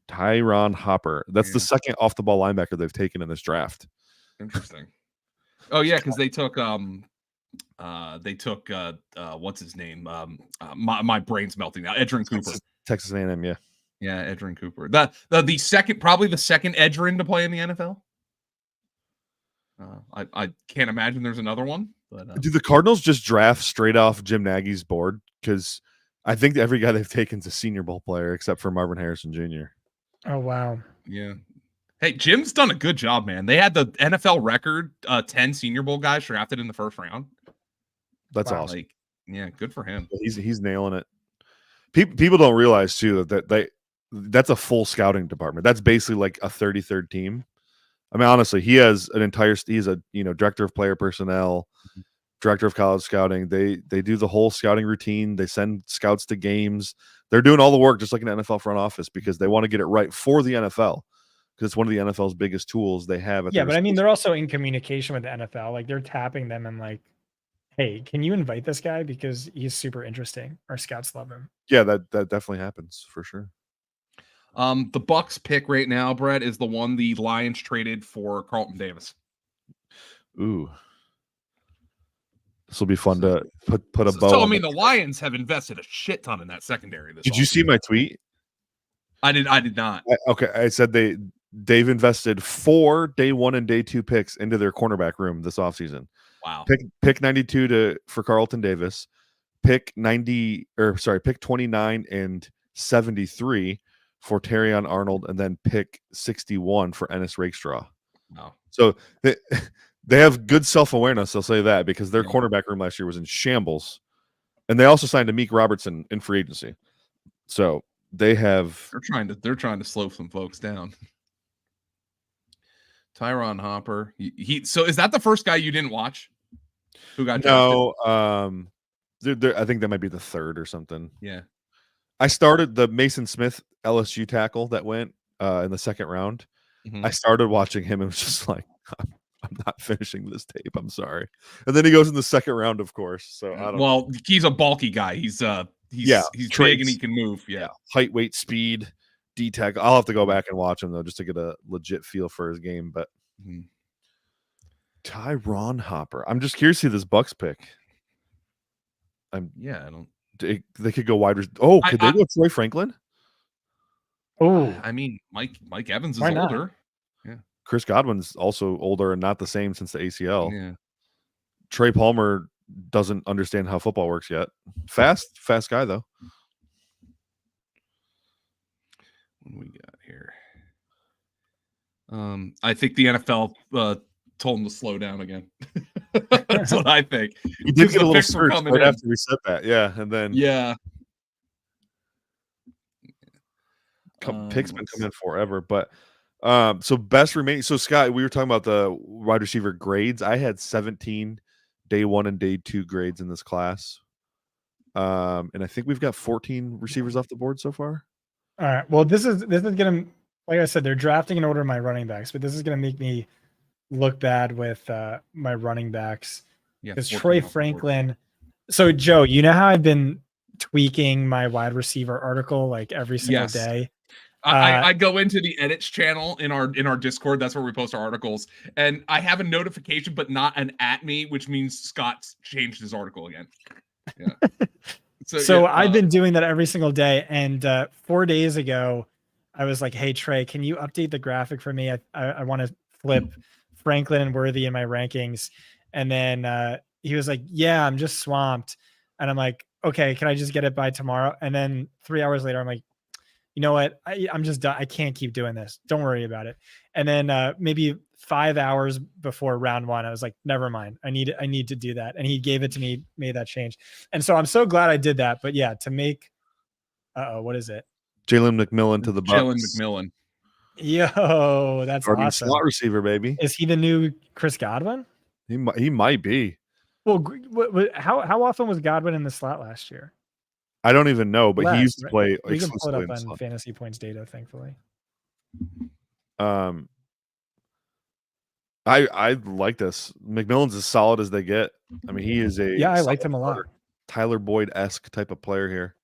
Tyron Hopper. That's the second off the ball linebacker they've taken in this draft. Interesting. Oh yeah, because they took what's his name? My brain's melting now. Edgerrin Cooper. Texas A&M, yeah. Yeah, Edgerrin Cooper. The second, probably the second Edgerrin to play in the NFL. I can't imagine there's another one. But do the Cardinals just draft straight off Jim Nagy's board? Because I think every guy they've taken is a Senior Bowl player except for Marvin Harrison Jr. Oh wow. Yeah. Hey, Jim's done a good job, man. They had the NFL record 10 Senior Bowl guys drafted in the first round. That's awesome. Like, yeah, good for him. He's nailing it. People don't realize too that's a full scouting department. That's basically like a 33rd team. I mean, honestly, he's a director of player personnel, director of college scouting. They do the whole scouting routine. They send scouts to games. They're doing all the work just like an NFL front office because they want to get it right for the NFL because it's one of the NFL's biggest tools they have. Yeah, but I mean, they're also in communication with the NFL. Like they're tapping them and like, hey, can you invite this guy because he's super interesting? Our scouts love him. Yeah, that definitely happens for sure. The Bucks pick right now, Brett, is the one the Lions traded for Carlton Davis. Ooh. This will be fun to put a bow. So I mean, the Lions have invested a shit ton in that secondary. Did you see my tweet? I did not. Okay, I said they've invested 4 day 1 and day 2 picks into their cornerback room this offseason. Wow. Pick 92 for Carlton Davis, pick 29 and 73 for Terrion Arnold, and then pick 61 for Ennis Rakestraw. Wow. So they have good self-awareness, I'll say that, because their cornerback room last year was in shambles. And they also signed Amik Robertson in free agency. So they're trying to slow some folks down. Tyron Hopper. So is that the first guy you didn't watch? Who got drafted? No, I think that might be the third or something. Yeah. I started the Mason Smith LSU tackle that went in the second round. Mm-hmm. I started watching him and was just like, I'm not finishing this tape. I'm sorry. And then he goes in the second round, of course. So I don't. Well, he's a bulky guy. He's big and he can move. Yeah. Height, weight, speed, D tackle. I'll have to go back and watch him though, just to get a legit feel for his game. But Tyron Hopper. I'm just curious to see this Bucks pick. I don't. They could go wide. Could they go Troy Franklin? Oh, I mean, Mike Evans is older. Yeah. Chris Godwin's also older and not the same since the ACL. Yeah. Trey Palmer doesn't understand how football works yet. Fast guy though. What do we got here? I think the NFL told him to slow down again. That's what I think. He did get a little surge right after we said that. Yeah, and then picks been coming forever. But so best remaining. So Scott, we were talking about the wide receiver grades. I had 17 day 1 and day 2 grades in this class. And I think we've got 14 receivers off the board so far. All right. Well, this is gonna, like I said, they're drafting in order of my running backs, but this is gonna make me look bad with my running backs. Yeah, because Troy Franklin. So Joe, you know how I've been tweaking my wide receiver article like every single day. I go into the edits channel in our Discord. That's where we post our articles, and I have a notification, but not an @ me, which means Scott's changed his article again. Yeah. So I've been doing that every single day, and 4 days ago, I was like, "Hey Trey, can you update the graphic for me? I want to flip Franklin and Worthy in my rankings." And then he was like, "Yeah, I'm just swamped." And I'm like, "Okay, can I just get it by tomorrow?" And then 3 hours later, I'm like, "You know what? I'm just done. I can't keep doing this. Don't worry about it." And then maybe 5 hours before round 1, I was like, "Never mind. I need to do that." And he gave it to me, made that change. And so I'm so glad I did that. But yeah, to make What is it? Jaylen McMillan to the Bucks. Jaylen McMillan. Yo, that's Starting awesome. slot receiver, baby. Is he the new Chris Godwin? He might be. Well, how often was Godwin in the slot last year? I don't even know, but he used to right? play We can pull exclusively it in up the on slot. fantasy points data, thankfully. I like this. McMillan's as solid as they get. I mean, he is a I liked him a lot. Tyler Boyd-esque type of player here.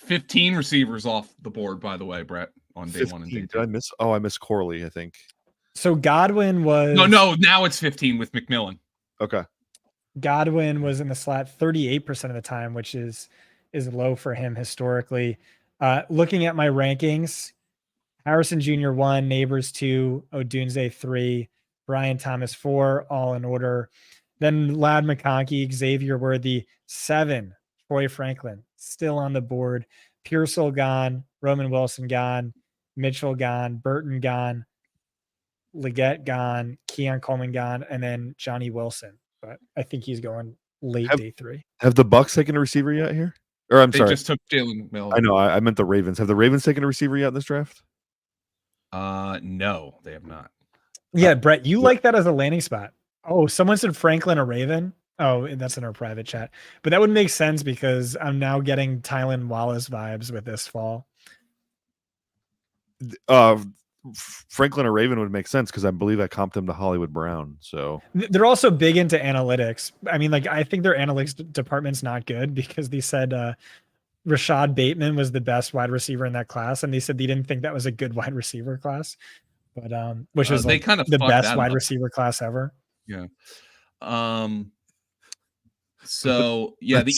15 receivers off the board, by the way, Brett, on day 1 and day 2. Did I miss? Oh, I missed Corley, I think. So Godwin was No, now it's 15 with McMillan. Okay. Godwin was in the slot 38% of the time, which is low for him historically. Looking at my rankings, Harrison Jr. 1, Neighbors 2, Odunze 3, Brian Thomas 4, all in order. Then Lad McConkey, Xavier Worthy 7, Troy Franklin still on the board, Pearsall gone, Roman Wilson gone, Mitchell gone, Burton gone, Leggett gone, Keon Coleman gone, and then Johnny Wilson. But I think he's going late day 3. Have the Bucks taken a receiver yet here? Or I'm They sorry. just took Jaylen McMillan. I know. I meant the Ravens. Have the Ravens taken a receiver yet in this draft? No, they have not. Yeah, Brett, you like that as a landing spot. Oh, someone said Franklin or Raven. Oh, that's in our private chat. But that would make sense because I'm now getting Tylan Wallace vibes with this fall. Franklin or Raven would make sense because I believe I comped him to Hollywood Brown. So They're also big into analytics. I mean, like, I think their analytics department's not good because they said Rashad Bateman was the best wide receiver in that class, and they said they didn't think that was a good wide receiver class, but which is they like kind of the fucked best that wide up. receiver class ever. Yeah. So yeah, the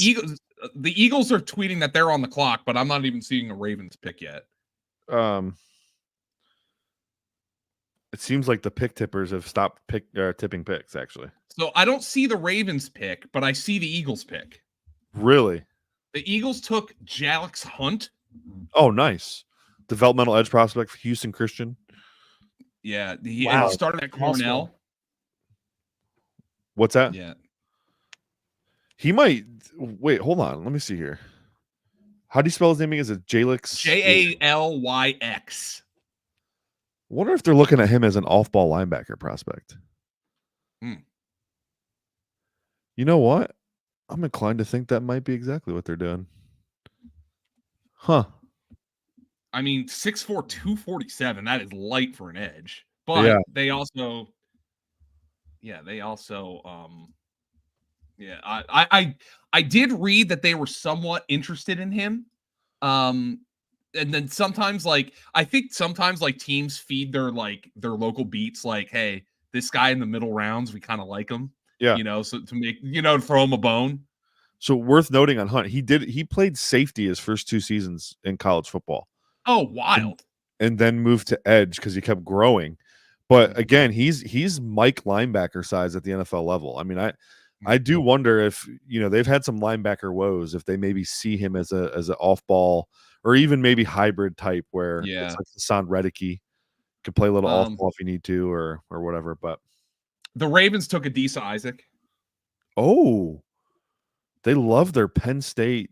Eagles are tweeting that they're on the clock, but I'm not even seeing a Ravens pick yet. it seems like the pick tippers have stopped tipping picks, actually. So I don't see the Ravens pick, but I see the Eagles pick. Really? The Eagles took Jalex Hunt. Oh, nice. Developmental edge prospect for Houston Christian. Yeah, he Wow. started at Cornell. What's that? Yeah. He might wait. Hold on. Let me see here. How do you spell his name again? Is it Jalix? Jalyx. Wonder if they're looking at him as an off-ball linebacker prospect. You know what? I'm inclined to think that might be exactly what they're doing. Huh. I mean, 6'4", 247. That is light for an edge. But Yeah. they also, I did read that they were somewhat interested in him. And then sometimes, like, I think sometimes like teams feed their local beats, like, hey, this guy in the middle rounds, we kind of like him. Yeah. You know, so to make, to throw him a bone. So worth noting on Hunt, he played safety his first 2 seasons in college football. Oh, wild. And then moved to edge because he kept growing. But again, he's Mike linebacker size at the NFL level. I mean, I do wonder if, they've had some linebacker woes, if they maybe see him as an off-ball or even maybe hybrid type where it's like Hassan Reddick could play a little off-ball if you need to or whatever. But the Ravens took Adisa Isaac. Oh, they love their Penn State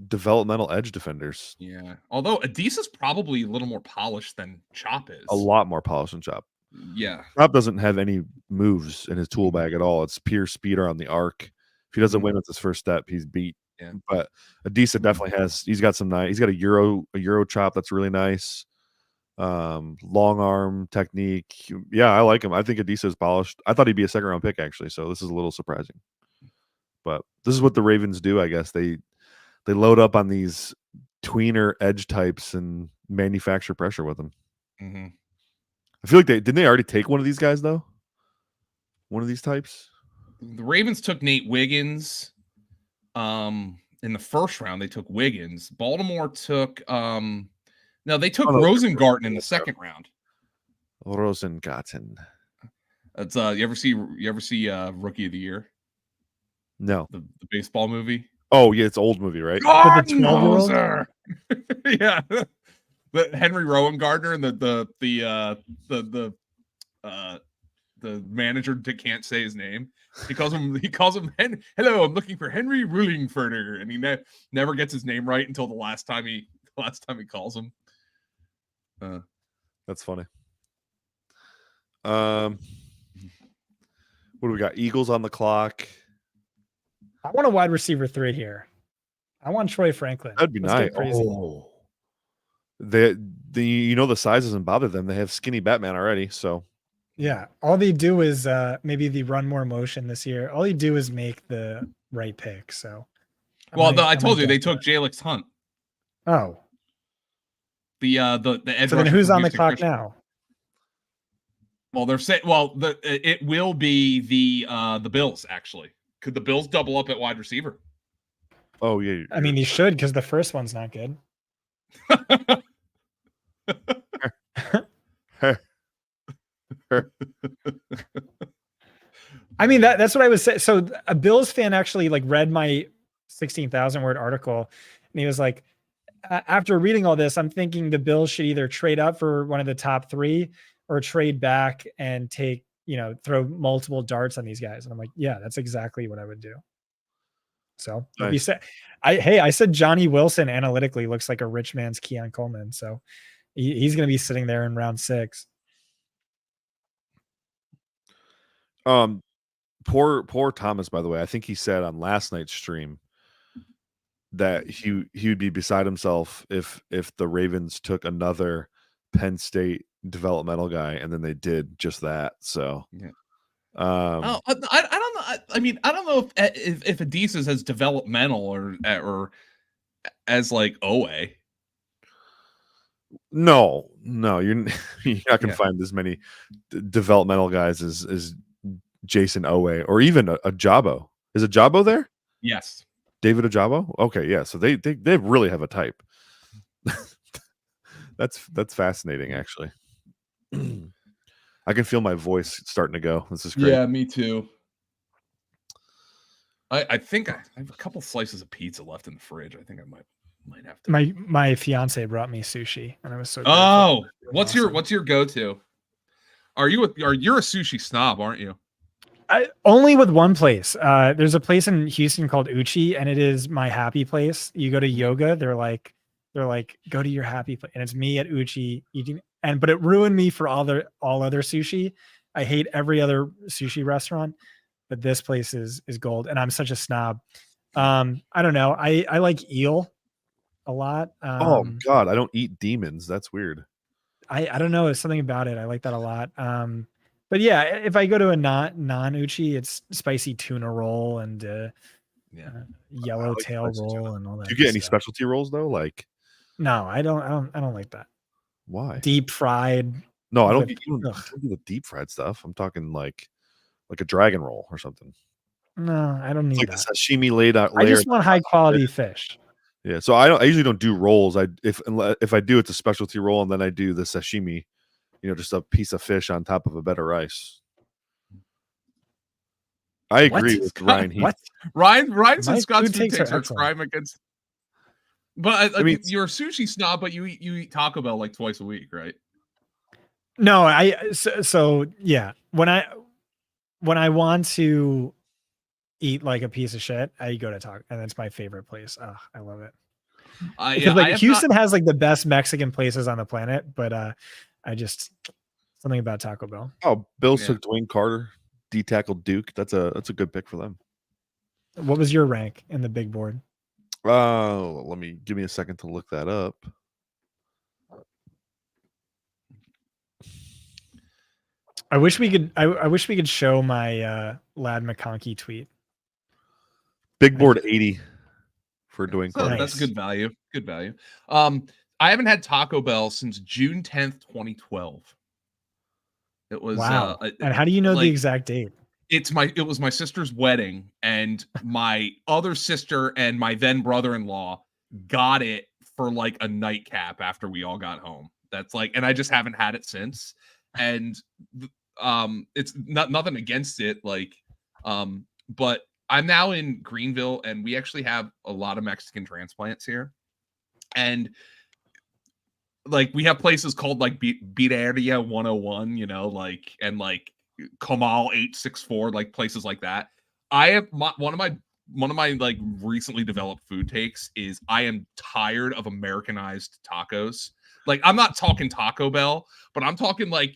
developmental edge defenders. Yeah. Although Adisa's probably a little more polished than Chop is. A lot more polished than Chop. Yeah. Chop doesn't have any moves in his tool bag at all. It's pure speeder on the arc. If he doesn't win with his first step, he's beat. Yeah. But Adisa definitely has. He's got some nice. He's got a euro chop that's really nice. Long arm technique. Yeah, I like him. I think Adisa is polished. I thought he'd be a 2nd round pick actually. So this is a little surprising. But this is what the Ravens do, I guess. They load up on these tweener edge types and manufacture pressure with them. Mm-hmm. I feel like didn't they already take one of these guys though? One of these types. The Ravens took Nate Wiggins. In the first round, they took Wiggins. Baltimore took they took Rosengarten in the 2nd round. Rosengarten. That's you ever see Rookie of the Year? No. The baseball movie? Oh yeah, it's an old movie, right? Gardenhauser. Yeah. The Henry Rowan Gardner and the the manager can't say his name. He calls him hello, I'm looking for Henry Rullingfurter, and he never gets his name right until the last time he calls him. That's funny. What do we got? Eagles on the clock. I want a wide receiver 3 here. I want Troy Franklin. That'd be nice. Oh. The size doesn't bother them. They have skinny Batman already, so yeah. All they do is maybe they run more motion this year. All they do is make the right pick. So, I told you they took Jalix Hunt. Oh, the edge. So then who's on the clock now? Well, they're saying it will be the Bills actually. Could the Bills double up at wide receiver? Oh yeah. I mean, he should because the first one's not good. I mean, that's what I was saying. So a Bills fan actually like read my 16,000 word article, and he was like, after reading all this, I'm thinking the Bills should either trade up for one of the top 3 or trade back and take, throw multiple darts on these guys. And I'm like, yeah, that's exactly what I would do. So nice. You said, I said Johnny Wilson analytically looks like a rich man's Keon Coleman. So he's going to be sitting there in round 6. Poor Thomas, by the way. I think he said on last night's stream that he would be beside himself if the Ravens took another Penn State developmental guy, and then they did just that. So yeah. I don't know. I mean, I don't know if Adisa has developmental or as like OA. No, you're not gonna find as many developmental guys as Jason Owe or even a Jabo. Is a Jabo there? Yes. David Ajabo? Okay, yeah. So they really have a type. That's fascinating, actually. I can feel my voice starting to go. This is great. Yeah, me too. I think I have a couple slices of pizza left in the fridge. I think I might have to. My fiance brought me sushi, and I was so. Oh, what's your go-to? You're a sushi snob, aren't you? Only with one place. There's a place in Houston called Uchi, and it is my happy place. You go to yoga, they're like, go to your happy place, and it's me at Uchi eating. But it ruined me for all other sushi. I hate every other sushi restaurant, but this place is gold, and I'm such a snob. I don't know. I like eel a lot. Oh God, I don't eat demons. That's weird. I don't know. There's something about it. I like that a lot. But yeah, if I go to a non-Uchi, it's spicy tuna roll and yellowtail roll and all that. Do you get any specialty rolls though? Like, no, I don't like that. Why? Deep fried. No, I don't do the deep fried stuff. I'm talking like a dragon roll or something. No, I don't need like that. The sashimi laid out. I just want high quality fish. Yeah, so I usually don't do rolls. If I do, it's a specialty roll, and then I do the sashimi. Just a piece of fish on top of a bed of rice. I agree with Ryan. Ryan said Scott's food takes are crime against. But I mean, you're a sushi snob, but you eat Taco Bell like twice a week, right? No, so yeah. When I want to eat like a piece of shit, I go to Taco, and that's my favorite place. Oh, I love it. Houston has like the best Mexican places on the planet, but I just something about Taco Bell. Oh, Bills took Dwayne Carter, D-tackle Duke. That's a good pick for them. What was your rank in the big board? Give me a second to look that up. I wish we could show my Lad McConkey tweet. Big board 80 for Dwayne Carter. That's good value. Good value. I haven't had Taco Bell since June 10th, 2012. It was wow. And how do you know the exact date? It was my sister's wedding, and my other sister and my then brother-in-law got it for like a nightcap after we all got home. That's like, and I just haven't had it since. And it's nothing against it, like, but I'm now in Greenville, and we actually have a lot of Mexican transplants here, and like we have places called like Birria 101, and like Kamal 864, like places like that. I have one of my like recently developed food takes is I am tired of Americanized tacos. Like I'm not talking Taco Bell, but I'm talking like,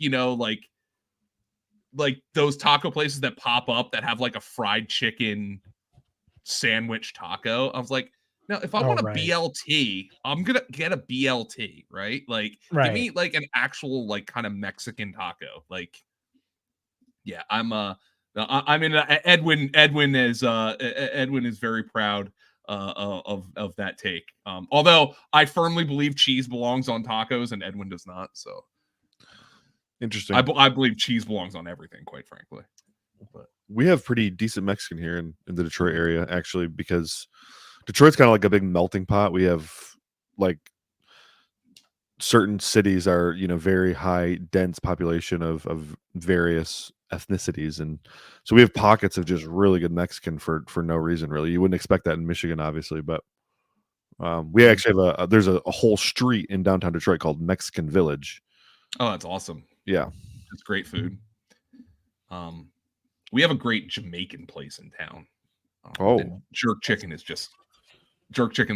like those taco places that pop up that have like a fried chicken sandwich taco. I was like, now if I want a BLT, I'm gonna get a BLT, right? Like give me like an actual like kind of Mexican taco. Like, yeah, I mean, Edwin is very proud of that take. Although I firmly believe cheese belongs on tacos and Edwin does not. So interesting. I believe cheese belongs on everything, quite frankly. But we have pretty decent Mexican here in the Detroit area, actually, because Detroit's kind of like a big melting pot. We have like certain cities are, very high, dense population of various ethnicities. And so we have pockets of just really good Mexican for no reason, really. You wouldn't expect that in Michigan, obviously, but we actually have there's a whole street in downtown Detroit called Mexican Village. Oh, that's awesome. Yeah. It's great food. We have a great Jamaican place in town. Jerk chicken's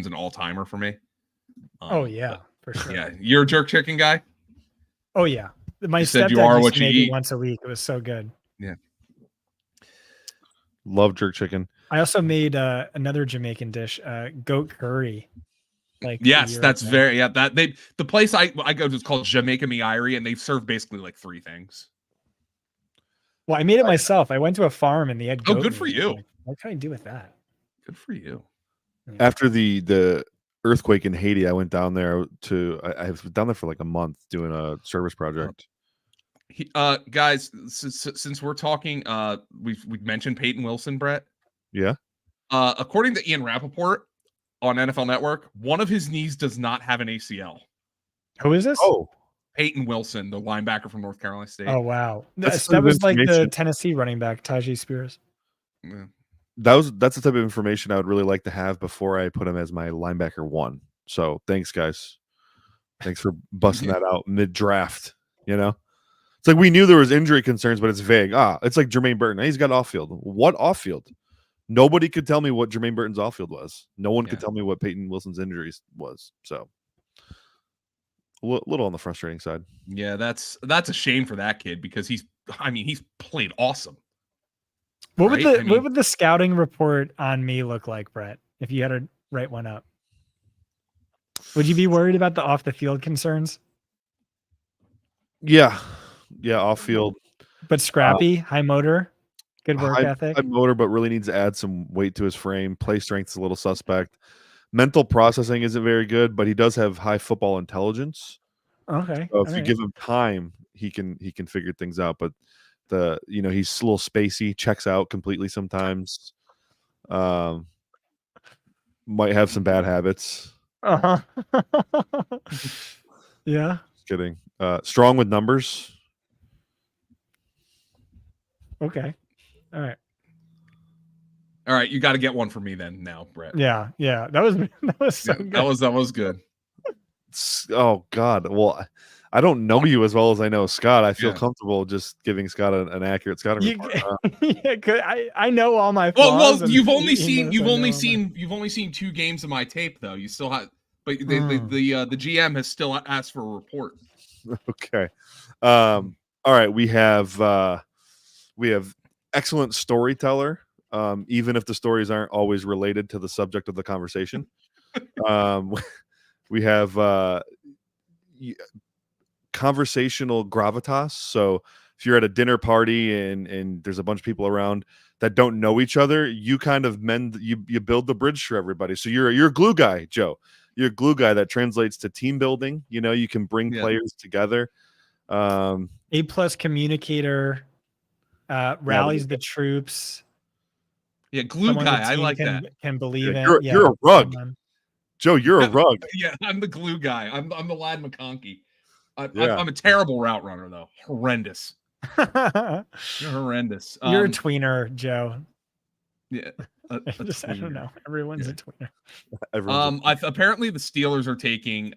an all-timer for me. For sure. Yeah, you're a jerk chicken guy? Oh yeah. My said stepdad you are used what to you make eat. it once a week. It was so good. Yeah. Love jerk chicken. I also made another Jamaican dish, goat curry. Like yes, that's very the place I go to is called Jamaica Miari, and they serve basically like 3 things. Well, I made it myself. I went to a farm and they had goat good for meat. you. Like, what can I do with that? Good for you. After the earthquake in Haiti, I went down there I was down there for like a month doing a service project. Guys, since we're talking, we've mentioned Peyton Wilson, Brett. Yeah. According to Ian Rappaport on NFL Network, one of his knees does not have an ACL. Who is this? Oh, Peyton Wilson, the linebacker from North Carolina State. Oh wow, That's that was like the information. Tennessee running back Tajay Spears. Yeah. That's the type of information I would really like to have before I put him as my linebacker 1. So thanks, guys. Thanks for busting that out mid-draft. It's like we knew there was injury concerns, but it's vague. It's like Jermaine Burton. He's got off-field. What off-field? Nobody could tell me what Jermaine Burton's off-field was. No one could tell me what Peyton Wilson's injuries was. So a little on the frustrating side. Yeah, that's a shame for that kid because he's played awesome. What would the scouting report on me look like, Brett, if you had to write one up? Would you be worried about the off the field concerns? Yeah, off field, but scrappy, high motor, good work ethic. High motor, but really needs to add some weight to his frame. Play strength is a little suspect. Mental processing isn't very good, but he does have high football intelligence. Okay, so if you give him time, he can figure things out. But he's a little spacey, checks out completely sometimes. Might have some bad habits. Yeah. Just kidding. Strong with numbers. Okay. All right. You got to get one for me then now, Brett. Yeah. That was so good. That was good. Oh God. Well, I don't know you as well as I know Scott. I feel comfortable just giving Scott an accurate scouting report. I know all my flaws. Well, you've only seen 2 games of my tape though. You still have, but the GM has still asked for a report. Okay. All right. We have excellent storyteller. Even if the stories aren't always related to the subject of the conversation. We have conversational gravitas. So if you're at a dinner party and there's a bunch of people around that don't know each other, you kind of you build the bridge for everybody. So you're a glue guy, Joe. You're a glue guy that translates to team building. You can bring players together. A+ communicator, rallies the troops. Yeah, glue guy. I like that. Can believe in. You're a rug. Joe, you're a rug. Yeah, I'm the glue guy. I'm the lad McConkey. I'm a terrible route runner though. Horrendous. You're horrendous. You're a tweener, Joe. Yeah. I don't know. Everyone's a tweener. Apparently the Steelers are taking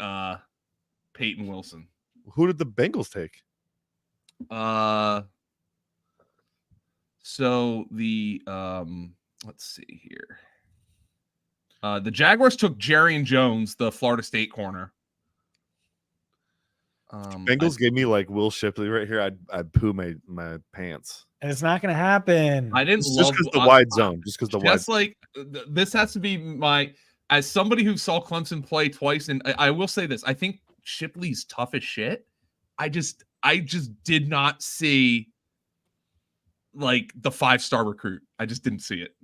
Peyton Wilson. Who did the Bengals take? So the let's see here. The Jaguars took Jerry Jones, the Florida State corner. Bengals gave me like Will Shipley right here. I'd poo my pants. And it's not going to happen. I didn't Just love because the wide zone. Just because the wide. Just like this has to be my, as somebody who saw Clemson play twice, and I will say this: I think Shipley's tough as shit. I just did not see like the 5-star recruit. I just didn't see it.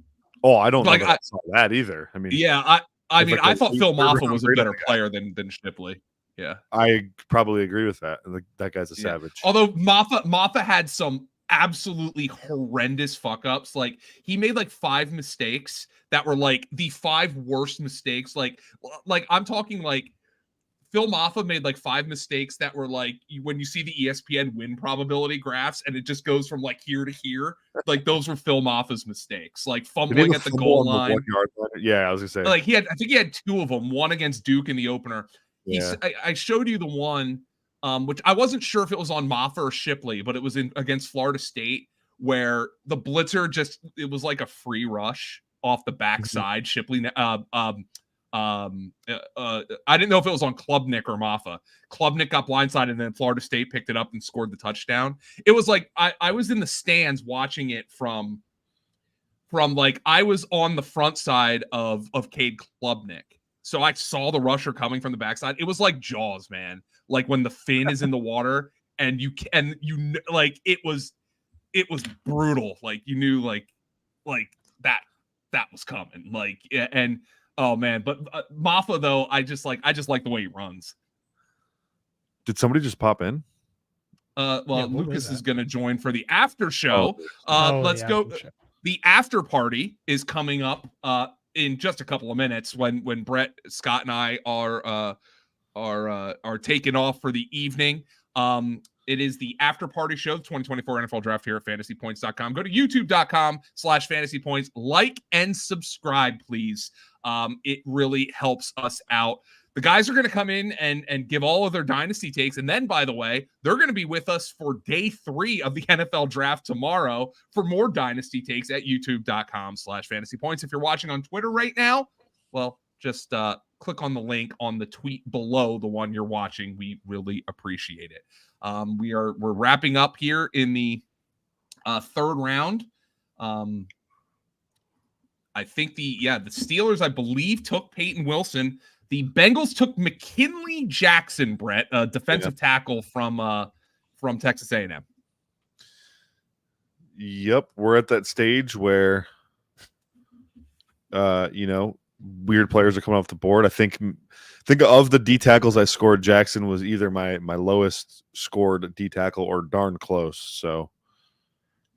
Oh, I don't Like, know that I saw that either. I mean, Yeah, I mean, like I a thought Phil third-round Maffa was a grade better on the guy. player than Shipley. Yeah. I probably agree with that. That guy's a Yeah. savage. Although Maffa had some absolutely horrendous fuck ups. Like he made like 5 mistakes that were like the 5 worst mistakes. Like I'm talking like Phil Maffa made like 5 mistakes that were like when you see the ESPN win probability graphs and it just goes from like here to here. Like those were Phil Maffa's mistakes. Like Did he have fumbling a at the fumble goal on the line. 1-yard line? Yeah, I was gonna say. Like I think he had 2 of them. One against Duke in the opener. Yeah. I showed you the one, which I wasn't sure if it was on Maffa or Shipley, but it was against Florida State where the blitzer it was like a free rush off the backside. Shipley, I didn't know if it was on Klubnik or Maffa. Klubnik got blindsided and then Florida State picked it up and scored the touchdown. It was like I was in the stands watching it from like I was on the front side of Cade Klubnik. So I saw the rusher coming from the backside. It was like Jaws, man. Like when the fin is in the water and you like it was brutal. Like you knew like that was coming. Like and oh man, but Maffa though, I just like the way he runs. Did somebody just pop in? Well, Yeah, what Lucas was is that? going to join for the after show. Let's the go. after show. The after party is coming up in just a couple of minutes when Brett, Scott, and I are taking off for the evening. It is the after party show, the 2024 NFL draft here at FantasyPoints.com. Go to YouTube.com/FantasyPoints. Like and subscribe, please. It really helps us out. The guys are going to come in and give all of their dynasty takes. And then, by the way, they're going to be with us for day 3 of the NFL draft tomorrow for more dynasty takes at youtube.com/fantasypoints. If you're watching on Twitter right now, well, just click on the link on the tweet below the one you're watching. We really appreciate it. We're wrapping up here in the 3rd round. I think the Steelers, I believe, took Peyton Wilson. The Bengals took McKinley Jackson, Brett, a defensive tackle from Texas A&M. Yep, we're at that stage where, weird players are coming off the board. I think of the D tackles I scored, Jackson was either my lowest scored D tackle or darn close. So,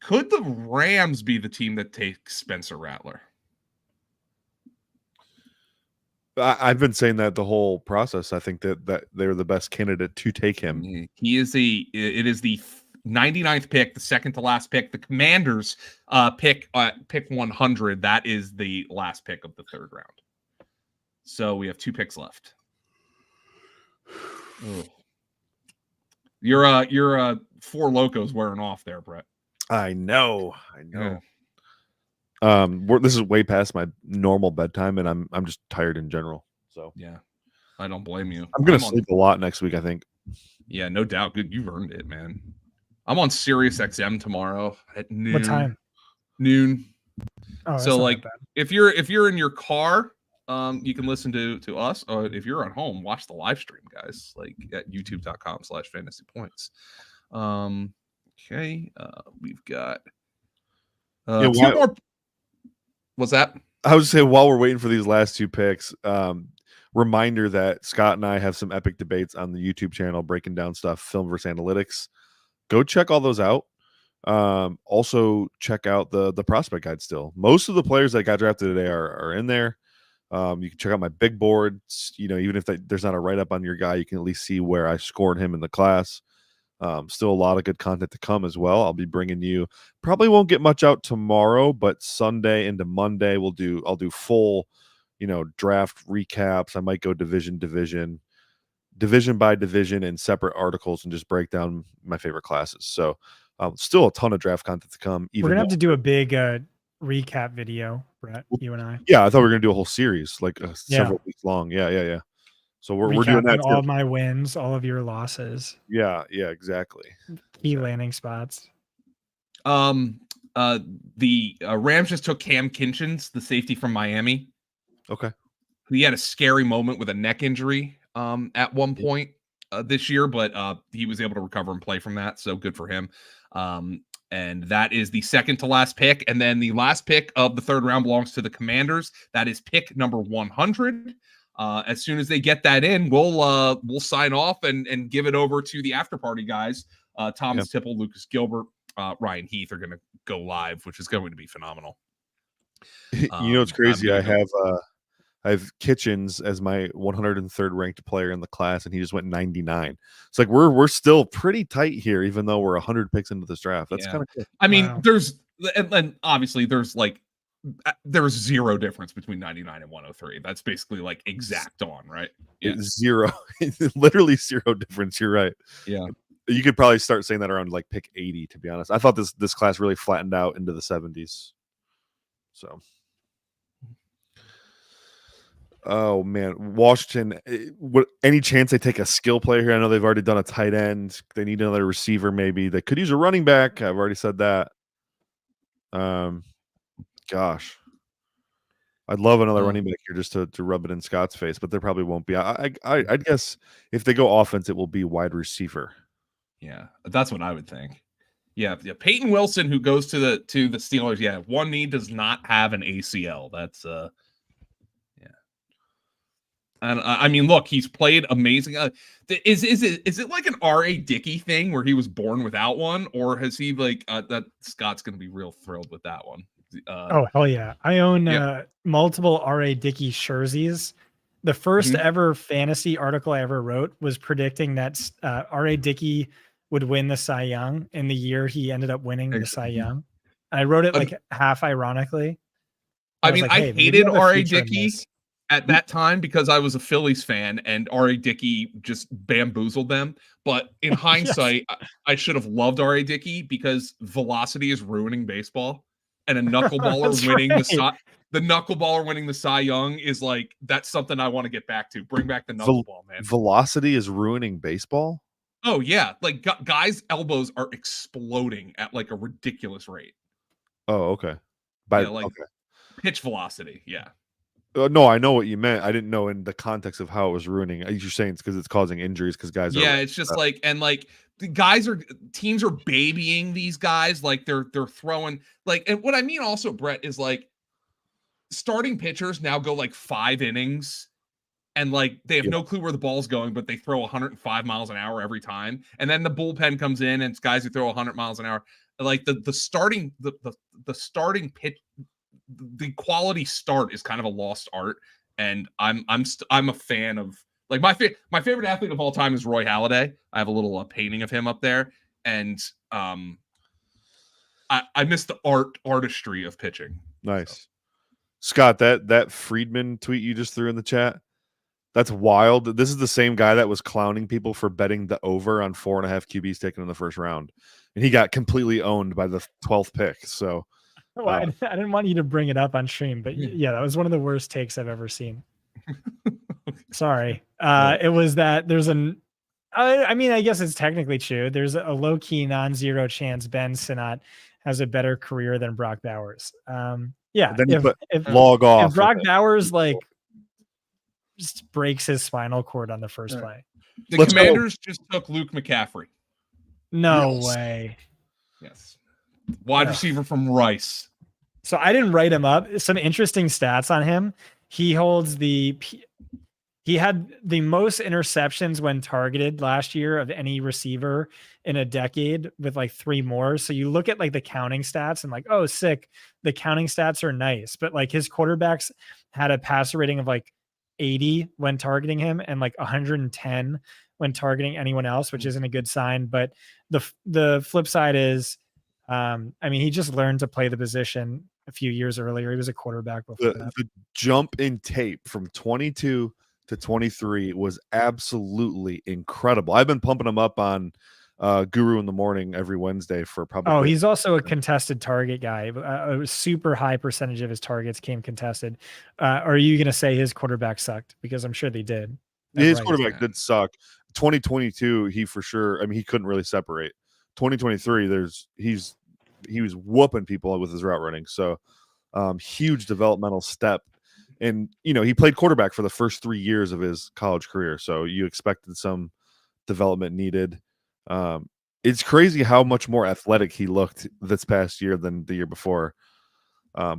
could the Rams be the team that takes Spencer Rattler? I've been saying that the whole process. I think that they're the best candidate to take him. It is the 99th pick, the second to last pick. The Commanders pick 100. That is the last pick of the 3rd round. So we have 2 picks left. Ugh. You're 4 locos wearing off there, Brett. I know. Yeah. This is way past my normal bedtime, and I'm just tired in general. So Yeah, I don't blame you. I'm gonna sleep a lot next week, I think. Yeah, no doubt. Good, you've earned it, man. I'm on Sirius XM tomorrow at noon. What time? Noon. Oh, that's So not like, that bad. if you're in your car, you can listen to us, or if you're at home, watch the live stream, guys. Like at youtube.com/fantasypoints. Okay, we've got 2 more. What's that? I would say while we're waiting for these last 2 picks, reminder that Scott and I have some epic debates on the YouTube channel breaking down stuff, film versus analytics. Go check all those out. Also check out the prospect guide still. Most of the players that got drafted today are in there. You can check out my big board. Even if there's not a write-up on your guy, you can at least see where I scored him in the class. Still a lot of good content to come as well. I'll be bringing you, probably won't get much out tomorrow, but Sunday into Monday I'll do full, draft recaps. I might go division by division in separate articles and just break down my favorite classes. So Still a ton of draft content to come. We're gonna have to do a big recap video, Brett. You and I. Yeah, I thought we were gonna do a whole series, like several weeks long. Yeah. So we're doing that. All of my wins, all of your losses. Yeah, exactly. Key landing spots. The Rams just took Cam Kinchins, the safety from Miami. Okay. He had a scary moment with a neck injury at one point this year, but he was able to recover and play from that. So good for him. And that is the second to last pick. And then the last pick of the third round belongs to the Commanders. That is pick number 100. As soon as they get that in, we'll sign off and give it over to the after party guys. Thomas Tipple, Lucas Gilbert, Ryan Heath are going to go live, which is going to be phenomenal. You know, it's crazy. I have Kitchens as my 103rd ranked player in the class, and he just went 99. It's like we're still pretty tight here, even though we're 100 picks into this draft. That's kind of cool. I mean, there's and obviously there's zero difference between 99 and 103. That's basically like exact on, right? Yeah, zero, literally zero difference. You're right. Yeah, you could probably start saying that around like pick 80. To be honest, I thought this class really flattened out into the 70s. So. Oh man, Washington. Any chance they take a skill player here? I know they've already done a tight end. They need another receiver. Maybe they could use a running back. I've already said that. Gosh, I'd love another running back here just to rub it in Scott's face, but there probably won't be. I'd guess if they go offense, it will be wide receiver. Yeah, that's what I would think. Yeah. Peyton Wilson, who goes to the Steelers. Yeah, one knee does not have an ACL. That's And I mean, look, he's played amazing. Is it like an R.A. Dickey thing where he was born without one, or has he like that? Scott's going to be real thrilled with that one. Oh hell yeah! I own multiple R.A. Dickey jerseys. The first ever fantasy article I ever wrote was predicting that R.A. Dickey would win the Cy Young in the year he ended up winning the Cy Young. And I wrote it like half ironically. I mean, I hated R.A. Dickey at that time because I was a Phillies fan and R.A. Dickey just bamboozled them. But in hindsight, I should have loved R.A. Dickey because velocity is ruining baseball, and a knuckleballer winning the knuckleballer winning the Cy Young is like, that's something I want to get back to. Bring back the knuckleball, man. Velocity is ruining baseball? Oh yeah, like guys' elbows are exploding at like a ridiculous rate. Oh, okay. Pitch velocity, yeah. No, I know what you meant. I didn't know in the context of how it was ruining. You're saying it's because it's causing injuries because guys are. Yeah, it's just like, and like the teams are babying these guys. Like they're throwing and what I mean also, Brett, is like starting pitchers now go like 5 innings and like they have no clue where the ball's going, but they throw 105 miles an hour every time. And then the bullpen comes in and it's guys who throw 100 miles an hour. Like the starting pitch. The quality start is kind of a lost art, and I'm a fan of like my favorite athlete of all time is Roy Halladay. I have a little painting of him up there, and I miss the artistry of pitching. Nice, so. Scott. That Friedman tweet you just threw in the chat, that's wild. This is the same guy that was clowning people for betting the over on 4.5 QBs taken in the first round, and he got completely owned by the 12th pick. So. Well, I didn't want you to bring it up on stream, but yeah, that was one of the worst takes I've ever seen. Sorry. It was that there's I mean, I guess it's technically true. There's a low-key non-zero chance Ben Sinnott has a better career than Brock Bowers. Yeah. If log off. If Brock Bowers just breaks his spinal cord on the first play. The Commanders just took Luke McCaffrey. No way. Yes. Wide receiver from Rice. So I didn't write him up. Some interesting stats on him. He had the most interceptions when targeted last year of any receiver in a decade with like 3 more. So you look at like the counting stats and like, oh, sick. The counting stats are nice, but like his quarterbacks had a passer rating of like 80 when targeting him and like 110 when targeting anyone else, which isn't a good sign. But the flip side is, I mean, he just learned to play the position a few years earlier. He was a quarterback before that. The jump in tape from 22 to 23 was absolutely incredible. I've been pumping him up on Guru in the Morning every Wednesday for probably. Oh, he's also a contested target guy. A super high percentage of his targets came contested. Are you going to say his quarterback sucked? Because I'm sure they did. His quarterback did suck. 2022, he for sure. I mean, he couldn't really separate. 2023, he was whooping people with his route running. So huge developmental step. And he played quarterback for the first 3 years of his college career. So you expected some development needed. It's crazy how much more athletic he looked this past year than the year before.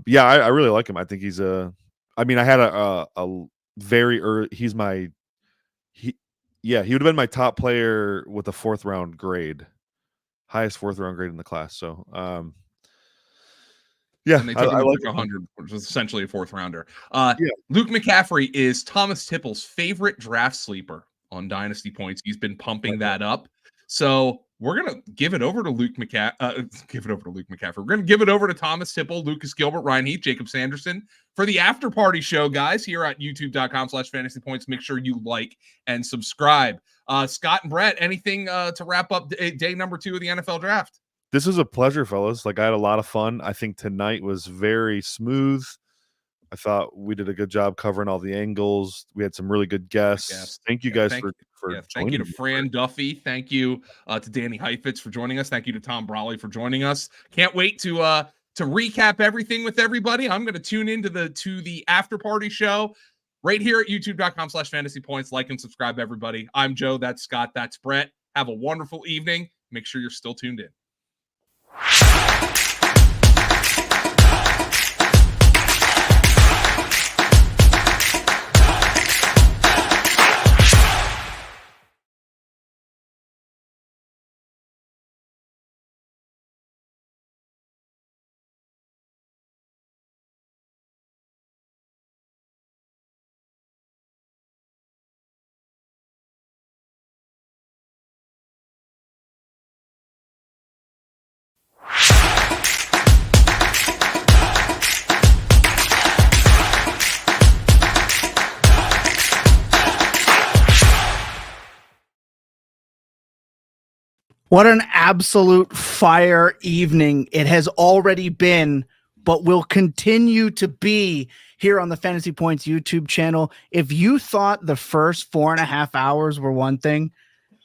Yeah, I really like him. I think he's I had a very early. He would have been my top player with a 4th round grade, highest 4th round grade in the class. So, yeah, and they took him like 100, which was essentially a 4th rounder. Luke McCaffrey is Thomas Tipple's favorite draft sleeper on Dynasty Points. He's been pumping that up. So we're gonna give it over to Luke McCaffrey. We're gonna give it over to Thomas Tipple, Lucas Gilbert, Ryan Heath, Jacob Sanderson for the after party show, guys, here at youtube.com/fantasypoints. Make sure you like and subscribe. Scott and Brett, anything to wrap up day number 2 of the NFL draft? This was a pleasure, fellas. I had a lot of fun. I think tonight was very smooth. I thought we did a good job covering all the angles. We had some really good guests. Thank you guys for thank you to Fran, Duffy. Thank you to Danny Heifetz for joining us. Thank you to Tom Brawley for joining us. Can't wait to recap everything with everybody. I'm going to tune into the after party show right here at youtube.com/fantasypoints. Like and subscribe, everybody. I'm Joe. That's Scott. That's Brett. Have a wonderful evening. Make sure you're still tuned in. What an absolute fire evening it has already been, but will continue to be here on the Fantasy Points YouTube channel. If you thought the first 4.5 hours were one thing,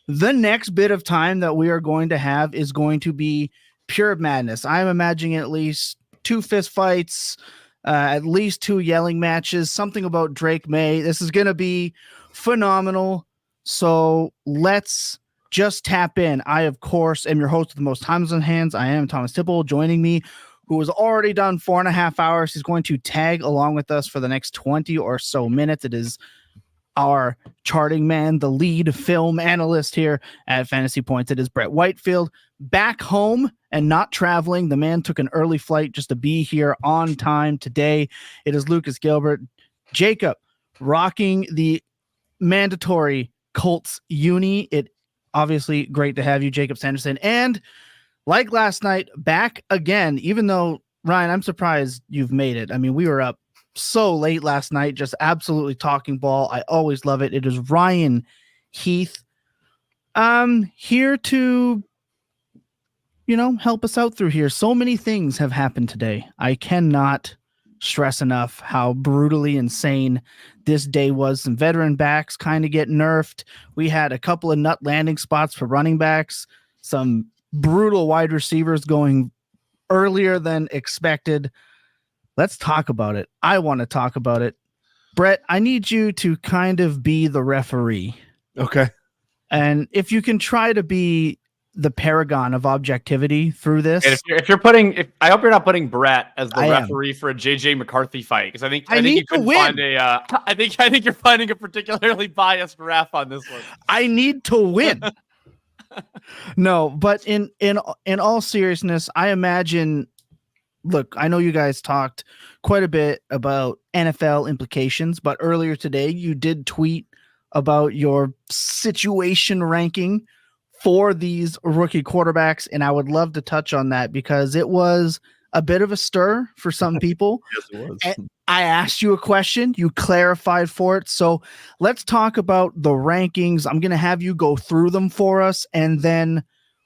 the next bit of time that we are going to have is going to be pure madness. I'm imagining at least 2 fist fights, at least 2 yelling matches, something about Drake Maye. This is going to be phenomenal. So let's just tap in. I, of course, am your host with the most times on hands. I am Thomas Tipple. Joining me, who has already done 4.5 hours. He's going to tag along with us for the next 20 or so minutes. It is our charting man, the lead film analyst here at Fantasy Points. It is Brett Whitefield, back home and not traveling. The man took an early flight just to be here on time today. It is Lucas Gilbert. Jacob, rocking the mandatory Colts uni. It obviously great to have you, Jacob Sanderson. And like last night, back again, even though, Ryan, I'm surprised you've made it. I mean, we were up so late last night, just absolutely talking ball. I always love it. It is Ryan Heath here to, help us out through here. So many things have happened today. I cannot stress enough how brutally insane this day was. Some veteran backs kind of get nerfed. We had a couple of nut landing spots for running backs, some brutal wide receivers going earlier than expected. Let's talk about it. I want to talk about it. Brett, I need you to kind of be the referee. Okay. And if you can try to be the paragon of objectivity through this. And I hope you're not putting Brett as the referee for a JJ McCarthy fight, because I think you could find I think you're finding a particularly biased ref on this one. I need to win. No, but in all seriousness, I imagine. Look, I know you guys talked quite a bit about NFL implications, but earlier today you did tweet about your situation ranking for these rookie quarterbacks, and I would love to touch on that because it was a bit of a stir for some people. Yes, it was. And I asked you a question, you clarified for it. So let's talk about the rankings. I'm going to have you go through them for us, and then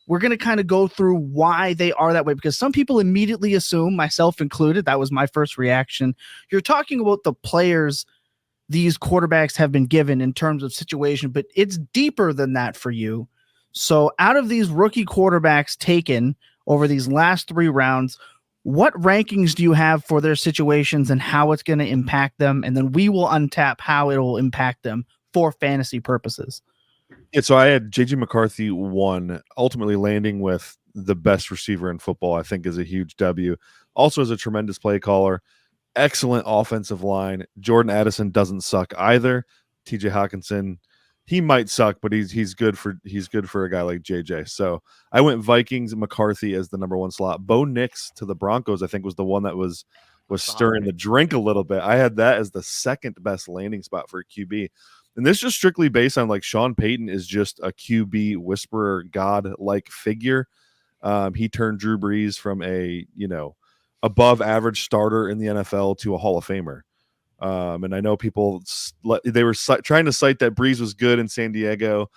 we're going to kind of go through why they are that way, because some people immediately assume, myself included, that was my first reaction. You're talking about the players these quarterbacks have been given in terms of situation, but it's deeper than that for you. So out of these rookie quarterbacks taken over these last 3 rounds, what rankings do you have for their situations and how it's going to impact them? And then we will untap how it will impact them for fantasy purposes. Yeah, so I had JJ McCarthy 1, ultimately landing with the best receiver in football, I think is a huge W. Also as a tremendous play caller, excellent offensive line. Jordan Addison doesn't suck either. TJ Hawkinson, he might suck, but he's good for a guy like JJ. So I went Vikings and McCarthy as the number 1 slot. Bo Nix to the Broncos, I think, was the one that was stirring the drink a little bit. I had that as the second best landing spot for a QB. And this is just strictly based on like Sean Payton is just a QB whisperer, God-like figure. He turned Drew Brees from a, above average starter in the NFL to a Hall of Famer. And I know people, they were trying to cite that Brees was good in San Diego,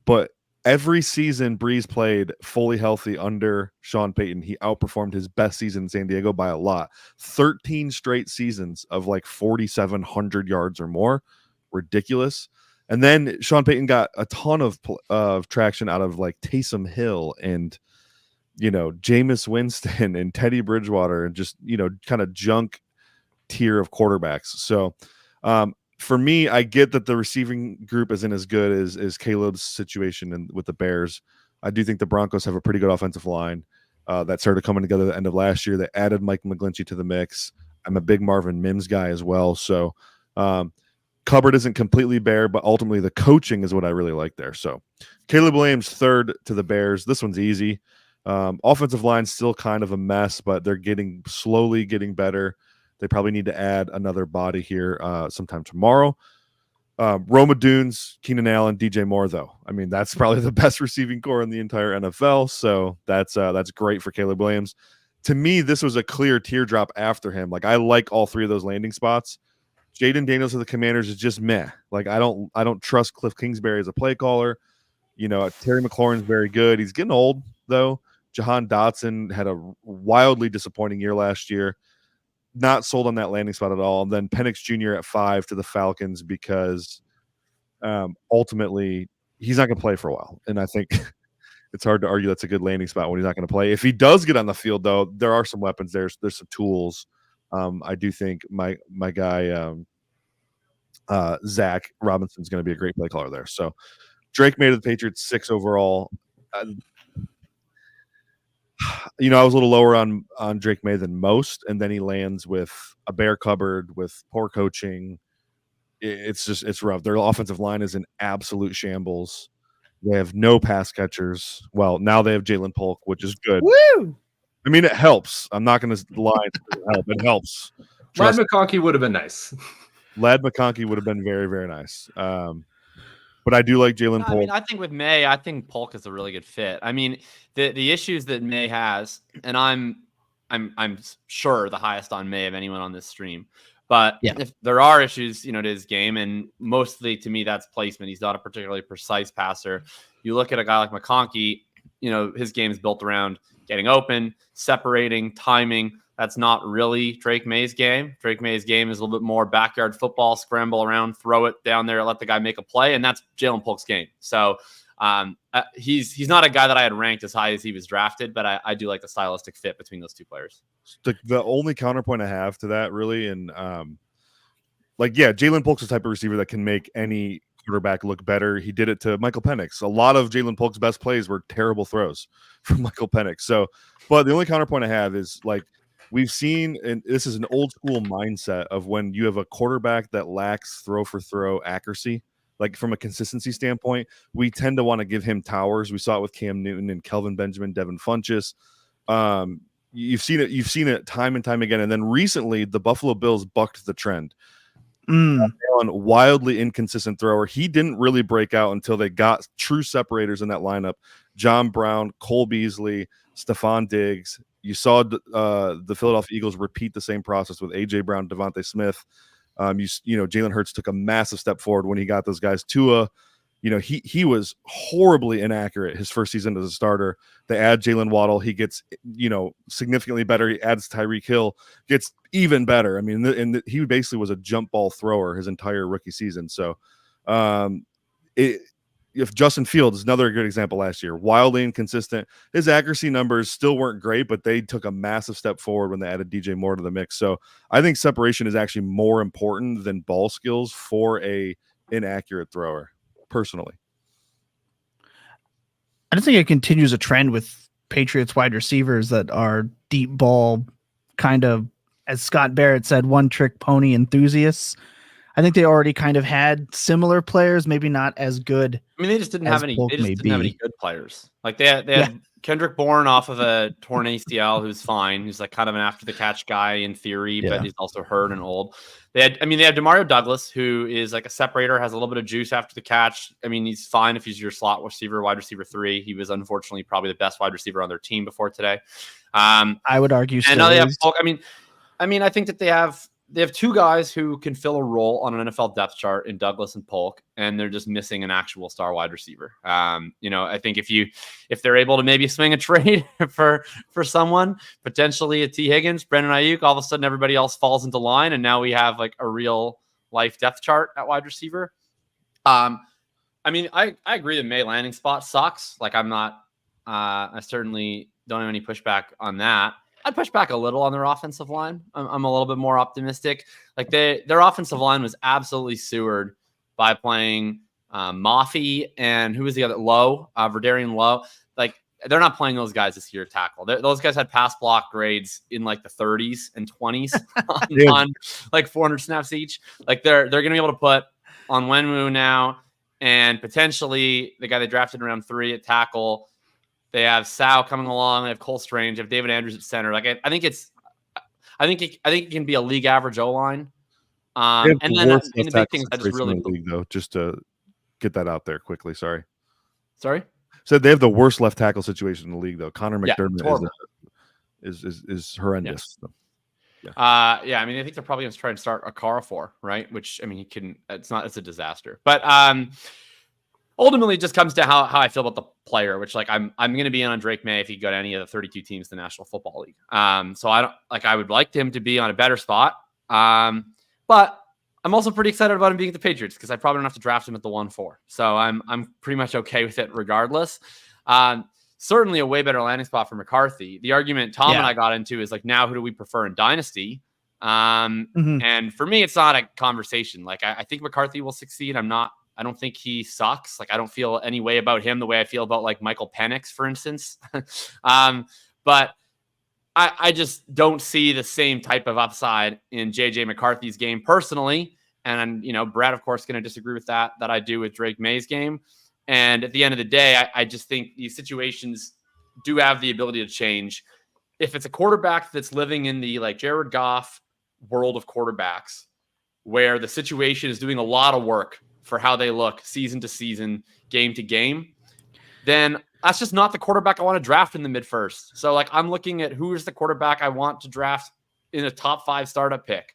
but every season Brees played fully healthy under Sean Payton, he outperformed his best season in San Diego by a lot. 13 straight seasons of like 4,700 yards or more. Ridiculous. And then Sean Payton got a ton of traction out of like Taysom Hill and Jameis Winston and Teddy Bridgewater and just kind of junk tier of quarterbacks. So for me, I get that the receiving group isn't as good as Caleb's situation with the Bears. I do think the Broncos have a pretty good offensive line that started coming together at the end of last year. They added Mike McGlinchey to the mix. I'm a big Marvin Mims guy as well. So cupboard isn't completely bare, but ultimately the coaching is what I really like there. So Caleb Williams 3rd to the Bears. This one's easy. Offensive line still kind of a mess, but they're slowly getting better. They probably need to add another body here sometime tomorrow. Roma Dunes, Keenan Allen, DJ Moore, though. I mean, that's probably the best receiving core in the entire NFL. So that's great for Caleb Williams. To me, this was a clear teardrop after him. Like, I like all 3 of those landing spots. Jaden Daniels of the Commanders is just meh. Like, I don't trust Cliff Kingsbury as a play caller. Terry McLaurin's very good. He's getting old, though. Jahan Dotson had a wildly disappointing year last year. Not sold on that landing spot at all. And then Penix Jr. at 5 to the Falcons because ultimately he's not going to play for a while. And I think it's hard to argue that's a good landing spot when he's not going to play. If he does get on the field, though, there are some weapons. There's some tools. I do think my guy Zach Robinson's going to be a great play caller there. So Drake made the Patriots 6 overall. I was a little lower on Drake Maye than most, and then he lands with a bare cupboard with poor coaching. It's rough. Their offensive line is in absolute shambles. They have no pass catchers. Well, now they have Jaylen Polk, which is good. Woo! I mean, it helps. I'm not going to lie. It helps. Lad McConkey would have been nice. Lad McConkey would have been very, very nice. But I do like Jaylen Polk. I mean, I think with Maye, I think Polk is a really good fit. I mean, the issues that Maye has, and I'm sure the highest on Maye of anyone on this stream. But if there are issues, to his game, and mostly to me, that's placement. He's not a particularly precise passer. You look at a guy like McConkey, his game is built around getting open, separating, timing. That's not really Drake Maye's game. Drake Maye's game is a little bit more backyard football, scramble around, throw it down there, let the guy make a play, and that's Jaylen Polk's game. So he's not a guy that I had ranked as high as he was drafted, but I do like the stylistic fit between those 2 players. The only counterpoint I have to that, really, and Jaylen Polk's the type of receiver that can make any quarterback look better. He did it to Michael Penix. A lot of Jaylen Polk's best plays were terrible throws from Michael Penix. So, but the only counterpoint I have is we've seen, and this is an old school mindset of when you have a quarterback that lacks throw for throw accuracy, like from a consistency standpoint, we tend to want to give him towers. We saw it with Cam Newton and Kelvin Benjamin, Devin Funchess. You've seen it time and time again. And then recently the Buffalo Bills bucked the trend. Wildly inconsistent thrower. He didn't really break out until they got true separators in that lineup. John Brown, Cole Beasley, Stephon Diggs. You saw the Philadelphia Eagles repeat the same process with A.J. Brown, Devontae Smith. Jalen Hurts took a massive step forward when he got those guys. Tua you know, he was horribly inaccurate his first season as a starter. They add Jaylen Waddle, he gets, you know, significantly better. He adds Tyreek Hill, gets even better. I mean, he basically was a jump ball thrower his entire rookie season. So, if Justin Fields is another good example last year, wildly inconsistent. His accuracy numbers still weren't great, but they took a massive step forward when they added DJ Moore to the mix. So I think separation is actually more important than ball skills for a inaccurate thrower, personally. I just think it continues a trend with Patriots wide receivers that are deep ball, kind of, as Scott Barrett said, one trick pony enthusiasts. I think they already kind of had similar players, maybe not as good. I mean, they just didn't have any. Polk They just may didn't have any be. good players. Like they had Kendrick Bourne off of a torn ACL, who's fine. Who's like kind of an after the catch guy in theory, but he's also hurt and old. They had Demario Douglas, who is like a separator, has a little bit of juice after the catch. I mean, he's fine if he's your slot receiver, wide receiver 3. He was unfortunately probably the best wide receiver on their team before today. I would argue. And now they have Polk. I mean, I think that they have 2 guys who can fill a role on an NFL depth chart in Douglas and Polk, and they're just missing an actual star wide receiver. You know, I think if they're able to maybe swing a trade for someone, potentially a T. Higgins, Brandon Ayuk, all of a sudden everybody else falls into line, and now we have like a real life depth chart at wide receiver. I mean, I agree the Maye landing spot sucks. Like I certainly don't have any pushback on that. I'd push back a little on their offensive line. I'm a little bit more optimistic. Like their offensive line was absolutely sewered by playing Mafe and who was the other Verdarian Lowe. Like they're not playing those guys this year tackle. Those guys had pass block grades in like the 30s and 20s on like 400 snaps each. Like they're going to be able to put on Wenwu now and potentially the guy they drafted in round 3 at tackle. They have Sal coming along. They have Cole Strange. They have David Andrews at center. Like I think it can be a league average O line. And then the big thing is I just really league, though, just to get that out there quickly. Sorry. So they have the worst left tackle situation in the league, though. Connor McDermott is horrendous. Yeah. I mean, I think they're probably going to try and start a Okafor, right? Which I mean, it's a disaster, but ultimately, it just comes to how I feel about the player, which like I'm going to be in on Drake Maye if he go to any of the 32 teams in the National Football League. So I would like him to be on a better spot. But I'm also pretty excited about him being at the Patriots because I probably don't have to draft him at the 1-4. So I'm pretty much okay with it regardless. Certainly a way better landing spot for McCarthy. The argument Tom and I got into is like, now who do we prefer in Dynasty? And for me, it's not a conversation. Like I think McCarthy will succeed. I don't think he sucks. Like I don't feel any way about him the way I feel about like Michael Penix, for instance. But I just don't see the same type of upside in JJ McCarthy's game personally. And you know, Brad, of course, going to disagree with that I do with Drake Maye's game. And at the end of the day, I just think these situations do have the ability to change. If it's a quarterback that's living in the like Jared Goff world of quarterbacks, where the situation is doing a lot of work for how they look season to season, game to game, then that's just not the quarterback I want to draft in the mid-first. So like I'm looking at who is the quarterback I want to draft in a top 5 startup pick.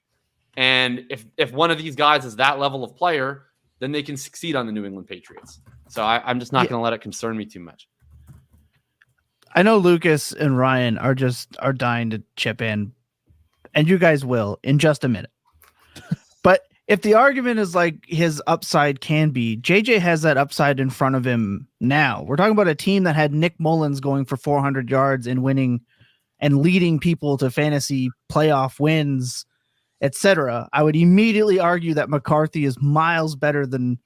And if one of these guys is that level of player, then they can succeed on the New England Patriots. So I'm just not going to let it concern me too much. I know Lucas and Ryan are dying to chip in, and you guys will in just a minute. But if the argument is like his upside can be, JJ has that upside in front of him now. We're talking about a team that had Nick Mullins going for 400 yards and winning and leading people to fantasy playoff wins, etc. I would immediately argue that McCarthy is miles better than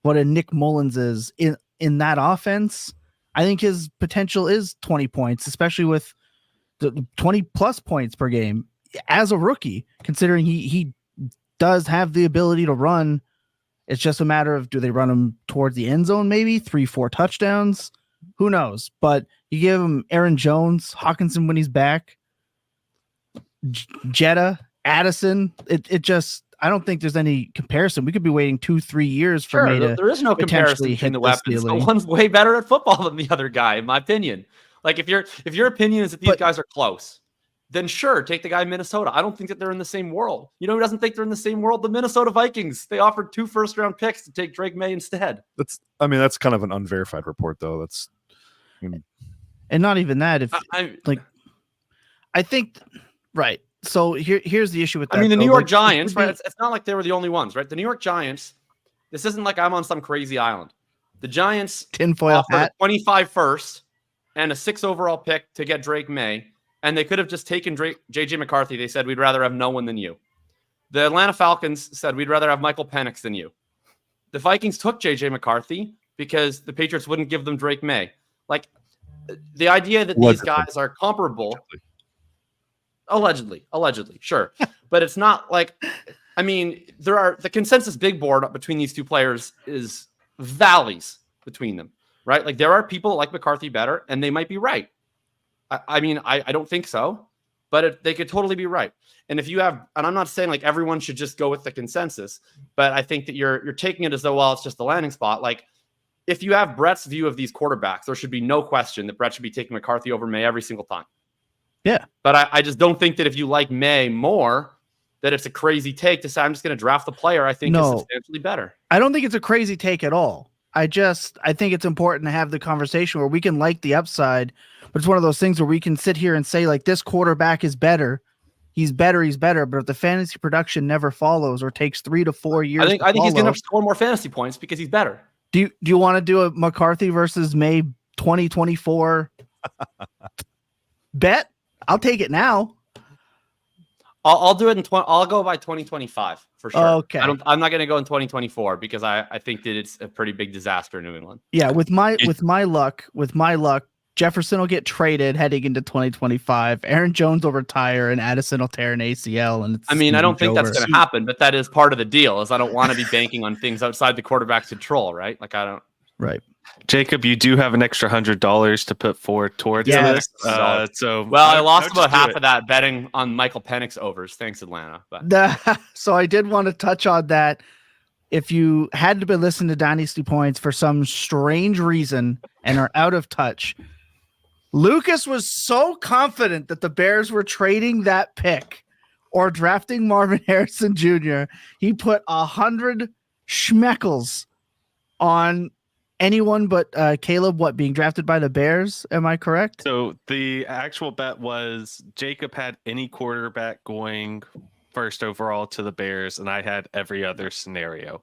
what a Nick Mullins is in that offense. I think his potential is 20 points, especially with the 20 plus points per game as a rookie, considering he does have the ability to run. It's just a matter of, do they run him towards the end zone? Maybe 3-4 touchdowns. Who knows? But you give him Aaron Jones, Hawkinson when he's back, Jetta, Addison. It just, I don't think there's any comparison. We could be waiting 2-3 years for Maye to. There is no comparison between the weapons. So one's way better at football than the other guy, in my opinion. Like if your opinion is that these guys are close, then sure, take the guy in Minnesota. I don't think that they're in the same world. You know who doesn't think they're in the same world? The Minnesota Vikings. They offered 2 first-round picks to take Drake Maye instead. That's kind of an unverified report, though. And not even that. If I think right. So here's the issue with that. I mean, the New York Giants, right? It's not like they were the only ones, right? The New York Giants. This isn't like I'm on some crazy island. The Giants tinfoil hat, 25 first and a 6 overall pick to get Drake Maye, and they could have just taken JJ McCarthy. They said, we'd rather have no one than you. The Atlanta Falcons said, we'd rather have Michael Penix than you. The Vikings took JJ McCarthy because the Patriots wouldn't give them Drake Maye. Like, the idea that these guys are comparable, allegedly, sure. But it's not like, I mean, the consensus big board between these two players is valleys between them, right? Like, there are people that like McCarthy better, and they might be right. I mean, I don't think so, but they could totally be right. And if you have, and I'm not saying like everyone should just go with the consensus, but I think that you're taking it as though, well, it's just the landing spot. Like, if you have Brett's view of these quarterbacks, there should be no question that Brett should be taking McCarthy over Maye every single time. Yeah. But I just don't think that if you like Maye more, that it's a crazy take to say, I'm just going to draft the player I think is substantially better. I don't think it's a crazy take at all. I think it's important to have the conversation where we can like the upside, but it's one of those things where we can sit here and say, like, this quarterback is better. He's better. But if the fantasy production never follows or takes 3 to 4 years, I think he's going to score more fantasy points because he's better. Do you want to do a McCarthy versus Maye 2024 bet? I'll take it now. I'll do it I'll go by 2025 for sure. Okay. I'm not going to go in 2024 because I think that it's a pretty big disaster in New England. Yeah, with my luck, Jefferson will get traded heading into 2025. Aaron Jones will retire, and Addison will tear an ACL. And I don't think that's going to happen, but that is part of the deal. Is I don't want to be banking on things outside the quarterback's control, right? Like, I don't. Right. Jacob, you do have an extra $100 to put forward towards this. I lost about half of that betting on Michael Penix overs. Thanks, Atlanta. But. So I did want to touch on that. If you had to be listening to Dynasty Points for some strange reason and are out of touch, Lucas was so confident that the Bears were trading that pick or drafting Marvin Harrison Jr. He put 100 schmeckles on anyone but Caleb, being drafted by the Bears? Am I correct? So the actual bet was Jacob had any quarterback going first overall to the Bears, and I had every other scenario.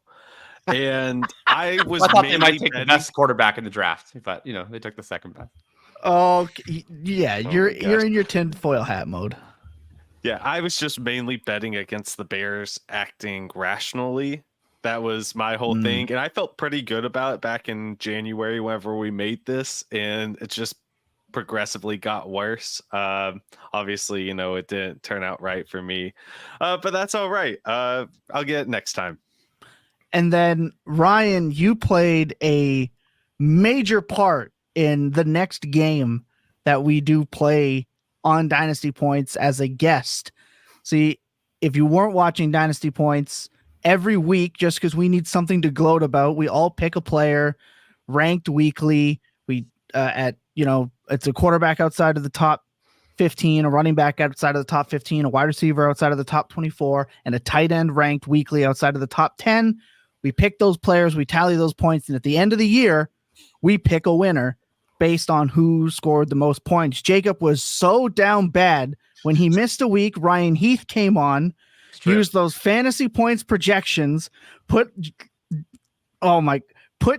And I thought they might take the best quarterback in the draft, but they took the second best. Oh yeah, you're in your tinfoil hat mode. Yeah, I was just mainly betting against the Bears acting rationally. That was my whole thing. And I felt pretty good about it back in January whenever we made this. And it just progressively got worse. Obviously, it didn't turn out right for me. But that's all right. I'll get it next time. And then, Ryan, you played a major part in the next game that we do play on Dynasty Points as a guest. See, if you weren't watching Dynasty Points, every week, just because we need something to gloat about, we all pick a player ranked weekly. We it's a quarterback outside of the top 15, a running back outside of the top 15, a wide receiver outside of the top 24, and a tight end ranked weekly outside of the top 10. We pick those players, we tally those points, and at the end of the year, we pick a winner based on who scored the most points. Jacob was so down bad when he missed a week. Ryan Heath came on, used those fantasy points projections, put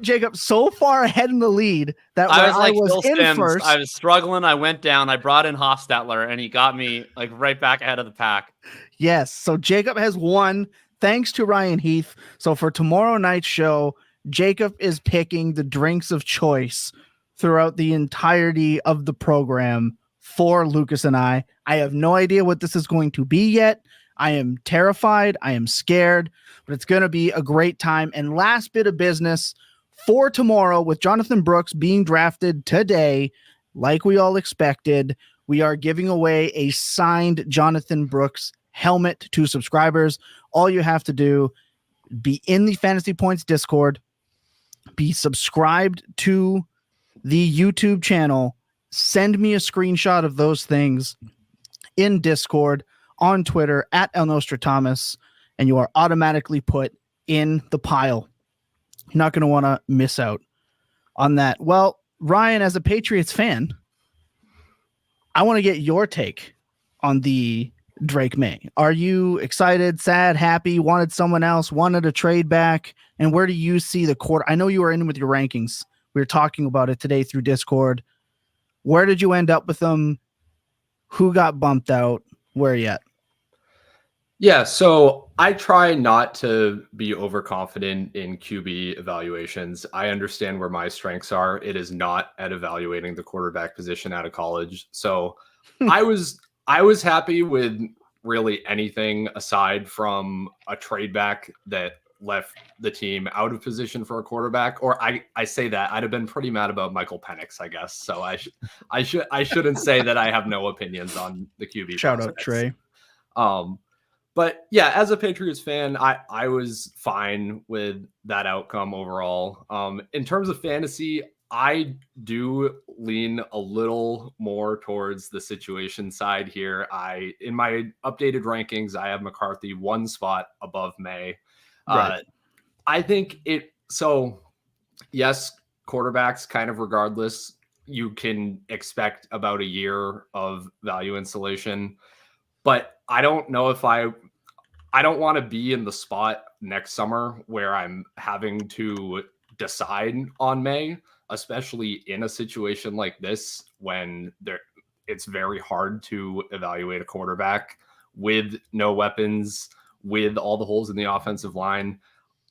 Jacob so far ahead in the lead that I was in first. I was struggling. I went down. I brought in Hofstetler, and he got me right back ahead of the pack. Yes. So Jacob has won thanks to Ryan Heath. So for tomorrow night's show, Jacob is picking the drinks of choice throughout the entirety of the program for Lucas and I. I have no idea what this is going to be yet. I am terrified. I am scared, but it's going to be a great time. And last bit of business for tomorrow, with Jonathan Brooks being drafted today, like we all expected, we are giving away a signed Jonathan Brooks helmet to subscribers. All you have to do, be in the Fantasy Points Discord, be subscribed to the YouTube channel, send me a screenshot of those things in Discord, on Twitter at El Nostradamus, and you are automatically put in the pile. You're not going to want to miss out on that. Well, Ryan, as a Patriots fan, I want to get your take on the Drake Maye. Are you excited, sad, happy, wanted someone else, wanted a trade back? And where do you see the quarter? I know you were in with your rankings. We were talking about it today through Discord. Where did you end up with them? Who got bumped out? Where are you at? Yeah, so I try not to be overconfident in QB evaluations. I understand where my strengths are. It is not at evaluating the quarterback position out of college. So I was happy with really anything aside from a trade back that left the team out of position for a quarterback. Or I say that I'd have been pretty mad about Michael Penix, I guess. So I shouldn't say that I have no opinions on the QB. Shout out Trey. But yeah, as a Patriots fan, I was fine with that outcome overall. In terms of fantasy, I do lean a little more towards the situation side here. In my updated rankings, I have McCarthy one spot above Maye. Right. I think yes, quarterbacks kind of regardless, you can expect about a year of value insulation, but I don't know if I don't want to be in the spot next summer where I'm having to decide on Maye, especially in a situation like this when it's very hard to evaluate a quarterback with no weapons, with all the holes in the offensive line.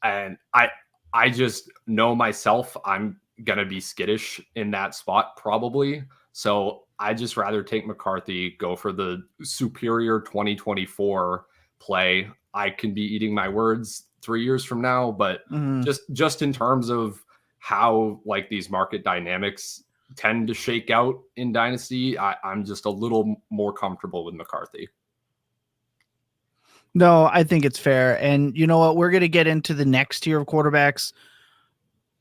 And I just know myself, I'm going to be skittish in that spot probably. So I just rather take McCarthy, go for the superior 2024 play. I can be eating my words 3 years from now, but just in terms of how like these market dynamics tend to shake out in Dynasty, I'm just a little more comfortable with McCarthy. No, I think it's fair. And you know what? We're going to get into the next tier of quarterbacks.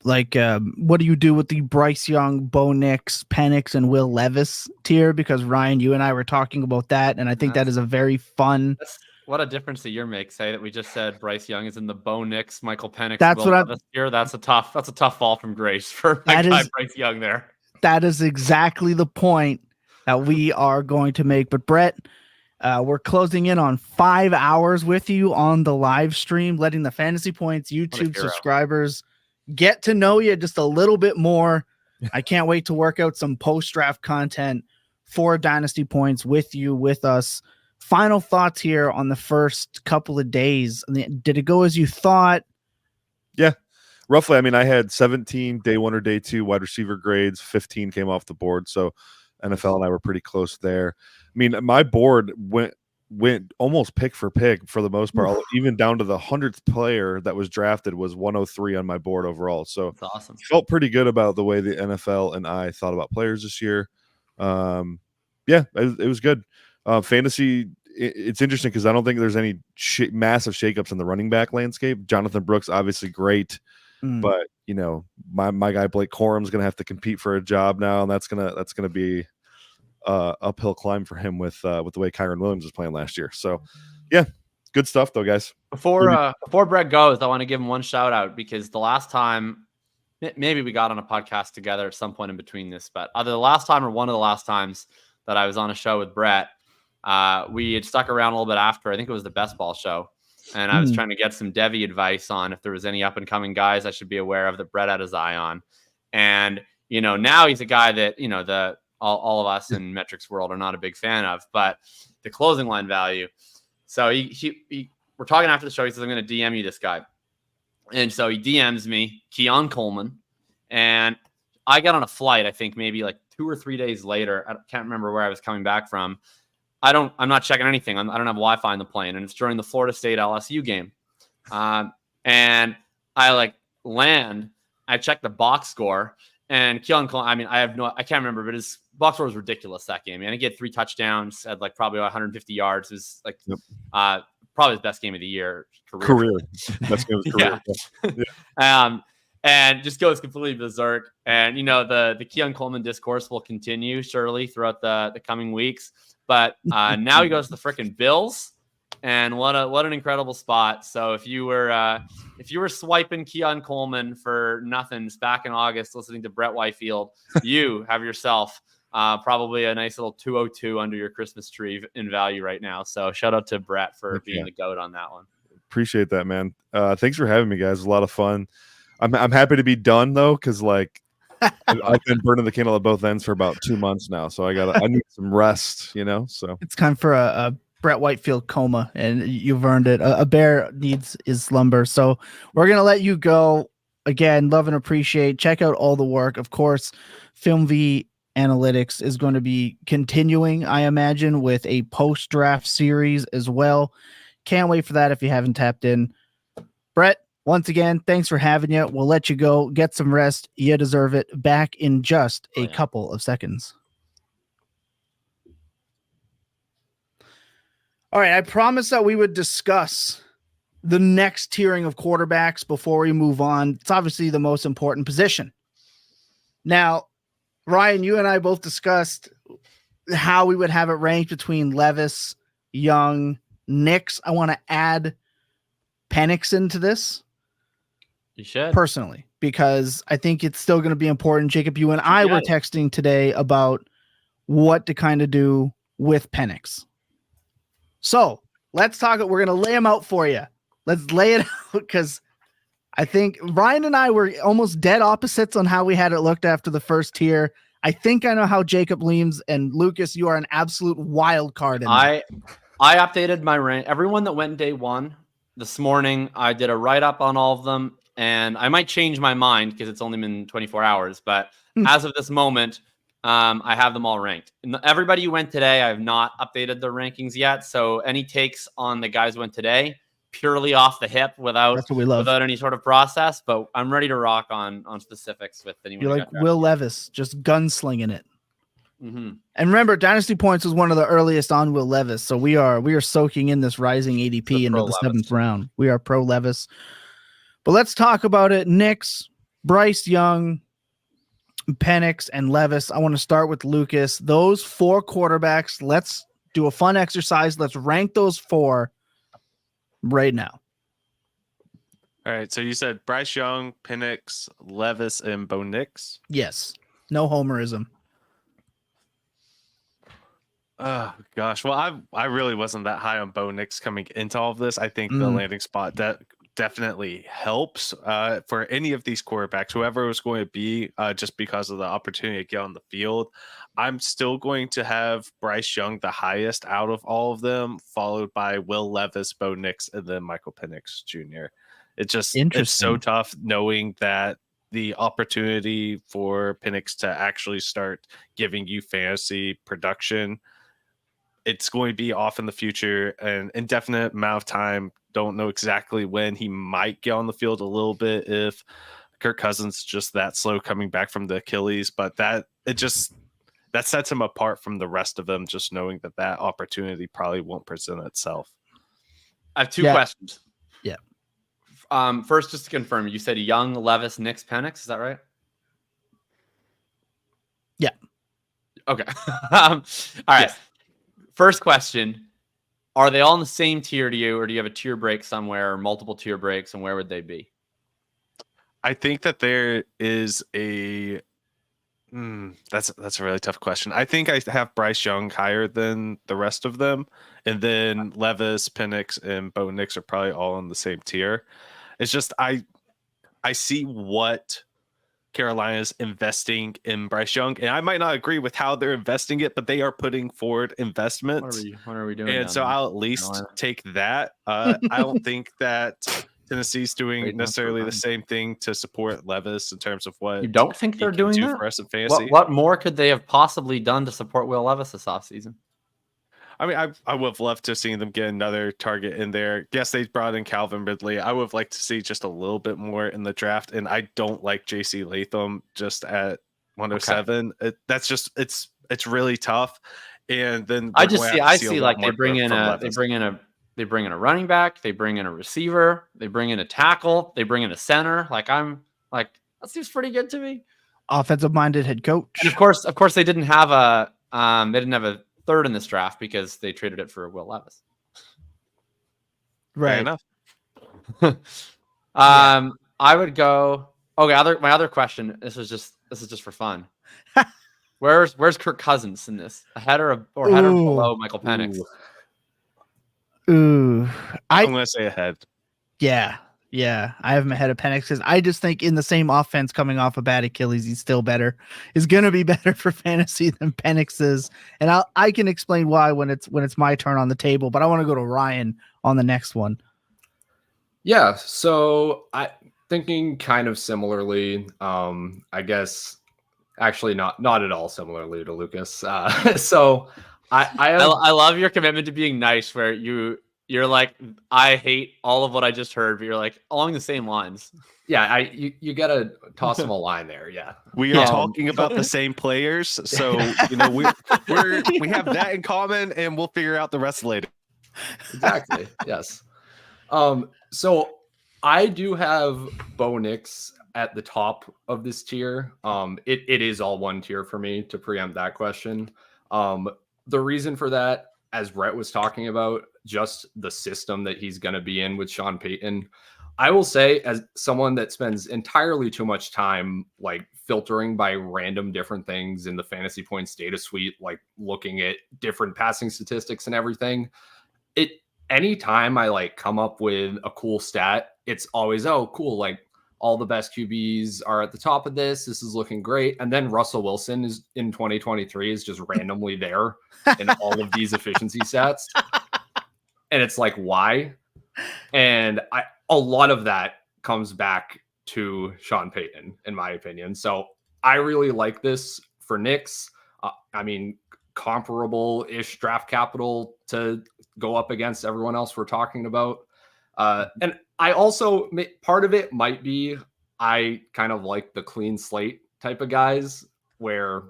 Like, what do you do with the Bryce Young, Bo Nix, Penix, and Will Levis tier? Because Ryan, you and I were talking about that, and I think that is a very fun. What a difference a year makes. Say that we just said Bryce Young is in the Bo Nix, Michael Penix. That's Will what Levis here. That's a tough fall from grace for my guy Bryce Young there. That is exactly the point that we are going to make. But Brett, we're closing in on 5 hours with you on the live stream, letting the Fantasy Points YouTube subscribers get to know you just a little bit more. I can't wait to work out some post-draft content for Dynasty Points with you, with us. Final thoughts here on the first couple of days. Did it go as you thought? Yeah, roughly. I mean, I had 17 day one or day two wide receiver grades. 15 came off the board. So NFL and I were pretty close there. I mean, my board went almost pick for pick for the most part, even down to the 100th player that was drafted was 103 on my board overall. So that's awesome. Felt pretty good about the way the NFL and I thought about players this year. Yeah, it was good. Fantasy, it's interesting because I don't think there's any massive shakeups in the running back landscape. Jonathan Brooks, obviously great, but you know, my guy Blake Corum's going to have to compete for a job now, and that's gonna be uphill climb for him with the way Kyron Williams was playing last year. So, yeah, good stuff though, guys. Before Brett goes, I want to give him one shout out because the last time, maybe we got on a podcast together at some point in between this, but either the last time or one of the last times that I was on a show with Brett. We had stuck around a little bit after, I think it was the best ball show. And I was trying to get some Devy advice on if there was any up and coming guys I should be aware of that Brett had his eye on. And, you know, now he's a guy that, you know, all of us in metrics world are not a big fan of, but the closing line value. So we're talking after the show. He says, I'm going to DM you this guy. And so he DMs me, Keon Coleman. And I got on a flight, I think maybe like 2 or 3 days later. I can't remember where I was coming back from. I'm not checking anything. I don't have Wi-Fi on the plane, and it's during the Florida State LSU game. And I land. I check the box score, and Keon. I mean, I can't remember, but his box score was ridiculous that game. Man, he had 3 touchdowns, had probably 150 yards. It was probably his best game of the year. Career. Best game of his career. Yeah. and just goes completely berserk. And the Keon Coleman discourse will continue surely throughout the coming weeks. But now he goes to the freaking Bills, and what an incredible spot. So if you were swiping Keon Coleman for nothings back in August, listening to Brett Whitefield, you have yourself probably a nice little 202 under your Christmas tree in value right now. So shout out to Brett for being the GOAT on that one. Appreciate that, man. Thanks for having me, guys. It was a lot of fun. I'm happy to be done though, because I've been burning the candle at both ends for about 2 months now, so I need some rest, So it's time for a Brett Whitefield coma, and you've earned it. A bear needs his slumber, so we're gonna let you go. Again, love and appreciate. Check out all the work, of course. Film V Analytics is going to be continuing, I imagine, with a post-draft series as well. Can't wait for that if you haven't tapped in. Brett, once again, thanks for having you. We'll let you go. Get some rest. You deserve it. Back in just a couple of seconds. All right, I promised that we would discuss the next tiering of quarterbacks before we move on. It's obviously the most important position. Now, Ryan, you and I both discussed how we would have it ranked between Levis, Young, Nix. I want to add Penix into this. You should. Personally, because I think it's still going to be important. Jacob, you and I were texting today about what to kind of do with Penix. So let's talk. We're going to lay them out for you. Let's lay it out, because I think Ryan and I were almost dead opposites on how we had it looked after the first tier. I think I know how Jacob leans, and Lucas, you are an absolute wild card. I updated my rank. Everyone that went day one this morning, I did a write-up on all of them, and I might change my mind because it's only been 24 hours. But as of this moment, I have them all ranked. And everybody who went today, I have not updated the rankings yet. So any takes on the guys who went today, purely off the hip without any sort of process. But I'm ready to rock on specifics with anyone. You're like Will Levis, just gunslinging it. Mm-hmm. And remember, Dynasty Points was one of the earliest on Will Levis, so we are soaking in this rising ADP into the 7th round. We are pro Levis. But let's talk about it. Nix, Bryce Young, Penix, and Levis. I want to start with Lucas. Those 4 quarterbacks. Let's do a fun exercise. Let's rank those 4 right now. All right. So you said Bryce Young, Penix, Levis, and Bo Nix. Yes. No homerism. Oh gosh. Well, I really wasn't that high on Bo Nix coming into all of this. I think the landing spot that definitely helps for any of these quarterbacks, whoever it was going to be, just because of the opportunity to get on the field. I'm still going to have Bryce Young the highest out of all of them, followed by Will Levis, Bo Nix, and then Michael Penix Jr. It's so tough knowing that the opportunity for Penix to actually start giving you fantasy production, it's going to be off in the future, an indefinite amount of time. Don't know exactly when he might get on the field a little bit if Kirk Cousins just that slow coming back from the Achilles, but that sets him apart from the rest of them, just knowing that opportunity probably won't present itself. I have 2 questions. Yeah. First, just to confirm, you said Young, Levis, Nix, Penix. Is that right? Yeah. Okay. All right. Yes. First question. Are they all in the same tier to you, or do you have a tier break somewhere or multiple tier breaks, and where would they be? I think that there is a that's a really tough question. I think I have Bryce Young higher than the rest of them, and then Levis, Penix, and Bo Nix are probably all in the same tier. It's just I see what Carolina's investing in Bryce Young, and I might not agree with how they're investing it, but they are putting forward investments. What are we doing? And so I'll at least take that. I don't think that Tennessee's doing necessarily the same thing to support Levis in terms of what you don't think they're doing for us in fantasy. What more could they have possibly done to support Will Levis this offseason? I mean, I would have loved to have seen them get another target in there. Yes, they brought in Calvin Ridley. I would have liked to see just a little bit more in the draft. And I don't like JC Latham just at 107. Okay. It's really tough. And then I see like they bring in a running back, they bring in a receiver, they bring in a tackle, they bring in a center. Like I'm Like that seems pretty good to me. Offensive-minded head coach. And of course, they didn't have a third in this draft because they traded it for Will Levis. Right. Fair enough. I would go. Okay, my other question. This is just for fun. Where's Kirk Cousins in this? Ahead or below Michael Penix? Ooh, I'm gonna say ahead. Yeah, I have him ahead of Penix because I just think in the same offense coming off a bad Achilles, he's still better. Is going to be better for fantasy than Penix is, and I can explain why when it's my turn on the table. But I want to go to Ryan on the next one. Yeah, so I thinking kind of similarly. I guess actually not at all similarly to Lucas. So I love your commitment to being nice, where you're like, I hate all of what I just heard, but you're like along the same lines. Yeah, you gotta toss him a line there. Yeah, we are talking about the same players, so we have that in common, and we'll figure out the rest later. Exactly. Yes. So I do have Bo Nix at the top of this tier. It is all one tier for me, to preempt that question. The reason for that, as Brett was talking about, just the system that he's going to be in with Sean Payton. I will say, as someone that spends entirely too much time like filtering by random different things in the FantasyPoints data suite, like looking at different passing statistics and everything, anytime I like come up with a cool stat, it's always, oh, cool, like all the best QBs are at the top of this. This is looking great. And then Russell Wilson is in 2023 is just randomly there in all of these efficiency stats. And it's like, why? And a lot of that comes back to Sean Payton, in my opinion. So I really like this for Nix. I mean, comparable-ish draft capital to go up against everyone else we're talking about. And I also, part of it might be I kind of like the clean slate type of guys, where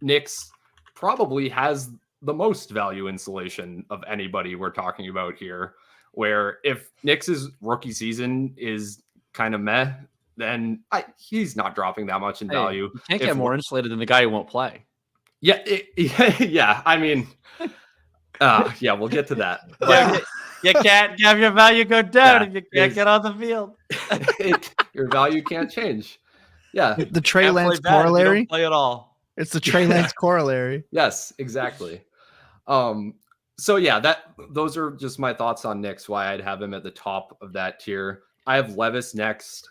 Nix probably has the most value insulation of anybody we're talking about here, where if Nix's rookie season is kind of meh, then he's not dropping that much in value. You can't get more insulated than the guy who won't play. Yeah. Yeah. I mean, yeah, we'll get to that. But, you can't have your value go down if you can't get on the field. Your value can't change. Yeah. The Trey Lance corollary. Don't play at all. It's the Trey Lance corollary. Yes, exactly. So yeah, those are just my thoughts on Nix, why I'd have him at the top of that tier. I have Levis next.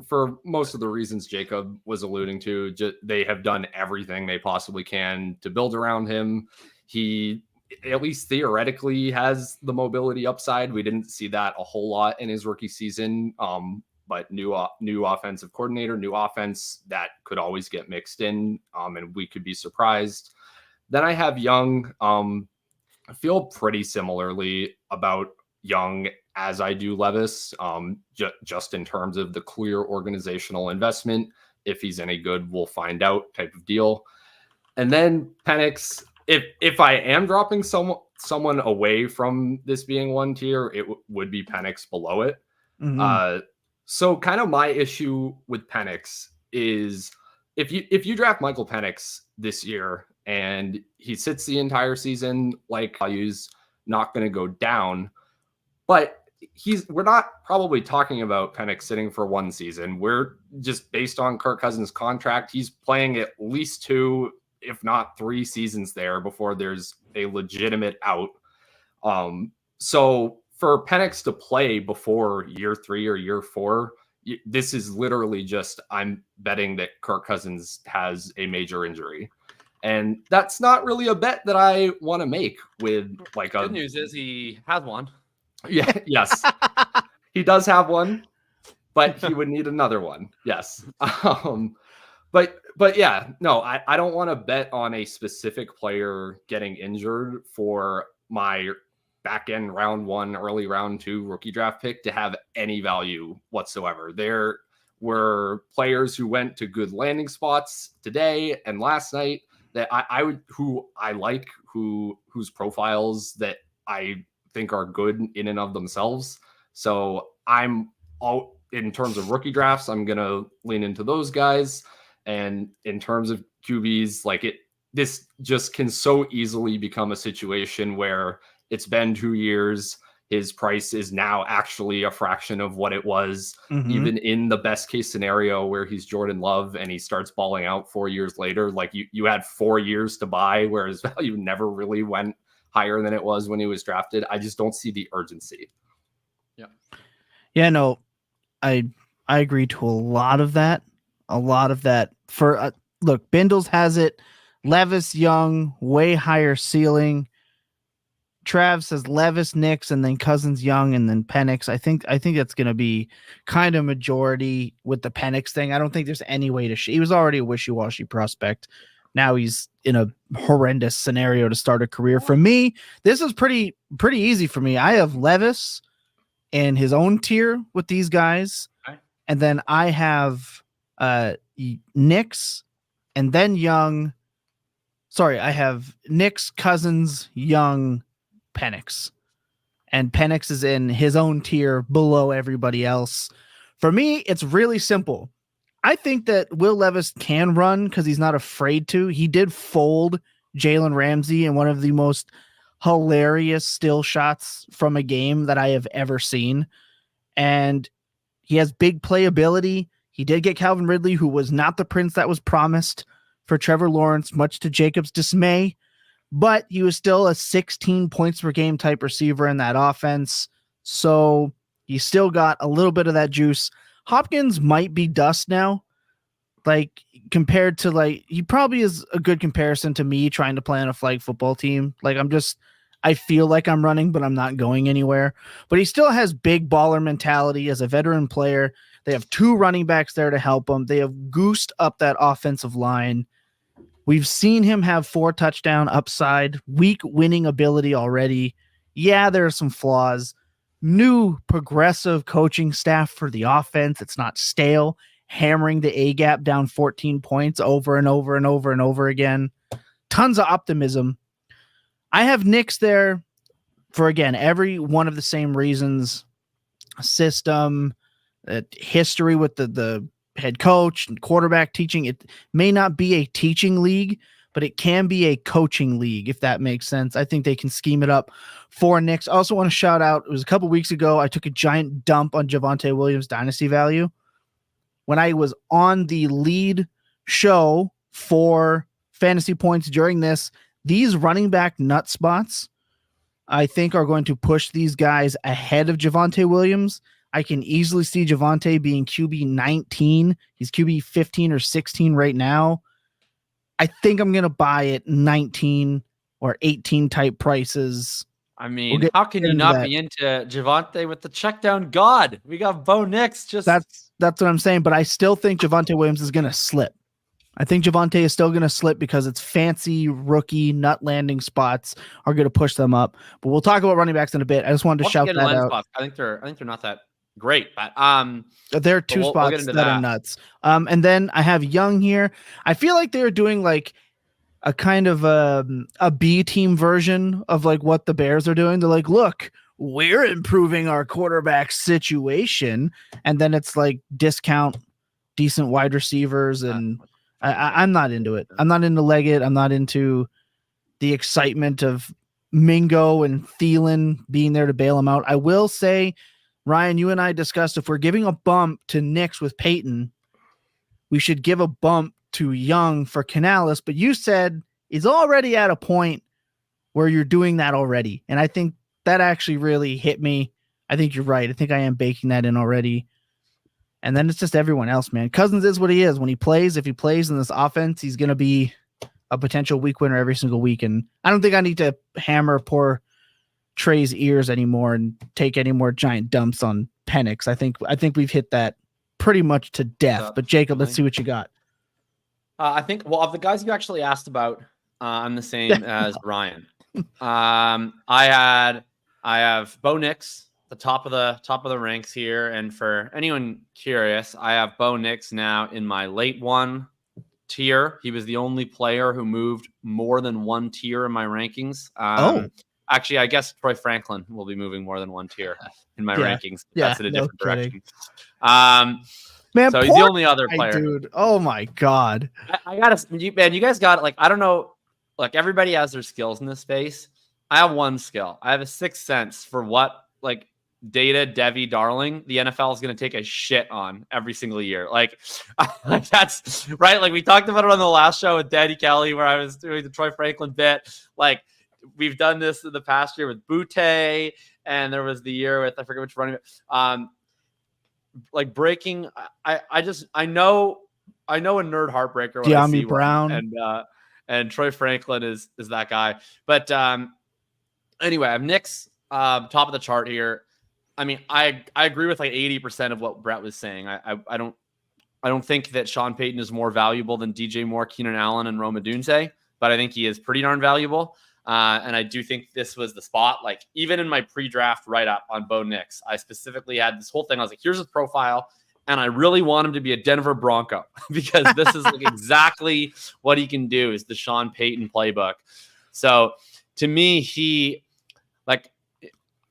For most of the reasons Jacob was alluding to, they have done everything they possibly can to build around him. He, at least theoretically, has the mobility upside. We didn't see that a whole lot in his rookie season. But new offensive coordinator, new offense, that could always get mixed in, and we could be surprised. Then I have Young. I feel pretty similarly about Young as I do Levis, just in terms of the clear organizational investment. If he's any good, we'll find out type of deal. And then Penix, if I am dropping someone away from this being one tier, it would be Penix below it. Mm-hmm. So kind of my issue with Penix is if you draft Michael Penix this year and he sits the entire season, like value's not going to go down, but we're not probably talking about Penix sitting for one season. We're just based on Kirk Cousins' contract. He's playing at least 2, if not 3 seasons there before there's a legitimate out. So for Penix to play before year 3 or year 4, this is literally just, I'm betting that Kirk Cousins has a major injury. And that's not really a bet that I want to make with like Good news is he has one. Yeah. Yes. He does have one, but he would need another one. Yes. But yeah, no, I don't want to bet on a specific player getting injured for my back end round 1, early round 2 rookie draft pick to have any value whatsoever. There were players who went to good landing spots today and last night that whose profiles that I think are good in and of themselves. So I'm in terms of rookie drafts, I'm going to lean into those guys. And in terms of QBs, this just can so easily become a situation where it's been 2 years. His price is now actually a fraction of what it was, even in the best case scenario where he's Jordan Love and he starts balling out 4 years later. Like you had 4 years to buy, where his value never really went higher than it was when he was drafted. I just don't see the urgency. Yeah, no, I agree to a lot of that. For look, Bindles has it. Levis, Young, way higher ceiling. Trav says Levis, Nix, and then Cousins, Young, and then Penix. I think that's going to be kind of majority with the Penix thing. I don't think there's any way to. He was already a wishy-washy prospect. Now he's in a horrendous scenario to start a career. For me, this is pretty easy for me. I have Levis in his own tier with these guys, and then I have Nix, and then Young. Sorry, I have Nix, Cousins, Young, Penix, and Penix is in his own tier below everybody else. For me, it's really simple. I think that Will Levis can run because he's not afraid to. He did fold Jalen Ramsey in one of the most hilarious still shots from a game that I have ever seen. And he has big playability. He did get Calvin Ridley, who was not the prince that was promised for Trevor Lawrence, much to Jacob's dismay. But he was still a 16 points per game type receiver in that offense. So he still got a little bit of that juice. Hopkins might be dust now. Like, compared to, he probably is a good comparison to me trying to play on a flag football team. I feel like I'm running, but I'm not going anywhere. But he still has big baller mentality as a veteran player. They have 2 running backs there to help him. They have goosed up that offensive line. We've seen him have 4 touchdown upside, weak winning ability already. Yeah, there are some flaws. New progressive coaching staff for the offense. It's not stale, hammering the A gap down 14 points over and over and over and over again. Tons of optimism. I have Nix there for, again, every one of the same reasons. System, history with the head coach and quarterback teaching. It may not be a teaching league, but it can be a coaching league, if that makes sense. I think they can scheme it up for Nix. I also want to shout out, it was a couple weeks ago, I took a giant dump on Javonte Williams' dynasty value. When I was on the lead show for Fantasy Points during this, these running back nut spots, I think, are going to push these guys ahead of Javonte Williams. I can easily see Javonte being QB 19. He's QB 15 or 16 right now. I think I'm going to buy it 19 or 18 type prices. I mean, how can you not be into Javonte with the check down god? We got Bo Nix. That's what I'm saying, but I still think Javonte Williams is going to slip. I think Javonte is still going to slip because it's fancy rookie nut landing spots are going to push them up. But we'll talk about running backs in a bit. I just wanted to shout that out. Spots. I think they're not that great, but there are 2 spots that are nuts. And then I have Young here. I feel like they're doing a kind of a B team version of what the Bears are doing. They're like, look, we're improving our quarterback situation, and then it's discount decent wide receivers, and I'm not into it. I'm not into Leggett. I'm not into the excitement of Mingo and Thielen being there to bail him out. I will say, Ryan, you and I discussed if we're giving a bump to Nix with Peyton, we should give a bump to Young for Canales. But you said he's already at a point where you're doing that already. And I think that actually really hit me. I think you're right. I think I am baking that in already. And then it's just everyone else, man. Cousins is what he is. When he plays, if he plays in this offense, he's going to be a potential week winner every single week. And I don't think I need to hammer poor Trey's ears anymore and take any more giant dumps on Penix. I think we've hit that pretty much to death. But Jacob, let's see what you got. I think, well, of the guys you actually asked about, I'm the same as Ryan. I have Bo Nix, the top of the ranks here. And for anyone curious, I have Bo Nix now in my late 1 tier. He was the only player who moved more than 1 tier in my rankings. Actually, I guess Troy Franklin will be moving more than one tier in my rankings. Yeah, That's in a no different direction. Man, So he's the only other guy, player. dude. Oh my god. I gotta, man, you guys got, like, I don't know, like, everybody has their skills in this space. I have one skill. I have a sixth sense for what, like, data Devi Darling the NFL is going to take a shit on every single year. Like that's right. Like we talked about it on the last show with Daddy Kelly, where I was doing the Troy Franklin bit. Like we've done this in the past year with Butte, and there was the year with, I forget which running. Like breaking. I know a nerd heartbreaker when I see Brown and Troy Franklin is that guy. But anyway, I have Knicks top of the chart here. I mean, I agree with like 80% of what Brett was saying. I don't think that Sean Payton is more valuable than DJ Moore, Keenan Allen, and Rome Odunze, but I think he is pretty darn valuable. And I do think this was the spot. Like even in my pre-draft write-up on Bo Nix, I specifically had this whole thing. I was like, here's his profile. And I really want him to be a Denver Bronco because this is like exactly what he can do is the Sean Payton playbook. So to me,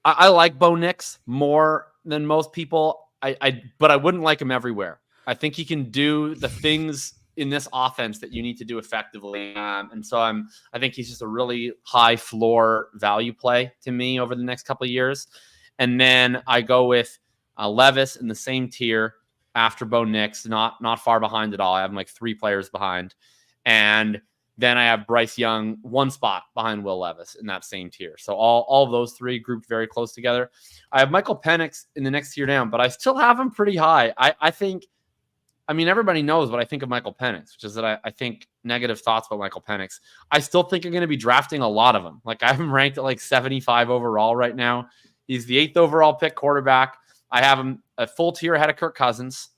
I like Bo Nix more than most people. But I wouldn't like him everywhere. I think he can do the things in this offense that you need to do effectively. And so I think he's just a really high floor value play to me over the next couple of years. And then I go with Levis in the same tier after Bo Nix, not far behind at all. I have him like 3 players behind. And then I have Bryce Young 1 spot behind Will Levis in that same tier. So all of those 3 grouped very close together. I have Michael Penix in the next tier down, but I still have him pretty high. I think, I mean, everybody knows what I think of Michael Penix, which is that I think negative thoughts about Michael Penix. I still think I'm going to be drafting a lot of them. Like I have him ranked at like 75 overall right now. He's the 8th overall pick quarterback. I have him a full tier ahead of Kirk Cousins.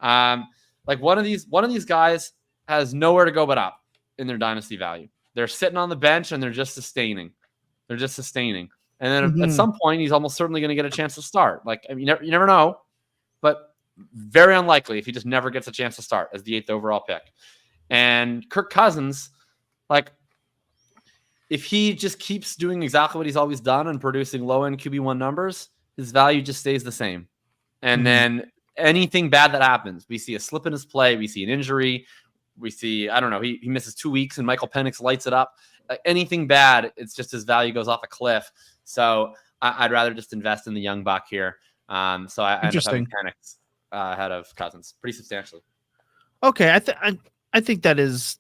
Like one of these guys has nowhere to go but up in their dynasty value. They're sitting on the bench and they're just sustaining. And then at some point, he's almost certainly going to get a chance to start. Like, I mean, you never know, but very unlikely if he just never gets a chance to start as the 8th overall pick. And Kirk Cousins, like, if he just keeps doing exactly what he's always done and producing low-end QB1 numbers, his value just stays the same. And then anything bad that happens, we see a slip in his play, we see an injury, we see, I don't know, he misses 2 weeks and Michael Penix lights it up. Anything bad, it's just his value goes off a cliff. So I'd rather just invest in the young buck here. So I end up having Penix ahead of Cousins pretty substantially. Okay, I think that is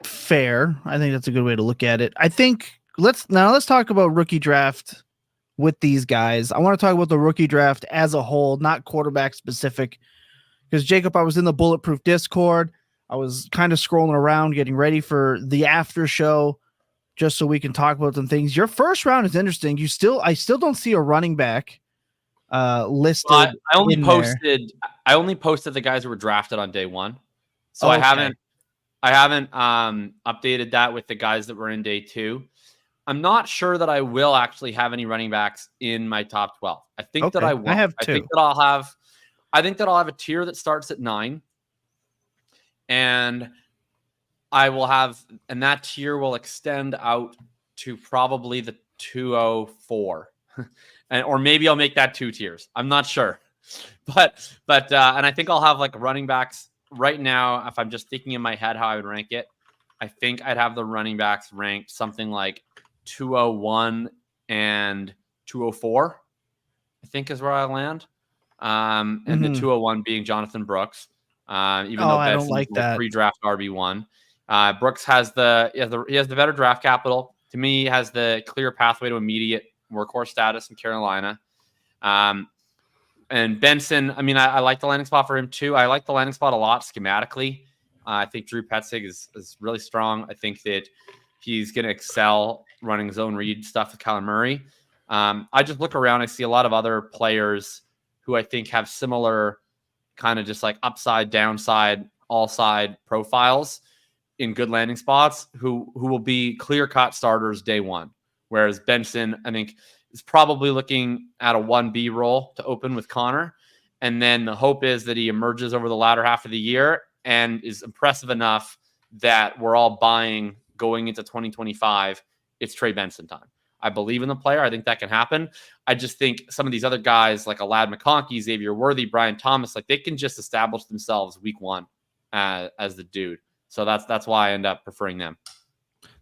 fair. I think that's a good way to look at it. I think let's talk about rookie draft with these guys. I want to talk about the rookie draft as a whole, not quarterback specific. Because Jacob, I was in the Bulletproof Discord. I was kind of scrolling around, getting ready for the after show, just so we can talk about some things. Your first round is interesting. I still don't see a running back listed. Well, I only posted the guys who were drafted on day 1, so okay. I haven't updated that with the guys that were in day 2. I'm not sure that I will actually have any running backs in my top 12. I think that I will. I have 2. I think that I'll have a tier that starts at 9. And I will have, and that tier will extend out to probably the 204, or maybe I'll make that 2 tiers. I'm not sure, but and I think I'll have like running backs right now. If I'm just thinking in my head how I would rank it, I think I'd have the running backs ranked something like 201 and 204. I think is where I land, and the 201 being Jonathan Brooks. Even though I don't like that pre-draft RB1, Brooks has the better draft capital. To me, he has the clear pathway to immediate workhorse status in Carolina. And Benson, I mean, I like the landing spot for him too. I like the landing spot a lot schematically. I think Drew Petzig is really strong. I think that he's going to excel running zone read stuff with Kyler Murray. I just look around. I see a lot of other players who I think have similar kind of just like upside, downside, all side profiles in good landing spots who will be clear-cut starters day 1. Whereas Benson, I think, is probably looking at a 1B role to open with Connor. And then the hope is that he emerges over the latter half of the year and is impressive enough that we're all buying going into 2025. It's Trey Benson time. I believe in the player. I think that can happen. I just think some of these other guys like a lad McConkey, Xavier Worthy, Brian Thomas, like they can just establish themselves week one as the dude. So that's why I end up preferring them.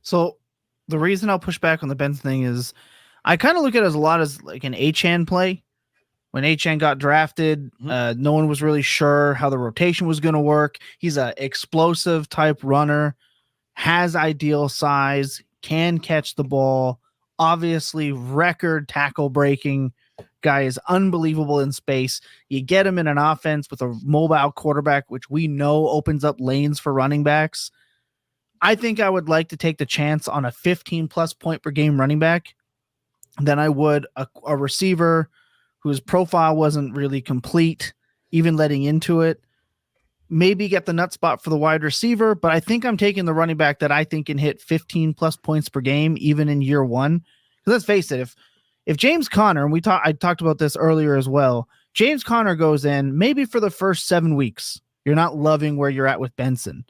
So the reason I'll push back on the Benson thing is I kind of look at it as a lot as like an Achane play. When Achane got drafted, no one was really sure how the rotation was going to work. He's an explosive type runner, has ideal size, can catch the ball, obviously record tackle breaking. Guy is unbelievable in space. You get him in an offense with a mobile quarterback, which we know opens up lanes for running backs. I think I would like to take the chance on a 15-plus point per game running back than I would a receiver whose profile wasn't really complete, even letting into it. Maybe get the nut spot for the wide receiver, but I think I'm taking the running back that I think can hit 15-plus points per game, even in year one. Because let's face it, if James Conner, and I talked about this earlier as well, James Conner goes in, maybe for the first 7 weeks, you're not loving where you're at with Benson.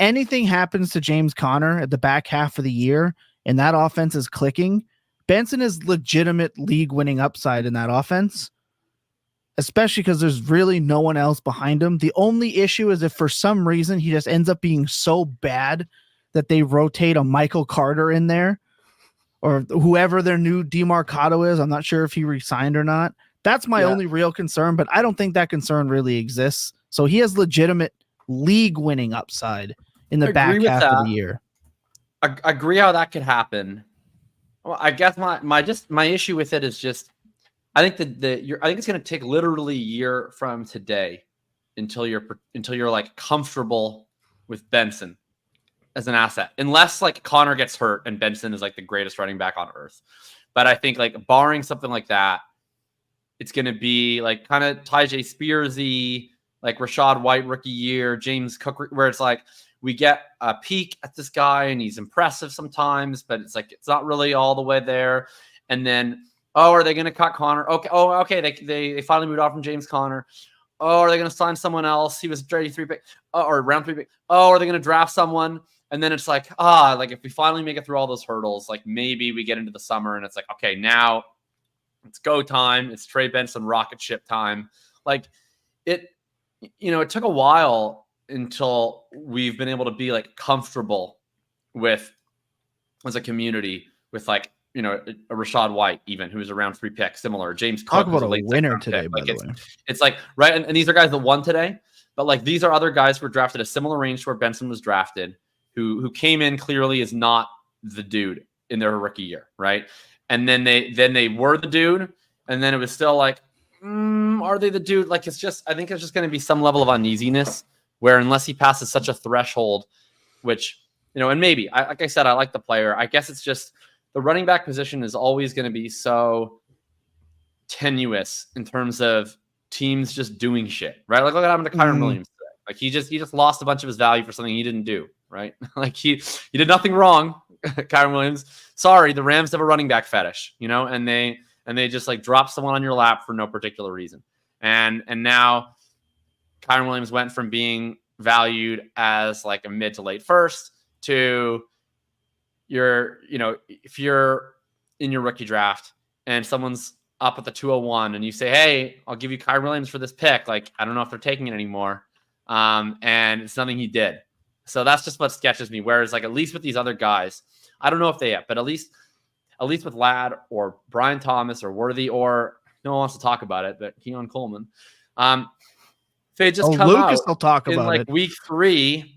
Anything happens to James Conner at the back half of the year, and that offense is clicking, Benson is legitimate league-winning upside in that offense, especially because there's really no one else behind him. The only issue is if for some reason he just ends up being so bad that they rotate a Michael Carter in there or whoever their new DeMarcado is. I'm not sure if he resigned or not. That's my only real concern, but I don't think that concern really exists. So he has legitimate league-winning upside in the back half of the year. I agree how that could happen. Well, I guess my issue with it is just I think I think it's going to take literally a year from today until you're like comfortable with Benson as an asset, unless like Connor gets hurt and Benson is like the greatest running back on earth. But I think like barring something like that, it's going to be like kind of Tyjae Spearsy, like Rashad White rookie year, James Cook, where it's like we get a peek at this guy and he's impressive sometimes, but it's like it's not really all the way there. And then, oh, are they going to cut Connor? Okay. Oh, okay. They finally moved off from James Conner. Oh, are they going to sign someone else? He was 33 pick or round 3 pick. Oh, are they going to draft someone? And then it's like, like if we finally make it through all those hurdles, like maybe we get into the summer and it's like, okay, now it's go time. It's Trey Benson rocket ship time. Like it took a while until we've been able to be like comfortable with as a community with like, a Rashad White, even who's a round 3 pick, similar. James Cook. Talk about a winner today, by the way. It's like, right. And these are guys that won today, but like these are other guys who were drafted a similar range to where Benson was drafted, who came in clearly is not the dude in their rookie year. Right. And then they were the dude. And then it was still like, are they the dude? Like, I think it's just going to be some level of uneasiness where unless he passes such a threshold, which, and maybe, like I said, I like the player. I guess it's just the running back position is always going to be so tenuous in terms of teams just doing shit, right? Like look what happened to Kyren Williams today. Like he just lost a bunch of his value for something he didn't do, right? Like he did nothing wrong, Kyren Williams. Sorry, the Rams have a running back fetish, and they just like drop someone on your lap for no particular reason. And now Kyren Williams went from being valued as like a mid to late first to if you're in your rookie draft and someone's up at the 201 and you say, hey, I'll give you Kyren Williams for this pick. Like, I don't know if they're taking it anymore. And it's nothing he did. So that's just what sketches me. Whereas like, at least with these other guys, I don't know if they have, but at least with Ladd or Brian Thomas or Worthy, or no one wants to talk about it, but Keon Coleman, they just come Lucas out will talk in about like it. week 3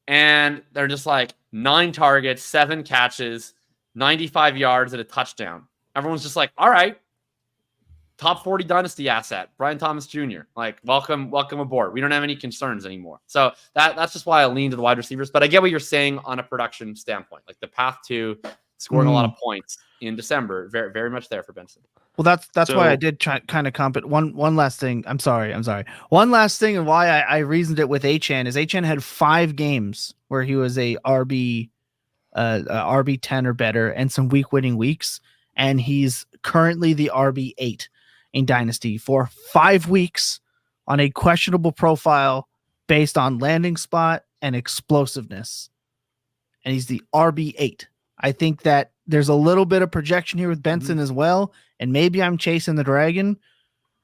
and they're just like 9 targets, 7 catches, 95 yards and a touchdown. Everyone's just like, all right, top 40 dynasty asset, Brian Thomas Jr. Like, welcome aboard. We don't have any concerns anymore. So that's just why I lean to the wide receivers. But I get what you're saying on a production standpoint, like the path to scoring a lot of points in December, very, very much there for Benson. Well, that's why I did kind of comp it. One last thing. I'm sorry. One last thing, and why I reasoned it with Achane is Achane had 5 games where he was a RB 10 or better, and some week-winning weeks, and he's currently the RB 8 in Dynasty for 5 weeks on a questionable profile based on landing spot and explosiveness, and he's the RB 8. I think that there's a little bit of projection here with Benson as well, and maybe I'm chasing the dragon.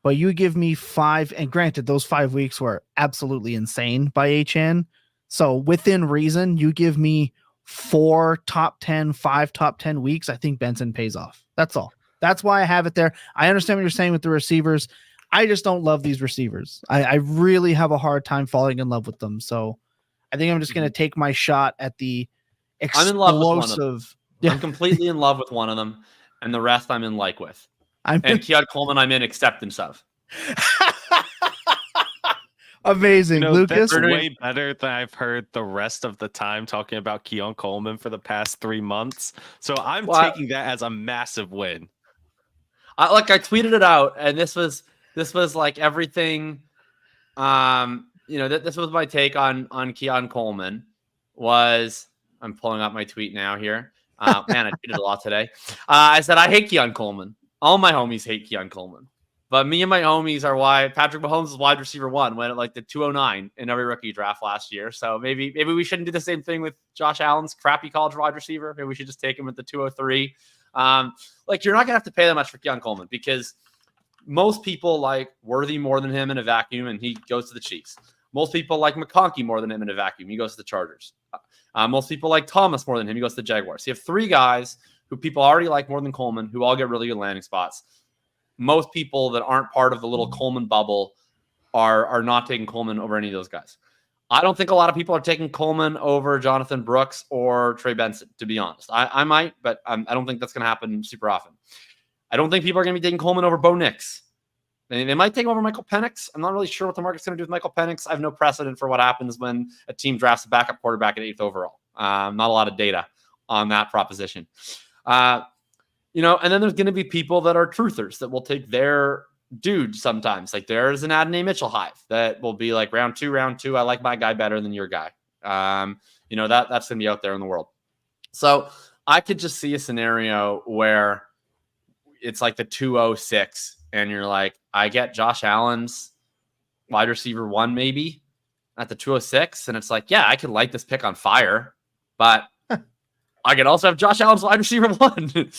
But you give me 5, and granted, those 5 weeks were absolutely insane by HN. So within reason, you give me 4 top 10, 5 top 10 weeks. I think Benson pays off. That's all. That's why I have it there. I understand what you're saying with the receivers. I just don't love these receivers. I really have a hard time falling in love with them. So I think I'm just going to take my shot at the explosive. I'm in love with one of them. I'm completely in love with one of them, and the rest I'm in like with. And Keon Coleman, I'm in acceptance of. Amazing, Lucas. That's way better than I've heard the rest of the time talking about Keon Coleman for the past 3 months. So I'm taking that as a massive win. I tweeted it out, and this was like everything. This was my take on Keon Coleman. I'm pulling up my tweet now here. Man, I tweeted a lot today. I said I hate Keon Coleman. All my homies hate Keon Coleman. But me and my homies are why Patrick Mahomes is wide receiver 1 went at like the 209 in every rookie draft last year. So maybe we shouldn't do the same thing with Josh Allen's crappy college wide receiver. Maybe we should just take him at the 203. You're not gonna have to pay that much for Keon Coleman because most people like Worthy more than him in a vacuum, and he goes to the Chiefs. Most people like McConkey more than him in a vacuum. He goes to the Chargers. Most people like Thomas more than him. He goes to the Jaguars. So you have 3 guys who people already like more than Coleman, who all get really good landing spots. Most people that aren't part of the little Coleman bubble are not taking Coleman over any of those guys. I don't think a lot of people are taking Coleman over Jonathan Brooks or Trey Benson, to be honest. I might, but I don't think that's going to happen super often. I don't think people are going to be taking Coleman over Bo Nix. They might take over Michael Penix. I'm not really sure what the market's going to do with Michael Penix. I have no precedent for what happens when a team drafts a backup quarterback at 8th overall. Not a lot of data on that proposition. And then there's going to be people that are truthers that will take their dude sometimes. Like there's an Adonai Mitchell hive that will be like round two. I like my guy better than your guy. That's going to be out there in the world. So I could just see a scenario where it's like the 206 and you're like, I get Josh Allen's wide receiver 1 maybe at the 206. And it's like, yeah, I could light this pick on fire, but I could also have Josh Allen's wide receiver 1,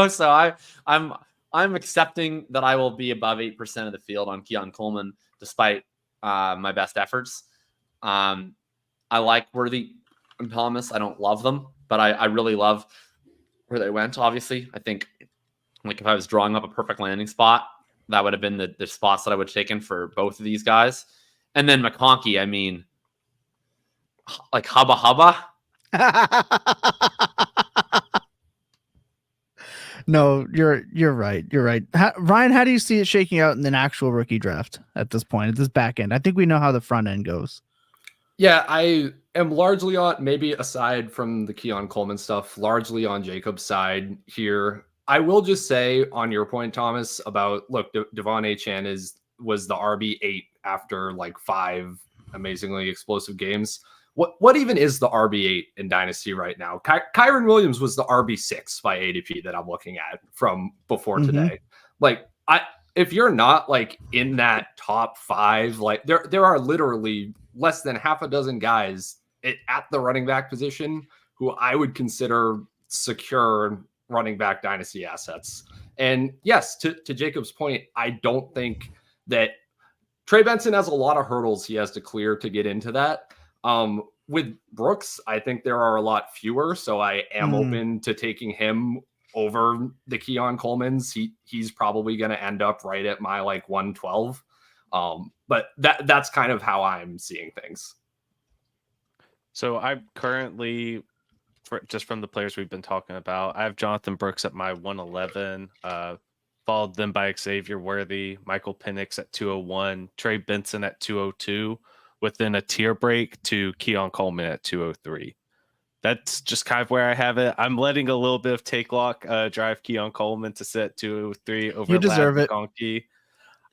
so I'm accepting that I will be above 8% of the field on Keon Coleman, despite my best efforts. I like Worthy and Thomas. I don't love them, but I really love where they went. Obviously, I think if I was drawing up a perfect landing spot, that would have been the spots that I would have taken for both of these guys. And then McConkey, I mean, like hubba. No, you're right. You're right. Ryan, how do you see it shaking out in an actual rookie draft at this point, at this back end? I think we know how the front end goes. Yeah, I am largely on, maybe aside from the Keon Coleman stuff, largely on Jacob's side here. I will just say on your point, Thomas, about Devon Achane was the RB8 after like 5 amazingly explosive games. What even is the RB8 in Dynasty right now? Kyron Williams was the RB6 by ADP that I'm looking at from before today. Like, if you're not like in that top 5, like there are literally less than half a dozen guys at the running back position who I would consider secure running back Dynasty assets. And yes, to Jacob's point, I don't think that Trey Benson has a lot of hurdles he has to clear to get into that. With Brooks, I think there are a lot fewer, so I am open to taking him over the Keon Colemans. He's probably going to end up right at my like 112. But that's kind of how I'm seeing things. So I'm currently, just from the players we've been talking about, I have Jonathan Brooks at my 111, followed then by Xavier Worthy, Michael Penix at 201, Trey Benson at 202, within a tier break to Keon Coleman at 203. That's just kind of where I have it. I'm letting a little bit of take lock drive Keon Coleman to sit 203 over. You deserve it. McConkey.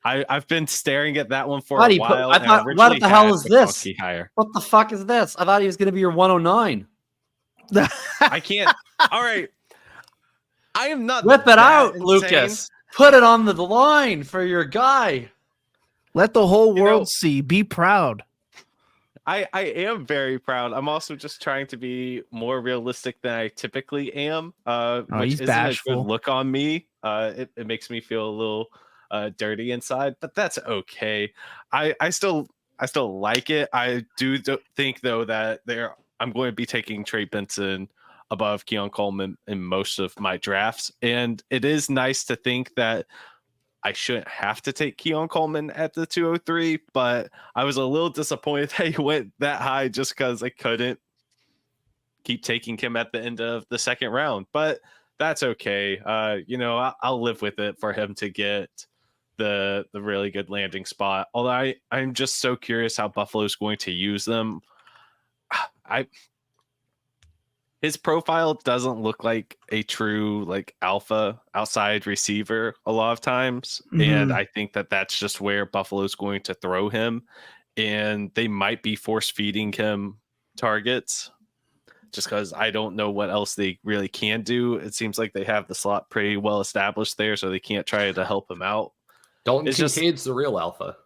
I've been staring at that one for a while. I thought, what the hell is this? What the fuck is this? I thought he was going to be your 109. I can't. All right. I am not. Whip it out, insane. Lucas. Put it on the line for your guy. Let the whole world see. Be proud. I am very proud. I'm also just trying to be more realistic than I typically am, which he's isn't bashful. a good look on me. It makes me feel a little dirty inside, but that's okay. I still like it. I do think though that I'm going to be taking Trey Benson above Keon Coleman in most of my drafts, and it is nice to think that I shouldn't have to take Keon Coleman at the 203, but I was a little disappointed that he went that high just because I couldn't keep taking him at the end of the second round. But that's okay. I'll live with it for him to get the really good landing spot. Although I'm just so curious how Buffalo's going to use them. His profile doesn't look like a true like alpha outside receiver a lot of times. And I think that that's just where Buffalo's going to throw him. And they might be force feeding him targets just because I don't know what else they really can do. It seems like they have the slot pretty well established there, so they can't try to help him out. Dalton Kincaid's the real alpha.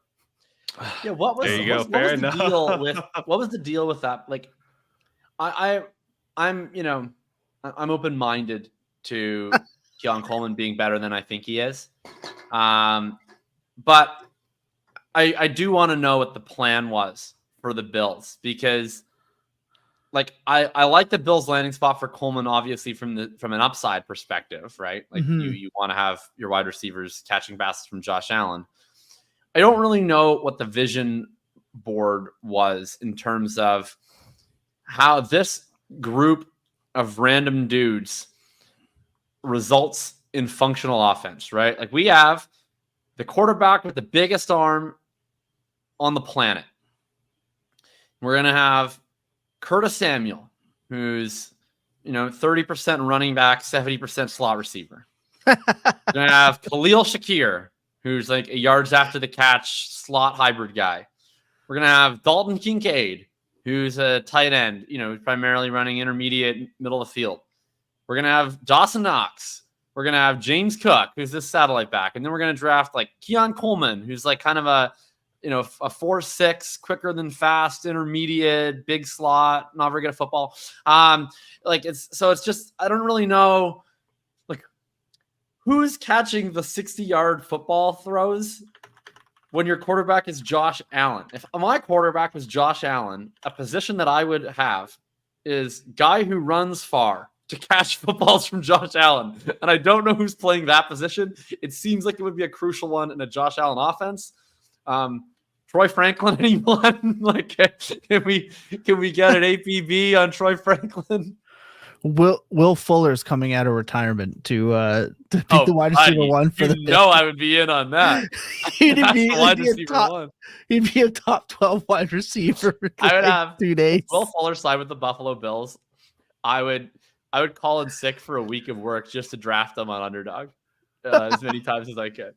Yeah, what was the deal with that? Like, I'm open-minded to Keon Coleman being better than I think he is. But I do want to know what the plan was for the Bills, because like I like the Bills landing spot for Coleman, obviously from an upside perspective, right? Like you want to have your wide receivers catching passes from Josh Allen. I don't really know what the vision board was in terms of how this group of random dudes results in functional offense, right? Like we have the quarterback with the biggest arm on the planet. We're going to have Curtis Samuel, who's, 30% running back, 70% slot receiver. We're going to have Khalil Shakir, who's like a yards after the catch slot hybrid guy. We're going to have Dalton Kincaid, who's a tight end, primarily running intermediate middle of the field. We're going to have Dawson Knox. We're going to have James Cook, who's this satellite back. And then we're going to draft like Keon Coleman, who's like kind of a 4.6, quicker than fast, intermediate, big slot, not very good at football. It's just, I don't really know like who's catching the 60-yard football throws when your quarterback is Josh Allen. If my quarterback was Josh Allen, a position that I would have is guy who runs far to catch footballs from Josh Allen. And I don't know who's playing that position. It seems like it would be a crucial one in a Josh Allen offense. Troy Franklin, anyone? Like, can we get an APB on Troy Franklin? Will Fuller's coming out of retirement to be the wide receiver one for the. I would be in on that. He'd be a top 12 wide receiver. I would have 2 days. Will Fuller side with the Buffalo Bills. I would call in sick for a week of work just to draft them on Underdog as many times as I could.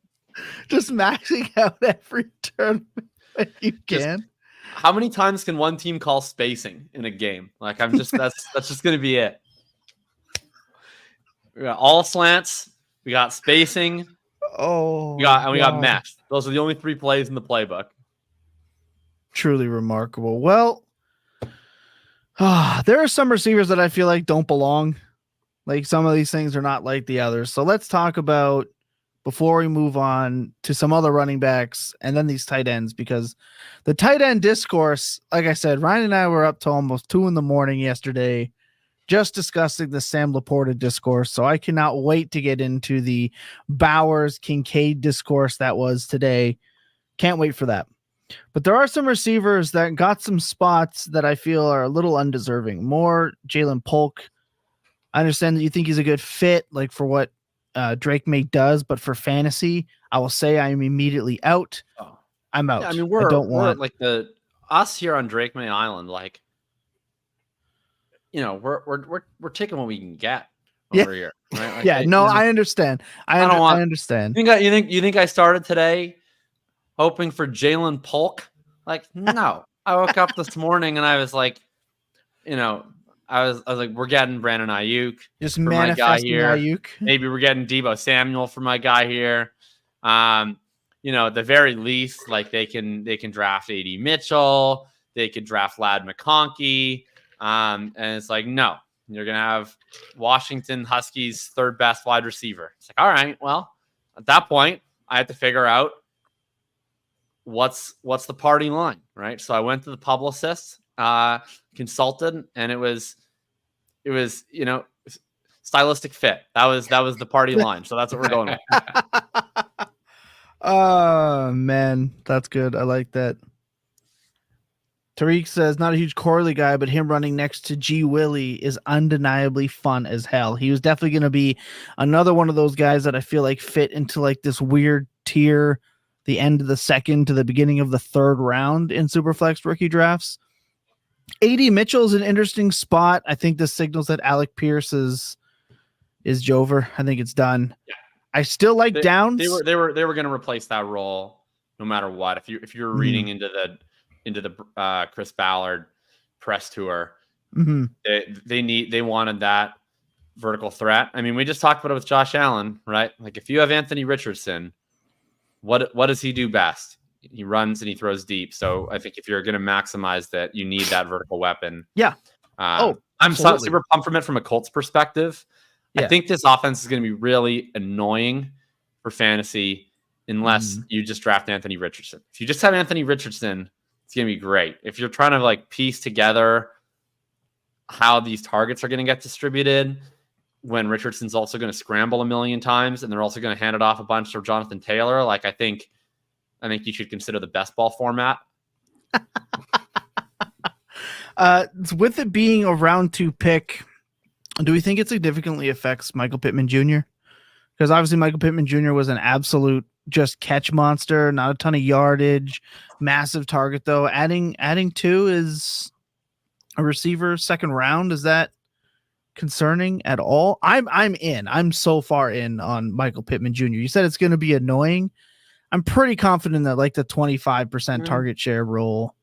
Just maxing out every tournament you can. How many times can one team call spacing in a game? Like that's just gonna be it. We got all slants. We got spacing. We got mesh. Those are the only 3 plays in the playbook. Truly remarkable. Well, there are some receivers that I feel like don't belong. Like some of these things are not like the others. So let's talk about, before we move on to some other running backs and then these tight ends, because the tight end discourse, like I said, Ryan and I were up till almost 2 a.m. yesterday just discussing the Sam Laporta discourse. So I cannot wait to get into the Bowers Kincaid discourse that was today. Can't wait for that. But there are some receivers that got some spots that I feel are a little undeserving. More Jaylen Polk. I understand that you think he's a good fit, like for what Drake Maye does, but for fantasy, I will say I'm immediately out. I'm out. Yeah, I mean, we're like us here on Drake Maye Island, like, we're taking what we can get over here. Right? Like, I understand. I understand. You think I started today hoping for Jaylen Polk? Like, no. I woke up this morning and I was like, I was like, we're getting Brandon Ayuk. Just for my guy here. Ayuk. Maybe we're getting Deebo Samuel for my guy here. At the very least, like they can draft AD Mitchell. they could draft Lad McConkey. And it's like, no, you're going to have Washington Huskies' third best wide receiver. It's like, all right, well, at that point, I had to figure out what's the party line, right? So I went to the publicist, consulted, and it was stylistic fit. That was the party line. So that's what we're going with. Oh man, that's good. I like that. Tariq says, not a huge Corley guy, but him running next to G Willie is undeniably fun as hell. He was definitely going to be another one of those guys that I feel like fit into like this weird tier, the end of the second to the beginning of the third round in Superflex rookie drafts. AD Mitchell is an interesting spot. I think this signals that Alec Pierce is Jover. I think it's done. Yeah. I still like Downs. They were going to replace that role no matter what. If you're reading into the Chris Ballard press tour, they wanted that vertical threat. I mean, we just talked about it with Josh Allen, right? Like if you have Anthony Richardson, what does he do best? He runs and he throws deep. So I think if you're going to maximize that, you need that vertical weapon. Yeah. I'm super pumped from it from a Colts perspective. Yeah. I think this offense is going to be really annoying for fantasy unless you just draft Anthony Richardson. If you just have Anthony Richardson, it's going to be great. If you're trying to like piece together how these targets are going to get distributed when Richardson's also going to scramble a million times and they're also going to hand it off a bunch to Jonathan Taylor, like I think you should consider the best ball format. With it being a round 2 pick, do we think it significantly affects Michael Pittman Jr.? Because obviously Michael Pittman Jr. was an absolute just catch monster, not a ton of yardage, massive target though. Adding 2 is a receiver second round. Is that concerning at all? I'm so far in on Michael Pittman Jr. You said it's going to be annoying. I'm pretty confident that like the 25% target share role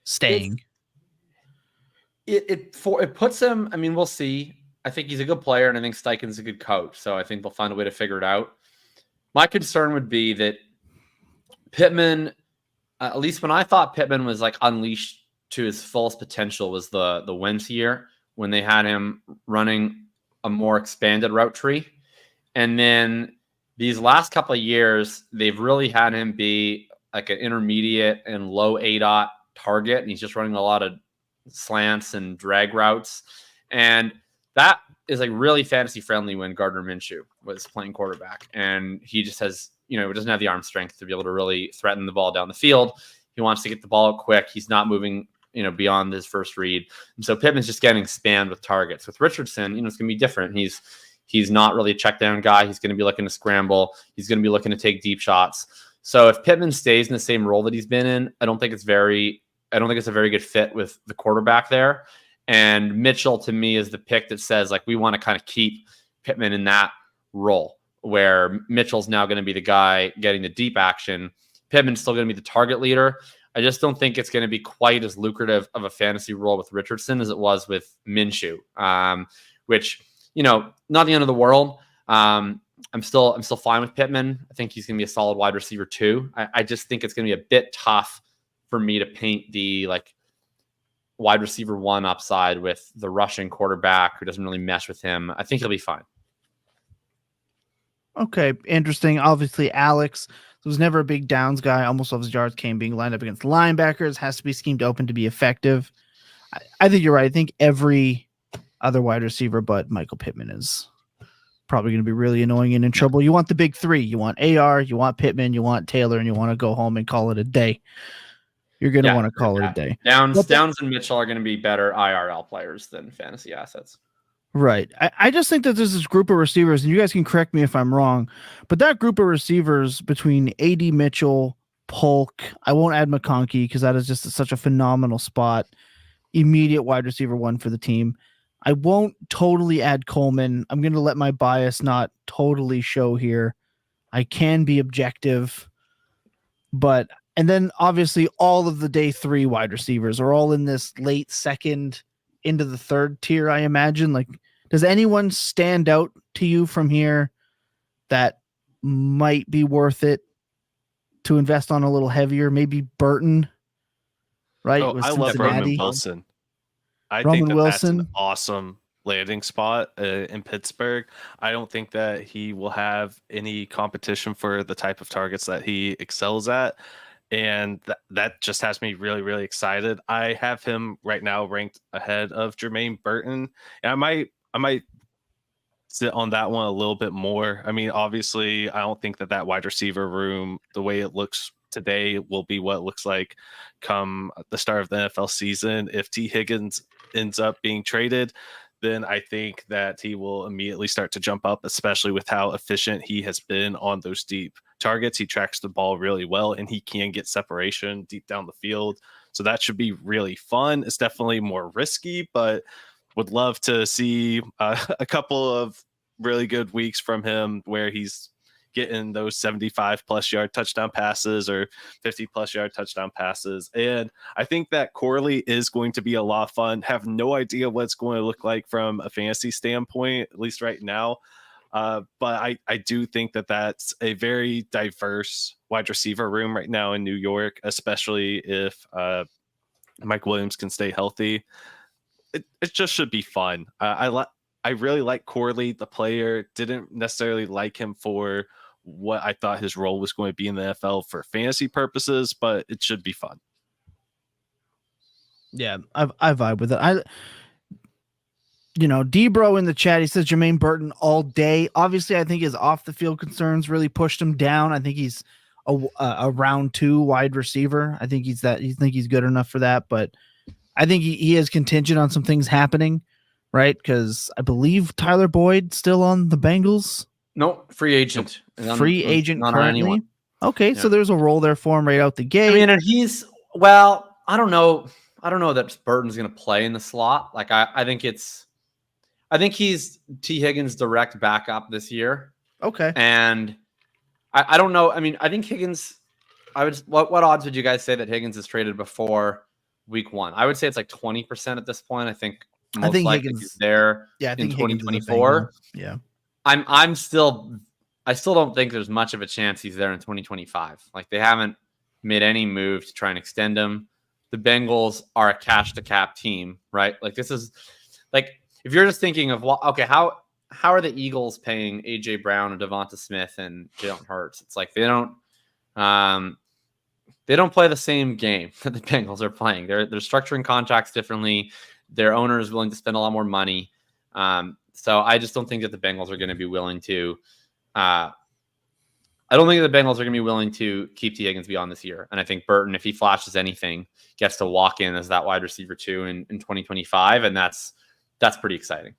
staying. It puts him. I mean, we'll see. I think he's a good player, and I think Steichen's a good coach. So I think they'll find a way to figure it out. My concern would be that Pittman, at least when I thought Pittman was like unleashed to his fullest potential, was the Wentz year when they had him running a more expanded route tree, and then these last couple of years they've really had him be like an intermediate and low ADOT target, and he's just running a lot of slants and drag routes, and that is like really fantasy friendly when Gardner Minshew was playing quarterback, and he just has, doesn't have the arm strength to be able to really threaten the ball down the field. He wants to get the ball out quick. He's not moving, beyond his first read. And so Pittman's just getting spammed with targets. With Richardson, it's going to be different. He's not really a check down guy. He's going to be looking to scramble. He's going to be looking to take deep shots. So if Pittman stays in the same role that he's been in, I don't think it's a very good fit with the quarterback there. And Mitchell, to me, is the pick that says, like, we want to kind of keep Pittman in that role where Mitchell's now going to be the guy getting the deep action. Pittman's still going to be the target leader. I just don't think it's going to be quite as lucrative of a fantasy role with Richardson as it was with Minshew, which, not the end of the world. I'm still fine with Pittman. I think he's going to be a solid wide receiver too. I just think it's going to be a bit tough for me to paint the like wide receiver 1 upside with the Russian quarterback who doesn't really mesh with him. I think he'll be fine. Okay, interesting. Obviously, Alex was never a big downs guy. Almost all of his yards came being lined up against linebackers. Has to be schemed open to be effective. I think you're right. I think every other wide receiver but Michael Pittman is probably going to be really annoying and in trouble. You want the big 3. You want AR, you want Pittman, you want Taylor, and you want to go home and call it a day. You're going to want to call it a day. Downs and Mitchell are going to be better IRL players than fantasy assets. Right. I just think that there's this group of receivers, and you guys can correct me if I'm wrong, but that group of receivers between AD Mitchell, Polk, I won't add McConkey because that is just such a phenomenal spot. Immediate wide receiver 1 for the team. I won't totally add Coleman. I'm going to let my bias not totally show here. I can be objective, and then obviously all of the day 3 wide receivers are all in this late second into the third tier, I imagine. Like, does anyone stand out to you from here that might be worth it to invest on a little heavier? Maybe Burton. right? Oh, With I love Cincinnati. Roman Wilson. I Roman think that that's Wilson. an awesome landing spot in Pittsburgh. I don't think that he will have any competition for the type of targets that he excels at. And that just has me really, really excited. I have him right now ranked ahead of Jermaine Burton. And I might sit on that one a little bit more. I mean, obviously, I don't think that wide receiver room, the way it looks today, will be what it looks like come the start of the NFL season. If T. Higgins ends up being traded, then I think that he will immediately start to jump up, especially with how efficient he has been on those deep targets. He tracks the ball really well, and he can get separation deep down the field. So that should be really fun. It's definitely more risky, but would love to see a couple of really good weeks from him where he's getting those 75 plus yard touchdown passes or 50 plus yard touchdown passes. And I think that Corley is going to be a lot of fun. Have no idea what it's going to look like from a fantasy standpoint, at least right now. But I do think that that's a very diverse wide receiver room right now in New York, especially if Mike Williams can stay healthy. It just should be fun. I really like Corley, the player. Didn't necessarily like him for what I thought his role was going to be in the NFL for fantasy purposes, but it should be fun. Yeah, I vibe with it. Debro in the chat, he says Jermaine Burton all day. Obviously, I think his off the field concerns really pushed him down. I think he's a round 2 wide receiver. I think he's good enough for that, but I think he is contingent on some things happening, right? Because I believe Tyler Boyd still on the Bengals. No, free agent. Free agent not currently. anyone. Okay, Yeah. so there's a role there for him right out the gate. I mean, and I don't know that Burton's going to play in the slot. Like, I think he's T. Higgins' direct backup this year. Okay. And I don't know. I mean, I think Higgins, what odds would you guys say that Higgins is traded before week 1? I would say it's like 20% at this point. I think likely Higgins he's there I think in Higgins is a 2024. Yeah. I still don't think there's much of a chance he's there in 2025. Like, they haven't made any move to try and extend him. The Bengals are a cash to cap team, right? Like, this is like, if you're just thinking of, well, okay, how are the Eagles paying AJ Brown and Devonta Smith and Jalen Hurts? It's like they don't play the same game that the Bengals are playing. They're structuring contracts differently. Their owner is willing to spend a lot more money. So I just don't think that the Bengals are going to be willing to. I don't think that the Bengals are going to be willing to keep T. Higgins beyond this year. And I think Burton, if he flashes anything, gets to walk in as that wide receiver 2 in 2025, and that's pretty exciting.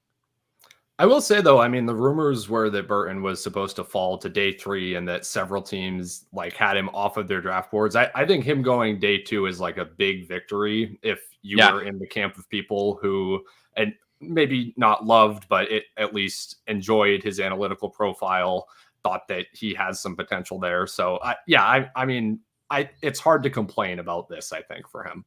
I will say, though, I mean, the rumors were that Burton was supposed to fall to day 3 and that several teams had him off of their draft boards. I think him going day 2 is like a big victory if you were in the camp of people who, and maybe not loved, but at least enjoyed his analytical profile, thought that he has some potential there. So, I mean, it's hard to complain about this, I think, for him.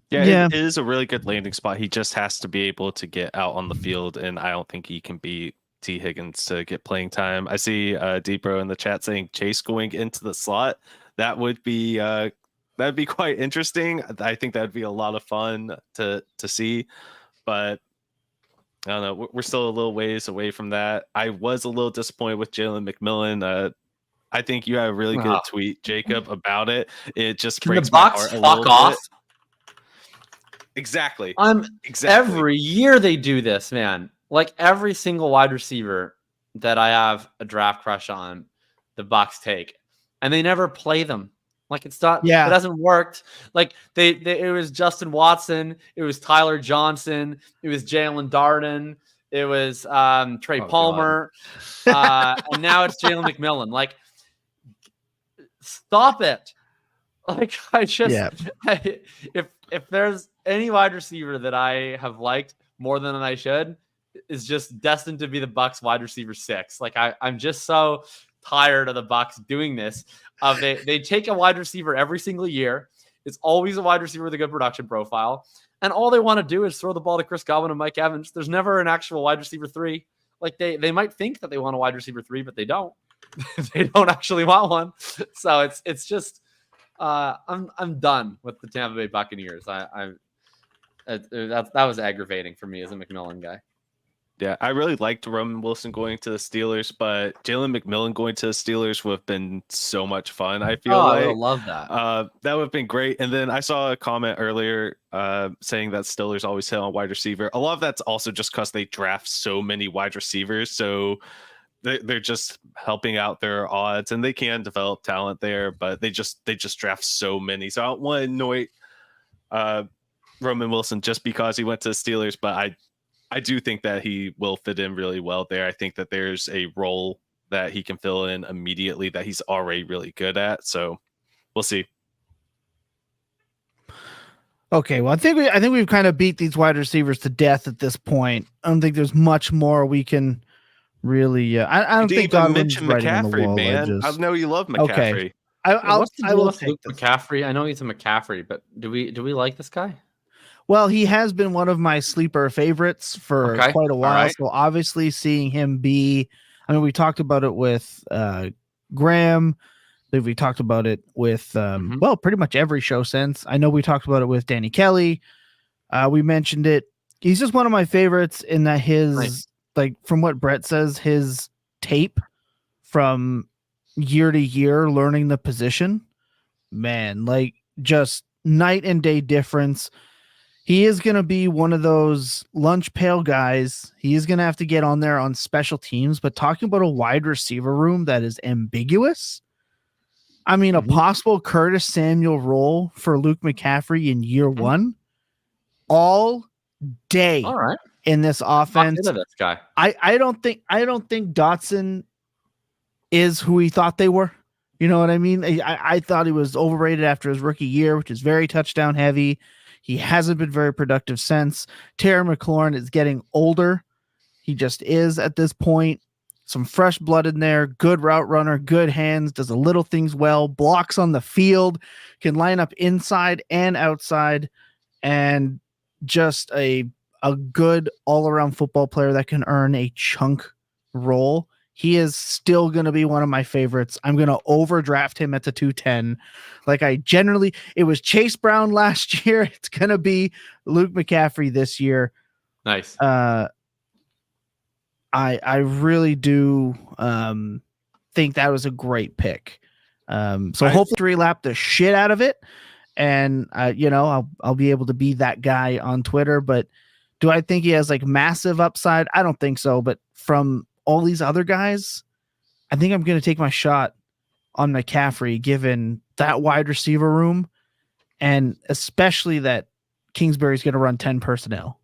Yeah, it is a really good landing spot. He just has to be able to get out on the field, and I don't think he can beat T. Higgins to get playing time. I see Debro in the chat saying Chase going into the slot. That would be that'd be quite interesting. I think that'd be a lot of fun to see, but I don't know. We're still a little ways away from that. I was a little disappointed with Jalen McMillan. I think you had a really good tweet, Jacob, about it. It just breaks my heart a little bit. Exactly. Every year they do this, man. Like, every single wide receiver that I have a draft crush on, the Bucs take, and they never play them. Like, it's not. Yeah. It hasn't worked. Like, it was Justin Watson, it was Tyler Johnson, it was Jalen Darden, it was Trey Palmer, and now it's Jalen McMillan. Like, stop it. Like, if there's any wide receiver that I have liked more than I should, is just destined to be the Bucs wide receiver 6. Like, I'm just so tired of the Bucs doing this. They take a wide receiver every single year. It's always a wide receiver with a good production profile, and all they want to do is throw the ball to Chris Godwin and Mike Evans. There's never an actual wide receiver 3. Like, they might think that they want a wide receiver 3, but they don't. They don't actually want one. So it's just I'm done with the Tampa Bay Buccaneers. That was aggravating for me as a McMillan guy. Yeah, I really liked Roman Wilson going to the Steelers, but Jalen McMillan going to the Steelers would have been so much fun. I feel I like would love that. that would have been great. And then I saw a comment earlier saying that Steelers always hit on wide receiver. A lot of that's also just because they draft so many wide receivers, so they're just helping out their odds, and they can develop talent there, but they just draft so many. So I don't want to annoy Roman Wilson just because he went to the Steelers, but I do think that he will fit in really well there. I think that there's a role that he can fill in immediately that he's already really good at. So we'll see. Okay, well, I think we've kind of beat these wide receivers to death at this point. I don't think there's much more we can really. I don't think Godwin's writing on the wall. Man. I know you love McCaffrey. Okay. I will take this. McCaffrey. I know he's a McCaffrey, but do we like this guy? Well, he has been one of my sleeper favorites for quite a while. Right. So obviously seeing him be, I mean, we talked about it with Graham. We talked about it with, well, pretty much every show since. I know we talked about it with Danny Kelly. We mentioned it. He's just one of my favorites in that his, like, from what Brett says, his tape from year to year, learning the position, man, like just night and day difference. He is going to be one of those lunch pail guys. He is going to have to get on there on special teams, but talking about a wide receiver room that is ambiguous. I mean, a possible Curtis Samuel role for Luke McCaffrey in year one, all day. All right. In this offense. This guy. I don't think Dotson is who he thought they were. You know what I mean? I thought he was overrated after his rookie year, which is very touchdown heavy. He hasn't been very productive since. Terry McLaurin is getting older. He just is at this point. Some fresh blood in there. Good route runner, good hands, does the little things well, blocks on the field, can line up inside and outside, and just a good all-around football player that can earn a chunk role. He is still going to be one of my favorites. I'm going to overdraft him at the 210. Like it was Chase Brown last year. It's going to be Luke McCaffrey this year. Nice. I really do think that was a great pick. So hopefully relap the shit out of it. And I'll be able to be that guy on Twitter, but do I think he has like massive upside? I don't think so. But from all these other guys, I think I'm going to take my shot on McCaffrey, given that wide receiver room, and especially that Kingsbury's going to run 10 personnel.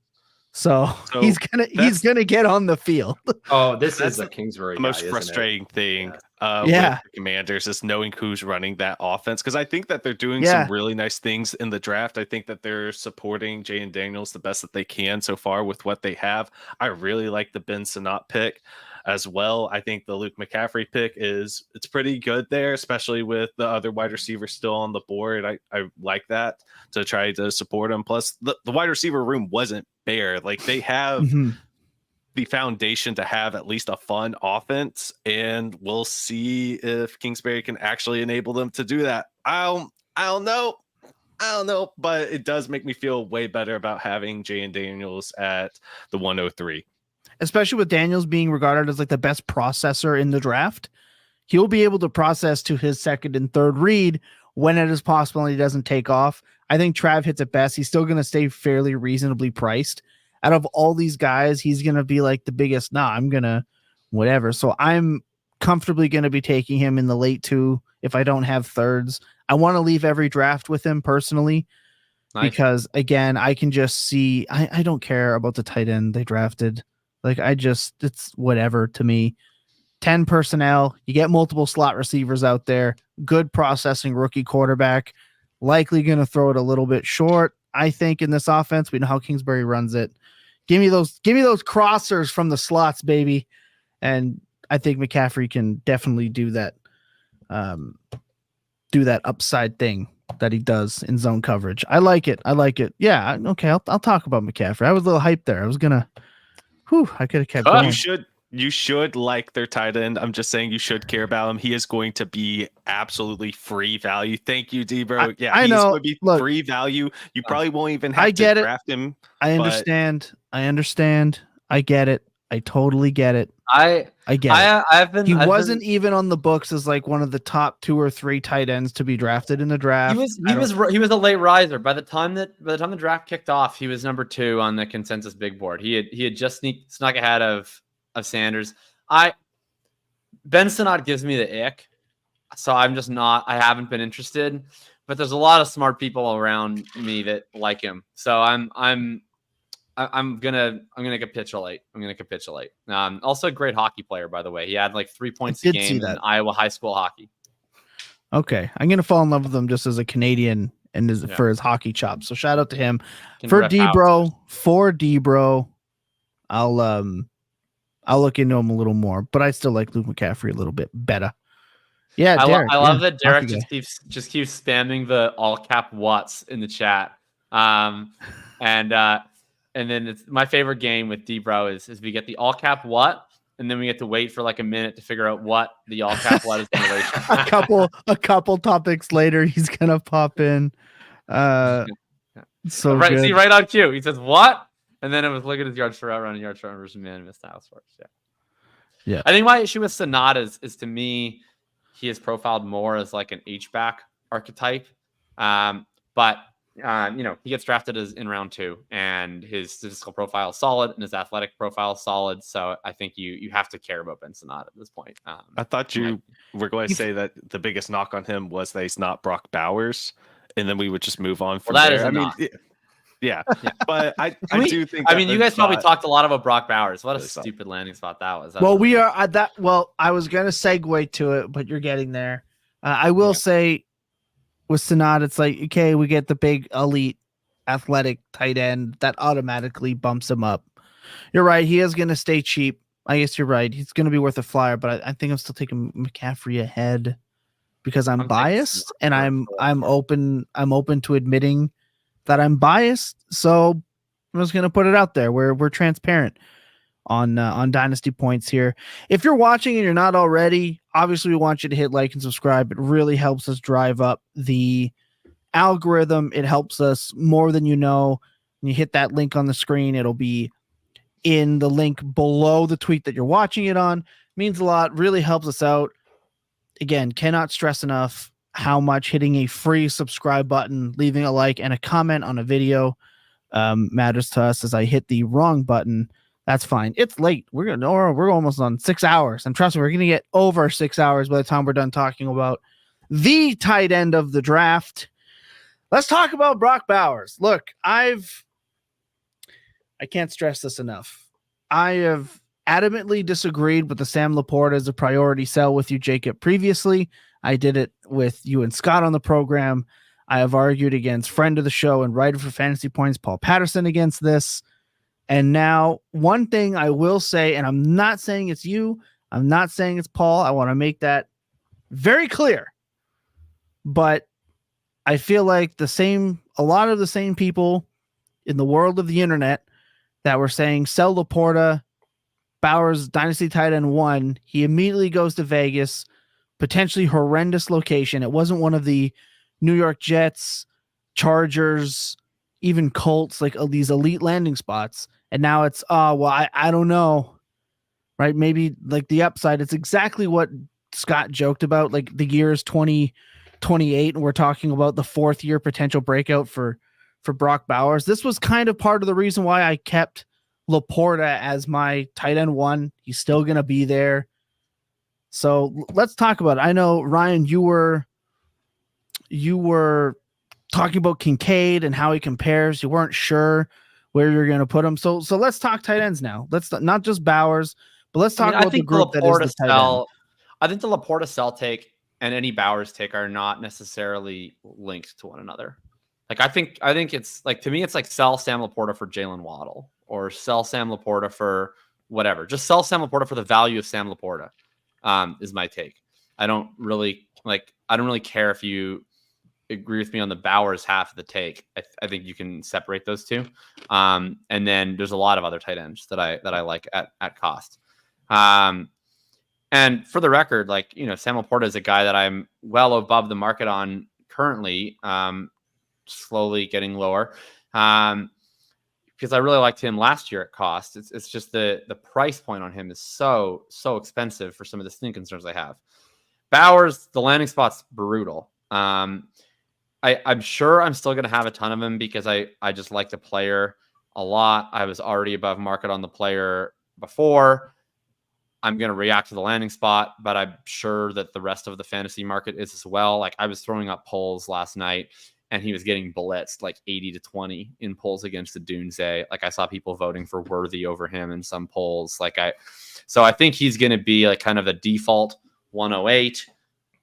So he's gonna get on the field. Oh, this is a Kingsbury. The most frustrating thing with the Commanders is knowing who's running that offense, because I think that they're doing some really nice things in the draft. I think that they're supporting Jaylen Daniels the best that they can so far with what they have. I really like the Ben Sinnott pick as well. I think the Luke McCaffrey pick it's pretty good there, especially with the other wide receivers still on the board. I like that to try to support him. Plus the wide receiver room wasn't bare. Like they have the foundation to have at least a fun offense, and we'll see if Kingsbury can actually enable them to do that. I don't know, but it does make me feel way better about having Jaylen Daniels at the 103. Especially with Daniels being regarded as like the best processor in the draft. He'll be able to process to his second and third read when it is possible and he doesn't take off. I think Trav hits it best. He's still going to stay fairly reasonably priced. Out of all these guys, he's going to be like the biggest, I'm going to whatever. So I'm comfortably going to be taking him in the late 2 if I don't have thirds. I want to leave every draft with him personally. Nice. Because again, I can just see, I don't care about the tight end they drafted. Like it's whatever to me. 10 personnel, you get multiple slot receivers out there, good processing rookie quarterback, likely going to throw it a little bit short. I think in this offense, we know how Kingsbury runs it. Give me those crossers from the slots, baby. And I think McCaffrey can definitely do that upside thing that he does in zone coverage. I like it. Yeah. Okay. I'll talk about McCaffrey. I was a little hyped there. I was going to, I could have kept going. You should like their tight end. I'm just saying you should care about him. He is going to be absolutely free value. Thank you, D-Bro. I he's know. going to be Look, free value. You probably won't even have I get to it. draft him. I understand. I get it. I totally get it. I get it. He wasn't even on the books as like one of the top 2 or 3 tight ends to be drafted in the draft. He was a late riser. By the time the draft kicked off, he was number 2 on the consensus big board. He had just snuck ahead of Sanders. Ben Sinnott gives me the ick, so I haven't been interested. But there's a lot of smart people around me that like him, so I'm gonna capitulate. Also a great hockey player, by the way. He had like 3 points a game in Iowa high school hockey. Okay, I'm gonna fall in love with him just as a Canadian and for his hockey chops. So shout out to him. For D-Bro, I'll look into him a little more, but I still like Luke McCaffrey a little bit better. Yeah, I love that Derek just keeps spamming the all cap what's in the chat. And then it's my favorite game with D-Bro is we get the all cap what, and then we get to wait for like a minute to figure out what the all cap what is in relation. a couple topics later, he's gonna pop in. So right, good. see right on cue. He says what, and then it was look at his yards per route run and yards per run versus man missed house works. Yeah. I think my issue with Sinnott is to me, he is profiled more as like an H-back archetype, but. He gets drafted in round 2, and his statistical profile is solid, and his athletic profile is solid. So I think you have to care about Ben Sinnott at this point. I thought you were going to say that the biggest knock on him was that he's not Brock Bowers, and then we would just move on from there. Yeah. But I do think. I mean, you guys probably talked a lot about Brock Bowers. What a stupid landing spot that was. We are at that. Well, I was going to segue to it, but you're getting there. I will say. With Sinnott, it's like, okay, we get the big elite athletic tight end that automatically bumps him up. You're right. He is going to stay cheap. I guess you're right. He's going to be worth a flyer, but I think I'm still taking McCaffrey ahead because I'm biased and I'm open to admitting that I'm biased. So I'm just going to put it out there. We're transparent on Dynasty Points here. If you're watching and you're not already, obviously we want you to hit like and subscribe. It really helps us drive up the algorithm. It helps us more than you know. When you hit that link on the screen, it'll be in the link below the tweet that you're watching it on. It means a lot, really helps us out. Again, cannot stress enough how much hitting a free subscribe button, leaving a like and a comment on a video matters to us. As I hit the wrong button, that's fine. It's late. We're almost on 6 hours. And trust me, we're going to get over 6 hours by the time we're done talking about the tight end of the draft. Let's talk about Brock Bowers. Look, I can't stress this enough. I have adamantly disagreed with the Sam Laporta as a priority sell with you, Jacob, previously. I did it with you and Scott on the program. I have argued against friend of the show and writer for Fantasy Points, Paul Patterson, against this. And now, one thing I will say, and I'm not saying it's you, I'm not saying it's Paul. I want to make that very clear. But I feel like a lot of the same people in the world of the internet that were saying sell Laporta, Bowers Dynasty tight end 1, he immediately goes to Vegas, potentially horrendous location. It wasn't one of the New York Jets, Chargers, even Colts, like these elite landing spots. And now it's, I don't know, right? Maybe like the upside. It's exactly what Scott joked about. Like the year is 2028, and we're talking about the 4th year potential breakout for Brock Bowers. This was kind of part of the reason why I kept Laporta as my tight end 1. He's still going to be there. So let's talk about it. I know, Ryan, you were talking about Kincaid and how he compares. You weren't sure where you're going to put him. So let's talk tight ends now. Let's not just Bowers, but let's talk about the group that is the tight end. I think the Laporta sell take and any Bowers take are not necessarily linked to one another. Like I think it's like, to me, it's like sell Sam Laporta for Jaylen Waddle or sell Sam Laporta for whatever. Just sell Sam Laporta for the value of Sam Laporta is my take. I don't really care if you agree with me on the Bowers half of the take. I think you can separate those two. And then there's a lot of other tight ends that I like at cost. And for the record, like, Sam Laporta is a guy that I'm well above the market on currently, slowly getting lower, because I really liked him last year at cost. It's just the price point on him is so expensive for some of the sneak concerns I have. Bowers, the landing spot's brutal. I'm sure I'm still going to have a ton of him because I just like the player a lot. I was already above market on the player before. I'm going to react to the landing spot, but I'm sure that the rest of the fantasy market is as well. Like, I was throwing up polls last night and he was getting blitzed like 80-20 in polls against the Dunze. Like, I saw people voting for Worthy over him in some polls. So I think he's going to be like kind of a default 108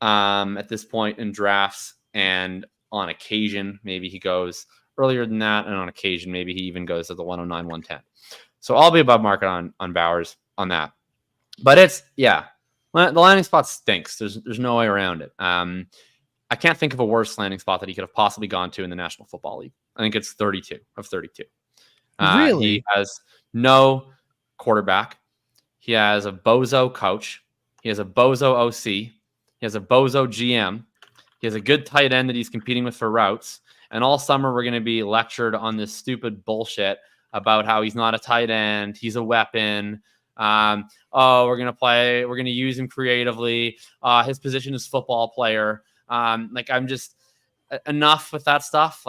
at this point in drafts. And on occasion, maybe he goes earlier than that. And on occasion, maybe he even goes to the 109, 110. So I'll be above market on Bowers on that. But the landing spot stinks. There's no way around it. I can't think of a worse landing spot that he could have possibly gone to in the National Football League. I think it's 32 of 32. Really? He has no quarterback. He has a bozo coach. He has a bozo OC. He has a bozo GM. He has a good tight end that he's competing with for routes. And all summer, we're going to be lectured on this stupid bullshit about how he's not a tight end. He's a weapon. We're going to use him creatively. His position is football player. I'm just enough with that stuff.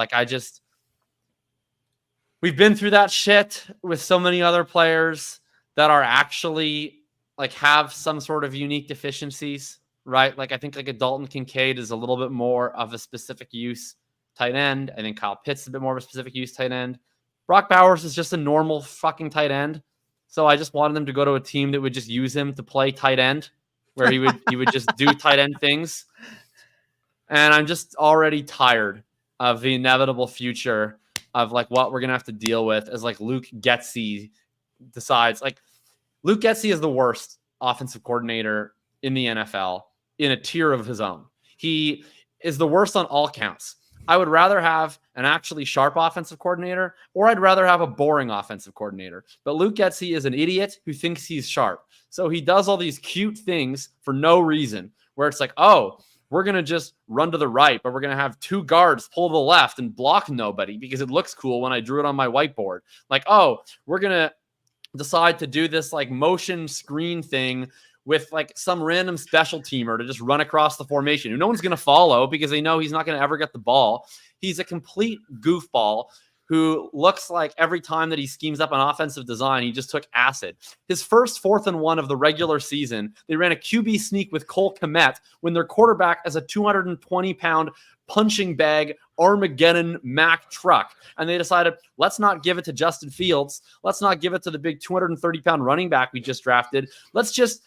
We've been through that shit with so many other players that are actually have some sort of unique deficiencies, right? I think a Dalton Kincaid is a little bit more of a specific use tight end. I think Kyle Pitts is a bit more of a specific use tight end. Brock Bowers is just a normal fucking tight end. So I just wanted him to go to a team that would just use him to play tight end, where he would just do tight end things. And I'm just already tired of the inevitable future of what we're gonna have to deal with as Luke Getsy decides. Luke Getsy is the worst offensive coordinator in the NFL in a tier of his own. He is the worst on all counts. I would rather have an actually sharp offensive coordinator, or I'd rather have a boring offensive coordinator. But Luke Getsy is an idiot who thinks he's sharp. So he does all these cute things for no reason, where it's we're going to just run to the right, but we're going to have two guards pull to the left and block nobody because it looks cool when I drew it on my whiteboard. We're going to decide to do this motion screen thing with some random special teamer to just run across the formation who no one's going to follow because they know he's not going to ever get the ball. He's a complete goofball who looks like every time that he schemes up an offensive design, he just took acid. His first 4th and 1 of the regular season, they ran a QB sneak with Cole Kmet when their quarterback is a 220-pound punching bag Armageddon Mack truck. And they decided, let's not give it to Justin Fields. Let's not give it to the big 230-pound running back we just drafted. Let's just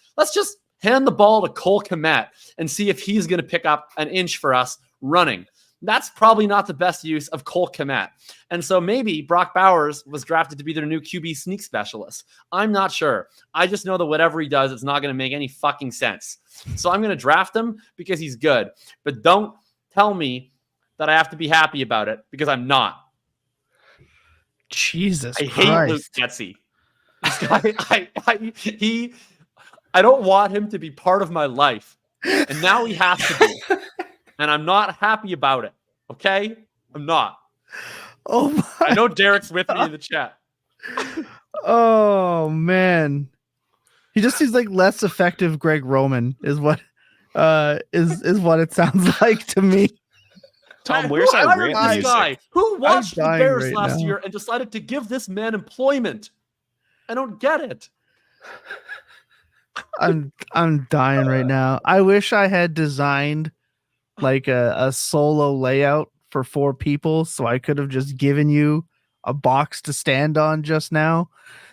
hand the ball to Cole Kmet and see if he's going to pick up an inch for us running. That's probably not the best use of Cole Kmet. And so maybe Brock Bowers was drafted to be their new QB sneak specialist. I'm not sure. I just know that whatever he does, it's not going to make any fucking sense. So I'm going to draft him because he's good. But don't tell me that I have to be happy about it because I'm not. Jesus I hate Luke Getsy. This guy, I don't want him to be part of my life. And now he has to be. And I'm not happy about it. Okay? I'm not. Oh my I know Derek's with me in the chat. Oh man. He just seems like less effective Greg Roman is what is what it sounds like to me. Tom, where's our rant this music? guy who watched the Bears right last now. year and decided to give this man employment? I don't get it. I'm dying right now. I wish I had designed a solo layout for 4 people so I could have just given you a box to stand on just now.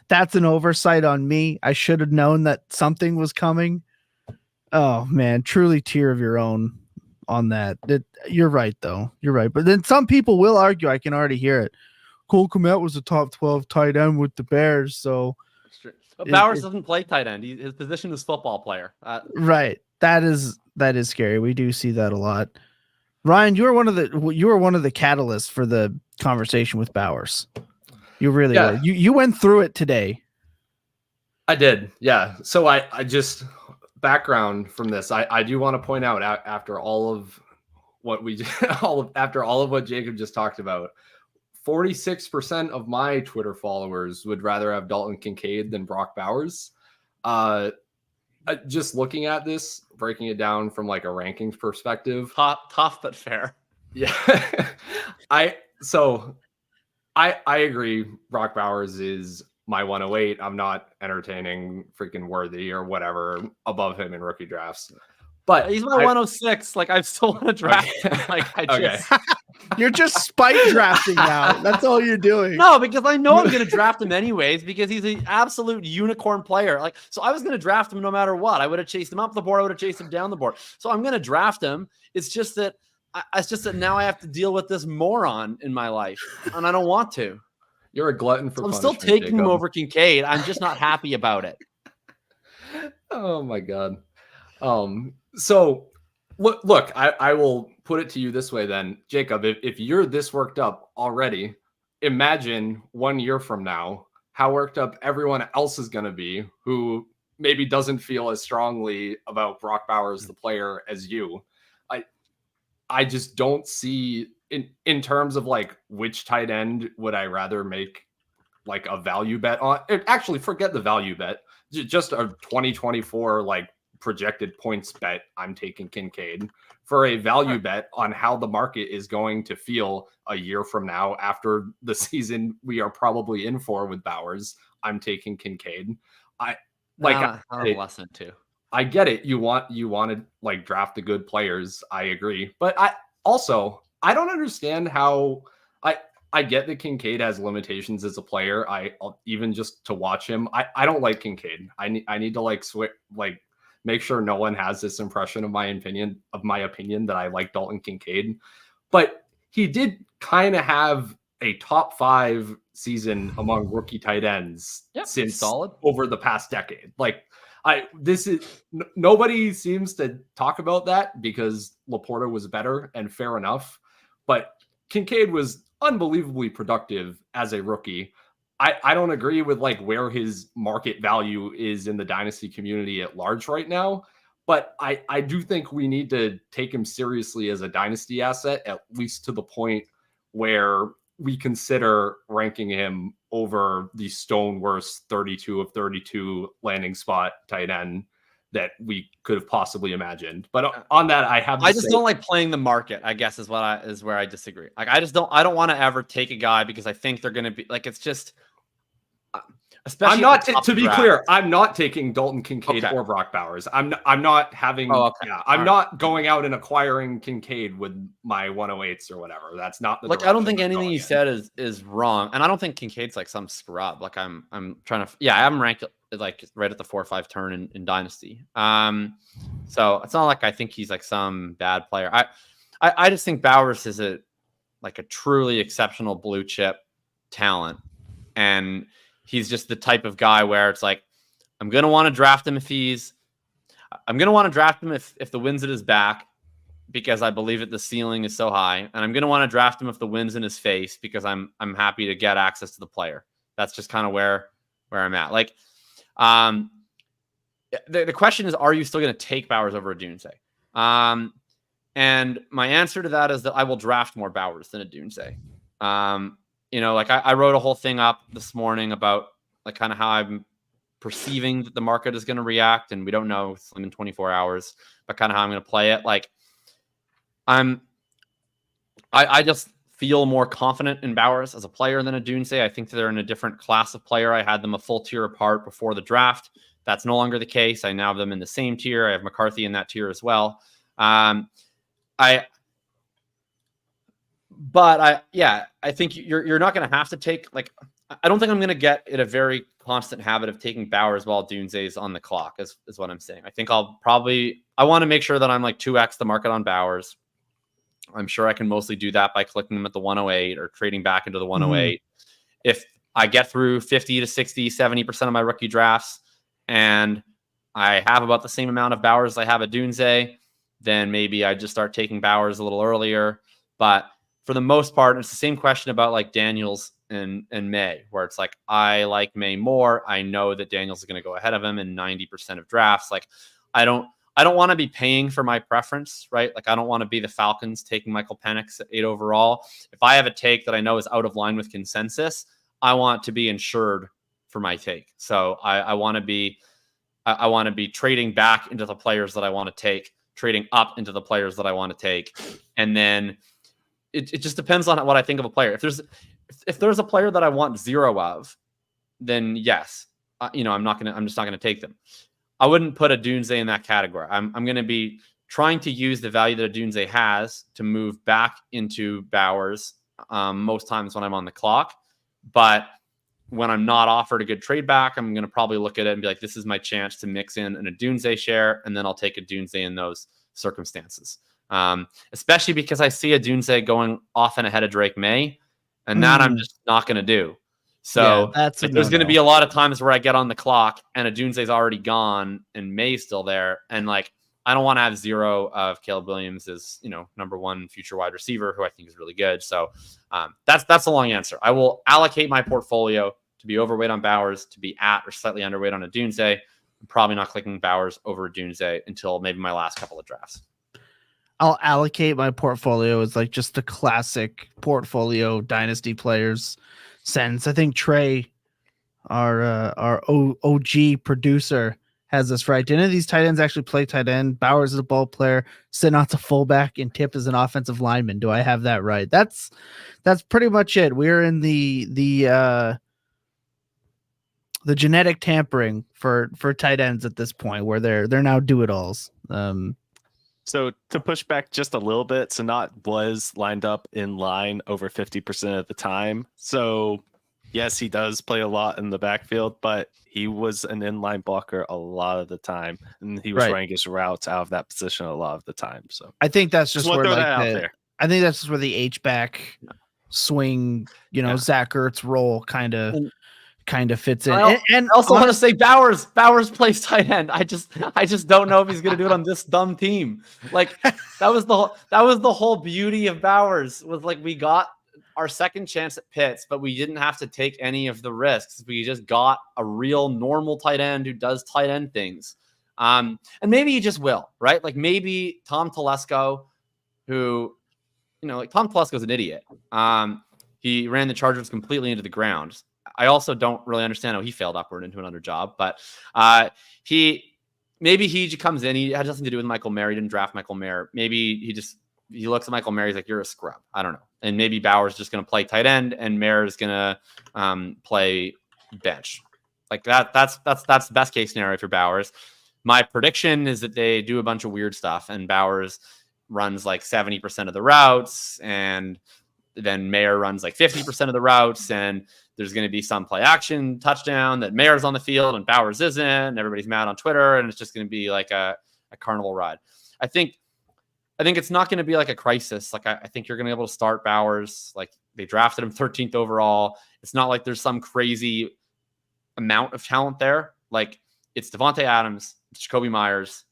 That's an oversight on me. I should have known that something was coming. Oh man, truly tier of your own on that. You're right though. You're right. But then some people will argue, I can already hear it. Cole Kmet was a top 12 tight end with the Bears, so But Bowers doesn't play tight end. His position is football player. Right. That is scary. We do see that a lot. Ryan, you were one of the catalysts for the conversation with Bowers. You really were. You went through it today. I did. Yeah. So I just background from this. I do want to point out after all of what we after all of what Jacob just talked about, 46% of my Twitter followers would rather have Dalton Kincaid than Brock Bowers. Just looking at this, breaking it down from like a rankings perspective. Tough but fair. Yeah. I agree. Brock Bowers is my 108. I'm not entertaining freaking Worthy or whatever above him in rookie drafts. But he's my 106. Like, I still want to draft him. Like, I just You're just spite drafting now. That's all you're doing. No, because I know I'm going to draft him anyways because he's an absolute unicorn player. Like, so I was going to draft him no matter what. I would have chased him up the board. I would have chased him down the board. So I'm going to draft him. It's just that now I have to deal with this moron in my life, and I don't want to. You're a glutton for I'm punishment, still taking him Jacob. over Kincaid. I'm just not happy about it. Oh my God. So look, I will put it to you this way then, Jacob, if you're this worked up already, imagine 1 year from now, how worked up everyone else is going to be who maybe doesn't feel as strongly about Brock Bowers, the player, as you. I just don't see in terms of like which tight end would I rather make like a value bet on. Actually, forget the value bet. Just a 2024 like projected points bet. I'm taking Kincaid for a value bet on how the market is going to feel a year from now after the season we are probably in for with Bowers. I'm taking Kincaid. I lesson too. I get it. You want to like draft the good players. I agree. But I don't understand how I get that Kincaid has limitations as a player. Even just to watch him, I don't like Kincaid. I need to make sure no one has this impression of my opinion that I like Dalton Kincaid. But he did kind of have a top 5 season among rookie tight ends since solid over the past decade. Like nobody seems to talk about that because Laporta was better, and fair enough. But Kincaid was unbelievably productive as a rookie. I don't agree with like where his market value is in the dynasty community at large right now, but I do think we need to take him seriously as a dynasty asset, at least to the point where we consider ranking him over the stone worst 32 of 32 landing spot tight end that we could have possibly imagined. But on that, I just don't like playing the market, I guess is where I disagree. Like, I don't want to ever take a guy because I think they're going to be like, it's just, especially I'm not, to be clear, I'm not taking Dalton Kincaid or Brock Bowers. I'm not having, I'm not going out and acquiring Kincaid with my 108s or whatever. That's not the I don't think anything you said is wrong. And I don't think Kincaid's like some scrub. Like I'm trying to, I haven't ranked like right at the 4 or 5 turn in Dynasty. So it's not like I think he's like some bad player. I just think Bowers is a truly exceptional blue chip talent. And he's just the type of guy where it's like, I'm going to want to draft him if the wind's at his back, because I believe that the ceiling is so high. And I'm going to want to draft him if the wind's in his face, because I'm happy to get access to the player. That's just kind of where I'm at. Like, the question is, are you still going to take Bowers over Adonai? And my answer to that is that I will draft more Bowers than Adonai. I wrote a whole thing up this morning about like kind of how I'm perceiving that the market is going to react, and we don't know in 24 hours, but kind of how I'm going to play it. Like I just feel more confident in Bowers as a player than Adonai. I think they're in a different class of player. I had them a full tier apart before the draft. That's no longer the case. I now have them in the same tier. I have McCarthy in that tier as well. I think you're not going to have to take, like, I don't think I'm going to get in a very constant habit of taking Bowers while Dunze is on the clock is what I'm saying. I think I want to make sure that I'm like 2x the market on Bowers. I'm sure I can mostly do that by clicking them at the 108 or trading back into the 108. If I get through 50 to 60, 70% of my rookie drafts and I have about the same amount of Bowers as I have at Dunze, then maybe I just start taking Bowers a little earlier. But for the most part, it's the same question about like Daniels and Maye, where it's like, I like Maye more. I know that Daniels is going to go ahead of him in 90% of drafts. Like, I don't want to be paying for my preference, right? Like, I don't want to be the Falcons taking Michael Penix at 8 overall. If I have a take that I know is out of line with consensus, I want to be insured for my take. So I want to be trading back into the players that I want to take, trading up into the players that I want to take. And then it just depends on what I think of a player. If there's a player that I want 0 of, then yes, I'm just not going to take them. I wouldn't put a Dunze in that category. I'm going to be trying to use the value that a Dunze has to move back into Bowers most times when I'm on the clock. But when I'm not offered a good trade back, I'm going to probably look at it and be like, this is my chance to mix in a Dunze share, and then I'll take a Dunze in those circumstances. Especially because I see a Dunze going off and ahead of Drake Maye, and that I'm just not going to do. So there's going to be a lot of times where I get on the clock and a Dunze's already gone and Maye's still there. And like, I don't want to have 0 of Caleb Williams as, number 1 future wide receiver, who I think is really good. So that's the long answer. I will allocate my portfolio to be overweight on Bowers, to be at or slightly underweight on a Dunze. I'm probably not clicking Bowers over a Dunze until maybe my last couple of drafts. I'll allocate my portfolio as like just the classic portfolio dynasty players sense. I think Trey, our OG producer, has this right. Did any of these tight ends actually play tight end? Bowers is a ball player, Sinnott's a fullback, and Tip is an offensive lineman. Do I have that right? That's pretty much it. We're in the genetic tampering for tight ends at this point, where they're now do-it-alls. So to push back just a little bit, Sinnott was lined up in line over 50% of the time. So yes, he does play a lot in the backfield, but he was an inline blocker a lot of the time, and he was running his routes out of that position a lot of the time. So I think that's just where I think that's just where the H-back swing, Zach Ertz role kind of fits in. And also want to say Bowers plays tight end. I just don't know if he's going to do it on this dumb team. Like that was the whole beauty of Bowers, was like, we got our second chance at Pitts, but we didn't have to take any of the risks. We just got a real normal tight end who does tight end things. And maybe he just will, right? Like maybe Tom Telesco, who, Tom Telesco's an idiot. He ran the Chargers completely into the ground. I also don't really understand how he failed upward into another job, but he comes in. He had nothing to do with Michael Mayer. He didn't draft Michael Mayer. Maybe he looks at Michael Mayer. He's like, you're a scrub. I don't know. And maybe Bowers is just going to play tight end, and Mayer is going to play bench. Like that's the best case scenario for Bowers. My prediction is that they do a bunch of weird stuff, and Bowers runs like 70% of the routes, and then Mayer runs like 50% of the routes, and there's going to be some play action touchdown that Mayer's on the field and Bowers isn't, and everybody's mad on Twitter, and it's just going to be like a carnival ride. I think it's not going to be like a crisis. Like I think you're going to be able to start Bowers. Like they drafted him 13th overall. It's not like there's some crazy amount of talent there. Like it's Devontae Adams, it's Jacoby Myers.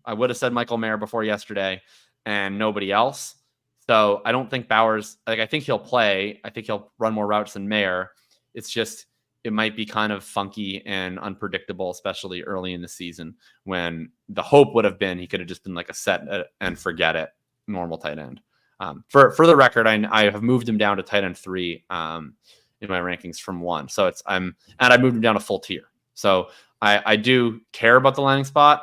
I would have said Michael Mayer before yesterday, and nobody else. So I don't think Bowers, I think he'll play. I think he'll run more routes than Mayer. It's just, it might be kind of funky and unpredictable, especially early in the season, when the hope would have been he could have just been like a set and forget it normal tight end. For the record, I have moved him down to tight end 3 in my rankings from 1. So I moved him down to full tier. So I do care about the landing spot.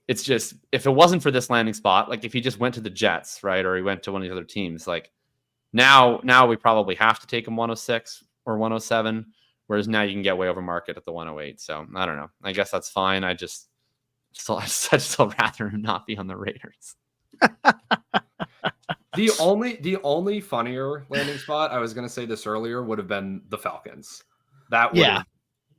It's just, if it wasn't for this landing spot, like if he just went to the Jets, right, or he went to one of these other teams, like now we probably have to take him 106 or 107, whereas now you can get way over market at the 108. So I don't know. I guess that's fine. I'd still rather him not be on the Raiders. The only funnier landing spot, I was going to say this earlier, would have been the Falcons. That would have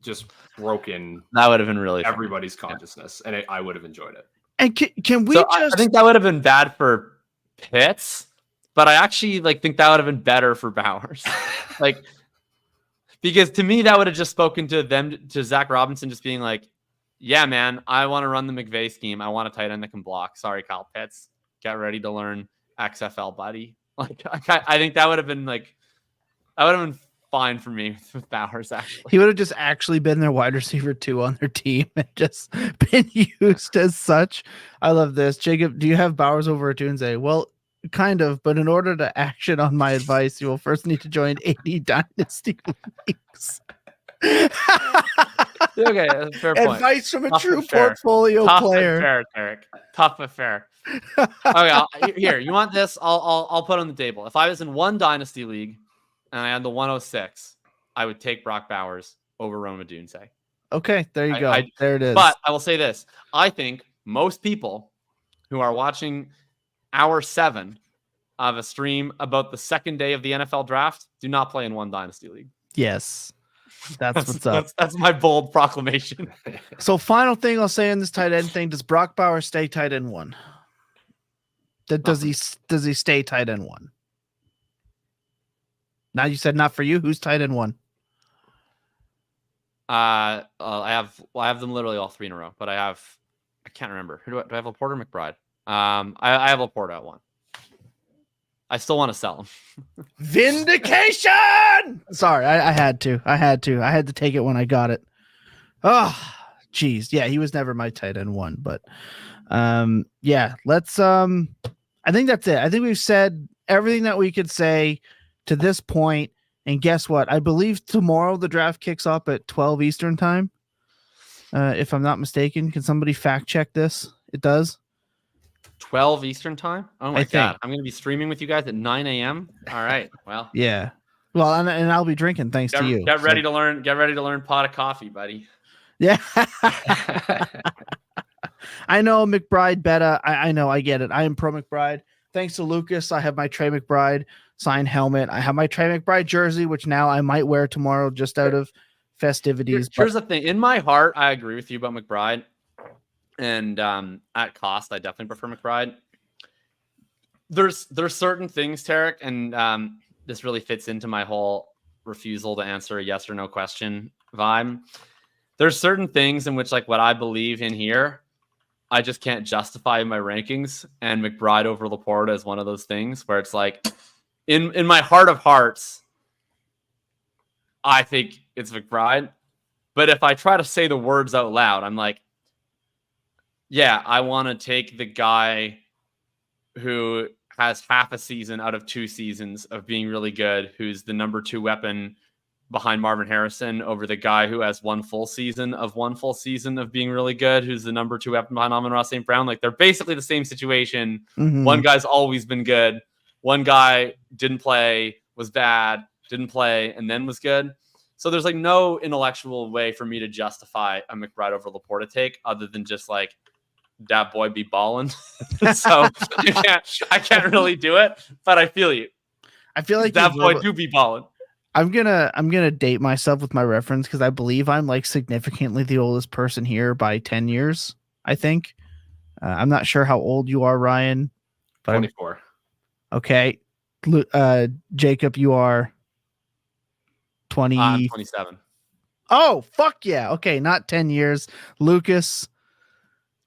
just broken. That would have been really everybody's consciousness, and I would have enjoyed it. And can we I think that would have been bad for Pitts, but I actually think that would have been better for Bowers. Because to me, that would have just spoken to Zach Robinson just being like, yeah, man, I want to run the McVay scheme. I want a tight end that can block. Sorry, Kyle Pitts. Get ready to learn XFL, buddy. I think that would have been That would have been fine for me with Bowers, actually. He would have just actually been their wide receiver 2 on their team and just been used as such. I love this. Jacob, do you have Bowers over at Dunze? Well, kind of, but in order to action on my advice, you will first need to join 80 Dynasty leagues. Okay, that's a fair point. Advice from a Tough true but fair. portfolio Tough player. But fair, Tarek. Tough but fair. Okay, here. You want this? I'll put on the table. If I was in one Dynasty league and I had the 106, I would take Brock Bowers over Roma Dunze. Okay, there you go. There it is. But I will say this. I think most people who are watching hour 7 of a stream about the second day of the NFL draft do not play in one Dynasty league. That's what's up. That's my bold proclamation. So final thing I'll say on this tight end thing, does Brock Bowers stay tight end 1? Does he stay tight end 1? Now you said not for you. Who's tight end 1? I have them literally all 3 in a row, but I can't remember. Who do I have? Laporte or McBride? I have Laporte at 1. I still want to sell him. Vindication. Sorry, I had to. I had to take it when I got it. Oh, geez. Yeah, he was never my tight end 1, but yeah, let's I think that's it. I think we've said everything that we could say to this point. And guess what? I believe tomorrow the draft kicks off at 12 Eastern time. If I'm not mistaken. Can somebody fact check this? It does. 12 Eastern time? Oh my God. I'm going to be streaming with you guys at 9 a.m. All right. Well. Yeah. Well, and I'll be drinking thanks to you. Get ready to learn. Get ready to learn pot of coffee, buddy. Yeah. I know McBride beta. I know. I get it. I am pro McBride. Thanks to Lucas, I have my Trey McBride signed helmet. I have my Trey McBride jersey, which now I might wear tomorrow just out of festivities. Here's the thing. In my heart, I agree with you about McBride. And at cost, I definitely prefer McBride. There's certain things, Tarek, and this really fits into my whole refusal to answer a yes or no question vibe. There's certain things in which, like, what I believe in here, I just can't justify in my rankings. And McBride over Laporta is one of those things where it's like, in my heart of hearts, I think it's McBride. But if I try to say the words out loud, I'm like, yeah, I want to take the guy who has half a season out of 2 seasons of being really good, who's the number 2 weapon behind Marvin Harrison, over the guy who has one full season of being really good, who's the number 2 weapon behind Amon-Ra St. Brown. Like, they're basically the same situation. Mm-hmm. One guy's always been good. One guy didn't play, was bad, didn't play, and then was good. So there's like no intellectual way for me to justify a McBride over Laporta take other than just like, that boy be ballin'. So I can't really do it, but I feel you. I feel like that boy do be ballin'. I'm gonna date myself with my reference because I believe I'm like significantly the oldest person here by 10 years. I think. I'm not sure how old you are, Ryan. But 24. Okay, Jacob, you are 20. I'm 27. Oh, fuck yeah. Okay, not 10 years. Lucas.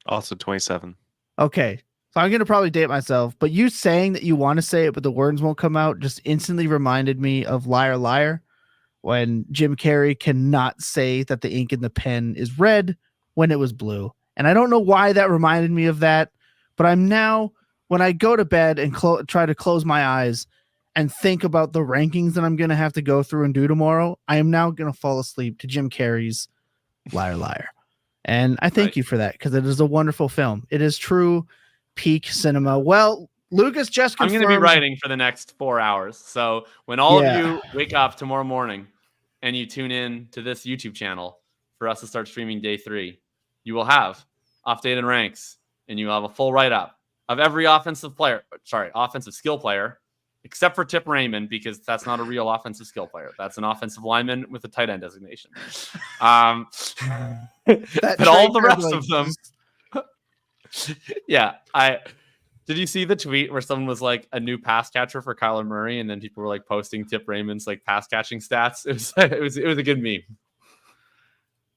Also 27. Okay. So I'm going to probably date myself, but you saying that you want to say it, but the words won't come out just instantly reminded me of Liar Liar when Jim Carrey cannot say that the ink in the pen is red when it was blue. And I don't know why that reminded me of that, but I'm now, when I go to bed and try to close my eyes and think about the rankings that I'm going to have to go through and do tomorrow, I am now going to fall asleep to Jim Carrey's Liar Liar. And I thank you for that because it is a wonderful film. It is true peak cinema. Well, Lucas just confirmed. I'm going to be writing for the next 4 hours. So when all of you wake up tomorrow morning and you tune in to this YouTube channel for us to start streaming day 3, you will have updated ranks and you will have a full write-up of every offensive skill player, except for Tip Raymond, because that's not a real offensive skill player. That's an offensive lineman with a tight end designation. But all the rest of them. Yeah. Did you see the tweet where someone was like a new pass catcher for Kyler Murray? And then people were like posting Tip Raymond's like pass catching stats. It was a good meme.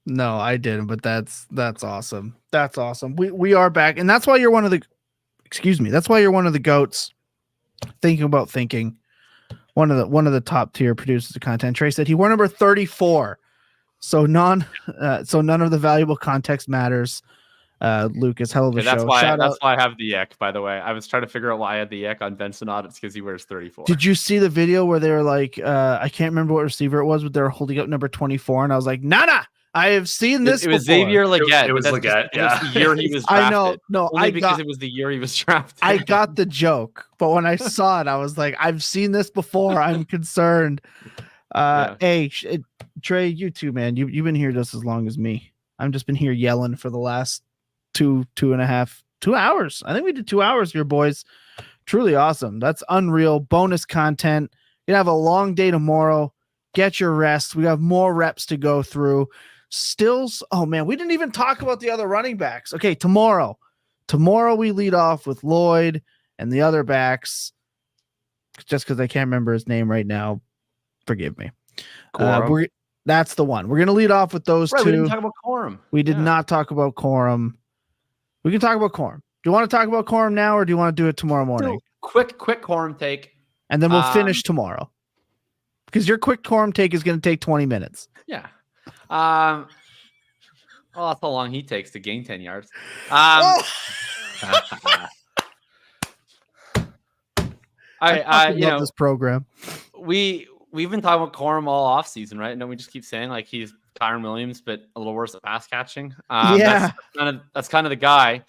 No, I didn't, but that's awesome. That's awesome. We are back. And that's why you're one of the, that's why you're one of the GOATs. Thinking about thinking. one of the top tier producers of content. Trey said he wore number 34, so none of the valuable context matters. Lucas, hell of a that's show. why I have the ick, by the way. I was trying to figure out why I had the ick on Ben Sinnott. It's because he wears 34. Did you see the video where they were like, I can't remember what receiver it was, but they were holding up number 24, and I was like, Nana, I have seen this. It was Xavier Legette. It was Legette. It was the year he was drafted. I know. No, Only because it was the year he was drafted. I got the joke, but when I saw it, I was like, I've seen this before. I'm concerned. Hey, Trey, you too, man. You've been here just as long as me. I've just been here yelling for the last 2 hours. I think we did 2 hours here, boys. Truly awesome. That's unreal. Bonus content. You have a long day tomorrow. Get your rest. We have more reps to go through. Stills. Oh man, we didn't even talk about the other running backs. Okay, tomorrow we lead off with Lloyd and the other backs. Just because I can't remember his name right now, forgive me. That's the one. We're gonna lead off with those two. We didn't talk about Corum. We did not talk about Corum. We can talk about Corum. Do you want to talk about Corum now, or do you want to do it tomorrow morning? Quick Corum take. And then we'll finish tomorrow. Because your quick Corum take is going to take 20 minutes. Yeah. Well, that's how long he takes to gain 10 yards. I love this program. We've been talking about Corum all off season, right? No, we just keep saying like he's Kyren Williams, but a little worse at pass catching. Yeah, that's kind of the guy.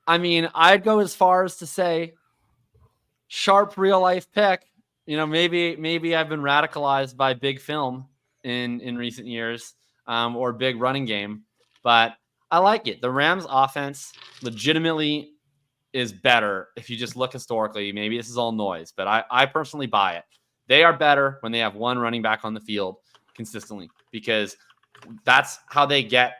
I mean, I'd go as far as to say, sharp real life pick. You know, maybe I've been radicalized by big film in recent years, or big running game, but I like it. The Rams offense legitimately is better if you just look historically. Maybe this is all noise, but I personally buy it. They are better when they have one running back on the field consistently, because that's how they get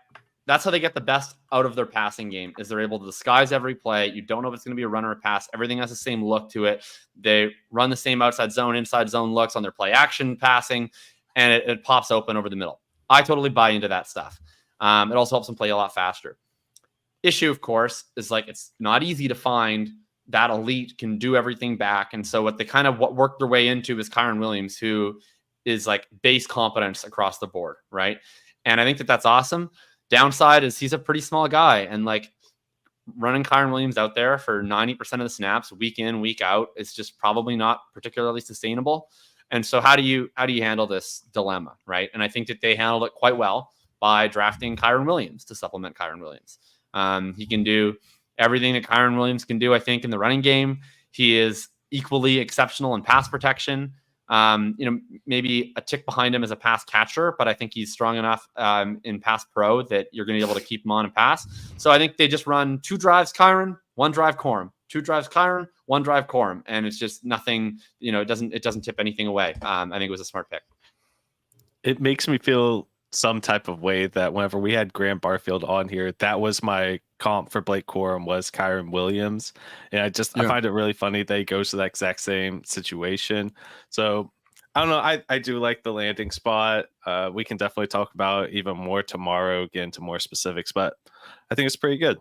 the best out of their passing game, is they're able to disguise every play. You don't know if it's going to be a run or a pass. Everything has the same look to it. They run the same outside zone, inside zone looks on their play action passing, and it pops open over the middle. I totally buy into that stuff. It also helps them play a lot faster. Issue, of course, is like it's not easy to find that elite can do everything back. And so what worked their way into is Kyren Williams, who is like base competence across the board, right? And I think that's awesome. Downside is he's a pretty small guy, and like running Kyren Williams out there for 90% of the snaps week in, week out is just probably not particularly sustainable. And so how do you handle this dilemma, right? And I think that they handled it quite well by drafting Kyren Williams to supplement Kyren Williams. He can do everything that Kyren Williams can do, I think, in the running game. He is equally exceptional in pass protection. Maybe a tick behind him as a pass catcher, but I think he's strong enough in pass pro that you're going to be able to keep him on and pass. So I think they just run 2 drives Kyren, 1 drive Corum, 2 drives Kyren, 1 drive Corum, and it's just nothing. It doesn't tip anything away. I think it was a smart pick. It makes me feel some type of way that whenever we had Graham Barfield on here, that was my comp for Blake Corum was Kyren Williams. And I find it really funny that he goes to that exact same situation. So I don't know. I do like the landing spot. We can definitely talk about it even more tomorrow, get into more specifics, but I think it's pretty good.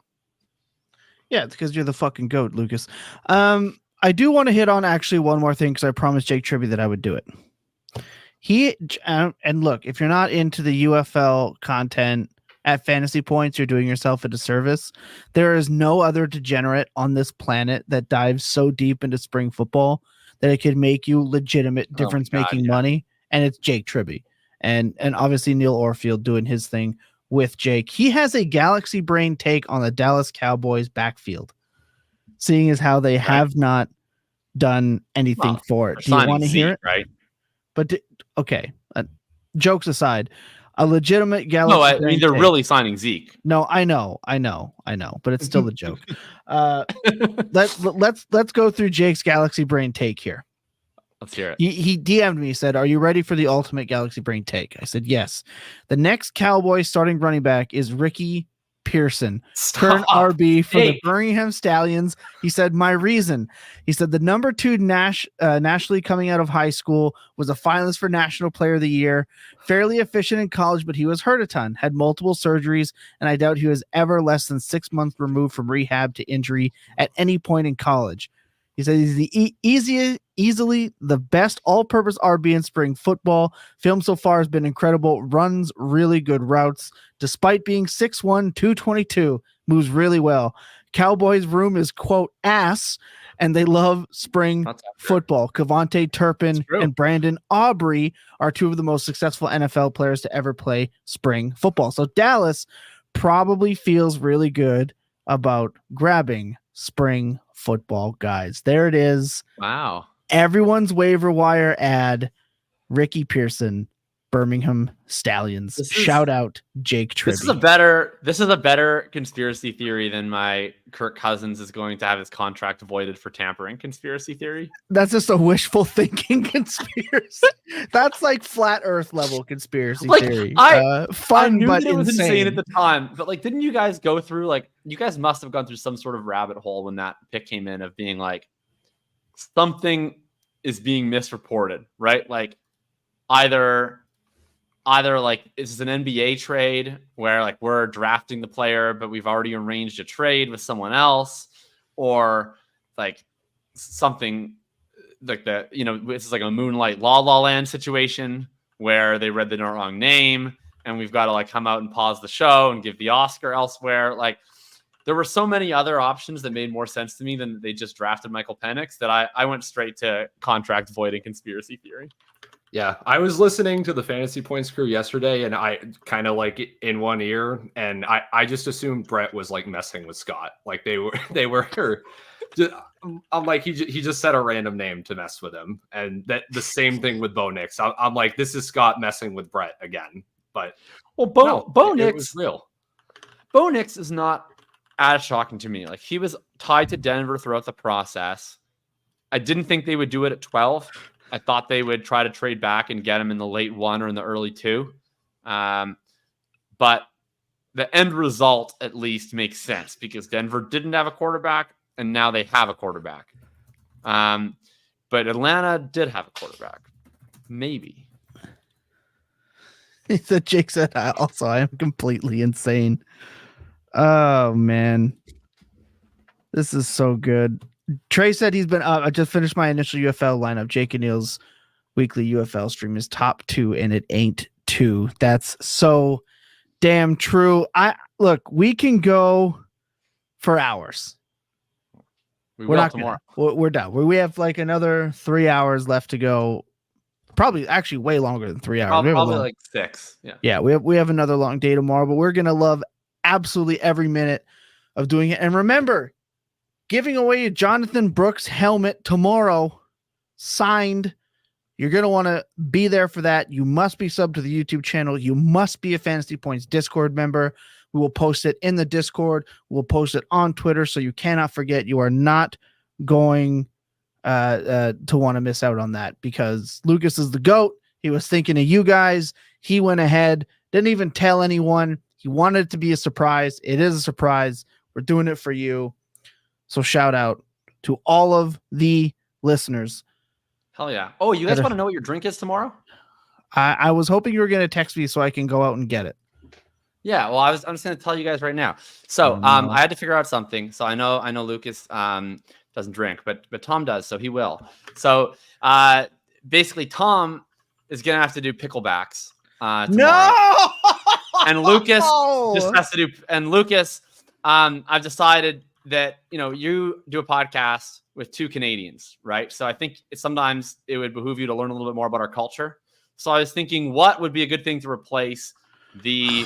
Yeah, it's because you're the fucking GOAT, Lucas. I do want to hit on actually one more thing, because I promised Jake Tribby that I would do it. And look, if you're not into the UFL content at Fantasy Points, you're doing yourself a disservice. There is no other degenerate on this planet that dives so deep into spring football that it could make you legitimate difference-making money, and it's Jake Tribby. And obviously Neil Orfield doing his thing with Jake. He has a galaxy brain take on the Dallas Cowboys backfield, seeing as how they have not done anything for it. Do you want to hear it? Right. But okay, jokes aside, a legitimate galaxy. No, I mean they're really signing Zeke. No, I know, but it's still a joke. Let's go through Jake's galaxy brain take here. Let's hear it. He DM'd me, said, "Are you ready for the ultimate galaxy brain take?" I said, "Yes." The next Cowboys starting running back is Ricky Pearson, current RB for the Birmingham Stallions. He said, "My reason." He said the number 2 nationally coming out of high school, was a finalist for National Player of the Year, fairly efficient in college, but he was hurt a ton, had multiple surgeries, and I doubt he was ever less than 6 months removed from rehab to injury at any point in college. He said he's the easily the best all-purpose RB in spring football. Film so far has been incredible. Runs really good routes. Despite being 6'1", 222, moves really well. Cowboys' room is, quote, ass, and they love spring football. Kavonte Turpin and Brandon Aubrey are two of the most successful NFL players to ever play spring football. So Dallas probably feels really good about grabbing spring football guys. There it is. Wow. Everyone's waiver wire ad. Ricky Pearson, Birmingham Stallions. Shout out Jake Tribby. This is a better conspiracy theory than my Kirk Cousins is going to have his contract voided for tampering conspiracy theory. That's just a wishful thinking conspiracy. That's like flat earth level conspiracy theory. Fun, I knew but that it was insane. insane at the time. But like, didn't you guys go through you guys must have gone through some sort of rabbit hole when that pick came in of being like something is being misreported, right? Like either like this is an NBA trade where like we're drafting the player, but we've already arranged a trade with someone else, or like something like that, this is like a Moonlight La La Land situation where they read the wrong name and we've got to like come out and pause the show and give the Oscar elsewhere. Like there were so many other options that made more sense to me than they just drafted Michael Penix that I went straight to contract void and conspiracy theory. Yeah, I was listening to the Fantasy Points crew yesterday, and I kind of like in one ear, and I just assumed Brett was like messing with Scott, like they were. I'm like he just said a random name to mess with him, and that the same thing with Bo Nix. I'm like, this is Scott messing with Brett again, but Bo Nix was real. Bo Nix is not as shocking to me. Like he was tied to Denver throughout the process. I didn't think they would do it at 12. I thought they would try to trade back and get him in the late 1 or in the early 2. But the end result at least makes sense because Denver didn't have a quarterback and now they have a quarterback. But Atlanta did have a quarterback. Maybe. So Jake said, also, I am completely insane. Oh, man. This is so good. Trey said he's been up. I just finished my initial UFL lineup. Jake and Neil's weekly UFL stream is top 2, and it ain't 2. That's so damn true. We can go for hours. We're not tomorrow. We're done. We have like another 3 hours left to go. Probably actually way longer than 3 hours. Probably like 6. Yeah. Yeah. We have another long day tomorrow, but we're gonna love absolutely every minute of doing it. And remember, giving away a Jonathan Brooks helmet tomorrow, signed. You're going to want to be there for that. You must be subbed to the YouTube channel. You must be a Fantasy Points Discord member. We will post it in the Discord. We'll post it on Twitter, so you cannot forget. You are not going to want to miss out on that because Lucas is the GOAT. He was thinking of you guys. He went ahead, didn't even tell anyone. He wanted it to be a surprise. It is a surprise. We're doing it for you. So shout out to all of the listeners. Hell yeah. Oh, you guys want to know what your drink is tomorrow? I was hoping you were going to text me so I can go out and get it. Yeah, well, I'm just going to tell you guys right now. So I had to figure out something. So I know Lucas doesn't drink, but Tom does, so he will. So basically Tom is going to have to do picklebacks tomorrow. No! And Lucas just has to do, and Lucas, I've decided that, you do a podcast with 2 Canadians, right? So I think sometimes it would behoove you to learn a little bit more about our culture. So I was thinking, what would be a good thing to replace the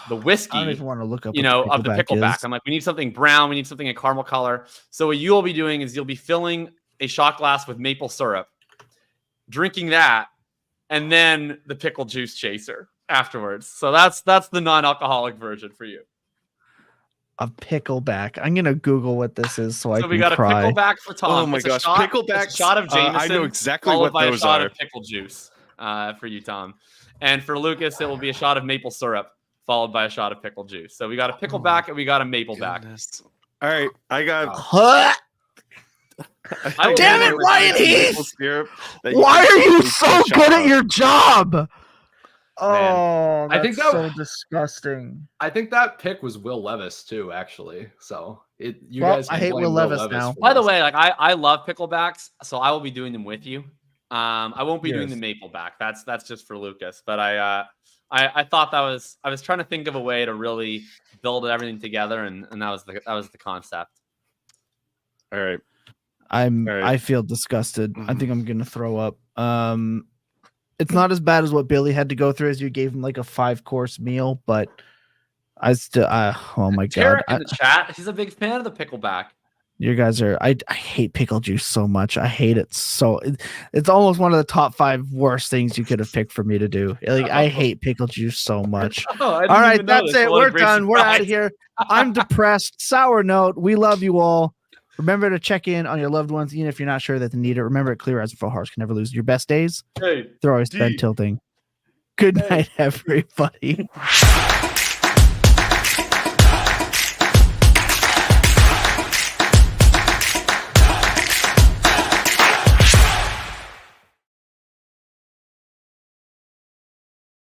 whiskey, I don't even want to look up of the pickleback. I'm like, we need something brown. We need something in caramel color. So what you'll be doing is you'll be filling a shot glass with maple syrup, drinking that, and then the pickle juice chaser afterwards. So that's the non-alcoholic version for you. A pickleback. I'm gonna Google what this is so I can we got cry. A pickleback for Tom. Oh my gosh, pickleback! Shot of Jameson. I know exactly what those a shot are. Of pickle juice for you, Tom. And for Lucas, it will be a shot of maple syrup followed by a shot of pickle juice. So we got a pickleback and we got a maple back. All right, I got. Damn it, Ryan Heath! Why are you so good at your job? Oh, I think that's that- so disgusting. I think that pick was Will Levis too, actually. So you Well, guys. I can hate blame Will Levis now. for By the this. way, like I love picklebacks, so I will be doing them with you. I won't be doing the maple back. That's just for Lucas. But I thought I was trying to think of a way to really build everything together, and that was the concept. All right. I feel disgusted. I think I'm gonna throw up. It's not as bad as what Billy had to go through as you gave him like a 5-course meal, but I still oh my god. Tarek in the chat, he's a big fan of the pickleback. You guys are I hate pickle juice so much. I hate it so it's almost one of the top 5 worst things you could have picked for me to do. Like I hate pickle juice so much. Oh, All right, that's it. We're done. We're out of here. I'm depressed. Sour note. We love you all. Remember to check in on your loved ones, even if you're not sure that they need it. Remember, Clear Eyes and Full Hearts can never lose. Your best days, they're always spent tilting. Good night, everybody.